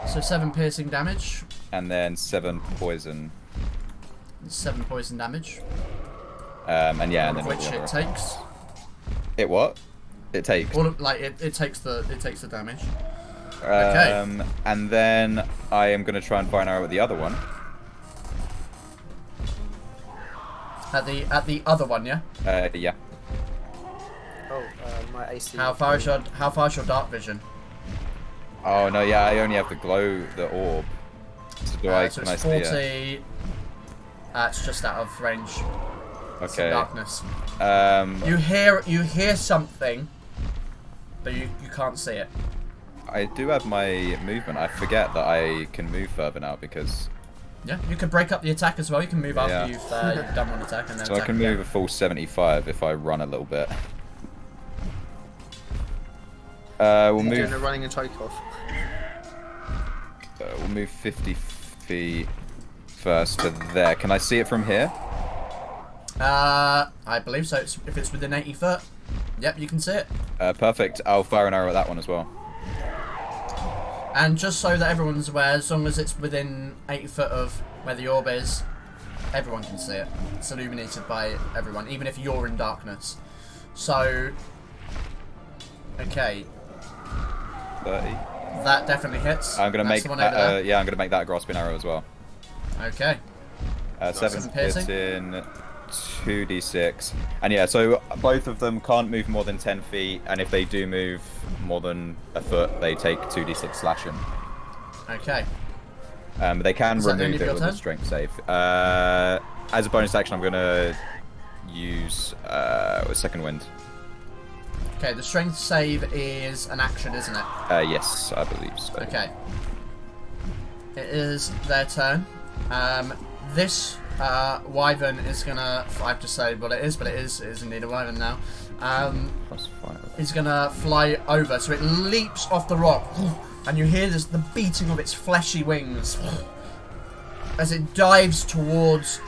Speaker 1: So 7 piercing damage.
Speaker 4: And then 7 poison.
Speaker 1: 7 poison damage.
Speaker 4: And yeah, and then
Speaker 1: Which
Speaker 4: all the
Speaker 1: it
Speaker 4: other-
Speaker 1: takes.
Speaker 4: It what? It takes.
Speaker 1: All of, like it takes the damage. Okay.
Speaker 4: And then I am gonna try and fire an arrow at the other one.
Speaker 1: At the other one, yeah.
Speaker 4: Yeah.
Speaker 5: Oh, my AC.
Speaker 1: How far is your dark vision?
Speaker 4: Oh no, yeah, I only have the orb. So do
Speaker 1: So
Speaker 4: can I
Speaker 1: it's
Speaker 4: see
Speaker 1: 40.
Speaker 4: it?
Speaker 1: It's just out of range. It's in
Speaker 4: Okay.
Speaker 1: darkness.
Speaker 4: You
Speaker 1: You hear something, but you can't see it.
Speaker 4: I do have my movement. I forget that I can move further now because
Speaker 1: Yeah, you can break up the attack as well. You can move after
Speaker 4: Yeah.
Speaker 1: you've done one attack and then
Speaker 4: so I
Speaker 1: attack
Speaker 4: can
Speaker 1: again.
Speaker 4: move a full 75 if I run a little bit. We'll
Speaker 5: Doing a
Speaker 4: move.
Speaker 5: running and choke off.
Speaker 4: We'll move 50 feet first to there. Can I see it from here?
Speaker 1: I believe so. If it's within 80 foot, yep, you can see it.
Speaker 4: Perfect. I'll fire an arrow at that one as well.
Speaker 1: And just so that everyone's aware, as long as it's within 80 foot of where the orb is, everyone can see it. It's illuminated by everyone, even if you're in darkness. So, okay,
Speaker 4: 30.
Speaker 1: that definitely hits.
Speaker 4: I'm gonna
Speaker 1: That's
Speaker 4: make
Speaker 1: the one over there.
Speaker 4: yeah, I'm gonna make that a grasping arrow as well.
Speaker 1: Okay.
Speaker 4: 7
Speaker 1: Seven piercing.
Speaker 4: piercing, 2d6, and yeah. So both of them can't move more than 10 feet, and if they do move more than a foot, they take 2d6 slashing.
Speaker 1: Okay.
Speaker 4: They can
Speaker 1: Is that the end
Speaker 4: remove
Speaker 1: of
Speaker 4: it
Speaker 1: your
Speaker 4: with a
Speaker 1: turn?
Speaker 4: strength save. As a bonus action, I'm gonna use a second wind.
Speaker 1: Okay, the strength save is an action, isn't it?
Speaker 4: Yes, I believe so.
Speaker 1: Okay. It is their turn. This wyvern is gonna. I have to say what it is, but it is indeed a wyvern now.
Speaker 4: +5.
Speaker 1: Is gonna fly over, so it leaps off the rock, and you hear the beating of its fleshy wings as it dives towards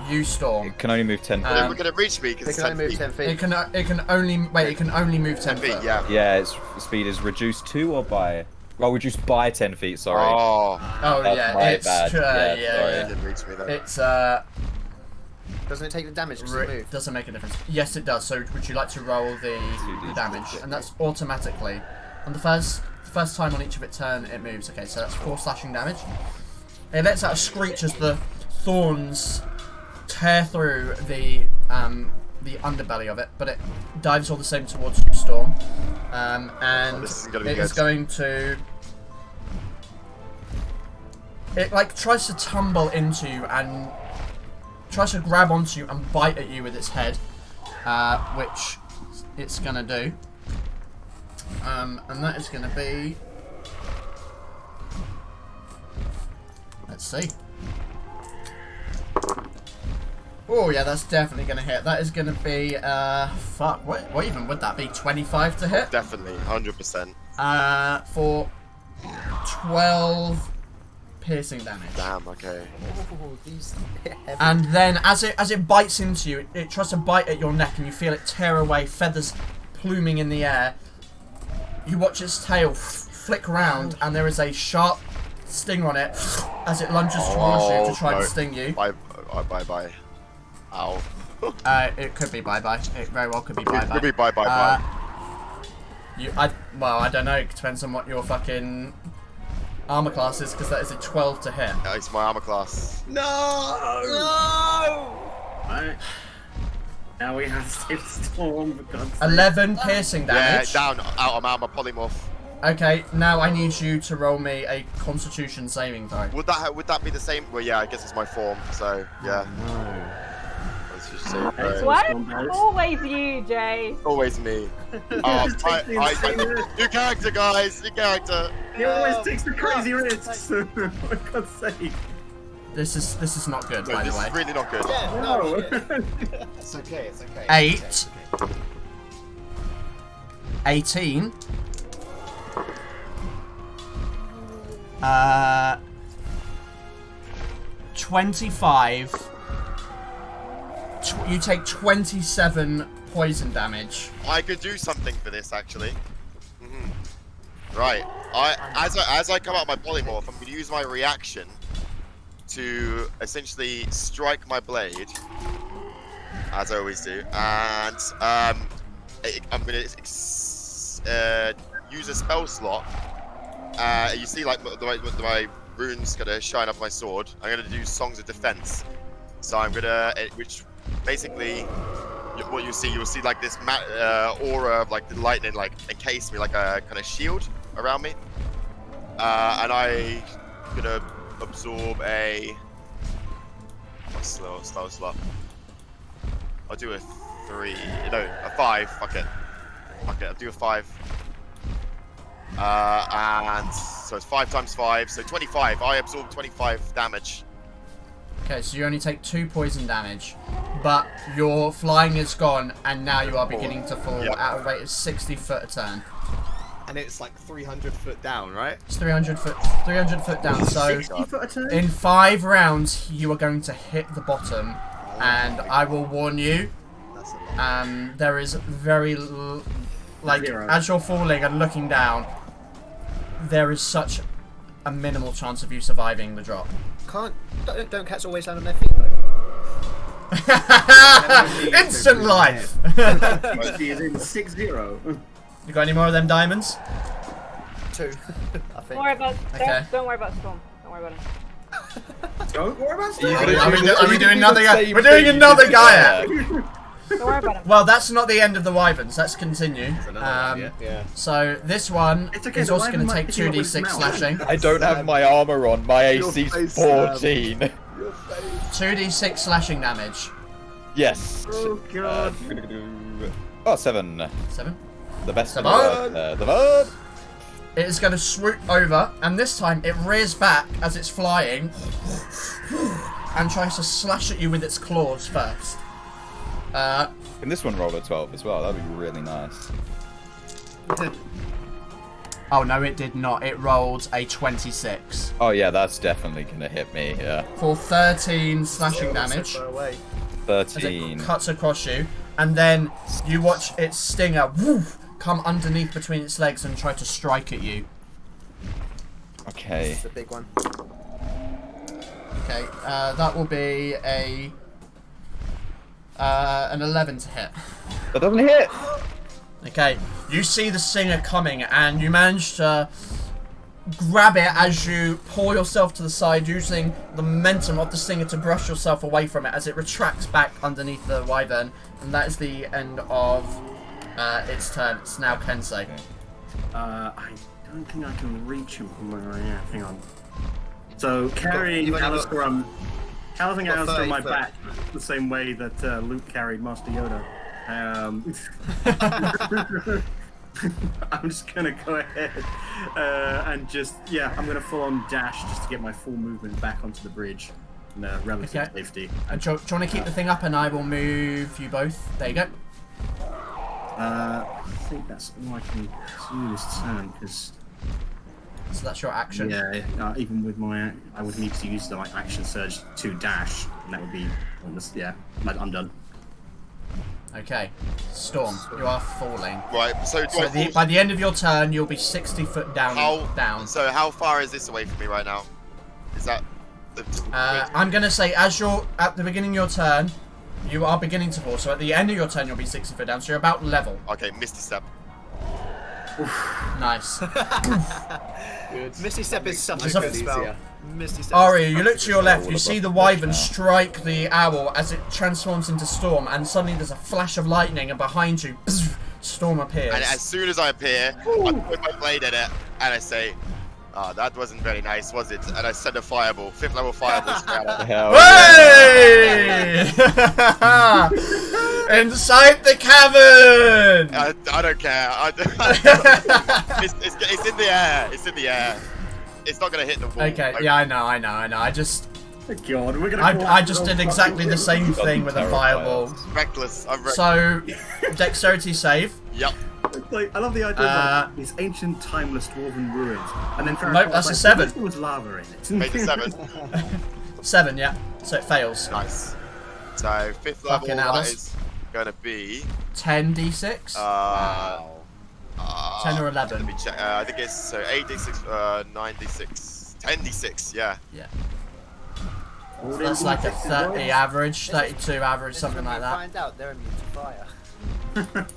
Speaker 1: you, Storm.
Speaker 4: It can only move 10 feet.
Speaker 7: They're gonna reach me because
Speaker 5: They
Speaker 7: it's
Speaker 5: can only
Speaker 7: 10
Speaker 5: move
Speaker 7: feet.
Speaker 5: 10 feet.
Speaker 1: It can only move 10
Speaker 7: 10 feet,
Speaker 1: foot.
Speaker 7: yeah.
Speaker 4: Yeah, its speed is reduced to or by. Well, reduced by 10 feet. Sorry.
Speaker 7: Oh,
Speaker 1: Oh
Speaker 4: That's
Speaker 1: yeah,
Speaker 4: my
Speaker 1: it's
Speaker 4: bad. Yeah,
Speaker 7: it
Speaker 1: yeah.
Speaker 7: didn't reach me though.
Speaker 1: It's
Speaker 5: Doesn't it take the damage because it move?
Speaker 1: doesn't make a difference. Yes, it does. So would you like to roll the damage? And that's automatically on the first time on each of its turn it moves. Okay, so that's 4 slashing damage. It lets out a screech as the thorns tear through the underbelly of it, but it dives all the same towards you, Storm. And
Speaker 7: this isn't gonna be
Speaker 1: it is
Speaker 7: good.
Speaker 1: going to. It like tries to tumble into you and tries to grab onto you and bite at you with its head, which it's gonna do. And that is gonna be. Let's see. Oh yeah, that's definitely gonna hit. That is gonna be fuck. What even would that be? 25 to hit.
Speaker 7: Definitely, 100%.
Speaker 1: For 12 piercing damage.
Speaker 7: Damn, okay.
Speaker 5: Oh, these hit heavy.
Speaker 1: And then as it bites into you, it tries to bite at your neck and you feel it tear away, feathers pluming in the air. You watch its tail flick around and there is a sharp sting on it as it lunges towards you to try and sting you.
Speaker 7: Bye. Ow.
Speaker 1: It could be bye-bye. It very well could be bye-bye.
Speaker 7: Could be bye.
Speaker 1: Well, I don't know. It depends on what your fucking armor class is, because that is a 12 to hit.
Speaker 7: It's my armor class.
Speaker 8: Right. Now we have to save Storm for God's sake.
Speaker 1: 11 piercing
Speaker 7: Yeah,
Speaker 1: damage.
Speaker 7: down. I'm out. My polymorph.
Speaker 1: Okay, now I need you to roll me a Constitution saving throw.
Speaker 7: Would that be the same? Well, yeah. I guess it's my form. So yeah. So,
Speaker 6: Why? Always you, Jay.
Speaker 7: always me. New character, guys. New character.
Speaker 8: He always takes the crazy risks. For God's sake.
Speaker 1: This is not good,
Speaker 7: No,
Speaker 1: by the
Speaker 7: this
Speaker 1: way.
Speaker 7: is really not good.
Speaker 2: Yeah, no, it's okay, it's okay.
Speaker 1: 8. 18. 25. You take 27 poison damage.
Speaker 7: I could do something for this, actually. Right. As I come out my polymorph, I'm going to use my reaction to essentially strike my blade, as I always do, and I'm going to use a spell slot. You see, like my runes gonna shine up my sword. I'm gonna do Songs of Defense. So I'm gonna, which basically, what you'll see like this aura of like the lightning, like encase me like a kind of shield around me, and I'm gonna absorb a slow. I'll do a 5. Fuck it. I'll do a 5. And so it's 5 times 5, so 25. I absorb 25 damage.
Speaker 1: Okay, so you only take 2 poison damage, but your flying is gone, and now you are beginning to fall at a rate of 60 foot a turn.
Speaker 2: And it's like 300 foot down, right?
Speaker 1: It's 300 foot down. So
Speaker 8: 60 foot a turn?
Speaker 1: in 5 rounds, you are going to hit the bottom, and I will warn you.
Speaker 2: That's a lot.
Speaker 1: There is very as you're falling and looking down, there is such a minimal chance of you surviving the drop.
Speaker 5: Don't cats always land on their feet though?
Speaker 1: Instant life!
Speaker 8: 60 is in 6-0.
Speaker 1: You got any more of them diamonds?
Speaker 5: 2, I
Speaker 6: Don't
Speaker 5: think.
Speaker 6: worry about
Speaker 1: Okay.
Speaker 6: don't worry about Storm. Don't worry about him.
Speaker 8: Don't worry about
Speaker 1: Are we doing another guy? We're doing another guy.
Speaker 6: Don't worry about him.
Speaker 1: Well, that's not the end of the wyverns. Let's continue.
Speaker 2: Yeah.
Speaker 1: So this one
Speaker 8: It's okay,
Speaker 1: is
Speaker 8: the
Speaker 1: also going to
Speaker 8: wyvern
Speaker 1: take
Speaker 8: might pick you up
Speaker 1: 2d6
Speaker 8: with its mouth.
Speaker 1: slashing.
Speaker 4: I don't have my armor on. My AC's
Speaker 2: face,
Speaker 4: 14.
Speaker 2: Your face.
Speaker 1: 2d6 slashing damage.
Speaker 4: Yes.
Speaker 8: Oh, God.
Speaker 4: Oh, 7.
Speaker 1: 7.
Speaker 4: The best.
Speaker 1: The
Speaker 4: The bird.
Speaker 1: It is going to swoop over, and this time it rears back as it's flying and tries to slash at you with its claws first.
Speaker 4: Can this one roll a 12 as well? That'd be really nice.
Speaker 1: Oh no, it did not. It rolled a 26
Speaker 4: Oh yeah, that's definitely gonna hit me. Yeah.
Speaker 1: for 13 slashing damage
Speaker 5: So far away.
Speaker 1: as
Speaker 4: 13.
Speaker 1: it cuts across you, and then you watch its stinger come underneath between its legs and try to strike at you.
Speaker 4: Okay.
Speaker 5: It's a big one.
Speaker 1: Okay, that will be an 11 to hit.
Speaker 4: That doesn't hit.
Speaker 1: Okay, you see the stinger coming, and you manage to grab it as you pull yourself to the side, using the momentum of the stinger to brush yourself away from it as it retracts back underneath the wyvern, and that is the end of its turn. It's now Kensei.
Speaker 8: I don't think I can reach him from where I am. Hang on. So carrying
Speaker 5: you've only
Speaker 8: Alistair on
Speaker 5: got
Speaker 8: my
Speaker 5: 30
Speaker 8: back the same way that Luke carried Master Yoda. I'm just gonna go ahead and I'm gonna full on dash just to get my full movement back onto the bridge in relative safety.
Speaker 1: Do you want to keep the thing up, and I will move you both? There you go.
Speaker 8: I think that's all I can do this turn because
Speaker 1: So that's your action.
Speaker 8: even with my I would need to use the action surge to dash, and that would be almost I'm done.
Speaker 1: Okay, Storm, you are falling.
Speaker 7: Right. So,
Speaker 1: By the end of your turn, you'll be 60 foot down.
Speaker 7: So how far is this away from me right now? Is that the
Speaker 1: I'm gonna say as you're at the beginning of your turn, you are beginning to fall. So at the end of your turn, you'll be 60 foot down. So you're about level.
Speaker 7: Okay, Misty Step.
Speaker 1: Nice.
Speaker 2: Good.
Speaker 5: Misty Step is such
Speaker 1: It's
Speaker 5: a
Speaker 1: a-
Speaker 5: good spell.
Speaker 2: easier.
Speaker 5: Misty Step.
Speaker 1: Aria, you look to your left, you see the wyvern strike the owl as it transforms into Storm, and suddenly there's a flash of lightning, and behind you, Storm appears.
Speaker 7: And as soon as I appear, I put my blade in it, and I say, Ah, that wasn't very nice, was it? And I sent a fireball, 5th level fireball straight at him.
Speaker 4: Hell
Speaker 1: Hey! Inside the cavern!
Speaker 7: I don't care. It's in the air. It's in the air. It's not gonna hit the wall.
Speaker 1: Okay, yeah, I know. I just
Speaker 8: God, we're gonna.
Speaker 1: I just did exactly the same thing with a fireball.
Speaker 7: Reckless. I'm reckless.
Speaker 1: So, dexterity save.
Speaker 7: Yep.
Speaker 8: Like, I love the idea of these ancient, timeless dwarven ruins, and then Fera
Speaker 1: Nope,
Speaker 8: Carta's
Speaker 1: that's a
Speaker 8: like,
Speaker 1: 7.
Speaker 8: There was lava in it.
Speaker 7: Make it 7.
Speaker 1: 7, yeah. So it fails.
Speaker 7: Nice. So 5th level
Speaker 1: Fucking hell,
Speaker 7: that
Speaker 1: that's-
Speaker 7: is gonna be
Speaker 1: 10d6. 10 or 11.
Speaker 7: Let me check. I think it's so 8d6, 9d6, 10d6. Yeah.
Speaker 1: Yeah. So that's like a 30 average, 32 average, something like that.
Speaker 5: Find out they're immune to fire.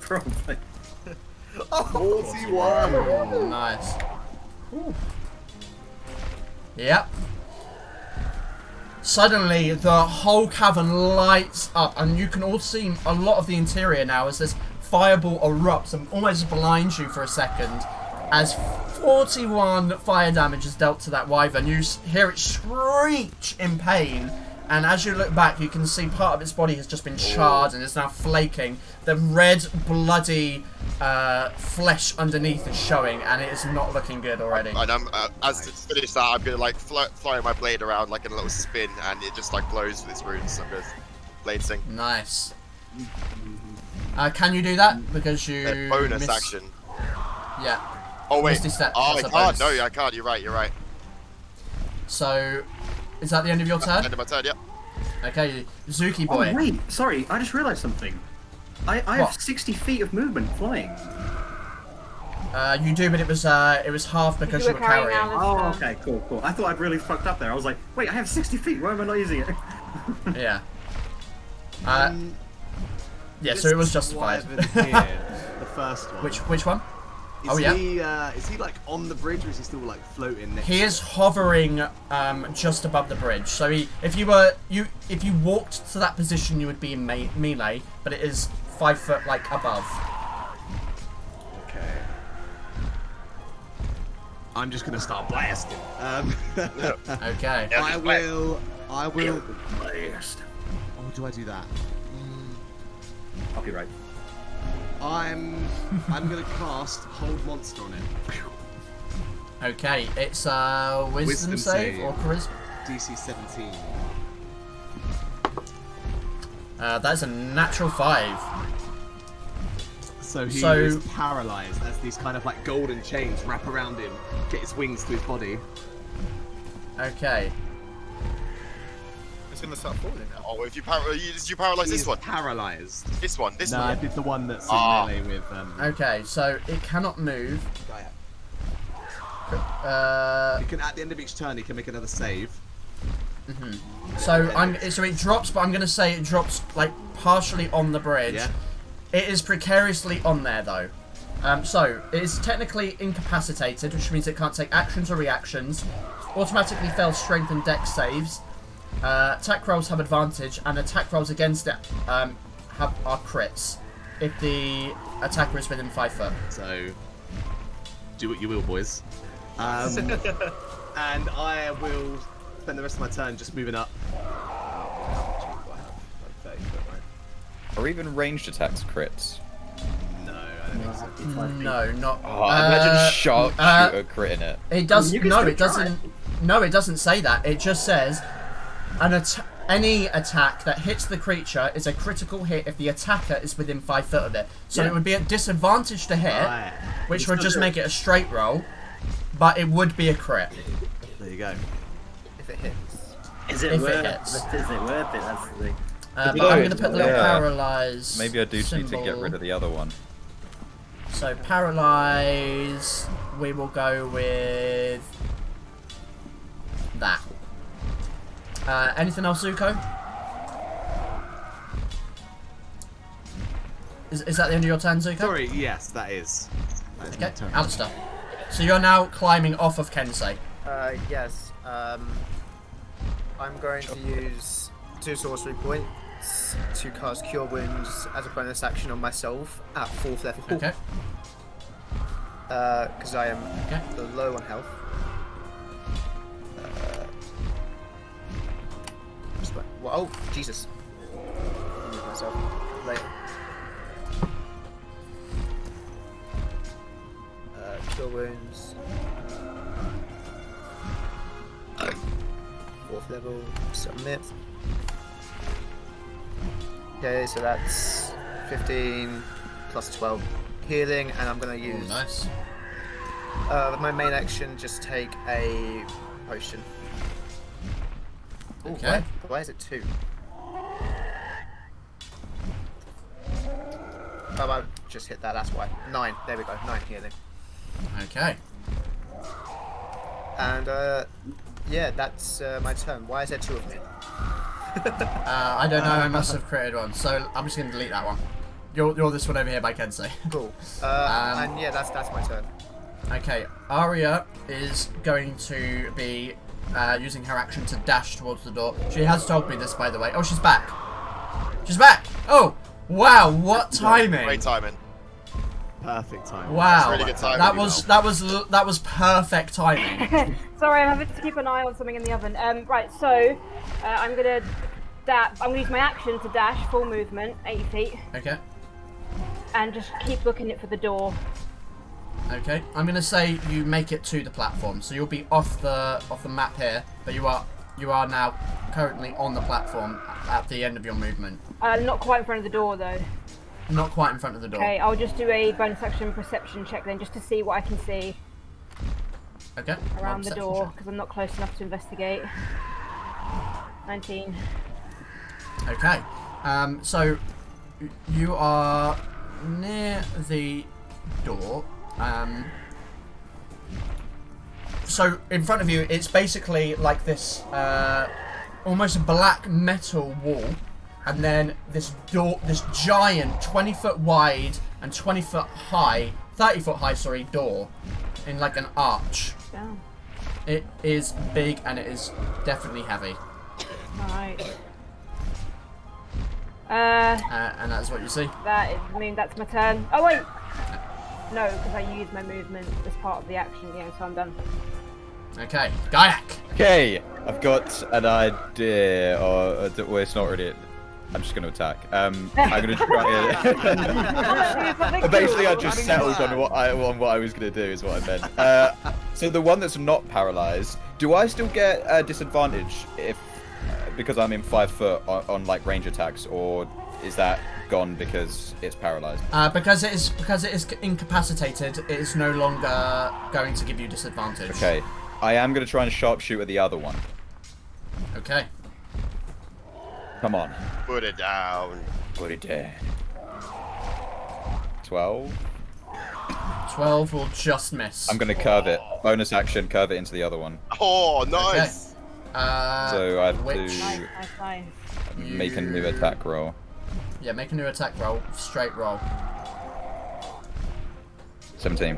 Speaker 8: Probably.
Speaker 2: 41.
Speaker 1: Oh, nice. Yep. Suddenly, the whole cavern lights up, and you can all see a lot of the interior now as this fireball erupts and almost blinds you for a second. As 41 fire damage is dealt to that wyvern, you hear it screech in pain, and as you look back, you can see part of its body has just been charred and is now flaking. The red, bloody flesh underneath is showing, and it is not looking good already.
Speaker 7: And I'm as to finish that, I'm gonna like fly my blade around like in a little spin, and it just like glows with its runes. I'm gonna blade sing.
Speaker 1: Nice. Can you do that? Because you
Speaker 7: Bonus
Speaker 1: missed-
Speaker 7: action.
Speaker 1: Yeah.
Speaker 7: Oh wait.
Speaker 1: Misty step,
Speaker 7: Oh, I
Speaker 1: that's a
Speaker 7: can't.
Speaker 1: bonus.
Speaker 7: No, I can't. You're right.
Speaker 1: So, is that the end of your turn?
Speaker 7: End of my turn. Yep.
Speaker 1: Okay, Zuki
Speaker 8: Oh
Speaker 1: boy.
Speaker 8: wait, sorry, I just realised something. I have
Speaker 1: What?
Speaker 8: 60 feet of movement flying.
Speaker 1: You do, but it was half because you were carrying.
Speaker 6: Alice.
Speaker 8: Oh, okay, cool. I thought I'd really fucked up there. I was like, wait, I have 60 feet. Why am I not using it?
Speaker 1: Yeah. Yeah, so it was justified.
Speaker 2: Wyvern here, the first one.
Speaker 1: Which one? Oh, yeah.
Speaker 2: Is he like on the bridge, or is he still like floating next?
Speaker 1: He is hovering just above the bridge. So if you walked to that position, you would be in melee, but it is 5 foot like above.
Speaker 2: Okay. I'm just gonna start blasting.
Speaker 1: Okay.
Speaker 2: I will.
Speaker 8: Blast.
Speaker 2: Oh, do I do that?
Speaker 8: Copyright.
Speaker 2: I'm gonna cast Hold Monster on it.
Speaker 1: Okay, it's wisdom save or charisma.
Speaker 2: DC 17.
Speaker 1: That's a natural 5.
Speaker 2: So he
Speaker 1: So-
Speaker 2: is paralyzed as these kind of like golden chains wrap around him, get his wings to his body.
Speaker 1: Okay.
Speaker 5: It's gonna start falling now.
Speaker 7: Oh, if you did you paralyze
Speaker 2: He
Speaker 7: this
Speaker 2: is
Speaker 7: one?
Speaker 2: paralyzed.
Speaker 7: This one.
Speaker 2: No, I
Speaker 7: one.
Speaker 2: did the one that's in
Speaker 7: Ah.
Speaker 2: melee with.
Speaker 1: Okay, so it cannot move.
Speaker 2: He can at the end of each turn he can make another save.
Speaker 1: So it drops, but I'm gonna say it drops like partially on the bridge.
Speaker 2: Yeah.
Speaker 1: It is precariously on there though. So it is technically incapacitated, which means it can't take actions or reactions. Automatically fails strength and dex saves. Attack rolls have advantage, and attack rolls against it are crits if the attacker is within 5 foot.
Speaker 2: So do what you will, boys. And I will spend the rest of my turn just moving up.
Speaker 4: Are even ranged attacks crits?
Speaker 2: No, I don't think so.
Speaker 1: No, not.
Speaker 4: Oh, imagine sharpshooter crit in it.
Speaker 1: It does.
Speaker 8: You can
Speaker 1: No,
Speaker 8: still
Speaker 1: it doesn't. No, it doesn't say that. It just says any attack that hits the creature is a critical hit if the attacker is within 5 foot of it. So
Speaker 8: Yeah.
Speaker 1: it would be a disadvantage to hit,
Speaker 2: Right.
Speaker 1: which would just make it a straight roll, but it would be a crit.
Speaker 2: There you go.
Speaker 5: If it hits.
Speaker 3: Is it
Speaker 1: If it
Speaker 3: worth
Speaker 1: hits.
Speaker 3: it? Is it worth it? That's the thing.
Speaker 1: But
Speaker 4: No,
Speaker 1: I'm going to put the little
Speaker 4: yeah.
Speaker 1: paralyze.
Speaker 4: Maybe I do need to get
Speaker 1: symbol.
Speaker 4: rid of the other one.
Speaker 1: So paralyze. We will go with that. Anything else, Zuko? Is that the end of your turn, Zuko?
Speaker 2: Sorry, yes, that is. That is my
Speaker 1: Okay,
Speaker 2: turn.
Speaker 1: Alistair. So you're now climbing off of Kensei.
Speaker 5: Yes. I'm going to use 2 sorcery points to cast Cure Wounds as a bonus action on myself at 4th level.
Speaker 1: Okay.
Speaker 5: Because I am
Speaker 1: Okay.
Speaker 5: low on health. Well, oh, Jesus. I'll move myself later. Cure wounds. 4th level. Submit. Okay, so that's 15 plus 12 healing, and I'm going to use...
Speaker 1: Nice.
Speaker 5: my main action, just take a potion. Ooh,
Speaker 1: Okay.
Speaker 5: why is it 2? Oh, I just hit that, that's why. 9, there we go, 9 healing.
Speaker 1: Okay.
Speaker 5: And, yeah, that's my turn. Why is there 2 of me?
Speaker 1: I don't know. I must have created one, so I'm just going to delete that one. You're this one over here by Kensei.
Speaker 5: Cool. And yeah, that's my turn.
Speaker 1: Okay, Aria is going to be using her action to dash towards the door. She has told me this, by the way. Oh, she's back. She's back. Oh, wow! What timing!
Speaker 7: Great timing.
Speaker 2: Perfect time.
Speaker 1: Wow,
Speaker 7: Really good timing,
Speaker 1: that was perfect timing.
Speaker 6: Sorry, I'm having to keep an eye on something in the oven. Right, so I'm gonna use my action to dash, full movement, 80 feet,
Speaker 1: Okay.
Speaker 6: and just keep looking it for the door.
Speaker 1: Okay. I'm gonna say you make it to the platform, so you'll be off the map here, but you are now currently on the platform at the end of your movement.
Speaker 6: Not quite in front of the door though.
Speaker 1: Not quite in front of the door.
Speaker 6: Okay, I'll just do a bonus action perception check then, just to see what I can see
Speaker 1: Okay.
Speaker 6: around the
Speaker 1: Perception
Speaker 6: door,
Speaker 1: check.
Speaker 6: because I'm not close enough to investigate. 19.
Speaker 1: Okay. So you are near the door. So in front of you, it's basically like this, almost a black metal wall, and then this door, this giant 20-foot wide and 20-foot high, 30-foot high, sorry, door, in like an arch.
Speaker 6: Down.
Speaker 1: It is big and it is definitely heavy.
Speaker 6: Alright.
Speaker 1: And that's what you see.
Speaker 6: I mean, that's my turn. Oh wait! No, because I used my movement as part of the action game, so I'm done.
Speaker 1: Okay, Gaiak.
Speaker 4: Okay, I've got an idea, or well, it's not really. I'm just going to attack. I'm going to try it. Basically, I just settled on what I was going to do. Is what I meant. So the one that's not paralyzed, do I still get a disadvantage if because I'm in 5 foot on like range attacks, or is that gone because it's paralyzed?
Speaker 1: Because it is incapacitated, it is no longer going to give you disadvantage.
Speaker 4: Okay, I am going to try and sharpshoot at the other one.
Speaker 1: Okay.
Speaker 4: Come on.
Speaker 7: Put it down.
Speaker 4: Put it down. 12.
Speaker 1: 12 will just miss.
Speaker 4: I'm going to curve it. Bonus action, curve it into the other one.
Speaker 7: Oh, nice.
Speaker 4: So I have
Speaker 1: which...
Speaker 6: Nice.
Speaker 4: to make a new attack roll.
Speaker 1: Yeah, make a new attack roll. Straight roll.
Speaker 4: 17.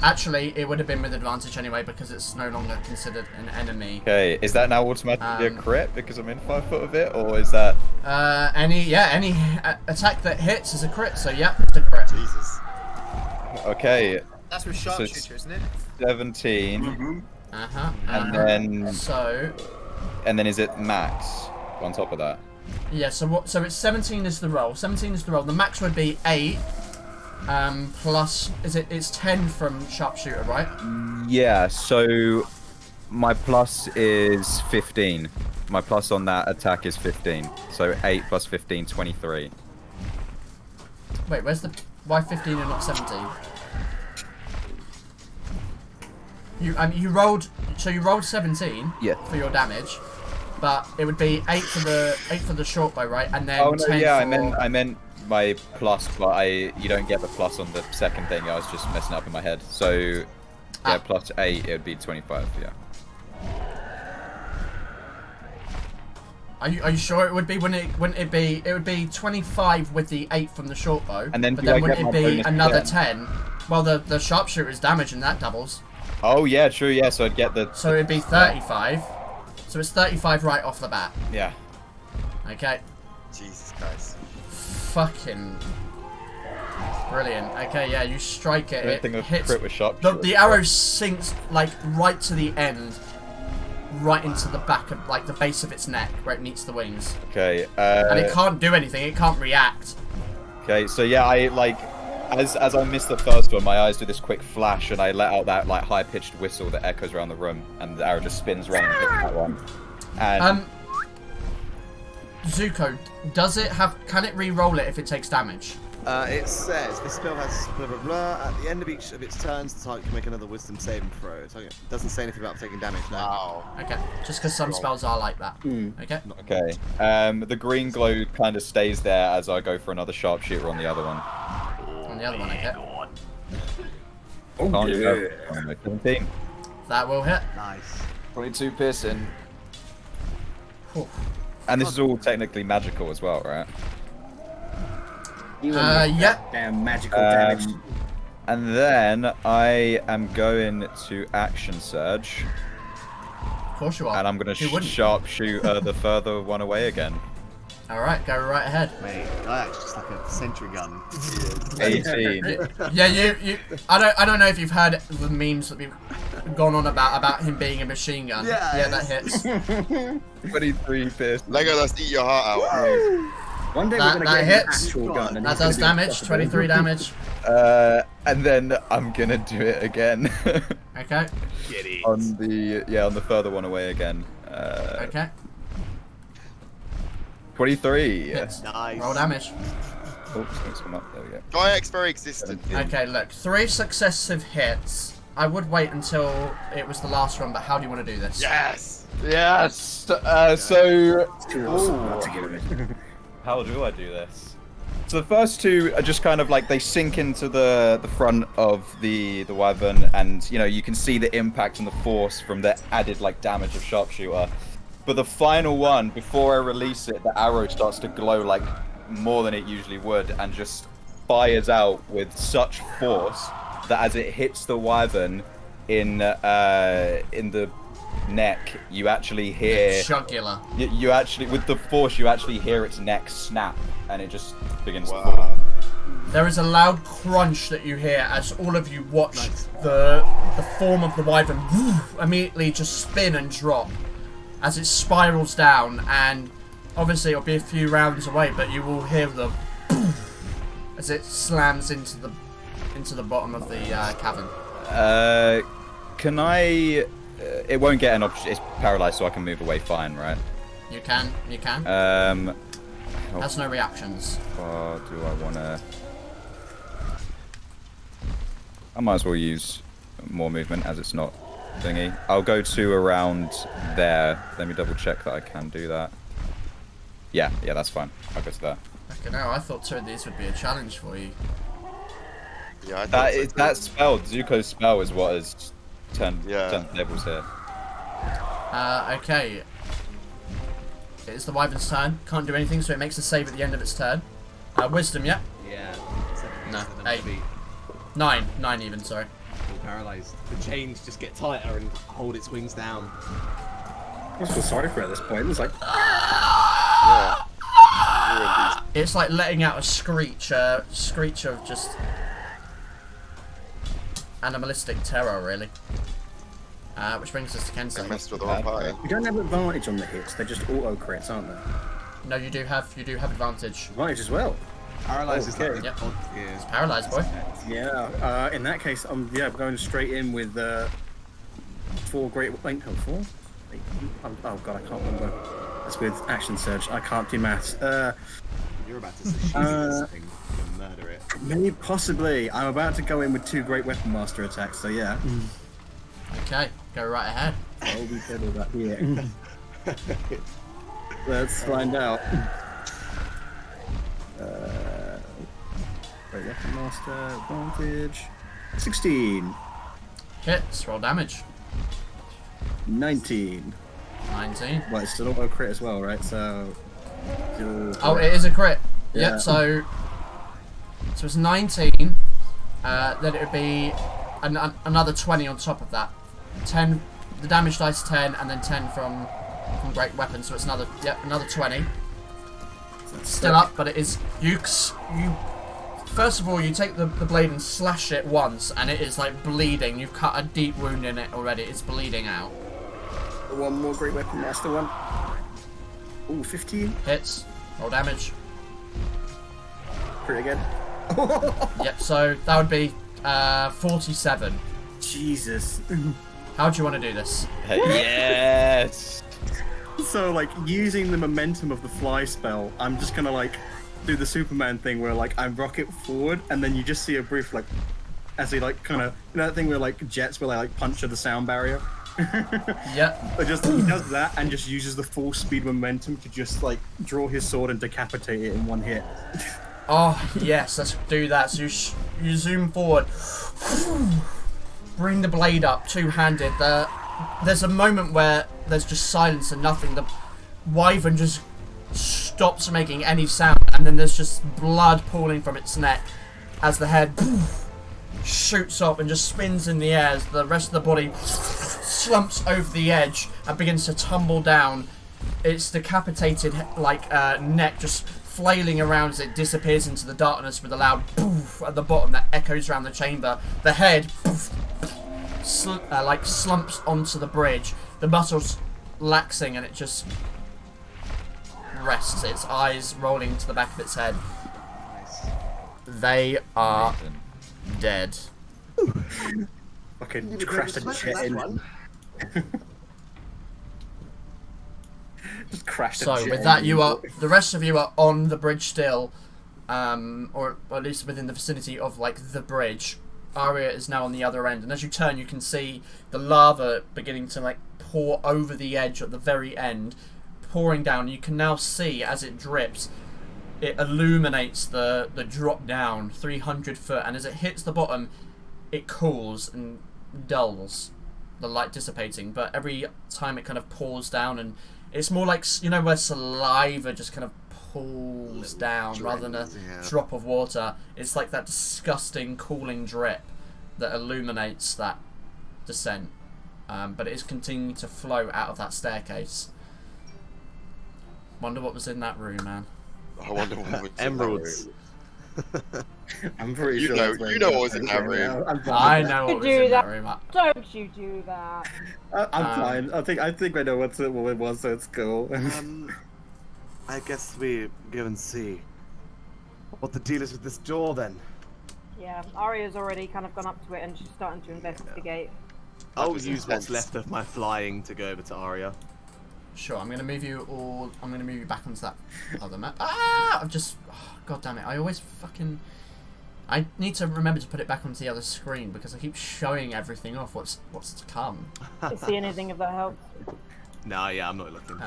Speaker 1: Actually, it would have been with advantage anyway because it's no longer considered an enemy.
Speaker 4: Okay, is that now automatically a crit because I'm in 5 foot of it, or is that...
Speaker 1: Any attack that hits is a crit, so yeah, it's a crit.
Speaker 7: Jesus.
Speaker 4: Okay,
Speaker 5: That's with sharpshooter, isn't it?
Speaker 4: 17,
Speaker 1: Uh-huh.
Speaker 4: and then...
Speaker 1: So,
Speaker 4: And then is it max on top of that?
Speaker 1: yeah, so it's 17 is the roll. 17 is the roll. The max would be 8, plus, it's 10 from sharpshooter, right?
Speaker 4: Yeah, so my plus is 15. My plus on that attack is 15. So 8 plus 15, 23.
Speaker 1: Wait, why 15 and not 17? You rolled 17 for your damage, but it would be 8 for the short bow, right? And then
Speaker 4: Oh no,
Speaker 1: 10
Speaker 4: yeah,
Speaker 1: for...
Speaker 4: I meant my plus, but you don't get the plus on the second thing. I was just messing up in my head. So yeah, plus 8, it would be 25. Yeah.
Speaker 1: Are you sure it would be? Wouldn't it be? It would be 25 with the 8 from the short bow.
Speaker 4: And then
Speaker 1: but
Speaker 4: do I
Speaker 1: then wouldn't
Speaker 4: get
Speaker 1: it
Speaker 4: my
Speaker 1: be
Speaker 4: bonus
Speaker 1: another
Speaker 4: again?
Speaker 1: 10? Well, the sharpshooter's damage and that doubles.
Speaker 4: Oh yeah, true. Yeah, so I'd get the.
Speaker 1: So it'd be 35. So it's 35 right off the bat.
Speaker 4: Yeah.
Speaker 1: Okay.
Speaker 7: Jesus Christ.
Speaker 1: Fucking brilliant. Okay, yeah, you strike it.
Speaker 4: I don't think
Speaker 1: It
Speaker 4: I've
Speaker 1: hits.
Speaker 4: crit with sharpshooter.
Speaker 1: The arrow sinks like right to the end, right into the back of, like, the base of its neck, where it meets the wings.
Speaker 4: Okay.
Speaker 1: And it can't do anything. It can't react.
Speaker 4: Okay, so yeah, I like, as I missed the first one, my eyes do this quick flash, and I let out that like high-pitched whistle that echoes around the room, and the arrow just spins around and hits that one. And
Speaker 1: Zuko, does it have? Can it re-roll it if it takes damage?
Speaker 2: It says this spell has blah blah blah. At the end of each of its turns, the target can make another Wisdom saving throw. So it doesn't say anything about taking damage. No.
Speaker 7: Wow.
Speaker 1: Okay, just because some spells are like that. Okay.
Speaker 4: okay, the green glow kind of stays there as I go for another sharpshooter on the other one.
Speaker 1: On the other one, okay.
Speaker 4: Oh yeah. 17.
Speaker 1: That will hit.
Speaker 2: Nice.
Speaker 4: 22 piercing.
Speaker 1: Whew.
Speaker 4: And this is all technically magical as well, right?
Speaker 1: Yeah.
Speaker 3: Damn magical damage.
Speaker 4: And then I am going to action surge,
Speaker 1: Of course you are.
Speaker 4: and I'm going
Speaker 1: Who
Speaker 4: to
Speaker 1: wouldn't?
Speaker 4: sharpshoot the further one away again.
Speaker 1: All right, go right ahead.
Speaker 2: Mate, that's just like a sentry gun.
Speaker 4: 18.
Speaker 1: Yeah, you. I don't know if you've heard the memes that we've gone on about him being a machine gun.
Speaker 2: Yeah,
Speaker 1: that hits.
Speaker 4: 23 piercing.
Speaker 7: Lego, let's eat your heart out.
Speaker 3: One day
Speaker 1: That-
Speaker 3: we're
Speaker 1: that
Speaker 3: gonna get
Speaker 1: hits.
Speaker 3: an actual gun. And
Speaker 1: That
Speaker 3: it's gonna
Speaker 1: does
Speaker 3: be
Speaker 1: damage.
Speaker 3: impossible.
Speaker 1: 23 damage.
Speaker 4: And then I'm gonna do it again.
Speaker 1: Okay.
Speaker 2: Get it.
Speaker 4: on the further one away again.
Speaker 1: Okay.
Speaker 4: 23.
Speaker 1: Hits.
Speaker 2: Nice.
Speaker 1: Roll damage.
Speaker 4: Oops, it's come up. There we go.
Speaker 7: Gaiax very existent.
Speaker 1: Okay, look, 3 successive hits. I would wait until it was the last one, but how do you want to do this?
Speaker 7: Yes.
Speaker 4: Yes. So
Speaker 3: It's too awesome not to give it.
Speaker 4: how do I do this? So the first two are just kind of like they sink into the front of the wyvern, and you know you can see the impact and the force from the added like damage of sharpshooter. But the final one, before I release it, the arrow starts to glow like more than it usually would, and just fires out with such force that as it hits the wyvern in the neck, you actually hear
Speaker 1: Jugular.
Speaker 4: you actually, with the force, you actually hear its neck snap, and it just begins to
Speaker 7: Wow.
Speaker 4: fall.
Speaker 1: There is a loud crunch that you hear as all of you watch the form of the wyvern immediately just spin and drop as it spirals down, and obviously it'll be a few rounds away, but you will hear the as it slams into the bottom of the cavern.
Speaker 4: Can I? It won't get an option. It's paralyzed, so I can move away. Fine, right?
Speaker 1: You can. Has no reactions.
Speaker 4: Or do I wanna? I might as well use more movement as it's not thingy. I'll go to around there. Let me double check that I can do that. Yeah, that's fine. I'll go to there.
Speaker 1: Okay, now I thought 2 of these would be a challenge for you.
Speaker 7: Yeah, I thought so too.
Speaker 4: That spell, Zuko's spell, is what has turned
Speaker 7: Yeah.
Speaker 4: tables here.
Speaker 1: Okay. It is the wyvern's turn. Can't do anything, so it makes a save at the end of its turn. Wisdom, yeah?
Speaker 2: Yeah.
Speaker 1: No,
Speaker 2: The number
Speaker 1: 8.
Speaker 2: beat.
Speaker 1: 9 even, sorry.
Speaker 2: All paralyzed. The chains just get tighter and hold its wings down.
Speaker 3: I just feel sorry for it at this point. It's like,
Speaker 7: Yeah. Ruined these.
Speaker 1: It's like letting out a screech of just animalistic terror, really. Which brings us to
Speaker 7: I
Speaker 1: Kensei.
Speaker 7: messed with the wrong party.
Speaker 3: we don't have advantage on the hits. They're just auto crits, aren't they?
Speaker 1: No, you do have advantage.
Speaker 3: Advantage as well.
Speaker 2: Paralyzed is like
Speaker 3: Okay.
Speaker 2: the
Speaker 1: Yep.
Speaker 2: yeah.
Speaker 1: Paralyzed, boy.
Speaker 3: Yeah. In that case, I'm going straight in with 4 great. Wait, no, 4. Wait, oh god, I can't remember. That's with action surge. I can't do maths.
Speaker 2: You're about to sushi this thing and murder it.
Speaker 3: Maybe possibly. I'm about to go in with 2 great weapon master attacks. So yeah.
Speaker 1: Okay, go right ahead.
Speaker 3: I'll be good with that here. Let's find out. Great weapon master advantage. 16.
Speaker 1: Hits, roll damage.
Speaker 3: 19.
Speaker 1: 19.
Speaker 3: Well, it's still auto crit as well, right? So.
Speaker 1: Oh, it is a crit.
Speaker 3: Yeah.
Speaker 1: Yep, so it's 19. Then it would be another 20 on top of that. 10, the damage dice 10, and then 10 from great weapon. So it's another 20. Still up, but it is you. First of all, you take the blade and slash it once, and it is like bleeding. You've cut a deep wound in it already. It's bleeding out.
Speaker 3: One more Great Weapon Master one. Ooh, 15.
Speaker 1: Hits. Roll damage.
Speaker 3: Crit again.
Speaker 1: Yep, so that would be 47.
Speaker 3: Jesus.
Speaker 1: How do you want to do this?
Speaker 4: Yes.
Speaker 3: So, like, using the momentum of the fly spell, I'm just gonna, like, do the Superman thing where, like, I rocket forward, and then you just see a brief, like, as he, like, kind of, you know that thing where, like, jets where they, like, puncture the sound barrier?
Speaker 1: Yep.
Speaker 3: But just, he does that and just uses the full speed momentum to just, like, draw his sword and decapitate it in one hit.
Speaker 1: Oh, yes, let's do that. So you zoom forward. Bring the blade up, two-handed. There's a moment where there's just silence and nothing. The wyvern just stops making any sound, and then there's just blood pooling from its neck as the head shoots up and just spins in the air as the rest of the body slumps over the edge and begins to tumble down. Its decapitated neck just flailing around as it disappears into the darkness with a loud poof at the bottom that echoes around the chamber. The head slumps onto the bridge, the muscles laxing, and it just rests, its eyes rolling to the back of its head. They are dead.
Speaker 3: Fucking crashed a jet in. Just crashed a jet.
Speaker 1: So with that, the rest of you are on the bridge still, or at least within the vicinity of like the bridge. Aria is now on the other end, and as you turn, you can see the lava beginning to like pour over the edge at the very end, pouring down. You can now see as it drips, it illuminates the drop down 300 foot, and as it hits the bottom, it cools and dulls, the light dissipating. But every time it kind of pours down, and it's more like, you know, where saliva just kind of pulls down rather than a drop of water. It's like that disgusting cooling drip that illuminates that descent. But it is continuing to flow out of that staircase. Wonder what was in that room, man.
Speaker 7: I wonder what was
Speaker 2: Emeralds.
Speaker 3: I'm pretty
Speaker 7: You
Speaker 3: sure.
Speaker 7: know what was in that room.
Speaker 1: I know what was in that room.
Speaker 6: Don't you do that.
Speaker 3: I'm fine. I think I know what it was, so it's cool.
Speaker 2: I guess we go and see what the deal is with this door then.
Speaker 6: Yeah, Aria's already kind of gone up to it and she's starting to investigate.
Speaker 2: I'll
Speaker 7: was
Speaker 2: use what's
Speaker 7: intense.
Speaker 2: left of my flying to go over to Aria.
Speaker 1: Sure, I'm gonna move you back onto that other map. God damn it! I always fucking. I need to remember to put it back onto the other screen because I keep showing everything off. What's to come?
Speaker 6: To see anything of that help.
Speaker 2: No, yeah, I'm not looking.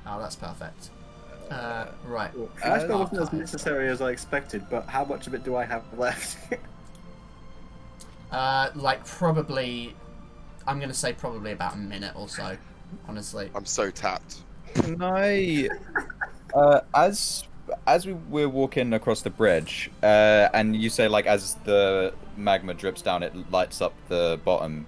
Speaker 1: Oh, that's perfect. Right.
Speaker 3: I suppose it wasn't as necessary as I expected, but how much of it do I have left?
Speaker 1: Like probably, I'm gonna say probably about a minute or so. Honestly.
Speaker 7: I'm so tapped.
Speaker 4: Can I, as we're walking across the bridge, and you say like as the magma drips down, it lights up the bottom.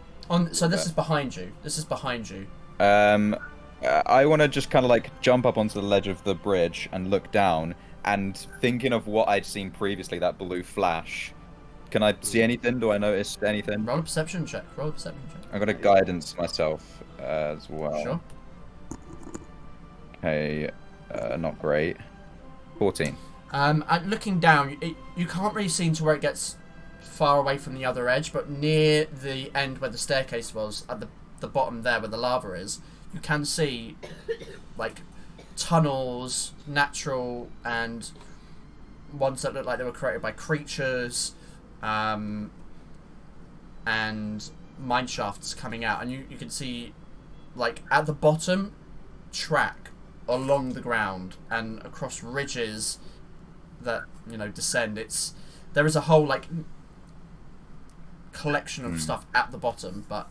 Speaker 1: So this is behind you. This is behind you.
Speaker 4: I want to just kind of like jump up onto the ledge of the bridge and look down, and thinking of what I'd seen previously, that blue flash. Can I see anything? Do I notice anything?
Speaker 1: Roll a perception check.
Speaker 4: I'm gonna guidance myself as well.
Speaker 1: Sure.
Speaker 4: Okay, not great. 14.
Speaker 1: And looking down, you can't really see into where it gets far away from the other edge, but near the end where the staircase was, at the bottom there where the lava is, you can see like tunnels, natural, and ones that look like they were created by creatures, and mine shafts coming out, and you can see like at the bottom track along the ground and across ridges that, you know, descend. There is a whole like collection of stuff at the bottom, but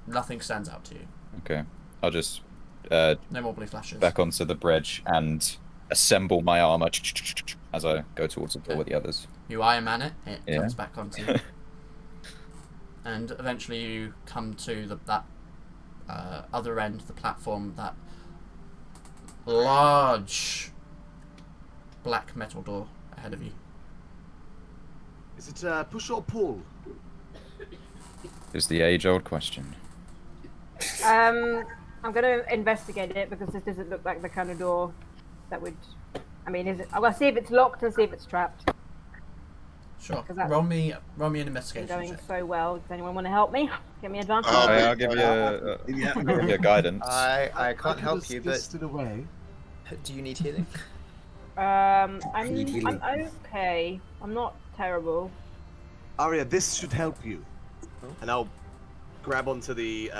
Speaker 1: nothing stands out to you.
Speaker 4: Okay, I'll just
Speaker 1: No more blue flashes.
Speaker 4: back onto the bridge and assemble my armor as I go towards the door with the others.
Speaker 1: You Iron Man it
Speaker 4: Yeah.
Speaker 1: comes back onto you. And eventually you come to that other end of the platform, that large black metal door ahead of you.
Speaker 2: Is it push or pull?
Speaker 4: Is the age-old question.
Speaker 6: I'm gonna investigate it because this doesn't look like the kind of door that would. I mean, is it? I'm gonna see if it's locked and see if it's trapped.
Speaker 1: Sure.
Speaker 6: That's
Speaker 1: Roll me an
Speaker 6: It's
Speaker 1: investigation
Speaker 6: going
Speaker 1: check.
Speaker 6: so well. Does anyone want to help me? Give me advantage.
Speaker 7: Oh,
Speaker 4: I'll give you I'll give you guidance.
Speaker 5: I can't help you, but
Speaker 2: Stood away.
Speaker 5: do you need healing?
Speaker 6: I'm
Speaker 3: healing.
Speaker 6: okay. I'm not terrible.
Speaker 2: Aria, this should help you. And I'll grab onto the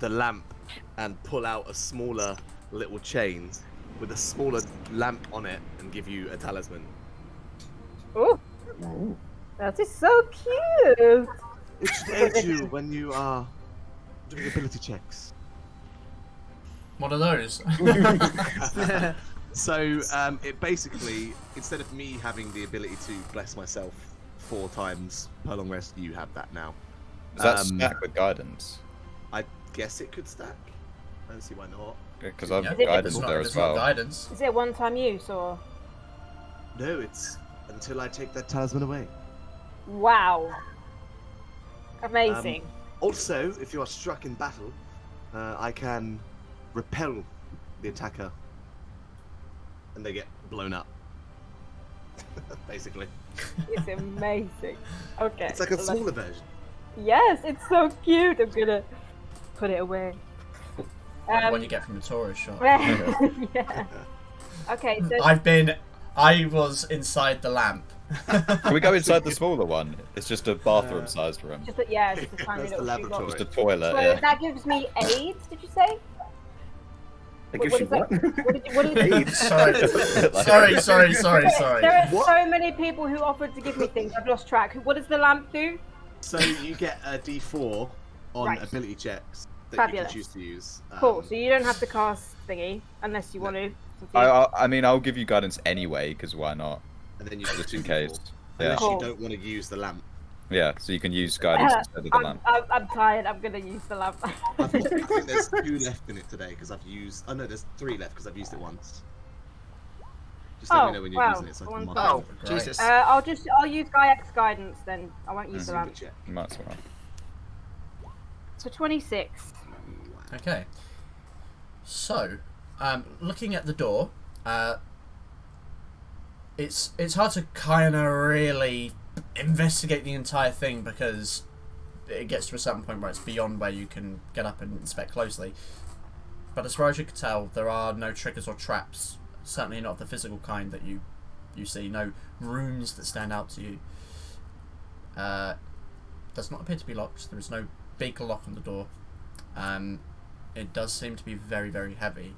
Speaker 2: lamp and pull out a smaller little chain with a smaller lamp on it and give you a talisman.
Speaker 6: Ooh, that is so cute.
Speaker 2: It should aid you when you are doing ability checks.
Speaker 1: What are those?
Speaker 2: So it basically, instead of me having the ability to bless myself 4 times per long rest, you have that now.
Speaker 4: Does that stack with guidance?
Speaker 2: I guess it could stack. I don't see why not.
Speaker 4: Because I've
Speaker 1: Yeah,
Speaker 4: got
Speaker 1: if
Speaker 4: guidance
Speaker 1: it's not-
Speaker 4: there
Speaker 1: if
Speaker 4: as
Speaker 1: it's not
Speaker 4: well.
Speaker 1: guidance.
Speaker 6: Is it one-time use or?
Speaker 2: No, it's until I take that talisman away.
Speaker 6: Wow. Amazing.
Speaker 2: Also, if you are struck in battle, I can repel the attacker, and they get blown up. Basically,
Speaker 6: It's amazing. Okay.
Speaker 2: it's like a smaller version.
Speaker 6: Yes, it's so cute. I'm gonna put it away.
Speaker 1: What you get from the tourist shop.
Speaker 6: yeah. Okay, so
Speaker 1: I was inside the lamp.
Speaker 4: Can we go inside the smaller one? It's just a bathroom-sized room.
Speaker 6: just it's just a tiny
Speaker 2: That's the
Speaker 6: little shoebox.
Speaker 2: laboratory.
Speaker 4: Just a toilet,
Speaker 6: So
Speaker 4: yeah.
Speaker 6: that gives me AIDS. Did you say?
Speaker 3: It gives you
Speaker 6: What
Speaker 3: what?
Speaker 6: what did
Speaker 3: AIDS.
Speaker 1: Sorry. Sorry.
Speaker 6: There are so many people who offered to give me things. I've lost track. What does the lamp do?
Speaker 2: So you get a D4 on
Speaker 6: Right.
Speaker 2: ability checks that
Speaker 6: Fabulous.
Speaker 2: you can choose to use.
Speaker 6: Cool. So you don't have to cast thingy unless you want to.
Speaker 4: I mean, I'll give you guidance anyway, because why not?
Speaker 2: and then you
Speaker 4: Just
Speaker 2: just
Speaker 4: in case. Yeah.
Speaker 2: Unless
Speaker 6: Cool.
Speaker 2: you don't want to use the lamp.
Speaker 4: Yeah, so you can use guidance instead of the lamp.
Speaker 6: I'm tired. I'm gonna use the lamp.
Speaker 2: I think there's 2 left in it today because I've used. Oh no, there's 3 left because I've used it once. Just let me know when you're
Speaker 6: wow.
Speaker 2: using it so I can
Speaker 6: One
Speaker 2: mark
Speaker 5: Oh,
Speaker 2: it.
Speaker 1: Great.
Speaker 5: Jesus.
Speaker 6: I'll use Gaiax guidance then. I won't use the
Speaker 2: Super
Speaker 6: lamp.
Speaker 2: check.
Speaker 4: You might as well.
Speaker 6: So 26.
Speaker 1: Okay. So, looking at the door, it's hard to kind of really investigate the entire thing because it gets to a certain point where it's beyond where you can get up and inspect closely. But as far as you can tell, there are no triggers or traps. Certainly not the physical kind that you see. No runes that stand out to you. Does not appear to be locked. There is no big lock on the door. It does seem to be very, very heavy.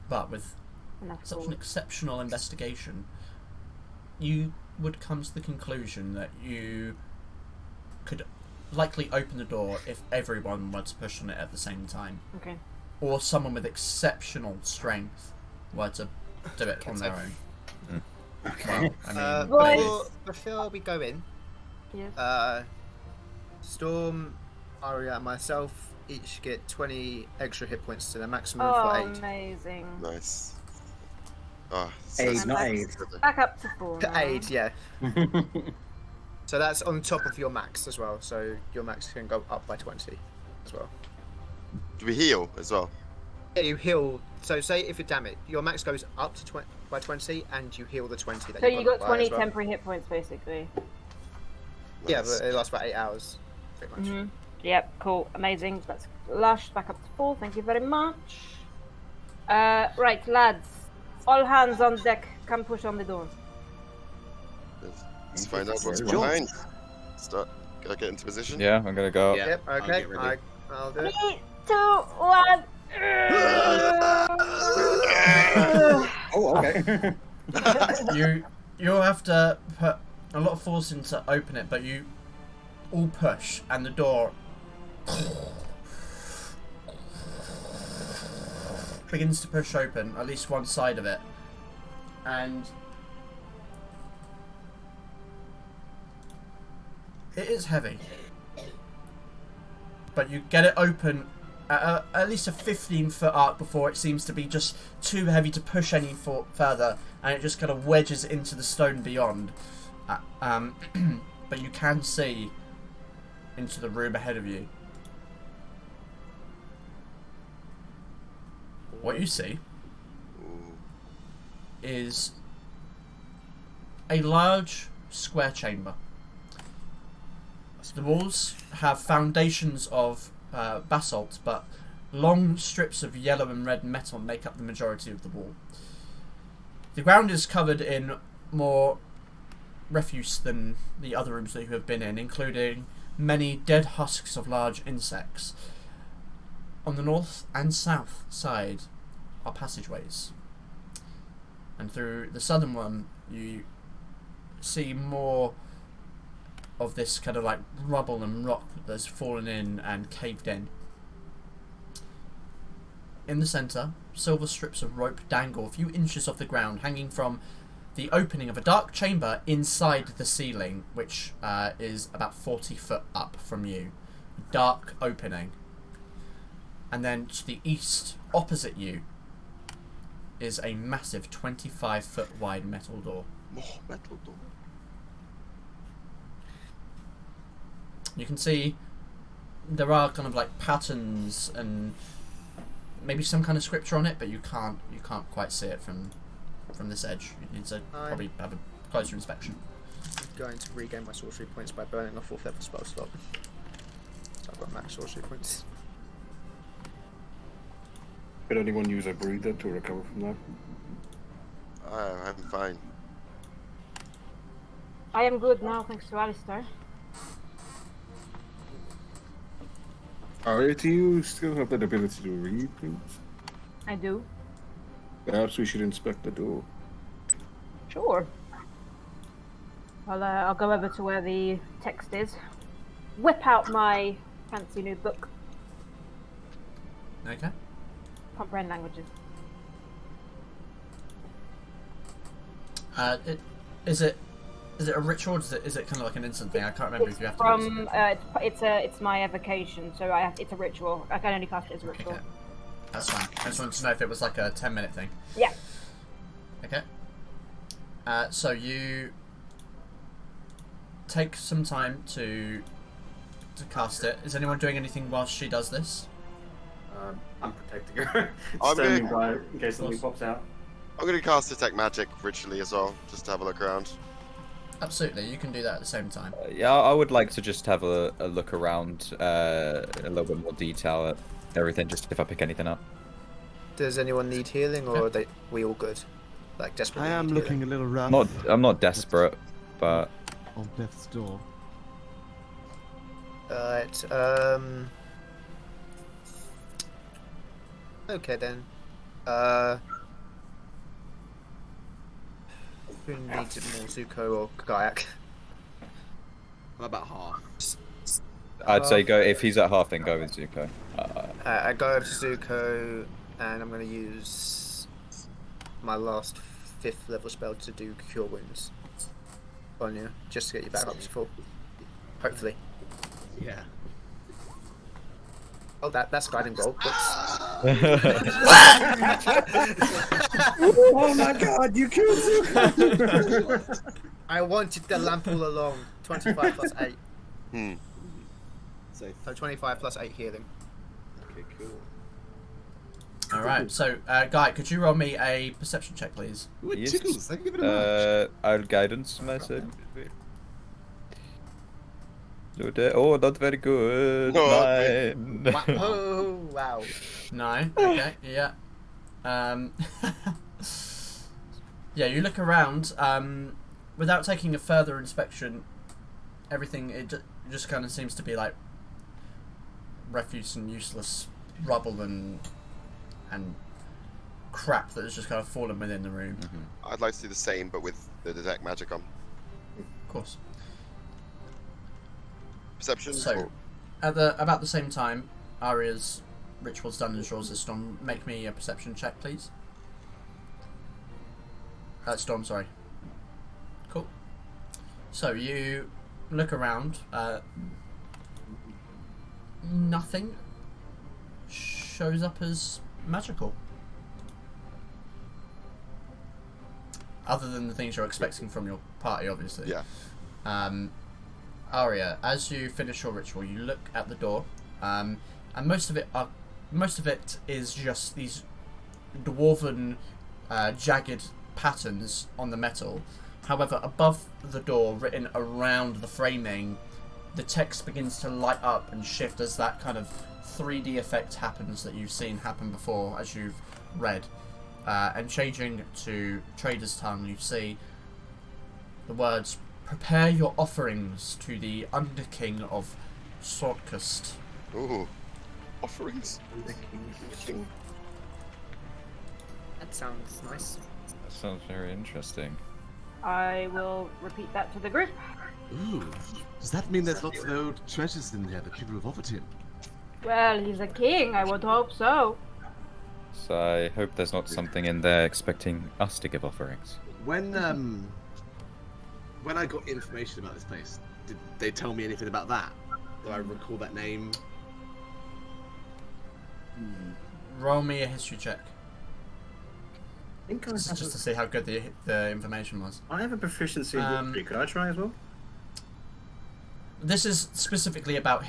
Speaker 1: But with
Speaker 6: And that's
Speaker 1: such
Speaker 6: all.
Speaker 1: an exceptional investigation, you would come to the conclusion that you could likely open the door if everyone were to push on it at the same time,
Speaker 6: Okay.
Speaker 1: or someone with exceptional strength were to do it on their own. Well, I mean,
Speaker 6: Boys.
Speaker 5: Before we go in,
Speaker 6: Yes.
Speaker 5: Storm, Aria, and myself each get 20 extra hit points to their maximum
Speaker 6: Oh,
Speaker 5: for 8.
Speaker 6: amazing.
Speaker 7: Nice. Oh,
Speaker 3: Aid, not
Speaker 6: Back-
Speaker 3: aid.
Speaker 6: Back up to 4.
Speaker 5: To
Speaker 6: now.
Speaker 5: 8, yeah. So that's on top of your max as well. So your max can go up by 20 as well.
Speaker 7: Do we heal as well?
Speaker 5: Yeah, you heal. So say if you're damaged, your max goes up to by 20, and you heal the 20 that
Speaker 6: So
Speaker 5: you
Speaker 6: you got
Speaker 5: by
Speaker 6: 20
Speaker 5: as well.
Speaker 6: temporary hit points basically.
Speaker 5: Yeah,
Speaker 7: Nice.
Speaker 5: but it lasts about 8 hours, pretty much.
Speaker 6: Mm-hmm. Yep, cool, amazing. That's Lush, back up to 4, thank you very much. Right, lads. All hands on deck, come push on the door.
Speaker 7: Let's find out what's
Speaker 2: Job.
Speaker 7: behind. Can I get into position?
Speaker 4: Yeah, I'm gonna go.
Speaker 2: Yeah.
Speaker 5: Yep.
Speaker 2: I'll
Speaker 5: Okay.
Speaker 2: get ready.
Speaker 5: I'll do it.
Speaker 6: 3, 2, 1.
Speaker 3: Oh, okay.
Speaker 1: you'll have to put a lot of force in to open it, but you all push, and the door begins to push open, at least one side of it, and it is heavy, but you get it open at least a 15-foot arc before it seems to be just too heavy to push any further, and it just kind of wedges into the stone beyond. But you can see into the room ahead of you. what you see is a large square chamber. The walls have foundations of basalt, but long strips of yellow and red metal make up the majority of the wall. The ground is covered in more refuse than the other rooms that you have been in, including many dead husks of large insects. On the north and south side are passageways, and through the southern one you see more of this kind of like rubble and rock that's fallen in and caved in. In the centre, silver strips of rope dangle a few inches off the ground, hanging from the opening of a dark chamber inside the ceiling, which is about 40 foot up from you. A dark opening. And then to the east, opposite you, is a massive 25 foot wide metal door.
Speaker 2: More metal door.
Speaker 1: You can see there are kind of like patterns and maybe some kind of scripture on it, but you can't quite see it from this edge. You need to probably have a closer inspection.
Speaker 5: I'm going to regain my sorcery points by burning a 4th level spell slot. So I've got max sorcery points.
Speaker 8: Could anyone use a breather to recover from that?
Speaker 7: I'm fine.
Speaker 6: I am good now, thanks to Alistair.
Speaker 8: Alright, do you still have that ability to read things?
Speaker 6: I do.
Speaker 8: Perhaps we should inspect the door.
Speaker 6: Sure. I'll go over to where the text is. Whip out my fancy new book.
Speaker 1: Okay.
Speaker 6: Comprehend languages.
Speaker 1: Is it a ritual? Or is it kind of like an instant thing? I can't remember if you have to.
Speaker 6: From it's my evocation, so it's a ritual. I can only cast it as a ritual.
Speaker 1: Okay. That's fine. I just wanted to know if it was like a 10-minute thing.
Speaker 6: Yeah.
Speaker 1: Okay. So you take some time to cast it. Is anyone doing anything whilst she does this?
Speaker 3: I'm protecting her.
Speaker 7: I'm
Speaker 3: Standing
Speaker 7: gonna-
Speaker 3: by in case something pops out.
Speaker 7: I'm going to cast Detect Magic ritually as well, just to have a look around.
Speaker 1: Absolutely, you can do that at the same time.
Speaker 4: Yeah, I would like to just have a look around, a little bit more detail at everything, just if I pick anything up.
Speaker 5: Does anyone need healing, or are we all good? Like desperately.
Speaker 2: I am
Speaker 5: need
Speaker 2: looking
Speaker 5: healing?
Speaker 2: a little rough.
Speaker 4: I'm not desperate, but
Speaker 2: On death's door.
Speaker 5: Alright, okay then. Who needs it more, Zuko or Kayak?
Speaker 2: I'm about half.
Speaker 4: I'd say go if he's at half, then go with Zuko.
Speaker 5: I go over to Zuko, and I'm going to use my last 5th level spell to do Cure Wounds on you, just to get you back up to full. Hopefully.
Speaker 2: Yeah.
Speaker 5: Oh, that's guiding bolt.
Speaker 8: Oh my god, you killed Zuko!
Speaker 5: I wanted the lamp all along. 25 plus 8.
Speaker 2: So,
Speaker 5: So 25 plus 8 healing.
Speaker 2: okay, cool.
Speaker 1: Alright, so Guy, could you roll me a perception check, please?
Speaker 2: Ooh, it
Speaker 4: Yes.
Speaker 2: tickles. Thank you very much.
Speaker 4: I'll guidance myself. Oh, not very good.
Speaker 7: No.
Speaker 4: 9.
Speaker 5: Oh, wow.
Speaker 1: 9. Okay, yeah. Yeah, you look around. Without taking a further inspection, everything just kind of seems to be like refuse and useless rubble and crap that has just kind of fallen within the room.
Speaker 7: I'd like to do the same, but with the Detect Magic on.
Speaker 1: Of course.
Speaker 7: Perception?
Speaker 1: So, at about the same time, Aria's ritual's done and Shaw's is Storm. Make me a perception check, please. Storm, sorry. Cool. So you look around. Nothing shows up as magical, other than the things you're expecting from your party, obviously.
Speaker 7: Yeah.
Speaker 1: Aria, as you finish your ritual, you look at the door, and most of it is just these dwarven, jagged patterns on the metal. However, above the door, written around the framing, the text begins to light up and shift as that kind of 3D effect happens that you've seen happen before as you've read. And changing to Trader's Tongue, you see the words, "Prepare your offerings to the Underking of Sortkyst."
Speaker 7: Ooh, offerings.
Speaker 5: That sounds nice.
Speaker 4: That sounds very interesting.
Speaker 6: I will repeat that to the group.
Speaker 2: Ooh. Does that mean there's lots of old treasures in there that people have offered him?
Speaker 6: Well, he's a king, I would hope so.
Speaker 4: So I hope there's not something in there expecting us to give offerings.
Speaker 2: When I got information about this place, did they tell me anything about that? Do I recall that name?
Speaker 1: Roll me a history check.
Speaker 3: I think I have,
Speaker 1: Just to see how good the information was.
Speaker 3: I have a proficiency in history. Could I try as well?
Speaker 1: This is specifically about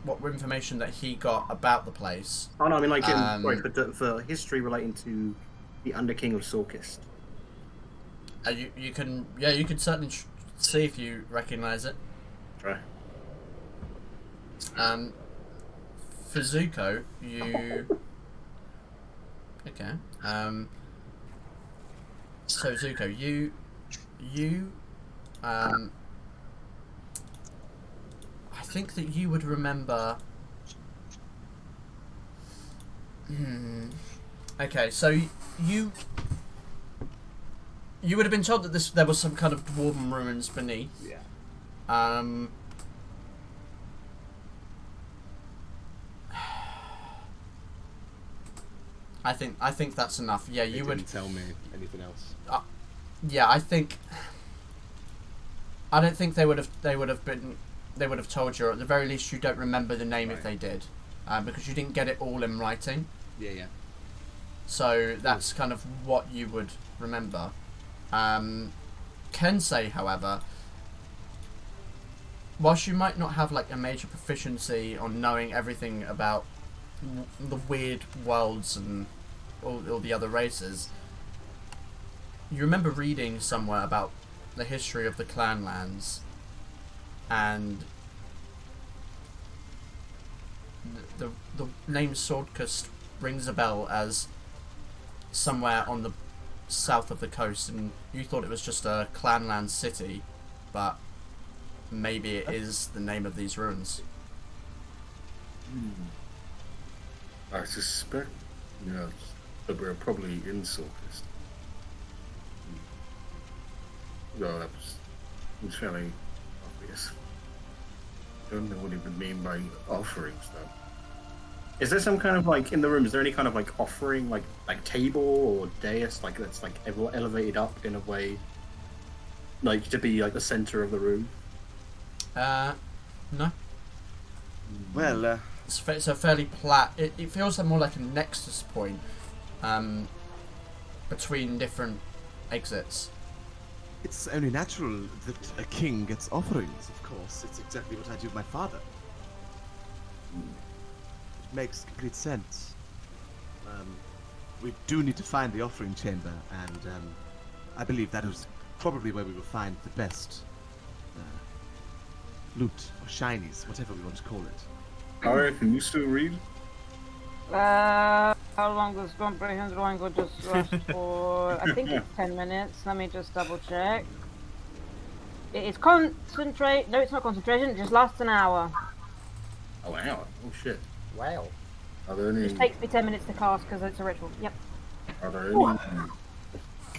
Speaker 1: what information that he got about the place.
Speaker 3: Oh no, I mean like for history relating to the Underking of Sortkyst.
Speaker 1: You can certainly see if you recognise it.
Speaker 3: Try.
Speaker 1: For Zuko, you okay. So Zuko, you I think that you would remember. Okay, so you would have been told that there was some kind of dwarven ruins beneath.
Speaker 2: Yeah.
Speaker 1: I think that's enough. Yeah, you would
Speaker 2: tell me anything else.
Speaker 1: Yeah, I don't think they would have told you, or at the very least you don't remember the name if they did, because you didn't get it all in writing.
Speaker 2: Yeah.
Speaker 1: So that's kind of what you would remember. Kensei, however, whilst you might not have like a major proficiency on knowing everything about the weird worlds and all the other races, you remember reading somewhere about the history of the clan lands, and the name Sortkyst rings a bell as somewhere on the south of the coast, and you thought it was just a clanland city, but maybe it is the name of these ruins.
Speaker 9: I suspect, that we're probably in Sortkyst. Well, that was fairly obvious. Don't know what he would mean by offerings, though.
Speaker 3: Is there some kind of like in the room? Is there any kind of like offering, like table or dais, like that's like elevated up in a way, like to be like the center of the room?
Speaker 1: No.
Speaker 2: Well,
Speaker 1: It's a fairly flat. It feels more like a nexus point, between different exits.
Speaker 2: it's only natural that a king gets offerings, of course. It's exactly what I do with my father. It makes complete sense. We do need to find the offering chamber, and I believe that is probably where we will find the best loot, or shinies, whatever we want to call it.
Speaker 9: Alright, can you still read?
Speaker 6: How long does comprehend languages last for? I think it's 10 minutes. Let me just double check. It is concentrate. No, it's not concentration. It just lasts an hour.
Speaker 9: Oh, an hour. Oh, shit.
Speaker 5: Wow.
Speaker 9: Are there any,
Speaker 6: It takes me 10 minutes to cast because it's a ritual. Yep.
Speaker 9: are there any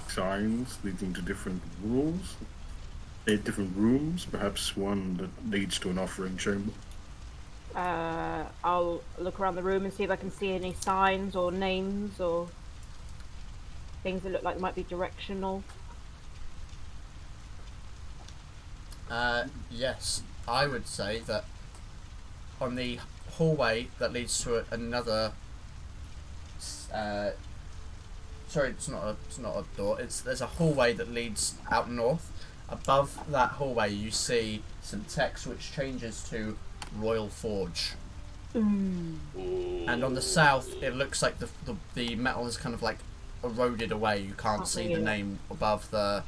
Speaker 9: signs leading to different rules? Different rooms? Perhaps one that leads to an offering chamber?
Speaker 6: I'll look around the room and see if I can see any signs or names or things that look like might be directional.
Speaker 1: Yes, I would say that on the hallway that leads to another. Sorry, it's not a door. There's a hallway that leads out north. Above that hallway, you see some text which changes to Royal Forge. And on the south, it looks like the metal is kind of like eroded away. You can't see the name above the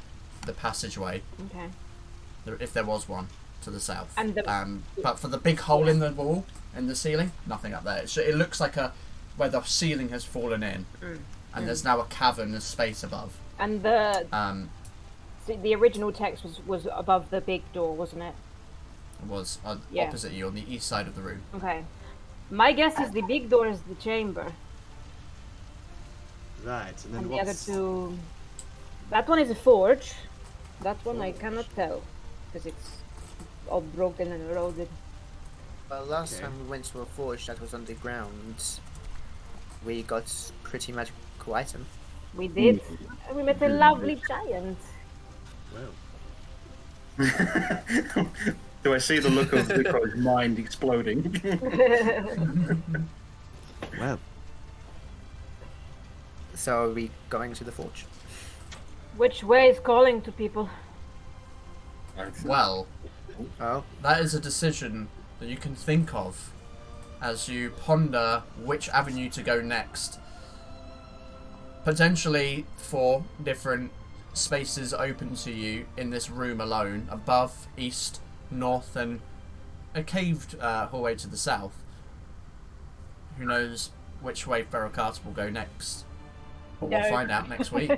Speaker 1: passageway.
Speaker 6: Okay.
Speaker 1: If there was one to the south.
Speaker 6: And
Speaker 1: but for the big hole in the wall and the ceiling, nothing up there. It looks like where the ceiling has fallen in, and there's now a cavern, a space above.
Speaker 6: And the original text was above the big door, wasn't it?
Speaker 1: It was opposite you on the east side of the room.
Speaker 6: Okay. My guess is the big door is the chamber.
Speaker 2: Right, and then
Speaker 6: And the
Speaker 2: what's...
Speaker 6: other two... That one is a forge. That one I cannot tell. Because it's all broken and eroded.
Speaker 5: Well, last time we went to a forge that was underground, we got pretty magical item.
Speaker 6: We did. And we met a lovely giant.
Speaker 2: Well,
Speaker 3: Do I see the look of Nico's mind exploding?
Speaker 2: well.
Speaker 5: So are we going to the forge?
Speaker 6: Which way is calling to people?
Speaker 1: Well,
Speaker 5: Oh,
Speaker 1: that is a decision that you can think of as you ponder which avenue to go next. Potentially 4 different spaces open to you in this room alone, above, east, north, and a caved hallway to the south. Who knows which way Fera Carta will go next? But we'll find out next week.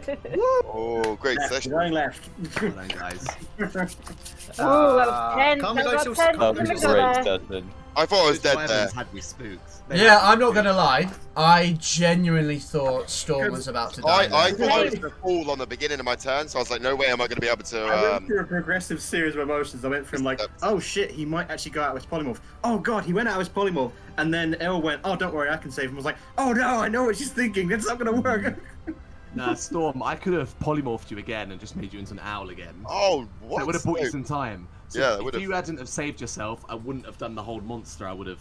Speaker 7: Oh, great session.
Speaker 3: Going left.
Speaker 2: Well done, guys.
Speaker 6: Ooh, that was 10.
Speaker 5: can't we go
Speaker 6: That
Speaker 5: till
Speaker 6: was 10.
Speaker 4: That was a great session.
Speaker 7: I thought I was dead
Speaker 2: Those
Speaker 7: there.
Speaker 2: weapons had me spooked.
Speaker 1: Yeah, I'm not gonna lie. I genuinely thought Storm was about to die.
Speaker 7: I
Speaker 1: there.
Speaker 7: thought I was going to fall on the beginning of my turn, so I was like, no way am I going to be able
Speaker 3: I
Speaker 7: to...
Speaker 3: went through a progressive series of emotions. I went from like, oh shit, he might actually go out with his polymorph. Oh god, he went out with his polymorph. And then Elle went, oh don't worry, I can save him. I was like, oh no, I know what she's thinking. That's not gonna work.
Speaker 2: Nah, Storm, I could have polymorphed you again and just made you into an owl again.
Speaker 7: Oh, what?
Speaker 2: That would have bought you some time. So
Speaker 7: Yeah, it
Speaker 2: if
Speaker 7: would've.
Speaker 2: you hadn't have saved yourself, I wouldn't have done the whole monster. I would have.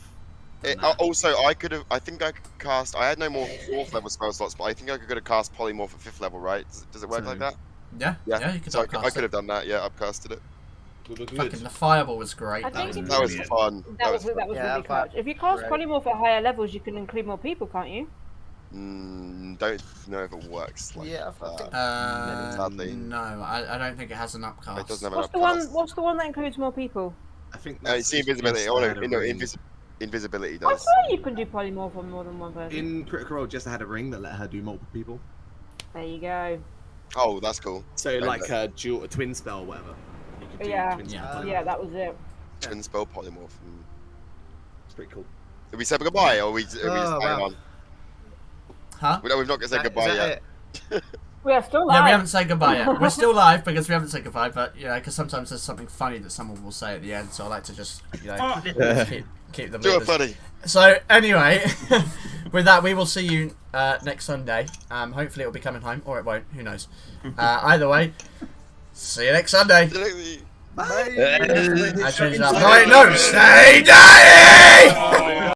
Speaker 7: Also, I think I could cast... I had no more 4th level spell slots, but I think I could have cast polymorph at 5th level, right? Does it work
Speaker 2: So-
Speaker 7: like that?
Speaker 1: Yeah, you could
Speaker 7: So I
Speaker 1: upcast
Speaker 7: could have done that, yeah, upcasted it.
Speaker 1: Fucking the fireball was great.
Speaker 6: I
Speaker 1: though.
Speaker 6: think it's-
Speaker 7: That was
Speaker 2: Brilliant.
Speaker 7: fun.
Speaker 6: That was
Speaker 5: Yeah,
Speaker 6: really
Speaker 5: but-
Speaker 6: clutch. If you cast
Speaker 5: Right.
Speaker 6: polymorph at higher levels, you can include more people, can't you?
Speaker 7: Don't know if it works. Like,
Speaker 5: Yeah, I think-
Speaker 7: Sadly.
Speaker 1: No, I don't think it has an upcast.
Speaker 7: it doesn't have
Speaker 6: What's
Speaker 7: an
Speaker 6: the one?
Speaker 7: upcast.
Speaker 6: What's the one that includes more people?
Speaker 2: I think
Speaker 7: It's the invisibility. Oh, no, invisibility
Speaker 6: I
Speaker 7: does.
Speaker 6: swear you can do polymorph on more than one person.
Speaker 2: in Critical Role, just had a ring that let her do multiple people.
Speaker 6: There you go.
Speaker 7: Oh, that's cool.
Speaker 2: So like a twin spell, or whatever. You could do
Speaker 6: Yeah.
Speaker 2: twin spell
Speaker 1: Yeah.
Speaker 2: polymorph.
Speaker 6: Yeah, that was it.
Speaker 7: Twin spell polymorph.
Speaker 2: It's pretty cool.
Speaker 7: Did we say goodbye, or are we just
Speaker 5: Oh,
Speaker 7: hanging
Speaker 5: wow.
Speaker 7: on?
Speaker 1: Huh?
Speaker 7: We've not gonna say
Speaker 5: Is
Speaker 7: goodbye
Speaker 5: that
Speaker 7: yet.
Speaker 6: We are still
Speaker 1: Yeah,
Speaker 6: live.
Speaker 1: we haven't said goodbye yet. We're still live because we haven't said goodbye, but because sometimes there's something funny that someone will say at the end, so I like to just keep them
Speaker 7: Do it
Speaker 1: with us.
Speaker 7: funny.
Speaker 1: So anyway, with that, we will see you next Sunday. Hopefully it'll be coming home, or it won't. Who knows? Either way, see you next Sunday.
Speaker 7: Bye.
Speaker 1: I changed it up. No, stay dying!